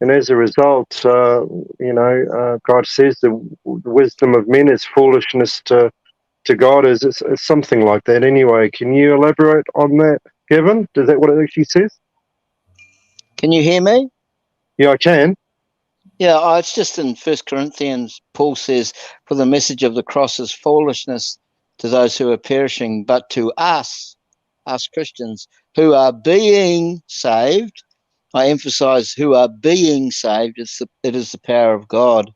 [SPEAKER 8] as a result, God says the wisdom of men is foolishness to God. Is something like that. Anyway, can you elaborate on that, Gavin? Is that what it actually says?
[SPEAKER 3] Can you hear me?
[SPEAKER 8] Yeah, I can.
[SPEAKER 3] Yeah, it's just in 1 Corinthians, Paul says, for the message of the cross is foolishness to those who are perishing, but to us Christians who are being saved, I emphasize who are being saved, it is the power of God.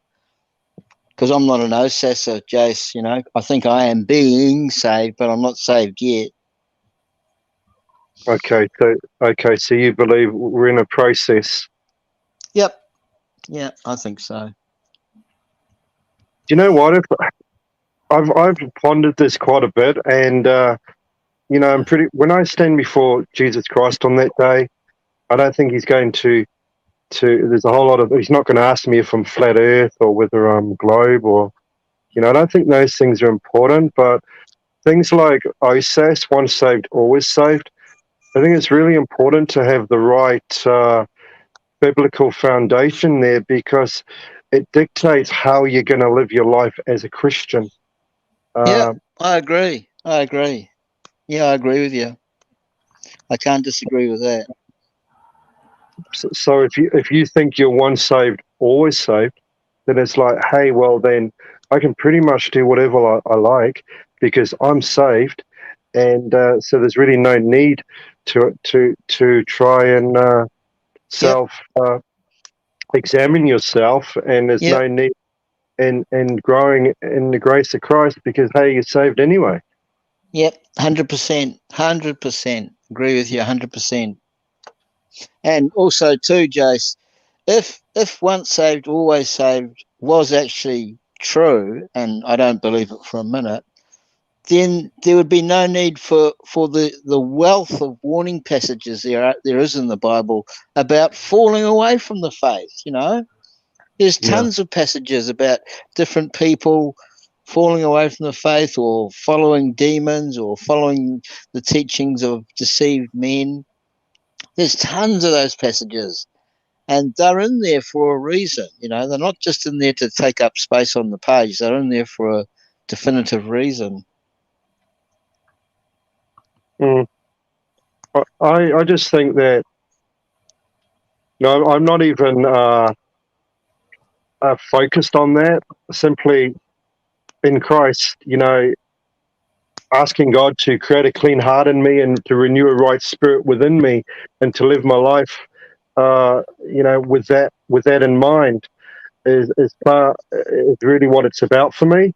[SPEAKER 3] Because I'm not an OSASer, Jace, I think I am being saved, but I'm not saved yet.
[SPEAKER 8] Okay, so you believe we're in a process?
[SPEAKER 3] Yep. Yeah, I think so.
[SPEAKER 8] Do you know what? I've pondered this quite a bit, and you know, when I stand before Jesus Christ on that day, I don't think he's going to. There's a whole lot of. He's not going to ask me if I'm flat Earth or whether I'm globe, or you know. I don't think those things are important, but things like OSAS, once saved, always saved. I think it's really important to have the right biblical foundation there, because it dictates how you're going to live your life as a Christian.
[SPEAKER 3] Yeah, I agree. Yeah, I agree with you. I can't disagree with that.
[SPEAKER 8] So if you think you're once saved, always saved, then it's like, hey, well then I can pretty much do whatever I like because I'm saved, and so there's really no need to try and self examine yourself, and there's no need in growing in the grace of Christ because hey, you're saved anyway.
[SPEAKER 3] Yep, 100%. Agree with you 100%. And also too, Jace, if once saved, always saved was actually true, and I don't believe it for a minute, then there would be no need for the wealth of warning passages there is in the Bible about falling away from the faith, you know. There's tons of passages about different people falling away from the faith or following demons or following the teachings of deceived men. There's tons of those passages, and they're in there for a reason. You know, they're not just in there to take up space on the page. They're in there for a definitive reason.
[SPEAKER 8] I just think that, no, I'm not even focused on that. Simply in Christ, you know, asking God to create a clean heart in me and to renew a right spirit within me, and to live my life, you know, with that in mind, is really what it's about for me.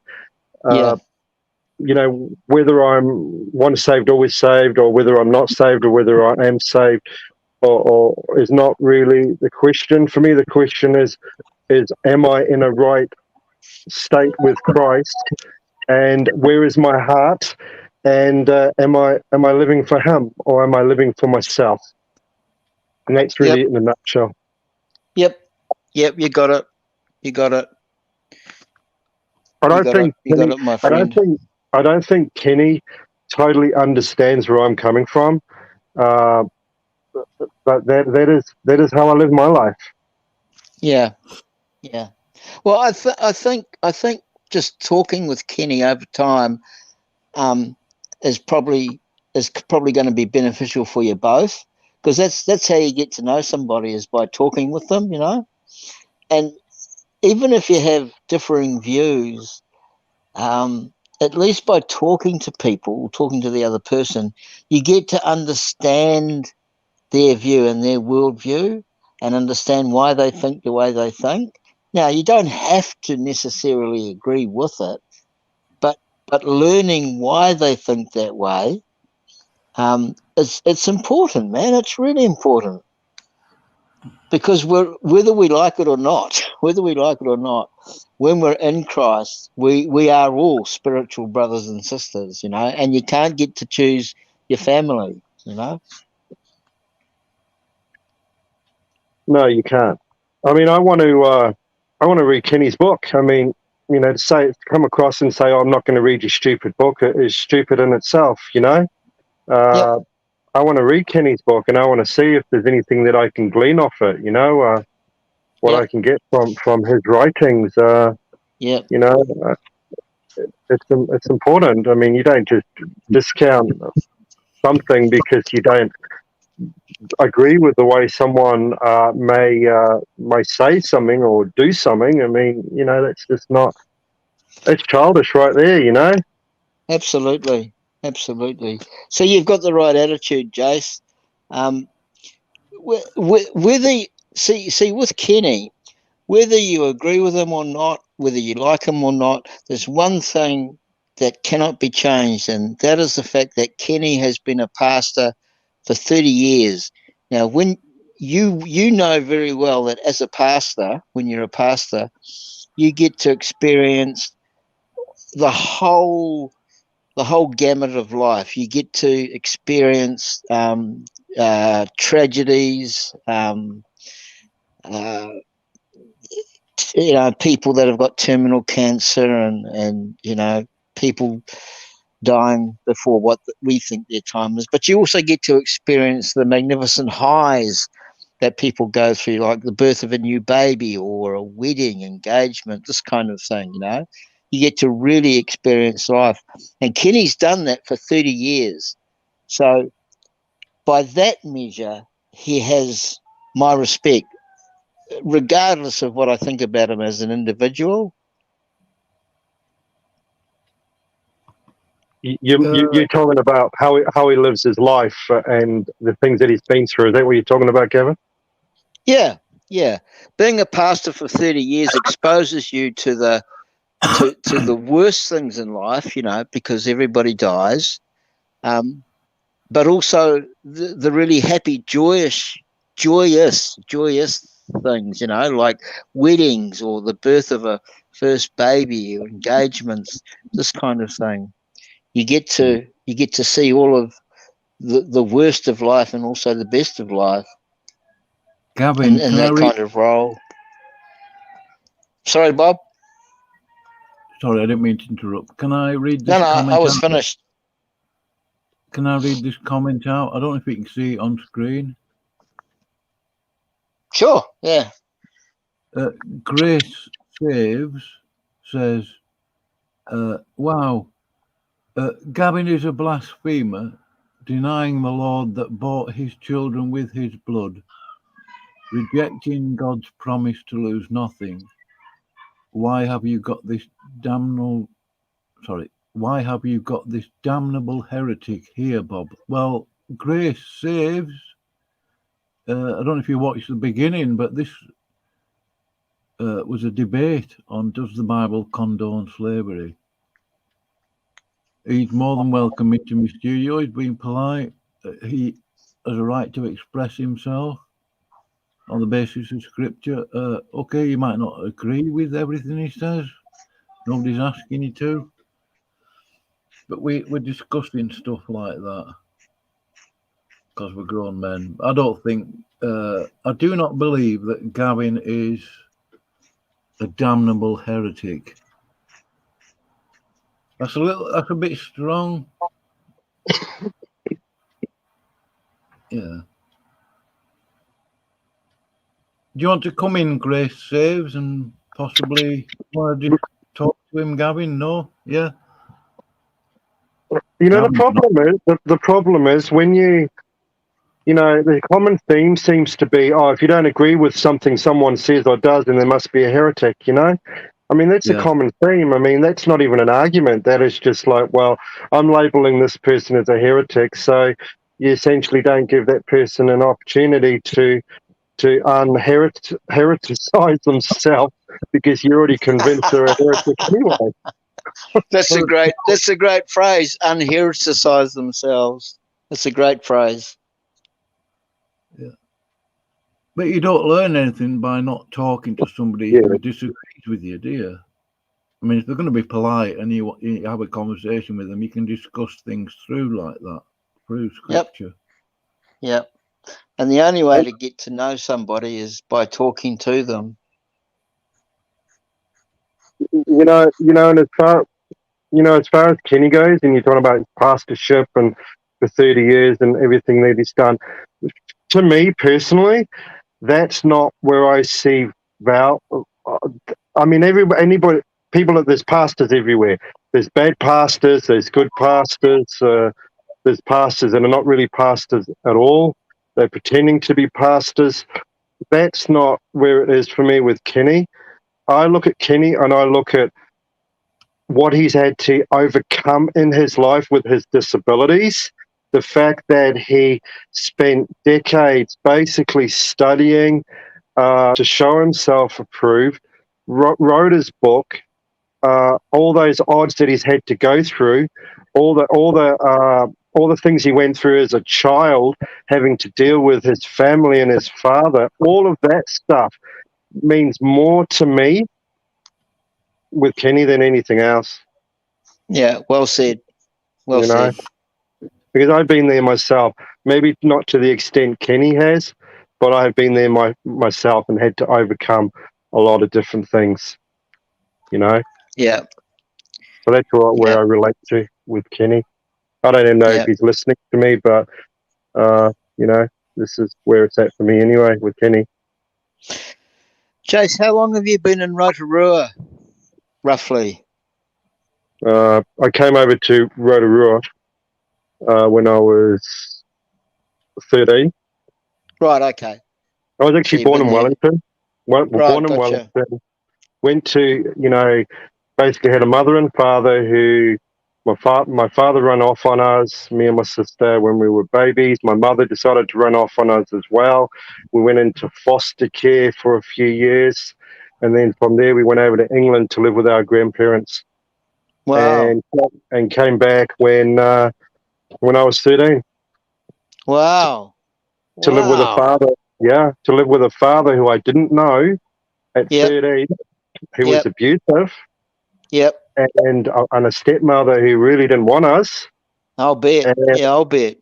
[SPEAKER 8] You know, whether I'm once saved, always saved, or whether I'm not saved, or whether I am saved, or is not really the question for me. The question is am I in a right state with Christ, and where is my heart, and am I living for Him, or am I living for myself? And that's really it in a nutshell.
[SPEAKER 3] Yep, you got it.
[SPEAKER 8] I don't think Kenny totally understands where I'm coming from, but that is how I live my life.
[SPEAKER 3] Yeah. Well, I think just talking with Kenny over time is probably going to be beneficial for you both, because that's how you get to know somebody, is by talking with them, you know. And even if you have differing views, at least by talking to people, talking to the other person, you get to understand their view and their worldview, and understand why they think the way they think. Now, you don't have to necessarily agree with it, but learning why they think that way, it's important, man. It's really important, because whether we like it or not, when we're in Christ, we are all spiritual brothers and sisters, you know, and you can't get to choose your family, you know.
[SPEAKER 8] No, you can't. I mean, I want to read Kenny's book. I mean, you know, to come across and say, oh, I'm not going to read your stupid book, is stupid in itself, you know. I want to read Kenny's book, and I want to see if there's anything that I can glean off it, you know, what I can get from his writings. You know, it's important. I mean, you don't just discount something because you don't agree with the way someone may say something or do something. I mean, you know, that's just not. It's childish, right there. You know.
[SPEAKER 3] Absolutely. So you've got the right attitude, Jace. With Kenny, whether you agree with him or not, whether you like him or not, there's one thing that cannot be changed, and that is the fact that Kenny has been a pastor for 30 years. Now, when you know very well that as a pastor, when you're a pastor, you get to experience the whole gamut of life. You get to experience tragedies, people that have got terminal cancer, and people dying before what we think their time is. But you also get to experience the magnificent highs that people go through, like the birth of a new baby or a wedding, engagement, this kind of thing. You get to really experience life. And Kenny's done that for 30 years. So by that measure, he has my respect, regardless of what I think about him as an individual.
[SPEAKER 8] You're talking about how he lives his life and the things that he's been through. Is that what you're talking about, Gavin?
[SPEAKER 3] Yeah. Being a pastor for 30 years exposes you to the worst things in life, because everybody dies, but also the really happy, joyous things, like weddings or the birth of a first baby or engagements, this kind of thing. You get to see all of the worst of life and also the best of life.
[SPEAKER 1] Gavin,
[SPEAKER 3] in that kind of role. Sorry, Bob.
[SPEAKER 1] Sorry, I didn't mean to interrupt. Can I read this comment?
[SPEAKER 3] No, I was finished.
[SPEAKER 1] Can I read this comment out? I don't know if you can see it on screen.
[SPEAKER 3] Sure, yeah.
[SPEAKER 1] Grace Saves says, wow, Gavin is a blasphemer, denying the Lord that bought his children with his blood, rejecting God's promise to lose nothing. Why have you got this damnable heretic here, Bob? Well, Grace Saves, I don't know if you watched the beginning, but this was a debate on does the Bible condone slavery. He's more than welcome into my studio. He's being polite. He has a right to express himself on the basis of scripture. Okay, you might not agree with everything he says. Nobody's asking you to. But we're discussing stuff like that because we're grown men. I don't think, I do not believe that Gavin is a damnable heretic. That's a bit strong. Yeah. Do you want to come in, Grace Saves, and possibly want to talk to him, Gavin? No? Yeah?
[SPEAKER 8] The problem is when the common theme seems to be, if you don't agree with something someone says or does, then there must be a heretic, I mean, that's a common theme. I mean, that's not even an argument. That is just like, well, I'm labeling this person as a heretic, so you essentially don't give that person an opportunity to unhereticize themselves because you're already convinced they're a heretic anyway.
[SPEAKER 3] That's a great phrase. Unhereticize themselves. That's a great phrase.
[SPEAKER 1] Yeah. But you don't learn anything by not talking to somebody who disagrees with you, do you? I mean, if they're going to be polite and you have a conversation with them, you can discuss things through like that, through scripture.
[SPEAKER 3] Yep. And the only way to get to know somebody is by talking to them.
[SPEAKER 8] And as far as Kenny goes, and you're talking about pastorship and for 30 years and everything that he's done, to me personally, that's not where I see Val. I mean, there's pastors everywhere. There's bad pastors, there's good pastors, there's pastors that are not really pastors at all. They're pretending to be pastors. That's not where it is for me with Kenny. I look at Kenny and I look at what he's had to overcome in his life with his disabilities. The fact that he spent decades basically studying to show himself approved, wrote his book, all those odds that he's had to go through, all the things he went through as a child, having to deal with his family and his father, all of that stuff means more to me with Kenny than anything else.
[SPEAKER 3] Yeah, well said. Well
[SPEAKER 8] you know,
[SPEAKER 3] said.
[SPEAKER 8] because I've been there myself. Maybe not to the extent Kenny has, but I've been there myself and had to overcome a lot of different things. You know.
[SPEAKER 3] Yeah.
[SPEAKER 8] So that's where I relate to with Kenny. I don't even know if he's listening to me, but you know, this is where it's at for me anyway with Kenny.
[SPEAKER 3] Chase, how long have you been in Rotorua, roughly?
[SPEAKER 8] I came over to Rotorua when I was 13.
[SPEAKER 3] Right, okay.
[SPEAKER 8] I was actually born in Wellington. Born in
[SPEAKER 3] gotcha.
[SPEAKER 8] Wellington. Went to, you know, basically had a mother and father who, my father ran off on us, me and my sister, when we were babies. My mother decided to run off on us as well. We went into foster care for a few years. And then from there, we went over to England to live with our grandparents.
[SPEAKER 3] Wow.
[SPEAKER 8] And came back when I was 13.
[SPEAKER 3] Wow.
[SPEAKER 8] To live with a father. Yeah, to live with a father who I didn't know at 13, who was abusive.
[SPEAKER 3] Yep.
[SPEAKER 8] And a stepmother who really didn't want us.
[SPEAKER 3] I'll bet. I'll bet.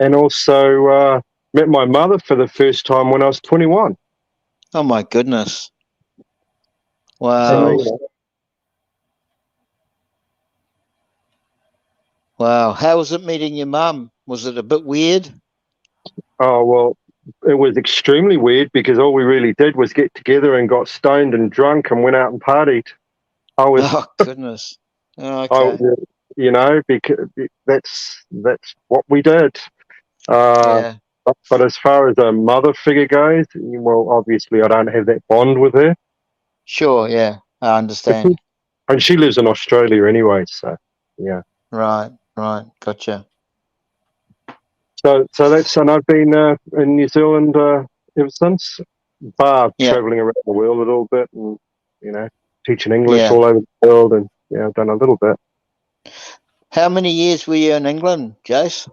[SPEAKER 8] And also met my mother for the first time when I was 21.
[SPEAKER 3] Oh, my goodness. Wow. Wow. How was it meeting your mum? Was it a bit weird?
[SPEAKER 8] Oh, well, it was extremely weird because all we really did was get together and got stoned and drunk and went out and partied.
[SPEAKER 3] Oh, goodness. Oh, okay.
[SPEAKER 8] You know, because that's what we did. But as far as a mother figure goes, well, obviously I don't have that bond with her.
[SPEAKER 3] Sure, yeah, I understand.
[SPEAKER 8] And she lives in Australia anyway, so yeah.
[SPEAKER 3] Right, gotcha.
[SPEAKER 8] So and I've been in New Zealand ever since, traveling around the world a little bit, and you know, teaching English all over the world, and I've done a little bit.
[SPEAKER 3] How many years were you in England, Jace?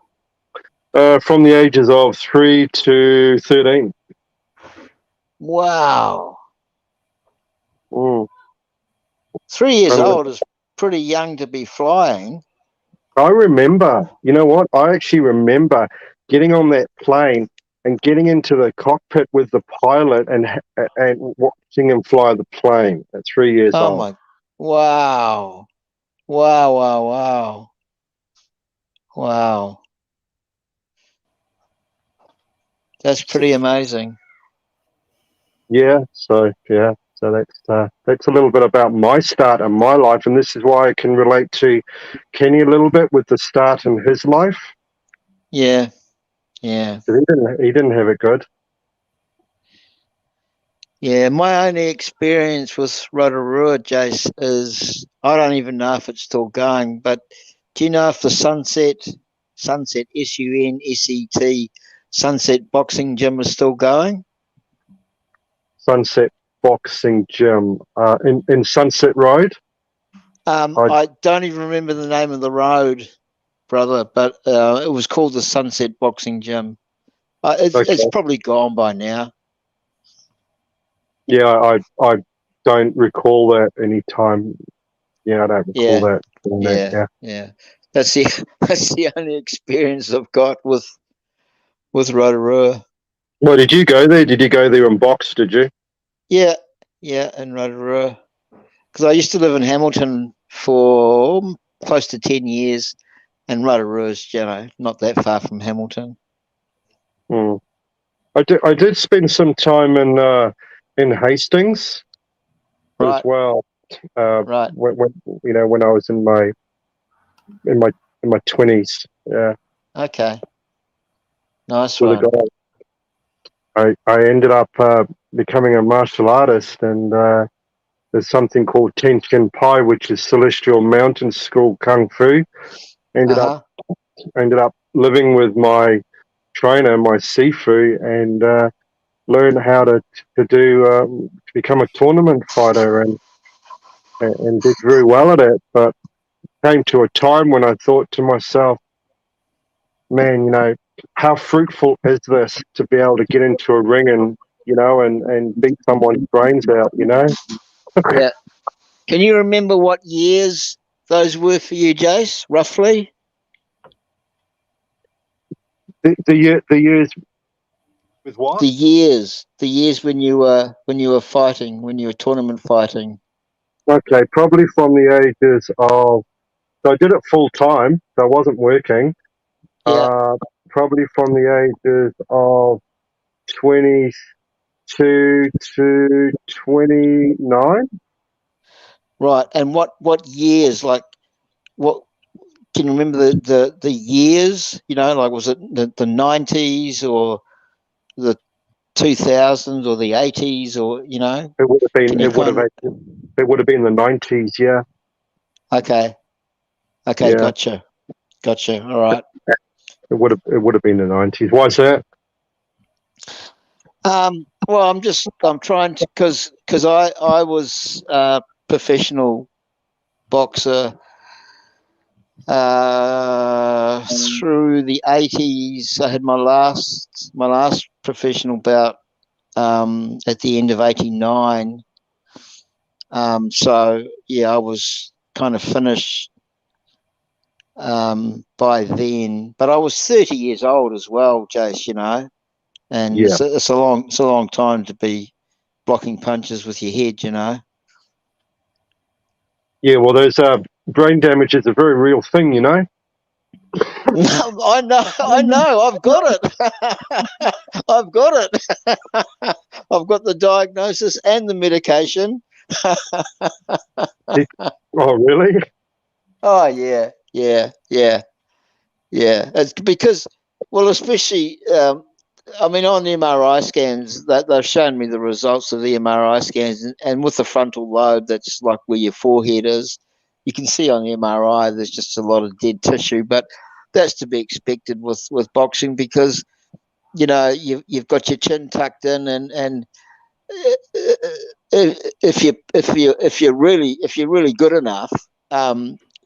[SPEAKER 8] From the ages of 3 to 13.
[SPEAKER 3] Wow. 3 years old is pretty young to be flying.
[SPEAKER 8] I remember, you know what? I actually remember getting on that plane and getting into the cockpit with the pilot and watching him fly the plane at 3 years old.
[SPEAKER 3] My! Wow! Wow! That's pretty amazing.
[SPEAKER 8] So that's a little bit about my start in my life, and this is why I can relate to Kenny a little bit with the start in his life.
[SPEAKER 3] Yeah.
[SPEAKER 8] He didn't have it good.
[SPEAKER 3] Yeah, my only experience with Rotorua, Jace, is I don't even know if it's still going, but do you know if the Sunset, SUNSET, Sunset Boxing Gym is still going?
[SPEAKER 8] Sunset Boxing Gym in Sunset Road?
[SPEAKER 3] I don't even remember the name of the road, brother, but it was called the Sunset Boxing Gym. It's probably gone by now.
[SPEAKER 8] Yeah, I don't recall that any time. Yeah, I don't recall that.
[SPEAKER 3] Yeah. That's the only experience I've got with Rotorua.
[SPEAKER 8] Well, did you go there? Did you go there and box? Did you?
[SPEAKER 3] Yeah, in Rotorua. Because I used to live in Hamilton for close to 10 years, and Rotorua's, not that far from Hamilton.
[SPEAKER 8] I did spend some time in Hastings as well.
[SPEAKER 3] Right.
[SPEAKER 8] When I was in my 20s. Yeah.
[SPEAKER 3] Okay. Nice one.
[SPEAKER 8] I ended up becoming a martial artist, and there's something called Tenshin Pai, which is Celestial Mountain School Kung Fu. Ended up living with trainer, my Sifu, and learn how to become a tournament fighter, and did very well at it. But came to a time when I thought to myself, man, how fruitful is this to be able to get into a ring and beat someone's brains out,
[SPEAKER 3] Yeah. Can you remember what years those were for you, Jace, roughly?
[SPEAKER 8] The years with what?
[SPEAKER 3] The years when you were fighting, when you were tournament fighting.
[SPEAKER 8] Okay, probably from the ages of, so I did it full time, so I wasn't working.
[SPEAKER 3] Yeah.
[SPEAKER 8] Probably from the ages of 22 to 29.
[SPEAKER 3] Right. And what years, like, what can you remember the years, like, was it the 90s or the 2000s or the 80s, or
[SPEAKER 8] It would have been it would have been the 90s, yeah.
[SPEAKER 3] Okay,
[SPEAKER 8] Yeah.
[SPEAKER 3] gotcha, all right.
[SPEAKER 8] It would have been the 90s. Why is that?
[SPEAKER 3] Well, I'm trying to, because I was a professional boxer through the 80s. I had my last professional bout at the end of 89. So yeah, I was kind of finished by then, but I was 30 years old as well, Jace, and
[SPEAKER 8] Yeah.
[SPEAKER 3] it's a long time to be blocking punches with your head,
[SPEAKER 8] Yeah, well, there's brain damage is a very real thing,
[SPEAKER 3] No, I know, I've got it. I've got it. I've got the diagnosis and the medication.
[SPEAKER 8] Oh, really?
[SPEAKER 3] Oh yeah. It's because, well, especially, I mean, on the MRI scans, they've shown me the results of the MRI scans, and with the frontal lobe, that's like where your forehead is. You can see on the MRI there's just a lot of dead tissue, but that's to be expected with boxing, because you've got your chin tucked in, and if you're really good enough,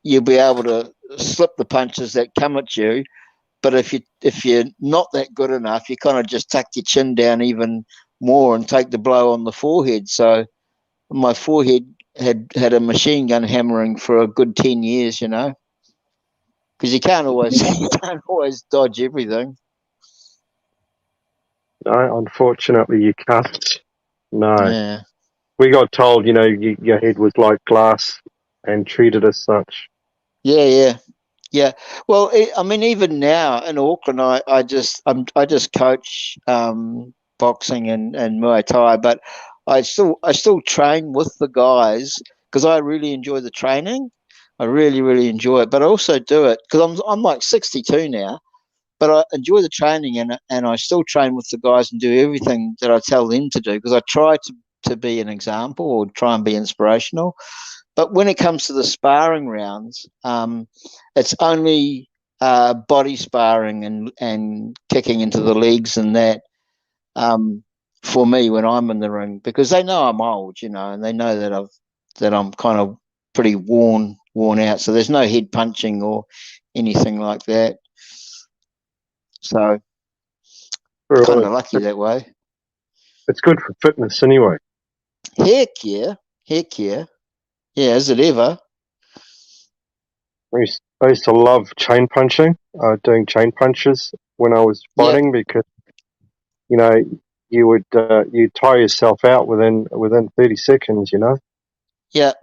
[SPEAKER 3] you'll be able to slip the punches that come at you. But if you're not that good enough, you kind of just tuck your chin down even more and take the blow on the forehead. So my forehead had a machine gun hammering for a good 10 years, because you can't always dodge everything.
[SPEAKER 8] No, unfortunately, you can't. No.
[SPEAKER 3] Yeah.
[SPEAKER 8] We got told, your head was like glass and treated as such.
[SPEAKER 3] Yeah. Well, I mean, even now in Auckland, I just coach boxing and Muay Thai, but I still train with the guys because I really enjoy the training. I really enjoy it, but I also do it because I'm like 62 now, but I enjoy the training, and I still train with the guys and do everything that I tell them to do, because I try to be an example or try and be inspirational. But when it comes to the sparring rounds, it's only body sparring and kicking into the legs and that, for me when I'm in the ring, because they know I'm old, and they know that I'm kind of pretty worn out. So there's no head punching or anything like that. So kind of lucky that way.
[SPEAKER 8] It's good for fitness anyway.
[SPEAKER 3] Heck yeah. Yeah, is it ever?
[SPEAKER 8] I used to love chain punching, doing chain punches when I was fighting, because you would you tire yourself out within 30 seconds.
[SPEAKER 3] Yeah.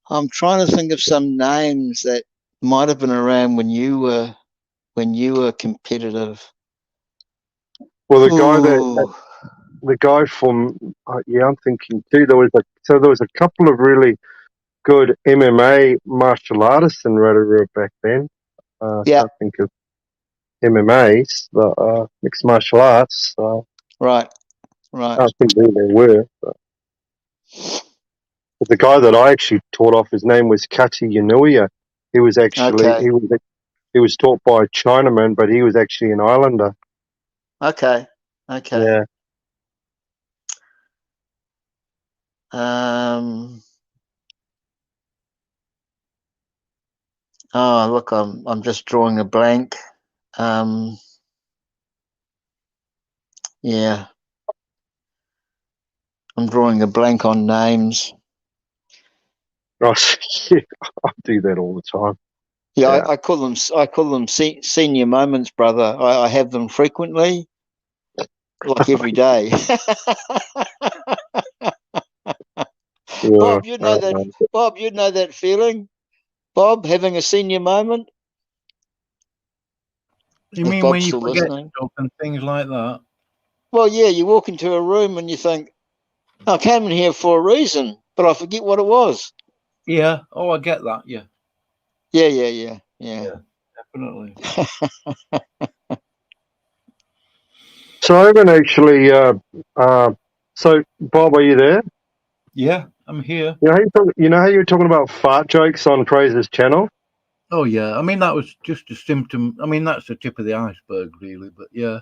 [SPEAKER 3] I'm trying to think of some names that might have been around when you were competitive.
[SPEAKER 8] Well, the guy from I'm thinking too. There was a couple of really good MMA martial artists in Rotorua back then. I can't think of MMAs, but mixed martial arts.
[SPEAKER 3] Right.
[SPEAKER 8] I don't think who they were. But the guy that I actually taught off, his name was Kati Yanuia. He was actually he was taught by a Chinaman, but he was actually an Islander.
[SPEAKER 3] Okay.
[SPEAKER 8] Yeah.
[SPEAKER 3] Oh, look, I'm just drawing a blank. Yeah. I'm drawing a blank on names.
[SPEAKER 8] Yeah, I do that all the time.
[SPEAKER 3] Yeah,
[SPEAKER 8] Yeah.
[SPEAKER 3] I call them senior moments, brother. I have them frequently, like every day.
[SPEAKER 8] Yeah,
[SPEAKER 3] Bob, you know that. Bob, you know that feeling. Bob, having a senior moment.
[SPEAKER 1] You
[SPEAKER 3] If
[SPEAKER 1] mean
[SPEAKER 3] Bob's
[SPEAKER 1] when you
[SPEAKER 3] still
[SPEAKER 1] forget
[SPEAKER 3] listening?
[SPEAKER 1] stuff and things like that?
[SPEAKER 3] Well, yeah, you walk into a room and you think, I came in here for a reason, but I forget what it was.
[SPEAKER 1] Yeah. Oh, I get that. Yeah.
[SPEAKER 3] Yeah.
[SPEAKER 1] Definitely.
[SPEAKER 8] So I haven't actually. So Bob, are you there?
[SPEAKER 1] Yeah, I'm here.
[SPEAKER 8] You know how you were talking about fart jokes on Fraser's channel?
[SPEAKER 1] Oh, yeah. I mean, that was just a symptom. I mean, that's the tip of the iceberg, really. But yeah.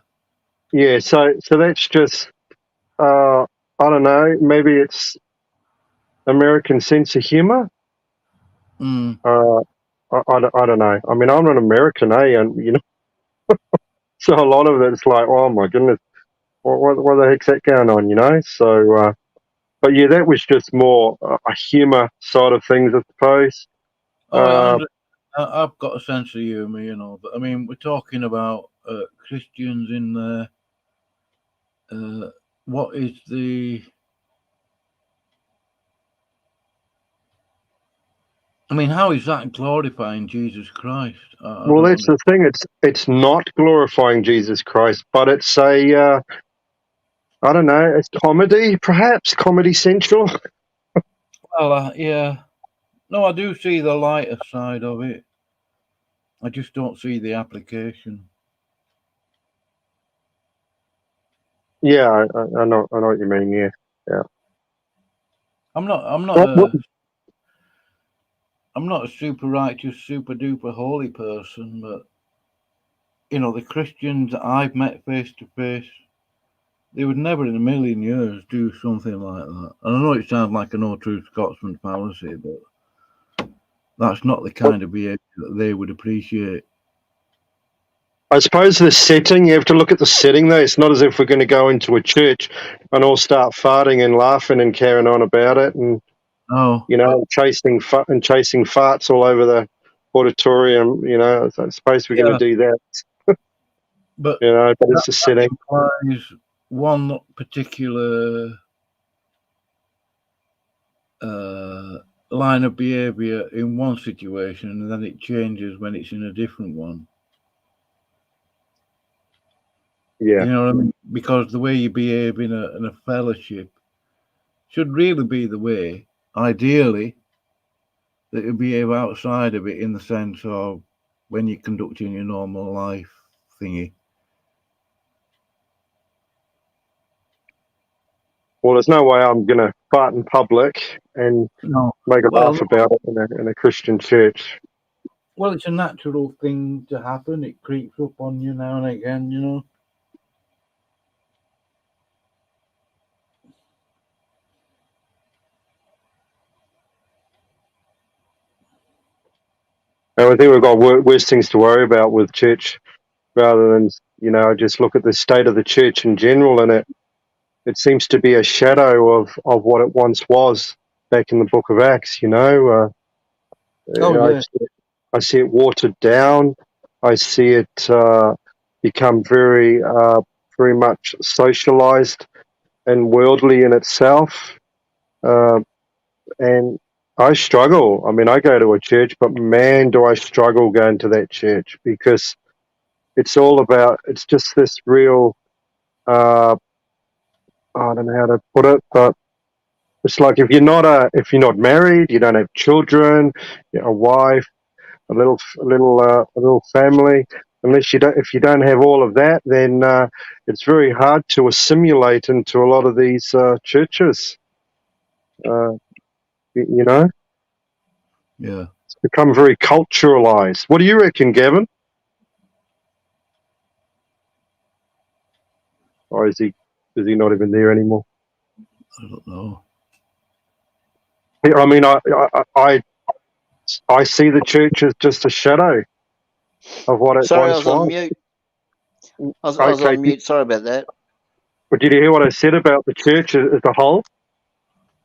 [SPEAKER 8] Yeah. So that's just. I don't know. Maybe it's American sense of humor.
[SPEAKER 1] Mm.
[SPEAKER 8] I don't know. I mean, I'm an American, and you know, so a lot of it's like, oh my goodness, what the heck's that going on? You know. So, but yeah, that was just more a humor side of things, I suppose.
[SPEAKER 1] Oh, I've got a sense of humour, you know. But I mean, we're talking about Christians in there. What is the? I mean, how is that glorifying Jesus Christ? I
[SPEAKER 8] Well,
[SPEAKER 1] don't
[SPEAKER 8] that's the thing. It's not glorifying Jesus Christ, but it's a I don't know. It's comedy, perhaps Comedy Central.
[SPEAKER 1] Well, yeah. No, I do see the lighter side of it. I just don't see the application.
[SPEAKER 8] Yeah, I know what you mean. Yeah.
[SPEAKER 1] I'm not a super righteous, super duper holy person, but you know, the Christians that I've met face to face, they would never in a million years do something like that. And I know it sounds like an old true Scotsman fallacy, but that's not the kind of behaviour that they would appreciate.
[SPEAKER 8] I suppose the setting, you have to look at the setting though. It's not as if we're going to go into a church and all start farting and laughing and carrying on about it and, you know, chasing farts all over the auditorium. You know, I suppose we're going to do that.
[SPEAKER 1] But,
[SPEAKER 8] you know, but it's a setting.
[SPEAKER 1] Implies one particular line of behaviour in one situation and then it changes when it's in a different one.
[SPEAKER 8] Yeah.
[SPEAKER 1] You know what I mean? Because the way you behave in a fellowship should really be the way, ideally, that you behave outside of it in the sense of when you're conducting your normal life thingy.
[SPEAKER 8] Well, there's no way I'm going to fart in public and make a laugh about it in a Christian church.
[SPEAKER 1] Well, it's a natural thing to happen. It creeps up on you now and again, you know.
[SPEAKER 8] And I think we've got worse things to worry about with church rather than, you know, just look at the state of the church in general, and it seems to be a shadow of what it once was back in the book of Acts, you know. I see it watered down. I see it become very much socialized and worldly in itself. And I struggle. I mean, I go to a church, but man, do I struggle going to that church because it's just this real, I don't know how to put it, but it's like if you're not married, you don't have children, a wife, a little family. If you don't have all of that, then it's very hard to assimilate into a lot of these churches. You know.
[SPEAKER 1] Yeah.
[SPEAKER 8] It's become very culturalized. What do you reckon, Gavin? Or is he not even there anymore?
[SPEAKER 1] I don't know.
[SPEAKER 8] I mean, I see the church as just a shadow of what it
[SPEAKER 3] Sorry,
[SPEAKER 8] once was.
[SPEAKER 3] I was on mute. I was on mute. Sorry about that.
[SPEAKER 8] But did you hear what I said about the church as a whole?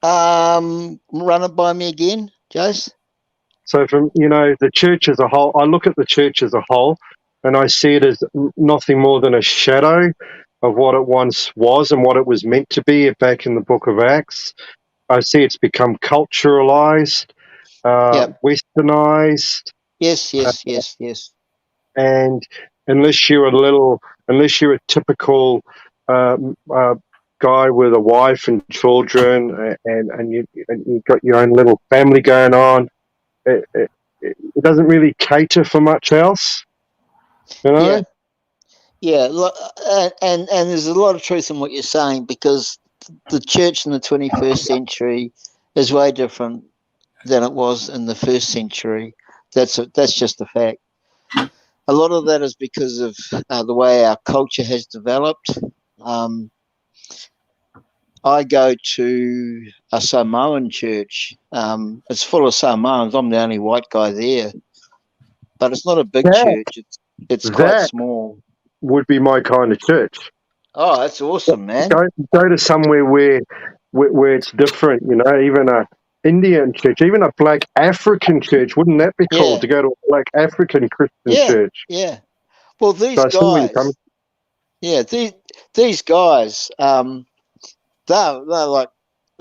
[SPEAKER 3] Run it by me again. Jace?
[SPEAKER 8] So from, the church as a whole, I look at the church as a whole, and I see it as nothing more than a shadow of what it once was and what it was meant to be back in the book of Acts. I see it's become culturalized, westernized.
[SPEAKER 3] Yes.
[SPEAKER 8] And unless you're a typical guy with a wife and children, and you've got your own little family going on, it doesn't really cater for much else,
[SPEAKER 3] Yeah, and there's a lot of truth in what you're saying, because the church in the 21st century is way different than it was in the first century. That's just a fact. A lot of that is because of the way our culture has developed. I go to a Samoan church. It's full of Samoans. I'm the only white guy there, but it's not a big church. It's quite small.
[SPEAKER 8] Would be my kind of church.
[SPEAKER 3] Oh, that's awesome, man.
[SPEAKER 8] Go to somewhere where it's different, even a Indian church, even a black African church. Wouldn't that be cool to go to a black African Christian church?
[SPEAKER 3] Yeah. Well, these guys, these guys, they're like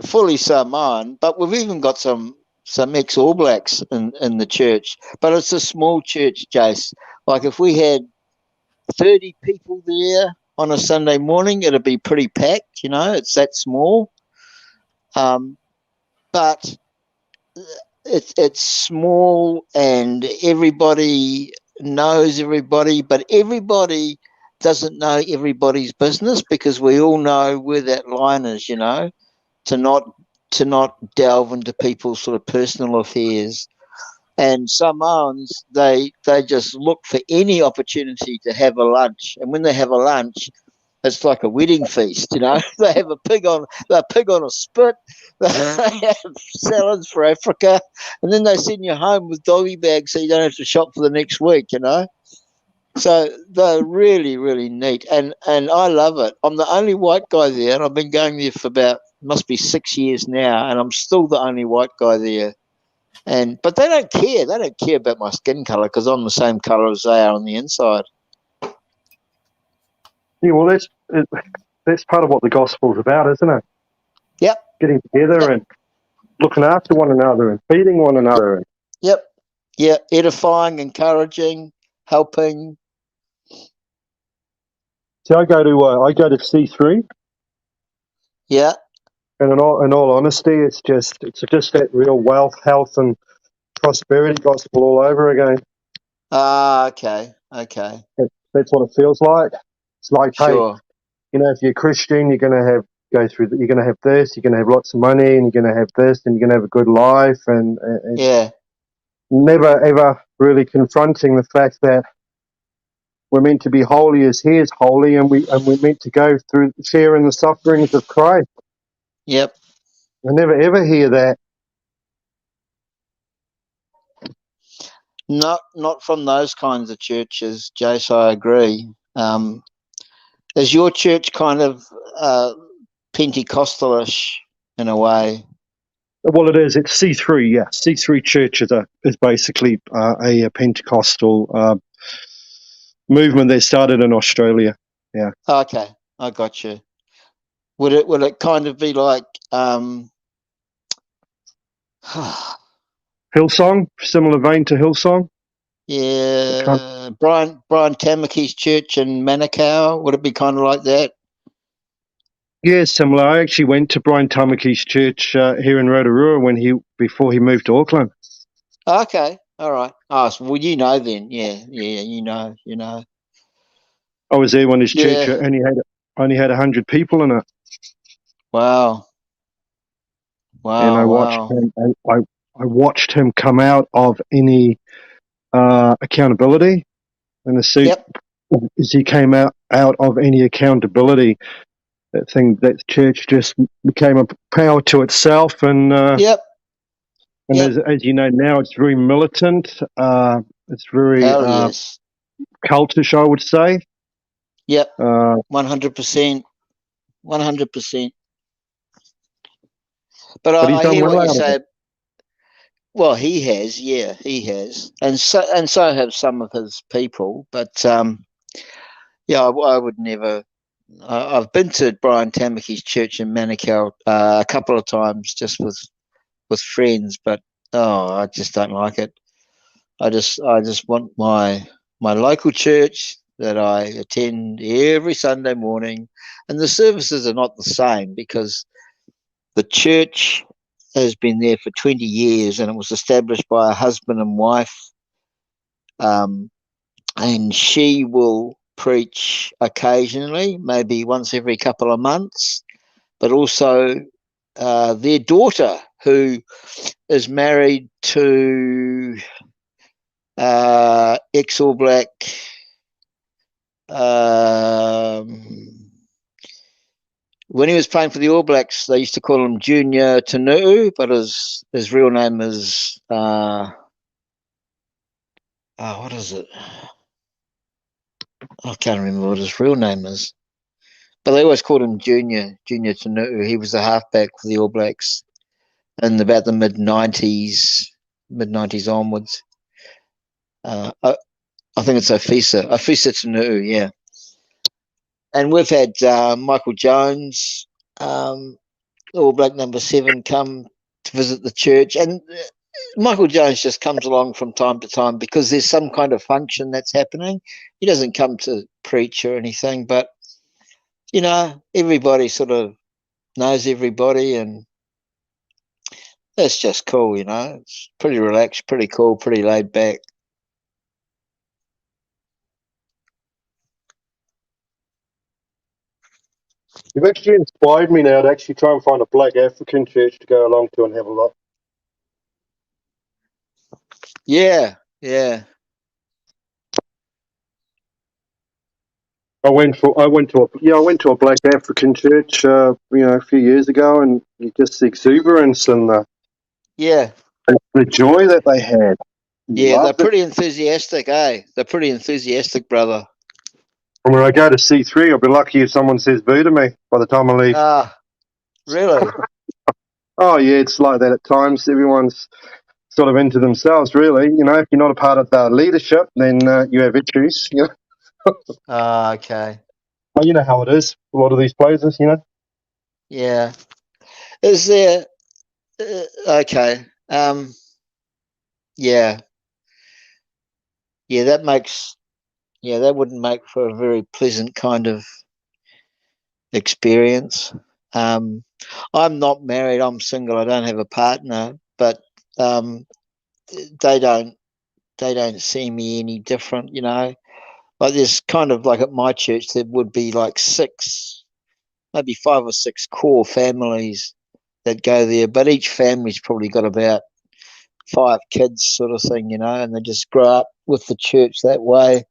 [SPEAKER 3] fully Samoan, but we've even got some ex-All Blacks in the church. But it's a small church, Jace. Like if we had 30 people there on a Sunday morning, it'd be pretty packed, it's that small. But it's small and everybody knows everybody, but everybody doesn't know everybody's business, because we all know where that line is, to not delve into people's sort of personal affairs. And Samoans, they just look for any opportunity to have a lunch. And when they have a lunch, it's like a wedding feast, They have a pig on a spit. They have salads for Africa, and then they send you home with doggy bags so you don't have to shop for the next week, So they're really, really neat, and I love it. I'm the only white guy there, and I've been going there for must be 6 years now, and I'm still the only white guy there. But they don't care. They don't care about my skin color, because I'm the same color as they are on the inside.
[SPEAKER 8] Yeah, well, that's part of what the gospel's about, isn't it?
[SPEAKER 3] Yep.
[SPEAKER 8] Getting together and looking after one another and feeding one another.
[SPEAKER 3] Yep. Yeah, edifying, encouraging, helping.
[SPEAKER 8] So I go to C3.
[SPEAKER 3] Yeah.
[SPEAKER 8] And in all honesty, it's just that real wealth, health, and prosperity gospel all over again.
[SPEAKER 3] Okay.
[SPEAKER 8] That's what it feels like. It's like,
[SPEAKER 3] sure.
[SPEAKER 8] Hey, if you're a Christian, you're gonna have this, you're gonna have lots of money, and you're gonna have this, and you're gonna have a good life, and never ever really confronting the fact that we're meant to be holy as He is holy, and we're meant to go through sharing the sufferings of Christ.
[SPEAKER 3] Yep.
[SPEAKER 8] I never ever hear that.
[SPEAKER 3] Not from those kinds of churches, Jace. I agree. Is your church kind of Pentecostalish in a way?
[SPEAKER 8] Well, it is. It's C3. Yeah, C3 Church is basically a Pentecostal movement that started in Australia. Yeah.
[SPEAKER 3] Okay, I got you. Would it kind of be like
[SPEAKER 8] Hillsong, similar vein to Hillsong?
[SPEAKER 3] Yeah, Brian Tamaki's church in Manukau. Would it be kind of like that?
[SPEAKER 8] Yeah, similar. I actually went to Brian Tamaki's church here in Rotorua before he moved to Auckland.
[SPEAKER 3] Okay, all right. Oh, so, well, then. Yeah, you know.
[SPEAKER 8] I was there when his church only had 100 people in it.
[SPEAKER 3] Wow.
[SPEAKER 8] And I watched him. I watched him come out of any accountability, and as he came out of any accountability, that church just became a power to itself. And as you know now, it's very militant. It's very cultish, I would say.
[SPEAKER 3] Yep. 100%. 100%. But I hear what you say. Well, he has, yeah, he has, and so have some of his people. But yeah, I would never. I've been to Brian Tamaki's church in Manukau a couple of times, just with friends, but I just don't like it. I just want my local church that I attend every Sunday morning, and the services are not the same because the church has been there for 20 years, and it was established by a husband and wife, and she will preach occasionally, maybe once every couple of months, but also their daughter, who is married to ex-All Black when he was playing for the All Blacks, they used to call him Junior Tanu'u, but his real name is what is it? I can't remember what his real name is, but they always called him Junior Tanu'u. He was the halfback for the All Blacks in about the mid-90s onwards. I think it's Afisa Tanu'u, yeah. And we've had Michael Jones, All Black number 7, come to visit the church, and Michael Jones just comes along from time to time because there's some kind of function that's happening. He doesn't come to preach or anything, but everybody sort of knows everybody, and that's just cool. It's pretty relaxed, pretty cool, pretty laid back.
[SPEAKER 8] You've actually inspired me now to actually try and find a Black African church to go along to and have a look.
[SPEAKER 3] Yeah.
[SPEAKER 8] I went to a Black African church, a few years ago, and just the exuberance and the joy that they had.
[SPEAKER 3] Yeah, they're pretty enthusiastic, eh? They're pretty enthusiastic, brother.
[SPEAKER 8] And when I go to C3, I'll be lucky if someone says boo to me by the time I leave.
[SPEAKER 3] Really?
[SPEAKER 8] Oh, yeah, it's like that at times. Everyone's sort of into themselves, really. If you're not a part of the leadership, then you have issues.
[SPEAKER 3] Okay.
[SPEAKER 8] Well, you know how it is. A lot of these places,
[SPEAKER 3] Yeah. Is there? Okay. Yeah. Yeah, that wouldn't make for a very pleasant kind of experience. I'm not married. I'm single. I don't have a partner, but they don't see me any different. Like there's kind of like at my church there would be like 6, maybe 5 or 6 core families that go there, but each family's probably got about 5 kids, sort of thing, and they just grow up with the church that way.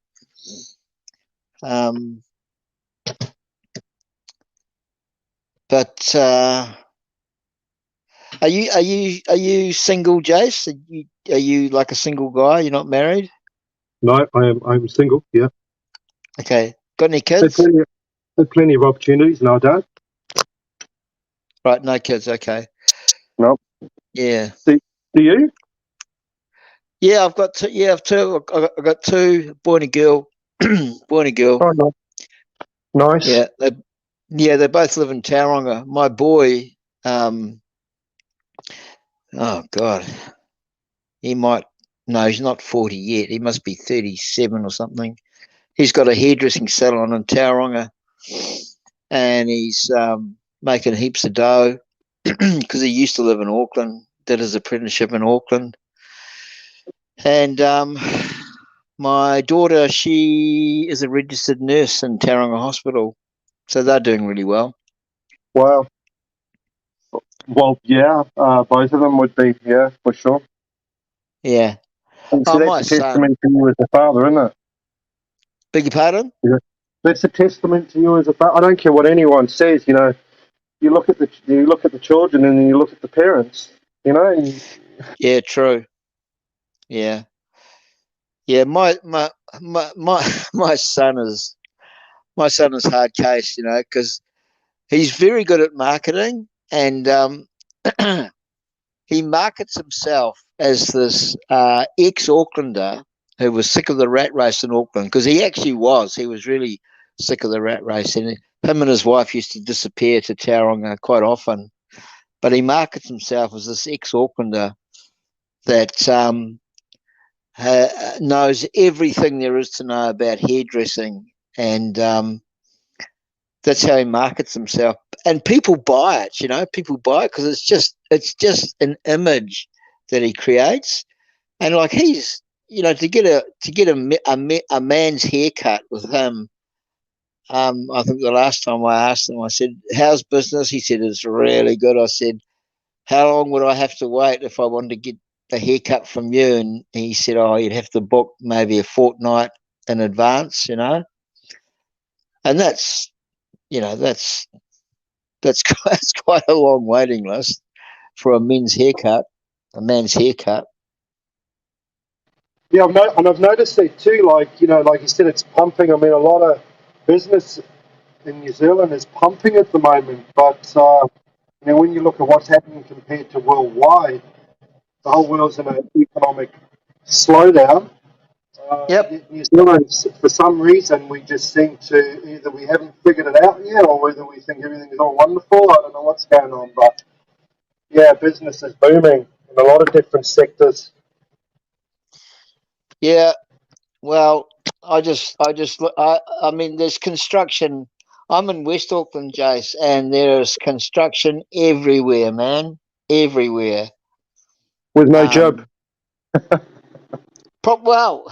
[SPEAKER 3] But are you single, Jace? Are you like a single guy? You're not married?
[SPEAKER 8] No, I'm single. Yeah.
[SPEAKER 3] Okay. Got any kids?
[SPEAKER 8] There's plenty of opportunities. No, I don't.
[SPEAKER 3] Right, no kids. Okay.
[SPEAKER 8] No.
[SPEAKER 3] Yeah.
[SPEAKER 8] Do you?
[SPEAKER 3] Yeah, I've got two. Yeah, I've got 2, boy and a girl. Boy and a girl.
[SPEAKER 8] Oh, no. Nice.
[SPEAKER 3] Yeah, they both live in Tauranga. My boy, oh God, he's not 40 yet. He must be 37 or something. He's got a hairdressing salon in Tauranga, and he's making heaps of dough because he used to live in Auckland, did his apprenticeship in Auckland. And my daughter, she is a registered nurse in Tauranga Hospital, so they're doing really well.
[SPEAKER 8] Wow. Well, yeah, both of them would be, yeah, for sure.
[SPEAKER 3] Yeah.
[SPEAKER 8] So that's a testament to you as a father, isn't it?
[SPEAKER 3] Beg your pardon?
[SPEAKER 8] Yeah. That's a testament to you as a father. I don't care what anyone says, you look at the children and then you look at the parents,
[SPEAKER 3] Yeah, true. Yeah. Yeah, my son is hard case, because he's very good at marketing, and he markets himself as this ex-Aucklander who was sick of the rat race in Auckland, because he actually was. He was really sick of the rat race, and him and his wife used to disappear to Tauranga quite often. But he markets himself as this ex-Aucklander that knows everything there is to know about hairdressing, and that's how he markets himself. And people buy it, you know. People buy it because it's just an image that he creates, and like he's, you know, to get a man's haircut with him. I think the last time I asked him, I said, "How's business?" He said, "It's really good." I said, "How long would I have to wait if I wanted to get a haircut from you?" And he said, "Oh, you'd have to book maybe a fortnight in advance, you know." And that's, you know, that's quite a long waiting list for a man's haircut.
[SPEAKER 8] Yeah, I've noticed that too. Like, you know, like you said, it's pumping. I mean, a lot of business in New Zealand is pumping at the moment. But you know, when you look at what's happening compared to worldwide, the whole world's in an economic slowdown.
[SPEAKER 3] Yep.
[SPEAKER 8] New Zealand, for some reason, we just seem to either we haven't figured it out yet, or whether we think everything is all wonderful. I don't know what's going on, but yeah, business is booming in a lot of different sectors.
[SPEAKER 3] Yeah. Well, I mean, there's construction. I'm in West Auckland, Jace, and there's construction everywhere, man. Everywhere.
[SPEAKER 8] With no job.
[SPEAKER 3] Well,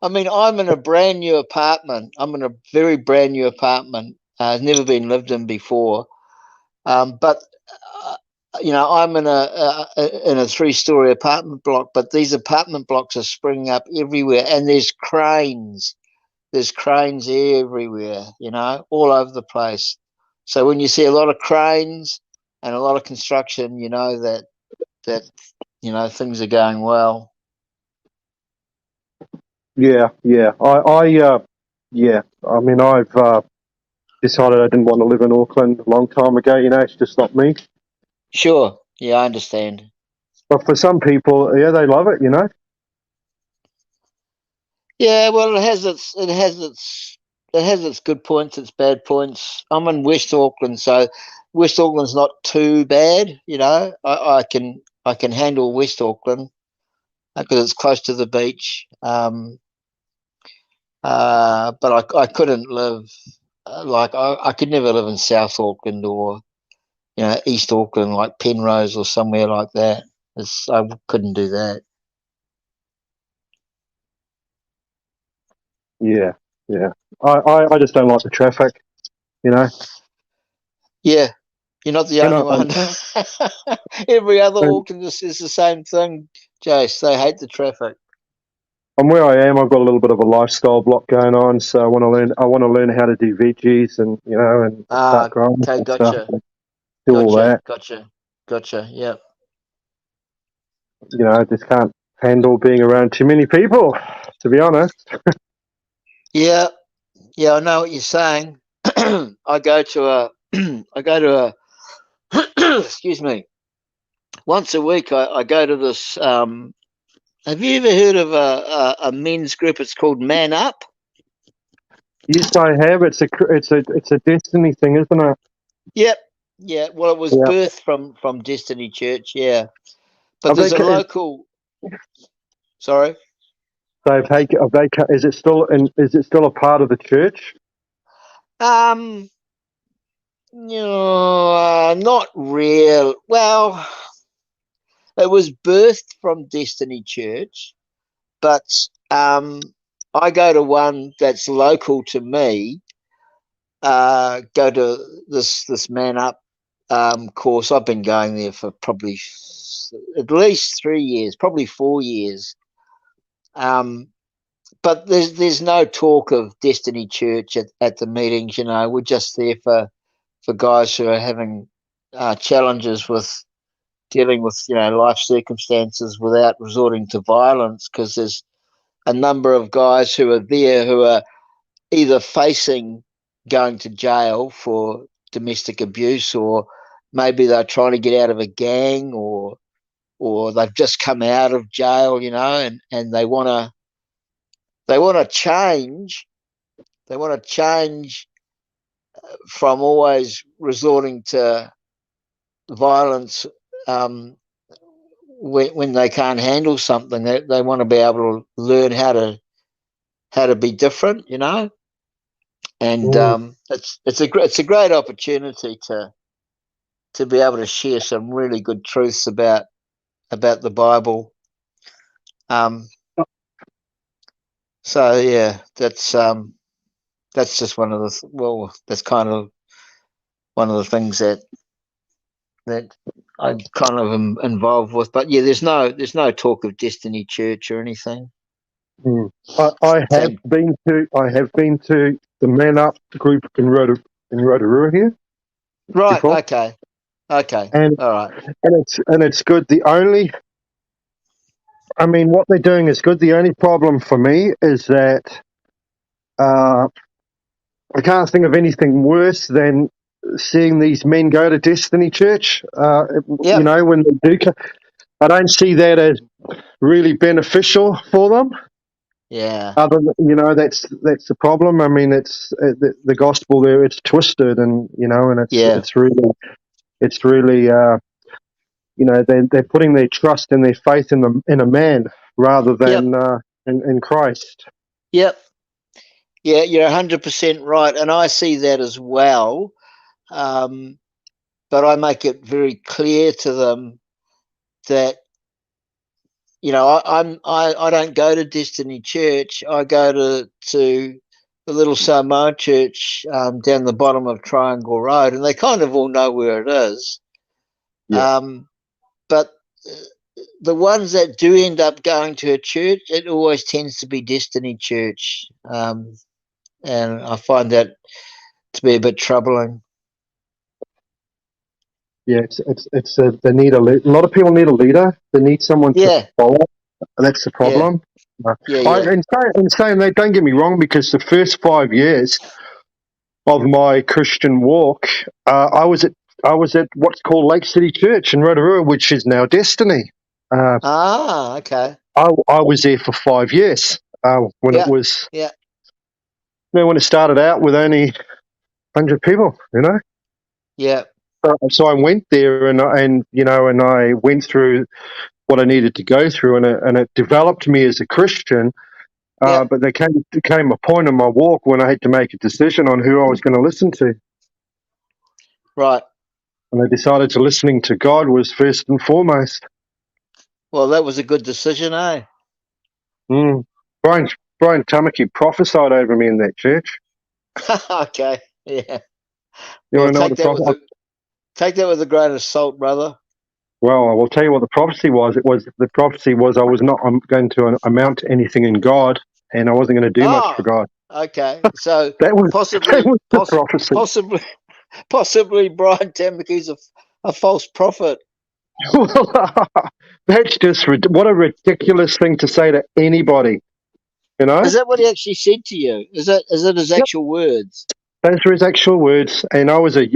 [SPEAKER 3] I mean, I'm in a brand new apartment. I'm in a very brand new apartment. It's never been lived in before. But you know, I'm in a 3-story apartment block. But these apartment blocks are springing up everywhere, and there's cranes. There's cranes everywhere. You know, all over the place. So when you see a lot of cranes and a lot of construction, you know that you know things are going well.
[SPEAKER 8] Yeah. I mean, I've decided I didn't want to live in Auckland a long time ago. You know, it's just not me.
[SPEAKER 3] Sure. Yeah, I understand.
[SPEAKER 8] But for some people, yeah, they love it. You know.
[SPEAKER 3] Yeah, well, it has its good points, its bad points. I'm in West Auckland, so West Auckland's not too bad. You know, I can handle West Auckland because it's close to the beach. But I couldn't live I could never live in South Auckland or, you know, East Auckland, like Penrose or somewhere like that. I couldn't do that.
[SPEAKER 8] Yeah. I just don't like the traffic. You know.
[SPEAKER 3] Yeah, you're not the only one. Every other Auckland is the same thing, Jace. They hate the traffic.
[SPEAKER 8] And where I am, I've got a little bit of a lifestyle block going on, so I want to learn how to do veggies and, you know, and start growing and
[SPEAKER 3] gotcha.
[SPEAKER 8] stuff. Do all that.
[SPEAKER 3] Gotcha. Yep.
[SPEAKER 8] You know, I just can't handle being around too many people, to be honest.
[SPEAKER 3] Yeah, I know what you're saying. I go to a excuse me. Once a week, I go to this. Have you ever heard of a men's group? It's called Man Up.
[SPEAKER 8] Yes, I have. It's a Destiny thing, isn't it?
[SPEAKER 3] Yep. Yeah. Well, it was birthed from Destiny Church. Yeah. But there's a local. Sorry.
[SPEAKER 8] So is it still a part of the church?
[SPEAKER 3] You know, not real. Well, it was birthed from Destiny Church, but I go to one that's local to me. Go to this Man Up course. I've been going there for probably at least 3 years, probably 4 years. But there's no talk of Destiny Church at the meetings. You know, we're just there for guys who are having challenges with dealing with, you know, life circumstances without resorting to violence, because there's a number of guys who are there who are either facing going to jail for domestic abuse, or maybe they're trying to get out of a gang, or they've just come out of jail, you know, and they want to change. They want to change from always resorting to violence when they can't handle something. They want to be able to learn how to be different, you know. And it's a great opportunity to be able to share some really good truths about the Bible. So yeah, that's just one of the that's kind of one of the things that I'm kind of involved with. But yeah, there's no talk of Destiny Church or anything.
[SPEAKER 8] I have been to the Man Up group in Rotorua here.
[SPEAKER 3] Right.
[SPEAKER 8] Before.
[SPEAKER 3] Okay.
[SPEAKER 8] And
[SPEAKER 3] all right.
[SPEAKER 8] And it's good. What they're doing is good. The only problem for me is that I can't think of anything worse than seeing these men go to Destiny Church. You know, when they do, I don't see that as really beneficial for them.
[SPEAKER 3] Yeah.
[SPEAKER 8] Other than, you know, that's the problem. I mean, it's the gospel there. It's twisted, and you know, and it's really you know, they're putting their trust and their faith in a man rather than in Christ.
[SPEAKER 3] Yep. Yeah, you're 100% right, and I see that as well. But I make it very clear to them that, you know, I don't go to Destiny Church. I go to the little Samoa church down the bottom of Triangle Road, and they kind of all know where it is.
[SPEAKER 8] Yeah.
[SPEAKER 3] But the ones that do end up going to a church, it always tends to be Destiny Church, and I find that to be a bit troubling.
[SPEAKER 8] Yeah, they need a lot of people need a leader. They need someone to follow. That's the problem. In saying that, don't get me wrong, because the first 5 years of my Christian walk, I was at what's called Lake City Church in Rotorua, which is now Destiny.
[SPEAKER 3] Okay.
[SPEAKER 8] I was there for 5 years when it was.
[SPEAKER 3] Yeah.
[SPEAKER 8] You know, when it started out with only 100 people, you know.
[SPEAKER 3] Yeah.
[SPEAKER 8] So I went there, and I went through what I needed to go through, and it developed me as a Christian. But there came a point in my walk when I had to make a decision on who I was going to listen to.
[SPEAKER 3] Right.
[SPEAKER 8] And I decided to listening to God was first and foremost.
[SPEAKER 3] Well, that was a good decision, eh?
[SPEAKER 8] Brian Tamaki prophesied over me in that church.
[SPEAKER 3] Okay. Yeah.
[SPEAKER 8] You
[SPEAKER 3] well, take that with a grain of salt, brother.
[SPEAKER 8] Well, I will tell you what the prophecy was. The prophecy was I was not going to amount to anything in God, and I wasn't going to do much for God.
[SPEAKER 3] Okay, so
[SPEAKER 8] that was the prophecy.
[SPEAKER 3] Possibly Brian Tamaki's a false prophet.
[SPEAKER 8] Well, that's just what a ridiculous thing to say to anybody. You know?
[SPEAKER 3] Is that what he actually said to you? Is it his actual words?
[SPEAKER 8] Those were his actual words, and I was a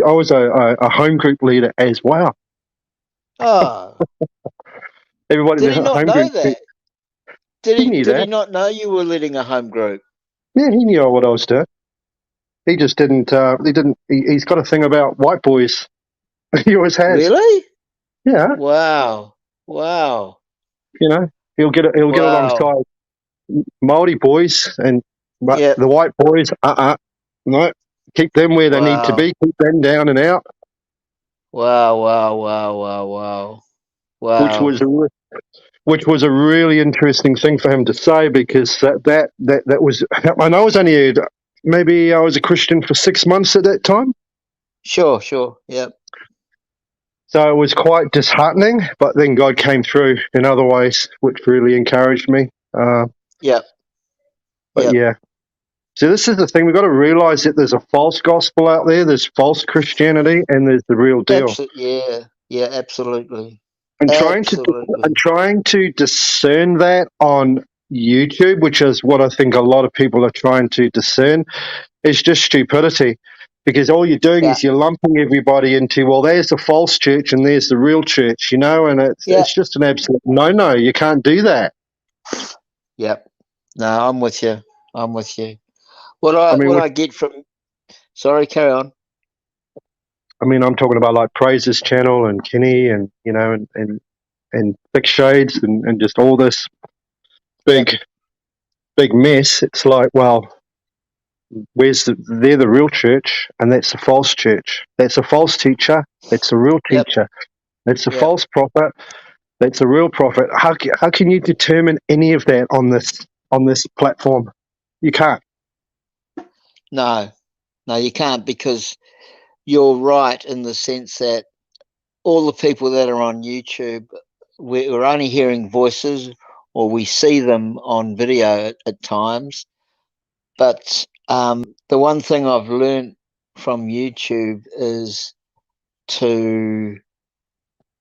[SPEAKER 8] home group leader as well.
[SPEAKER 3] Oh,
[SPEAKER 8] everybody.
[SPEAKER 3] Did he not know that? Did
[SPEAKER 8] he
[SPEAKER 3] not know you were leading a home group?
[SPEAKER 8] Yeah, he knew what I was doing. He just didn't. He didn't. He's got a thing about white boys. He always has.
[SPEAKER 3] Really?
[SPEAKER 8] Yeah.
[SPEAKER 3] Wow.
[SPEAKER 8] You know, he'll get alongside Maori boys and the white boys. No, keep them where they need to be. Keep them down and out.
[SPEAKER 3] Wow.
[SPEAKER 8] Which was a really interesting thing for him to say, because that was. And I was only maybe I was a Christian for 6 months at that time.
[SPEAKER 3] Sure. Yep.
[SPEAKER 8] So it was quite disheartening, but then God came through in other ways, which really encouraged me.
[SPEAKER 3] Yeah.
[SPEAKER 8] So this is the thing. We've got to realize that there's a false gospel out there. There's false Christianity, and there's the real deal.
[SPEAKER 3] Yeah, absolutely.
[SPEAKER 8] And trying to discern that on YouTube, which is what I think a lot of people are trying to discern, is just stupidity. Because all you're doing
[SPEAKER 3] Yeah.
[SPEAKER 8] is you're lumping everybody into, well, there's the false church and there's the real church, you know, and it's just an absolute no. You can't do that.
[SPEAKER 3] Yep. No, I'm with you. I'm with you.
[SPEAKER 8] I mean,
[SPEAKER 3] What I get from, sorry, carry on.
[SPEAKER 8] I mean, I'm talking about like Praise's channel and Kenny and, you know, and Big Shades and just all this big mess. It's like, well, they're the real church and that's the false church. That's a false teacher. That's a real teacher. That's a false prophet. That's a real prophet. How can you determine any of that on this platform? You can't.
[SPEAKER 3] No, you can't, because you're right in the sense that all the people that are on YouTube, we're only hearing voices, or we see them on video at times. But the one thing I've learned from YouTube is to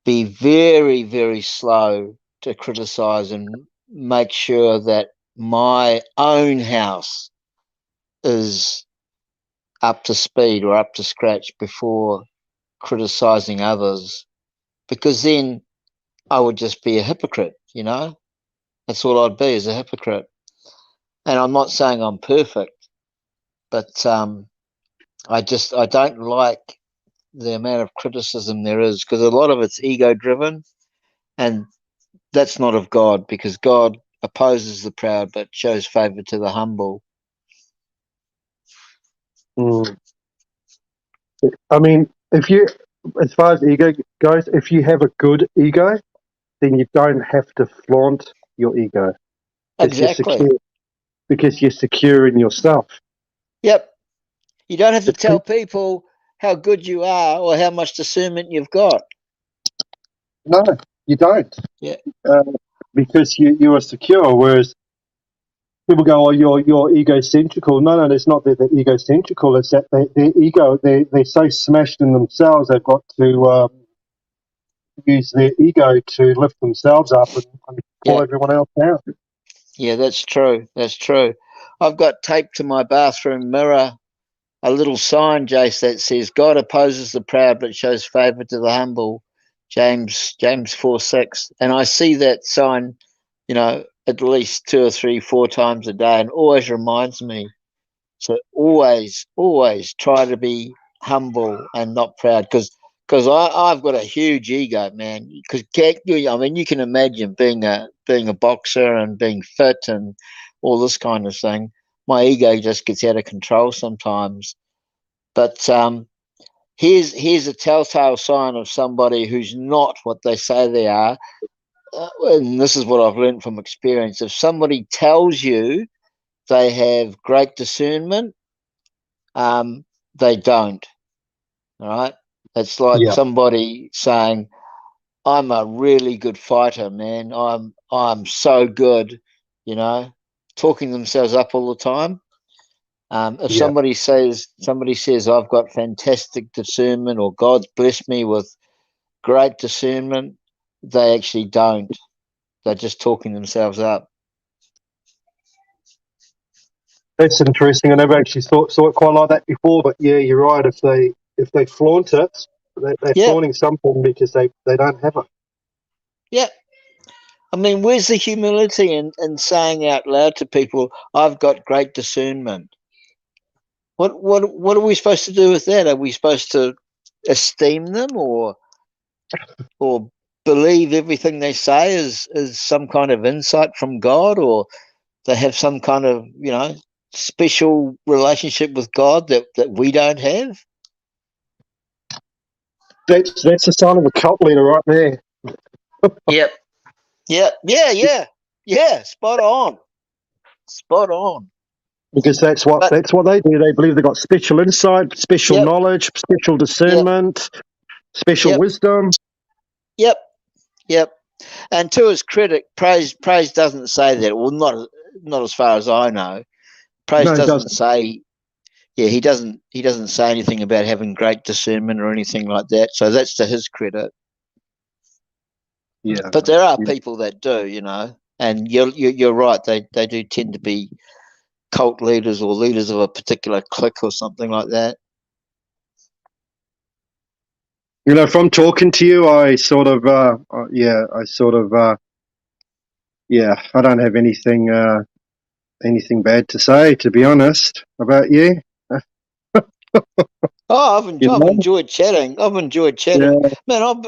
[SPEAKER 3] be very, very slow to criticize and make sure that my own house is up to speed or up to scratch before criticizing others, because then I would just be a hypocrite, you know. That's all I'd be, is a hypocrite. And I'm not saying I'm perfect, but I don't like the amount of criticism there is, because a lot of it's ego driven, and that's not of God, because God opposes the proud but shows favor to the humble.
[SPEAKER 8] I mean, as far as ego goes, if you have a good ego, then you don't have to flaunt your ego.
[SPEAKER 3] Exactly.
[SPEAKER 8] Because you're secure in yourself.
[SPEAKER 3] Yep. You don't have to tell people how good you are or how much discernment you've got.
[SPEAKER 8] No, you don't.
[SPEAKER 3] Yeah.
[SPEAKER 8] Because you are secure, whereas people go, "Oh, you're egocentrical." No, it's not that they're egocentrical. It's that their ego, they're so smashed in themselves, they've got to use their ego to lift themselves up and pull everyone else down.
[SPEAKER 3] Yeah, that's true. That's true. I've got taped to my bathroom mirror a little sign, Jace, that says, "God opposes the proud but shows favor to the humble." James 4:6. And I see that sign, you know, at least 2 or 3, 4 times a day, and always reminds me to always try to be humble and not proud, because I've got a huge ego, man. Because I mean, you can imagine being a boxer and being fit and all this kind of thing. My ego just gets out of control sometimes. But here's a telltale sign of somebody who's not what they say they are. And this is what I've learned from experience. If somebody tells you they have great discernment, they don't. All right. It's like somebody saying, "I'm a really good fighter, man. I'm so good," you know, talking themselves up all the time. If somebody says, "I've got fantastic discernment," or "God's blessed me with great discernment," they actually don't. They're just talking themselves up.
[SPEAKER 8] That's interesting. I never actually saw it quite like that before. But yeah, you're right. If they flaunt it, they're flaunting something because they don't have it.
[SPEAKER 3] Yeah. I mean, where's the humility in saying out loud to people, "I've got great discernment"? What are we supposed to do with that? Are we supposed to esteem them or believe everything they say is some kind of insight from God, or they have some kind of, you know, special relationship with God that we don't have?
[SPEAKER 8] That's the sign of a cult leader right there.
[SPEAKER 3] Yep. Yeah. Spot on.
[SPEAKER 8] Because that's what they do. They believe they've got special insight, special knowledge, special discernment, special wisdom.
[SPEAKER 3] Yep. And to his credit, Praise doesn't say that. Well, not as far as I know. Praise doesn't say. Yeah, he doesn't say anything about having great discernment or anything like that. So that's to his credit.
[SPEAKER 8] Yeah.
[SPEAKER 3] But there are people that do, you know, and you're right. They do tend to be cult leaders or leaders of a particular clique or something like that.
[SPEAKER 8] You know, from talking to you, I sort of, I don't have anything bad to say, to be honest, about you.
[SPEAKER 3] Oh, I've
[SPEAKER 8] You know?
[SPEAKER 3] enjoyed chatting. I've enjoyed chatting.
[SPEAKER 8] Yeah.
[SPEAKER 3] Man,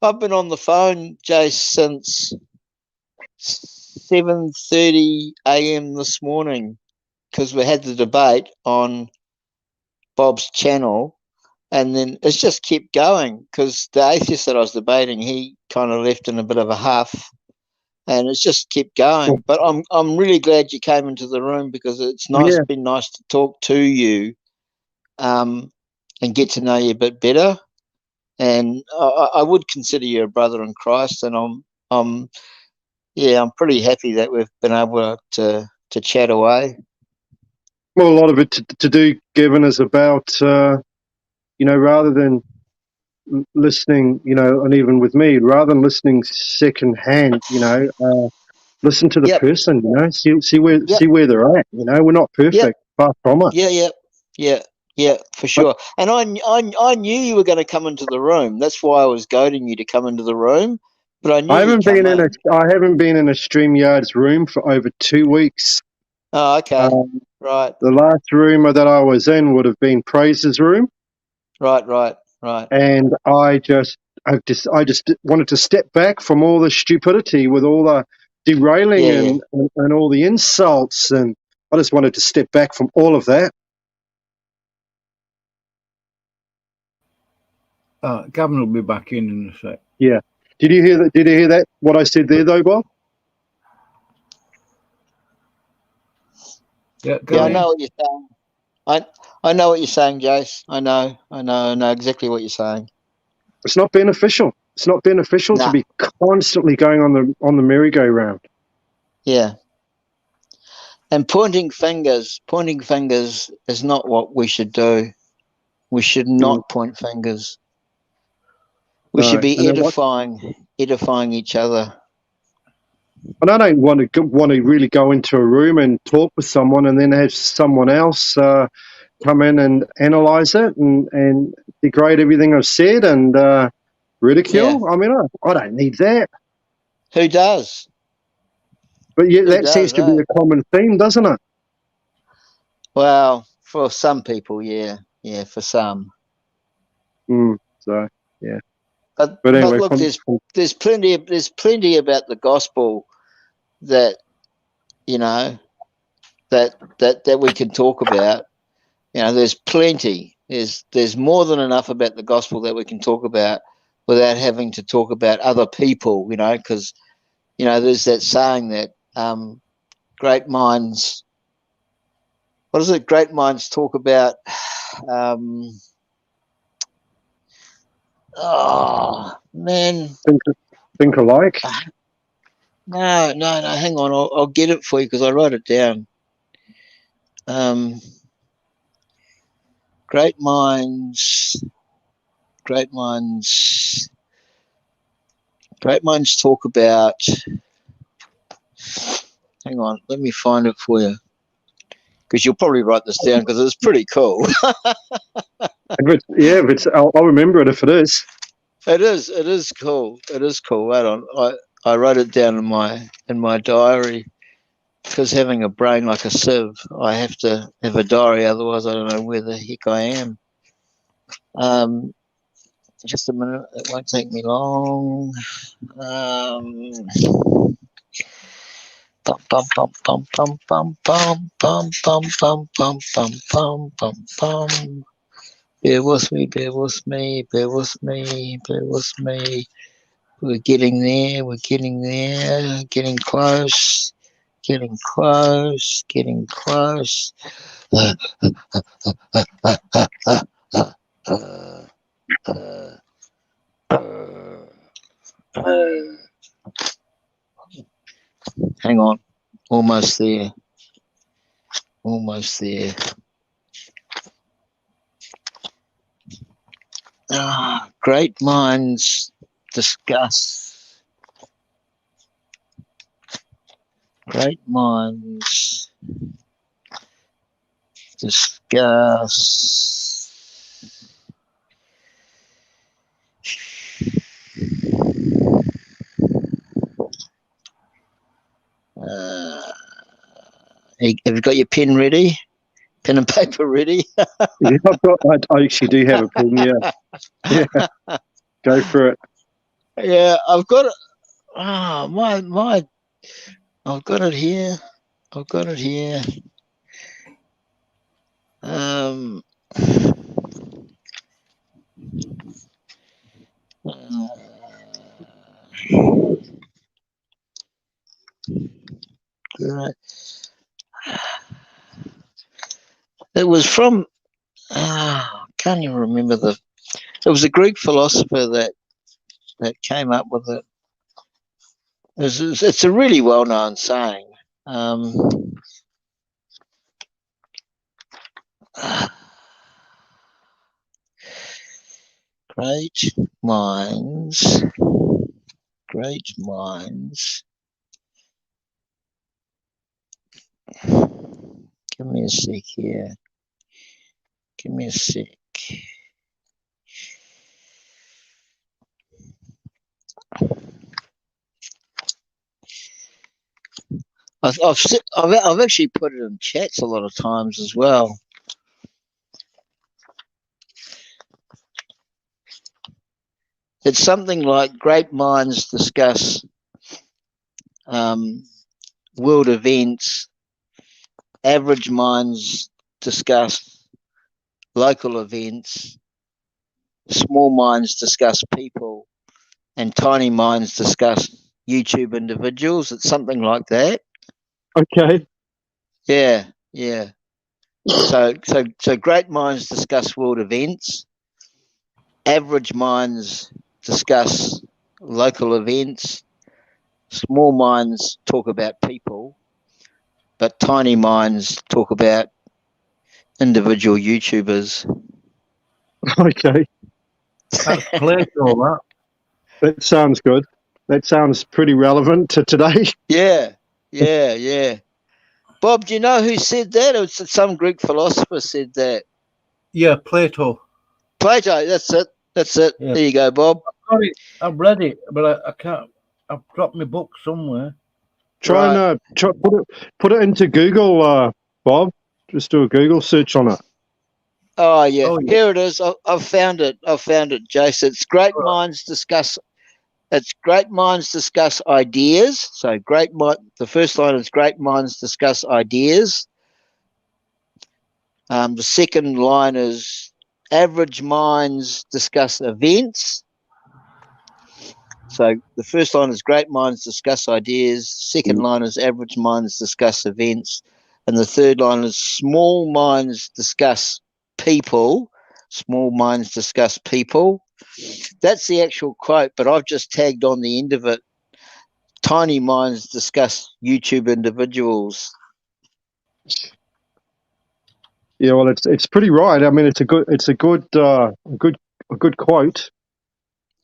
[SPEAKER 3] I've been on the phone, Jace, since 7:30 a.m. this morning because we had the debate on Bob's channel, and then it's just kept going because the atheist that I was debating, he kind of left in a bit of a huff, and it's just kept going. But I'm really glad you came into the room because it's nice.
[SPEAKER 8] Yeah.
[SPEAKER 3] Been nice to talk to you, and get to know you a bit better. And I would consider you a brother in Christ, and I'm pretty happy that we've been able to chat away.
[SPEAKER 8] Well, a lot of it to do, Gavin, is about, rather than listening, and even with me, rather than listening secondhand, listen to the person, see where they're at. We're not perfect, far from it.
[SPEAKER 3] Yeah, for sure. And I knew you were going to come into the room. That's why I was goading you to come into the room. But I knew
[SPEAKER 8] I haven't been in a StreamYard's room for over 2 weeks.
[SPEAKER 3] Oh, okay. Right.
[SPEAKER 8] The last room that I was in would have been Praise's room.
[SPEAKER 3] Right.
[SPEAKER 8] And I just wanted to step back from all the stupidity with all the derailing and all the insults, and I just wanted to step back from all of that.
[SPEAKER 1] Gavin will be back in a sec.
[SPEAKER 8] Yeah. Did you hear that? Did you hear that? What I said there, though, Bob?
[SPEAKER 1] Yeah,
[SPEAKER 3] I know what you're saying. I know what you're saying, Jace. I know exactly what you're saying.
[SPEAKER 8] It's not beneficial. It's not beneficial to be constantly going on the merry-go-round.
[SPEAKER 3] Yeah. And pointing fingers is not what we should do. We should not point fingers. We should be edifying each other.
[SPEAKER 8] And I don't want to really go into a room and talk with someone and then have someone else come in and analyze it and degrade everything I've said and ridicule. Yeah. I mean, I don't need that.
[SPEAKER 3] Who does?
[SPEAKER 8] But that seems to be a common theme, doesn't it?
[SPEAKER 3] Well, for some people, yeah, for some.
[SPEAKER 8] So, yeah.
[SPEAKER 3] But
[SPEAKER 8] anyway,
[SPEAKER 3] look, there's plenty about the gospel that that we can talk about. There's plenty. There's more than enough about the gospel that we can talk about without having to talk about other people. Because there's that saying that great minds. What is it? Great minds talk about. Oh man!
[SPEAKER 8] Think alike.
[SPEAKER 3] No. Hang on, I'll get it for you because I wrote it down. Great minds talk about. Hang on, let me find it for you because you'll probably write this down because it's pretty cool.
[SPEAKER 8] I'll remember it if it is.
[SPEAKER 3] It is cool. It is cool. Wait on, I wrote it down in my diary because having a brain like a sieve, I have to have a diary. Otherwise, I don't know where the heck I am. Just a minute. It won't take me long. Bear with me. We're getting there. Getting close. Hang on. Almost there. Great minds discuss. Great minds discuss Have you got your pen ready? Pen and paper ready?
[SPEAKER 8] Yeah, I actually do have a pen, yeah. Yeah. Go for it.
[SPEAKER 3] Yeah, I've got it. Oh, my. I've got it here. Right. It was from, can't even remember it was a Greek philosopher that came up with it. It's a really well-known saying. Great minds. Give me a sec here. I've actually put it in chats a lot of times as well. It's something like great minds discuss world events, average minds discuss local events, small minds discuss people, and tiny minds discuss YouTube individuals. It's something like that.
[SPEAKER 8] Okay.
[SPEAKER 3] Yeah. So great minds discuss world events. Average minds discuss local events. Small minds talk about people, but tiny minds talk about individual YouTubers.
[SPEAKER 8] Okay.
[SPEAKER 1] That's Plato,
[SPEAKER 8] That sounds good. That sounds pretty relevant to today.
[SPEAKER 3] Yeah. Bob, do you know who said that? It was some Greek philosopher said that.
[SPEAKER 1] Yeah, Plato.
[SPEAKER 3] Plato, that's it. Yeah. There you go, Bob.
[SPEAKER 1] I've read it, but I can't. I've dropped my book somewhere.
[SPEAKER 8] Try and put it into Google, Bob. Just do a Google search on it.
[SPEAKER 3] Oh yeah, here it is. I've found it, Jace. It's great minds discuss. It's great minds discuss ideas. So the first line is great minds discuss ideas. The second line is average minds discuss events. So the first line is great minds discuss ideas. Second line is average minds discuss events. And the third line is small minds discuss people. Small minds discuss people. That's the actual quote, but I've just tagged on the end of it. Tiny minds discuss YouTube individuals.
[SPEAKER 8] Yeah, well, it's pretty right. I mean, it's a good quote.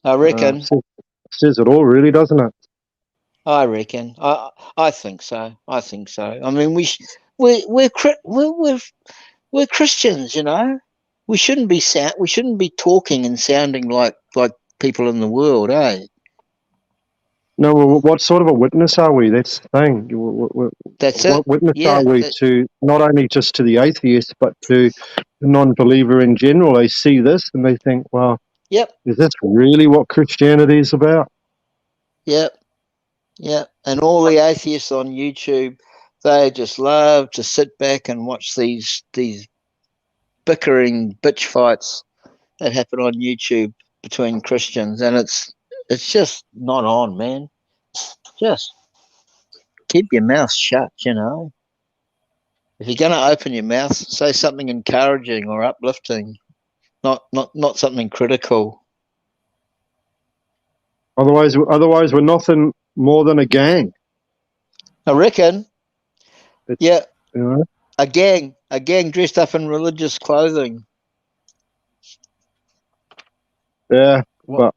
[SPEAKER 3] I reckon.
[SPEAKER 8] Says it all, really, doesn't it?
[SPEAKER 3] I reckon. I think so. I mean, we're Christians, you know. We shouldn't be talking and sounding like people in the world, eh?
[SPEAKER 8] No, well, what sort of a witness are we? That's the thing. What witness are we to not only just to the atheist, but to the non-believer in general? They see this and they think, well, is this really what Christianity is about?
[SPEAKER 3] Yep. And all the atheists on YouTube, they just love to sit back and watch these bickering bitch fights that happen on YouTube between Christians, and it's just not on, man. Just keep your mouth shut, you know. If you're going to open your mouth, say something encouraging or uplifting, not something critical.
[SPEAKER 8] Otherwise we're nothing more than a gang.
[SPEAKER 3] I reckon. You
[SPEAKER 8] know?
[SPEAKER 3] A gang dressed up in religious clothing.
[SPEAKER 8] Yeah.
[SPEAKER 1] What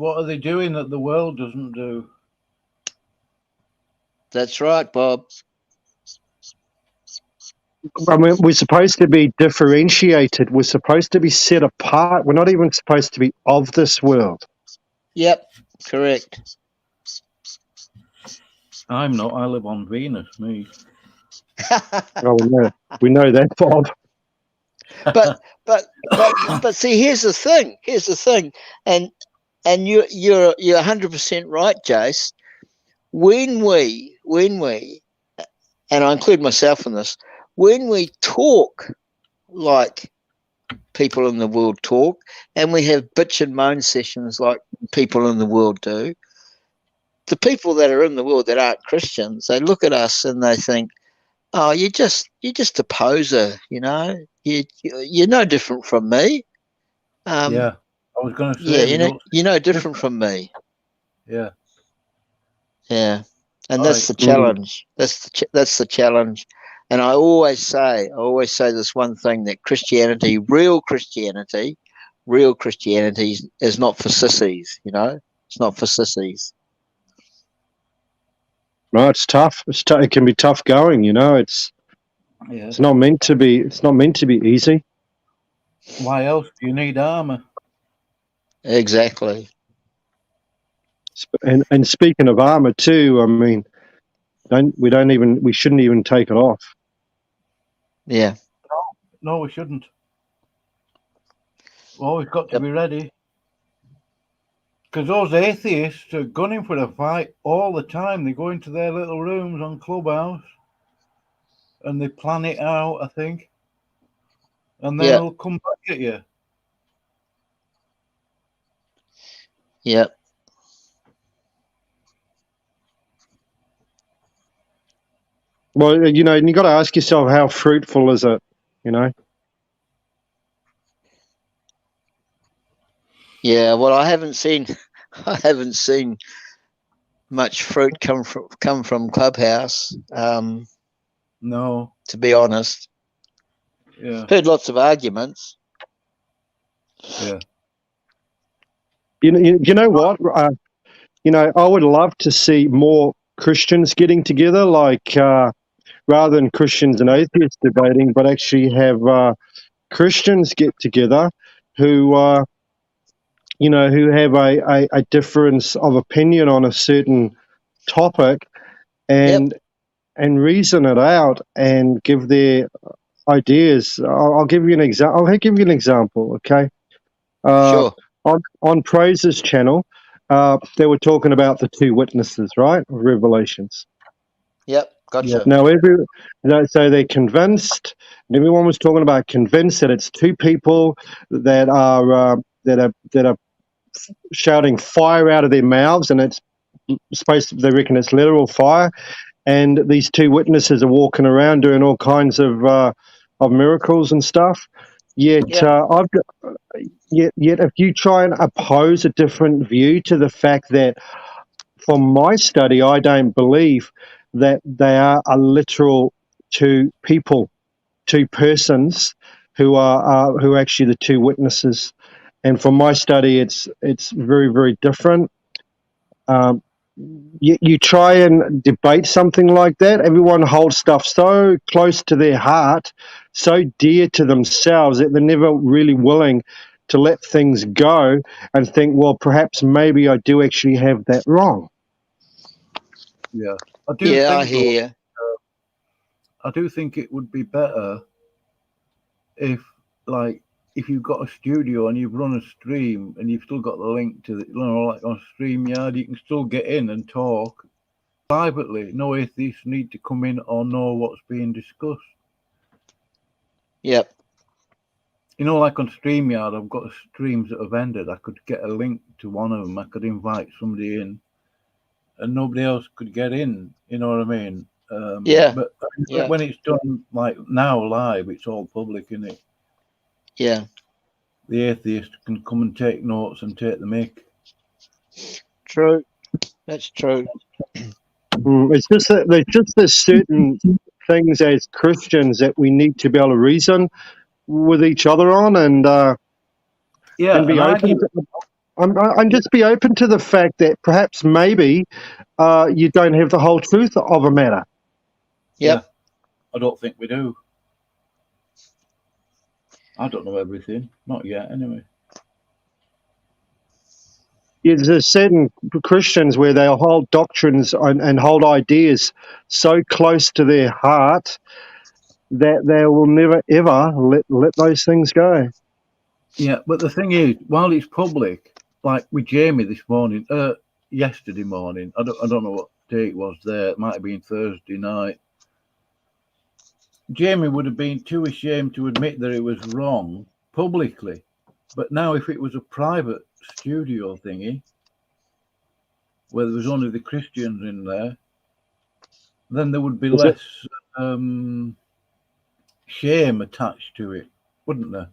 [SPEAKER 1] are they doing that the world doesn't do?
[SPEAKER 3] That's right, Bob.
[SPEAKER 8] I mean, we're supposed to be differentiated. We're supposed to be set apart. We're not even supposed to be of this world.
[SPEAKER 3] Yep, correct.
[SPEAKER 1] I'm not. I live on Venus, me.
[SPEAKER 8] Oh, we know that, Bob.
[SPEAKER 3] but see, here's the thing. And you're 100% right, Jace. When we, and I include myself in this, when we talk like people in the world talk, and we have bitch and moan sessions like people in the world do, the people that are in the world that aren't Christians, they look at us and they think, "Oh, you're just a poser, you know. You're no different from me."
[SPEAKER 1] Yeah, I was going to
[SPEAKER 3] Yeah,
[SPEAKER 1] say.
[SPEAKER 3] you're no different from me.
[SPEAKER 1] Yeah.
[SPEAKER 3] Yeah, and that's the challenge. That's the challenge. And I always say this one thing, that Christianity, real Christianity is not for sissies. You know, it's not for sissies.
[SPEAKER 8] No, it's tough. It can be tough going. You know, it's not meant to be. It's not meant to be easy.
[SPEAKER 1] Why else do you need armor?
[SPEAKER 3] Exactly.
[SPEAKER 8] And speaking of armor too, I mean, we shouldn't even take it off.
[SPEAKER 3] Yeah.
[SPEAKER 1] No, we shouldn't. We've always got to be ready. Because those atheists are gunning for a fight all the time. They go into their little rooms on Clubhouse and they plan it out, I think. And then they'll come back at you.
[SPEAKER 3] Yep.
[SPEAKER 8] Well, you know, and you got to ask yourself, how fruitful is it? You know.
[SPEAKER 3] Yeah. Well, I haven't seen much fruit come from Clubhouse.
[SPEAKER 1] No.
[SPEAKER 3] To be honest.
[SPEAKER 1] Yeah.
[SPEAKER 3] Heard lots of arguments.
[SPEAKER 1] Yeah.
[SPEAKER 8] You know what? You know, I would love to see more Christians getting together, like rather than Christians and atheists debating, but actually have Christians get together who you know, who have a difference of opinion on a certain topic, and reason it out and give their ideas. I'll give you an example. I'll give you an example. Okay.
[SPEAKER 3] Sure.
[SPEAKER 8] On Praise's channel, they were talking about the two witnesses, right, of Revelations.
[SPEAKER 3] Yep, gotcha.
[SPEAKER 8] Now, so they're convinced, and everyone was talking about convinced that it's two people that are shouting fire out of their mouths, and it's supposed to, they reckon it's literal fire, and these two witnesses are walking around doing all kinds of miracles and stuff. Yet, yet if you try and oppose a different view to the fact that, from my study, I don't believe that they are a literal two people, two persons who are actually the two witnesses. And from my study, it's very, very different. You try and debate something like that, everyone holds stuff so close to their heart, so dear to themselves, that they're never really willing to let things go and think, well, perhaps maybe I do actually have that wrong.
[SPEAKER 1] Yeah.
[SPEAKER 3] I hear.
[SPEAKER 1] I do think it would be better if you've got a studio and you've run a stream and you've still got the link to the, like on StreamYard, you can still get in and talk privately. No atheists need to come in or know what's being discussed.
[SPEAKER 3] Yep.
[SPEAKER 1] You know, like on StreamYard, I've got streams that have ended. I could get a link to one of them. I could invite somebody in and nobody else could get in. You know what I mean? But when it's done like now live, it's all public, isn't it?
[SPEAKER 3] Yeah.
[SPEAKER 1] The atheist can come and take notes and take the mic.
[SPEAKER 3] True. That's true.
[SPEAKER 8] It's just that there's certain things as Christians that we need to be able to reason with each other on, and be open. And just be open to the fact that perhaps maybe you don't have the whole truth of a matter.
[SPEAKER 3] Yep.
[SPEAKER 1] Yeah, I don't think we do. I don't know everything. Not yet, anyway.
[SPEAKER 8] there's certain Christians where they'll hold doctrines and hold ideas so close to their heart that they will never ever let those things go.
[SPEAKER 1] Yeah, but the thing is, while it's public, like with Jamie this morning, yesterday morning, I don't know what day it was there. It might have been Thursday night. Jamie would have been too ashamed to admit that it was wrong publicly. But now if it was a private studio thingy, where there was only the Christians in there, then there would be less shame attached to it, wouldn't there?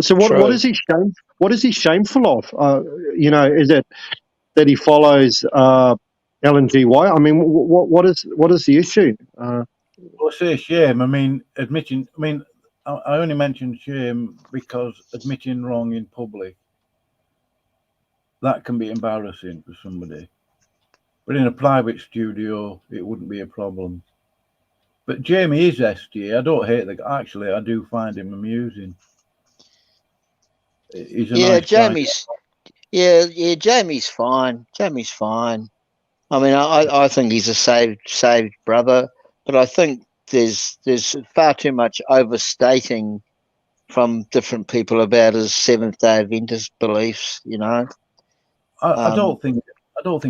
[SPEAKER 8] So what is he What is he shameful of? Is it that he follows Ellen G. White? I mean, what is the issue?
[SPEAKER 1] Well, I say shame. I mean, admitting. I mean, I only mentioned shame because admitting wrong in public, that can be embarrassing for somebody. But in a private studio, it wouldn't be a problem. But Jamie is SDA. I don't hate the guy. Actually, I do find him amusing. He's a nice
[SPEAKER 3] Jamie's.
[SPEAKER 1] guy.
[SPEAKER 3] Yeah, Jamie's fine. Jamie's fine. I mean, I think he's a saved brother, but I think there's far too much overstating from different people about his Seventh-day Adventist beliefs. You know,
[SPEAKER 1] I don't think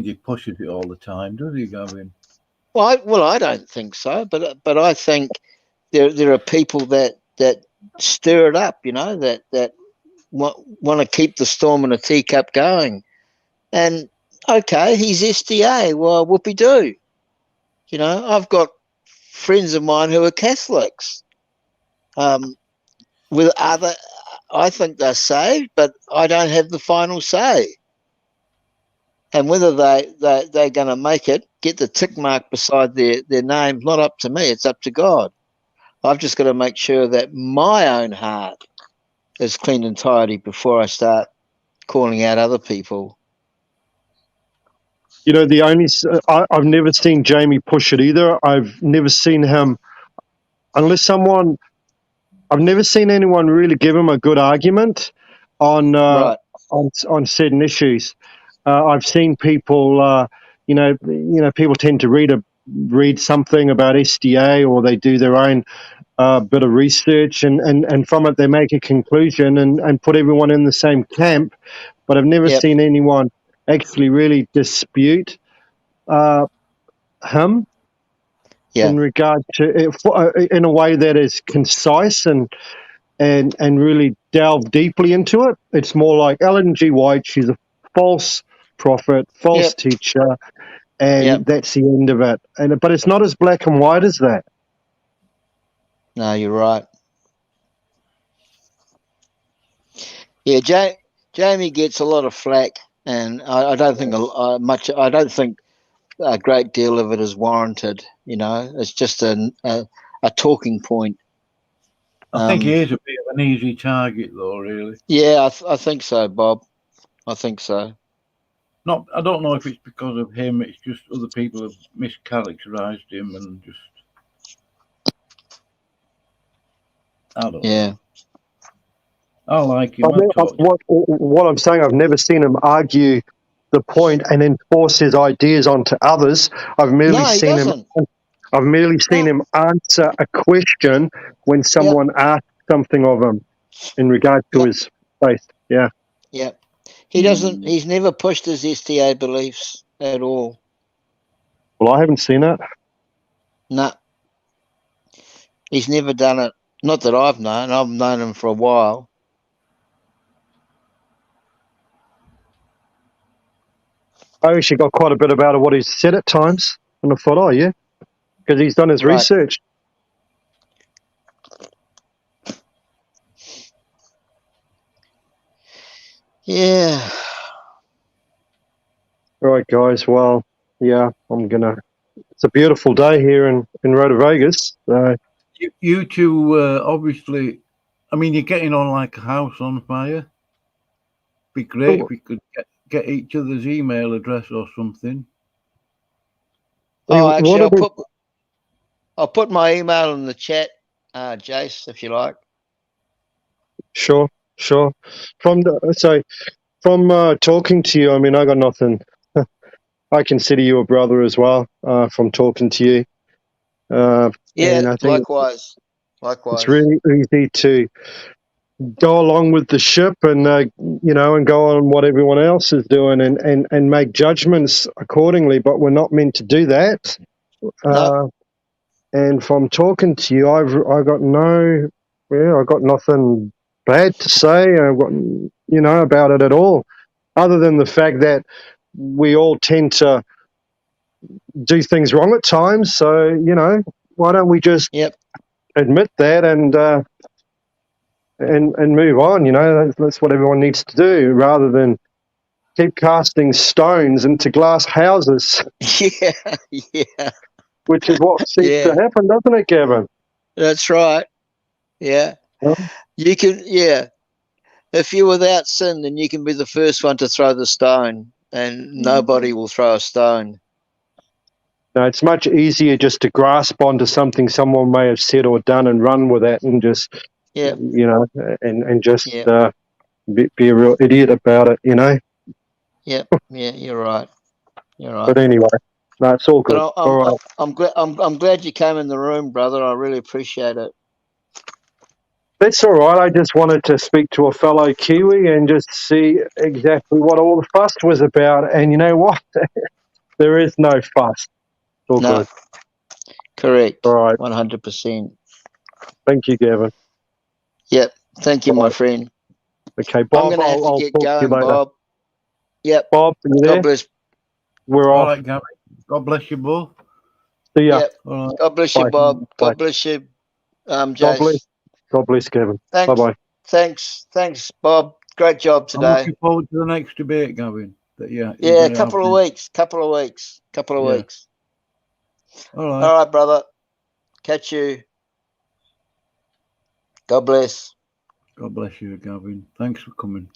[SPEAKER 1] he pushes it all the time, does he, Gavin?
[SPEAKER 3] Well, I don't think so, but I think there are people that stir it up. You know, that want to keep the storm in a teacup going, and okay, he's SDA. Well, whoopee-doo. You know, I've got friends of mine who are Catholics. I think they're saved, but I don't have the final say. And whether they're going to make it, get the tick mark beside their name, not up to me. It's up to God. I've just got to make sure that my own heart is clean and tidy before I start calling out other people.
[SPEAKER 8] You know, I've never seen Jamie push it either. I've never seen him, I've never seen anyone really give him a good argument on certain issues. I've seen people, people tend to read something about SDA, or they do their own bit of research, and from it they make a conclusion and put everyone in the same camp. But I've never seen anyone actually really dispute him in regard to in a way that is concise and really delve deeply into it. It's more like Ellen G. White. She's a false prophet, false teacher, and that's the end of it. But it's not as black and white as that.
[SPEAKER 3] No, you're right. Yeah, Jamie gets a lot of flack, and I don't think I don't think a great deal of it is warranted. You know, it's just a talking point.
[SPEAKER 1] I think he is a bit of an easy target, though. Really.
[SPEAKER 3] Yeah, I think so, Bob. I think so.
[SPEAKER 1] I don't know if it's because of him. It's just other people have mischaracterized him and just. I don't know. I like him.
[SPEAKER 8] What I'm saying, I've never seen him argue the point and enforce his ideas onto others. I've merely seen him answer a question when someone asks something of him in regard to his faith. Yeah.
[SPEAKER 3] Yeah. He's never pushed his STA beliefs at all.
[SPEAKER 8] Well, I haven't seen it.
[SPEAKER 3] No. He's never done it. Not that I've known. I've known him for a while.
[SPEAKER 8] I actually got quite a bit about what he's said at times. And I thought, because he's done his research.
[SPEAKER 3] Yeah.
[SPEAKER 8] All right, guys. Well, yeah, it's a beautiful day here in Rota Vegas.
[SPEAKER 1] You two, obviously, I mean, you're getting on like a house on fire. Be great if we could get each other's email address or something.
[SPEAKER 3] Oh, actually, I'll put my email in the chat, Jace, if you like.
[SPEAKER 8] Sure. From from talking to you, I mean, I got nothing. I consider you a brother as well from talking to you. And I think
[SPEAKER 3] likewise.
[SPEAKER 8] it's really easy to go along with the ship and, and go on what everyone else is doing and make judgments accordingly, but we're not meant to do that.
[SPEAKER 3] No.
[SPEAKER 8] And from talking to you, I got nothing bad to say, about it at all, other than the fact that we all tend to do things wrong at times. So, why don't we just admit that and move on? That's what everyone needs to do, rather than keep casting stones into glass houses.
[SPEAKER 3] Yeah.
[SPEAKER 8] Which is what seems to happen, doesn't it, Gavin?
[SPEAKER 3] That's right. Yeah. You can, if you're without sin, then you can be the first one to throw the stone, and nobody will throw a stone.
[SPEAKER 8] No, it's much easier just to grasp onto something someone may have said or done and run with that and just, and just be a real idiot about it,
[SPEAKER 3] Yeah, you're right. You're right.
[SPEAKER 8] But anyway, no, it's all good.
[SPEAKER 3] All right. I'm glad you came in the room, brother. I really appreciate it.
[SPEAKER 8] That's all right. I just wanted to speak to a fellow Kiwi and just see exactly what all the fuss was about. And you know what? There is no fuss. It's all good.
[SPEAKER 3] Correct.
[SPEAKER 8] All right.
[SPEAKER 3] 100%.
[SPEAKER 8] Thank you, Gavin.
[SPEAKER 3] Yep. Thank you, my friend.
[SPEAKER 8] Okay, Bob,
[SPEAKER 3] I'm going to have to get going, Bob. Yep.
[SPEAKER 8] Bob, are you there?
[SPEAKER 3] God bless.
[SPEAKER 8] We're
[SPEAKER 1] All
[SPEAKER 8] off.
[SPEAKER 1] right, Gavin. God bless you both.
[SPEAKER 8] See ya.
[SPEAKER 3] Yep.
[SPEAKER 1] All right.
[SPEAKER 3] God bless you,
[SPEAKER 8] Bye.
[SPEAKER 3] Bob.
[SPEAKER 8] Bye.
[SPEAKER 3] God bless you, Jace.
[SPEAKER 8] God bless, Gavin.
[SPEAKER 3] Thanks.
[SPEAKER 8] Bye-bye.
[SPEAKER 3] Thanks, Bob. Great job
[SPEAKER 1] I'm
[SPEAKER 3] today.
[SPEAKER 1] looking forward to the next debate, Gavin.
[SPEAKER 3] A couple of weeks.
[SPEAKER 1] All right.
[SPEAKER 3] All right, brother. Catch you. God bless.
[SPEAKER 1] God bless you, Gavin. Thanks for coming.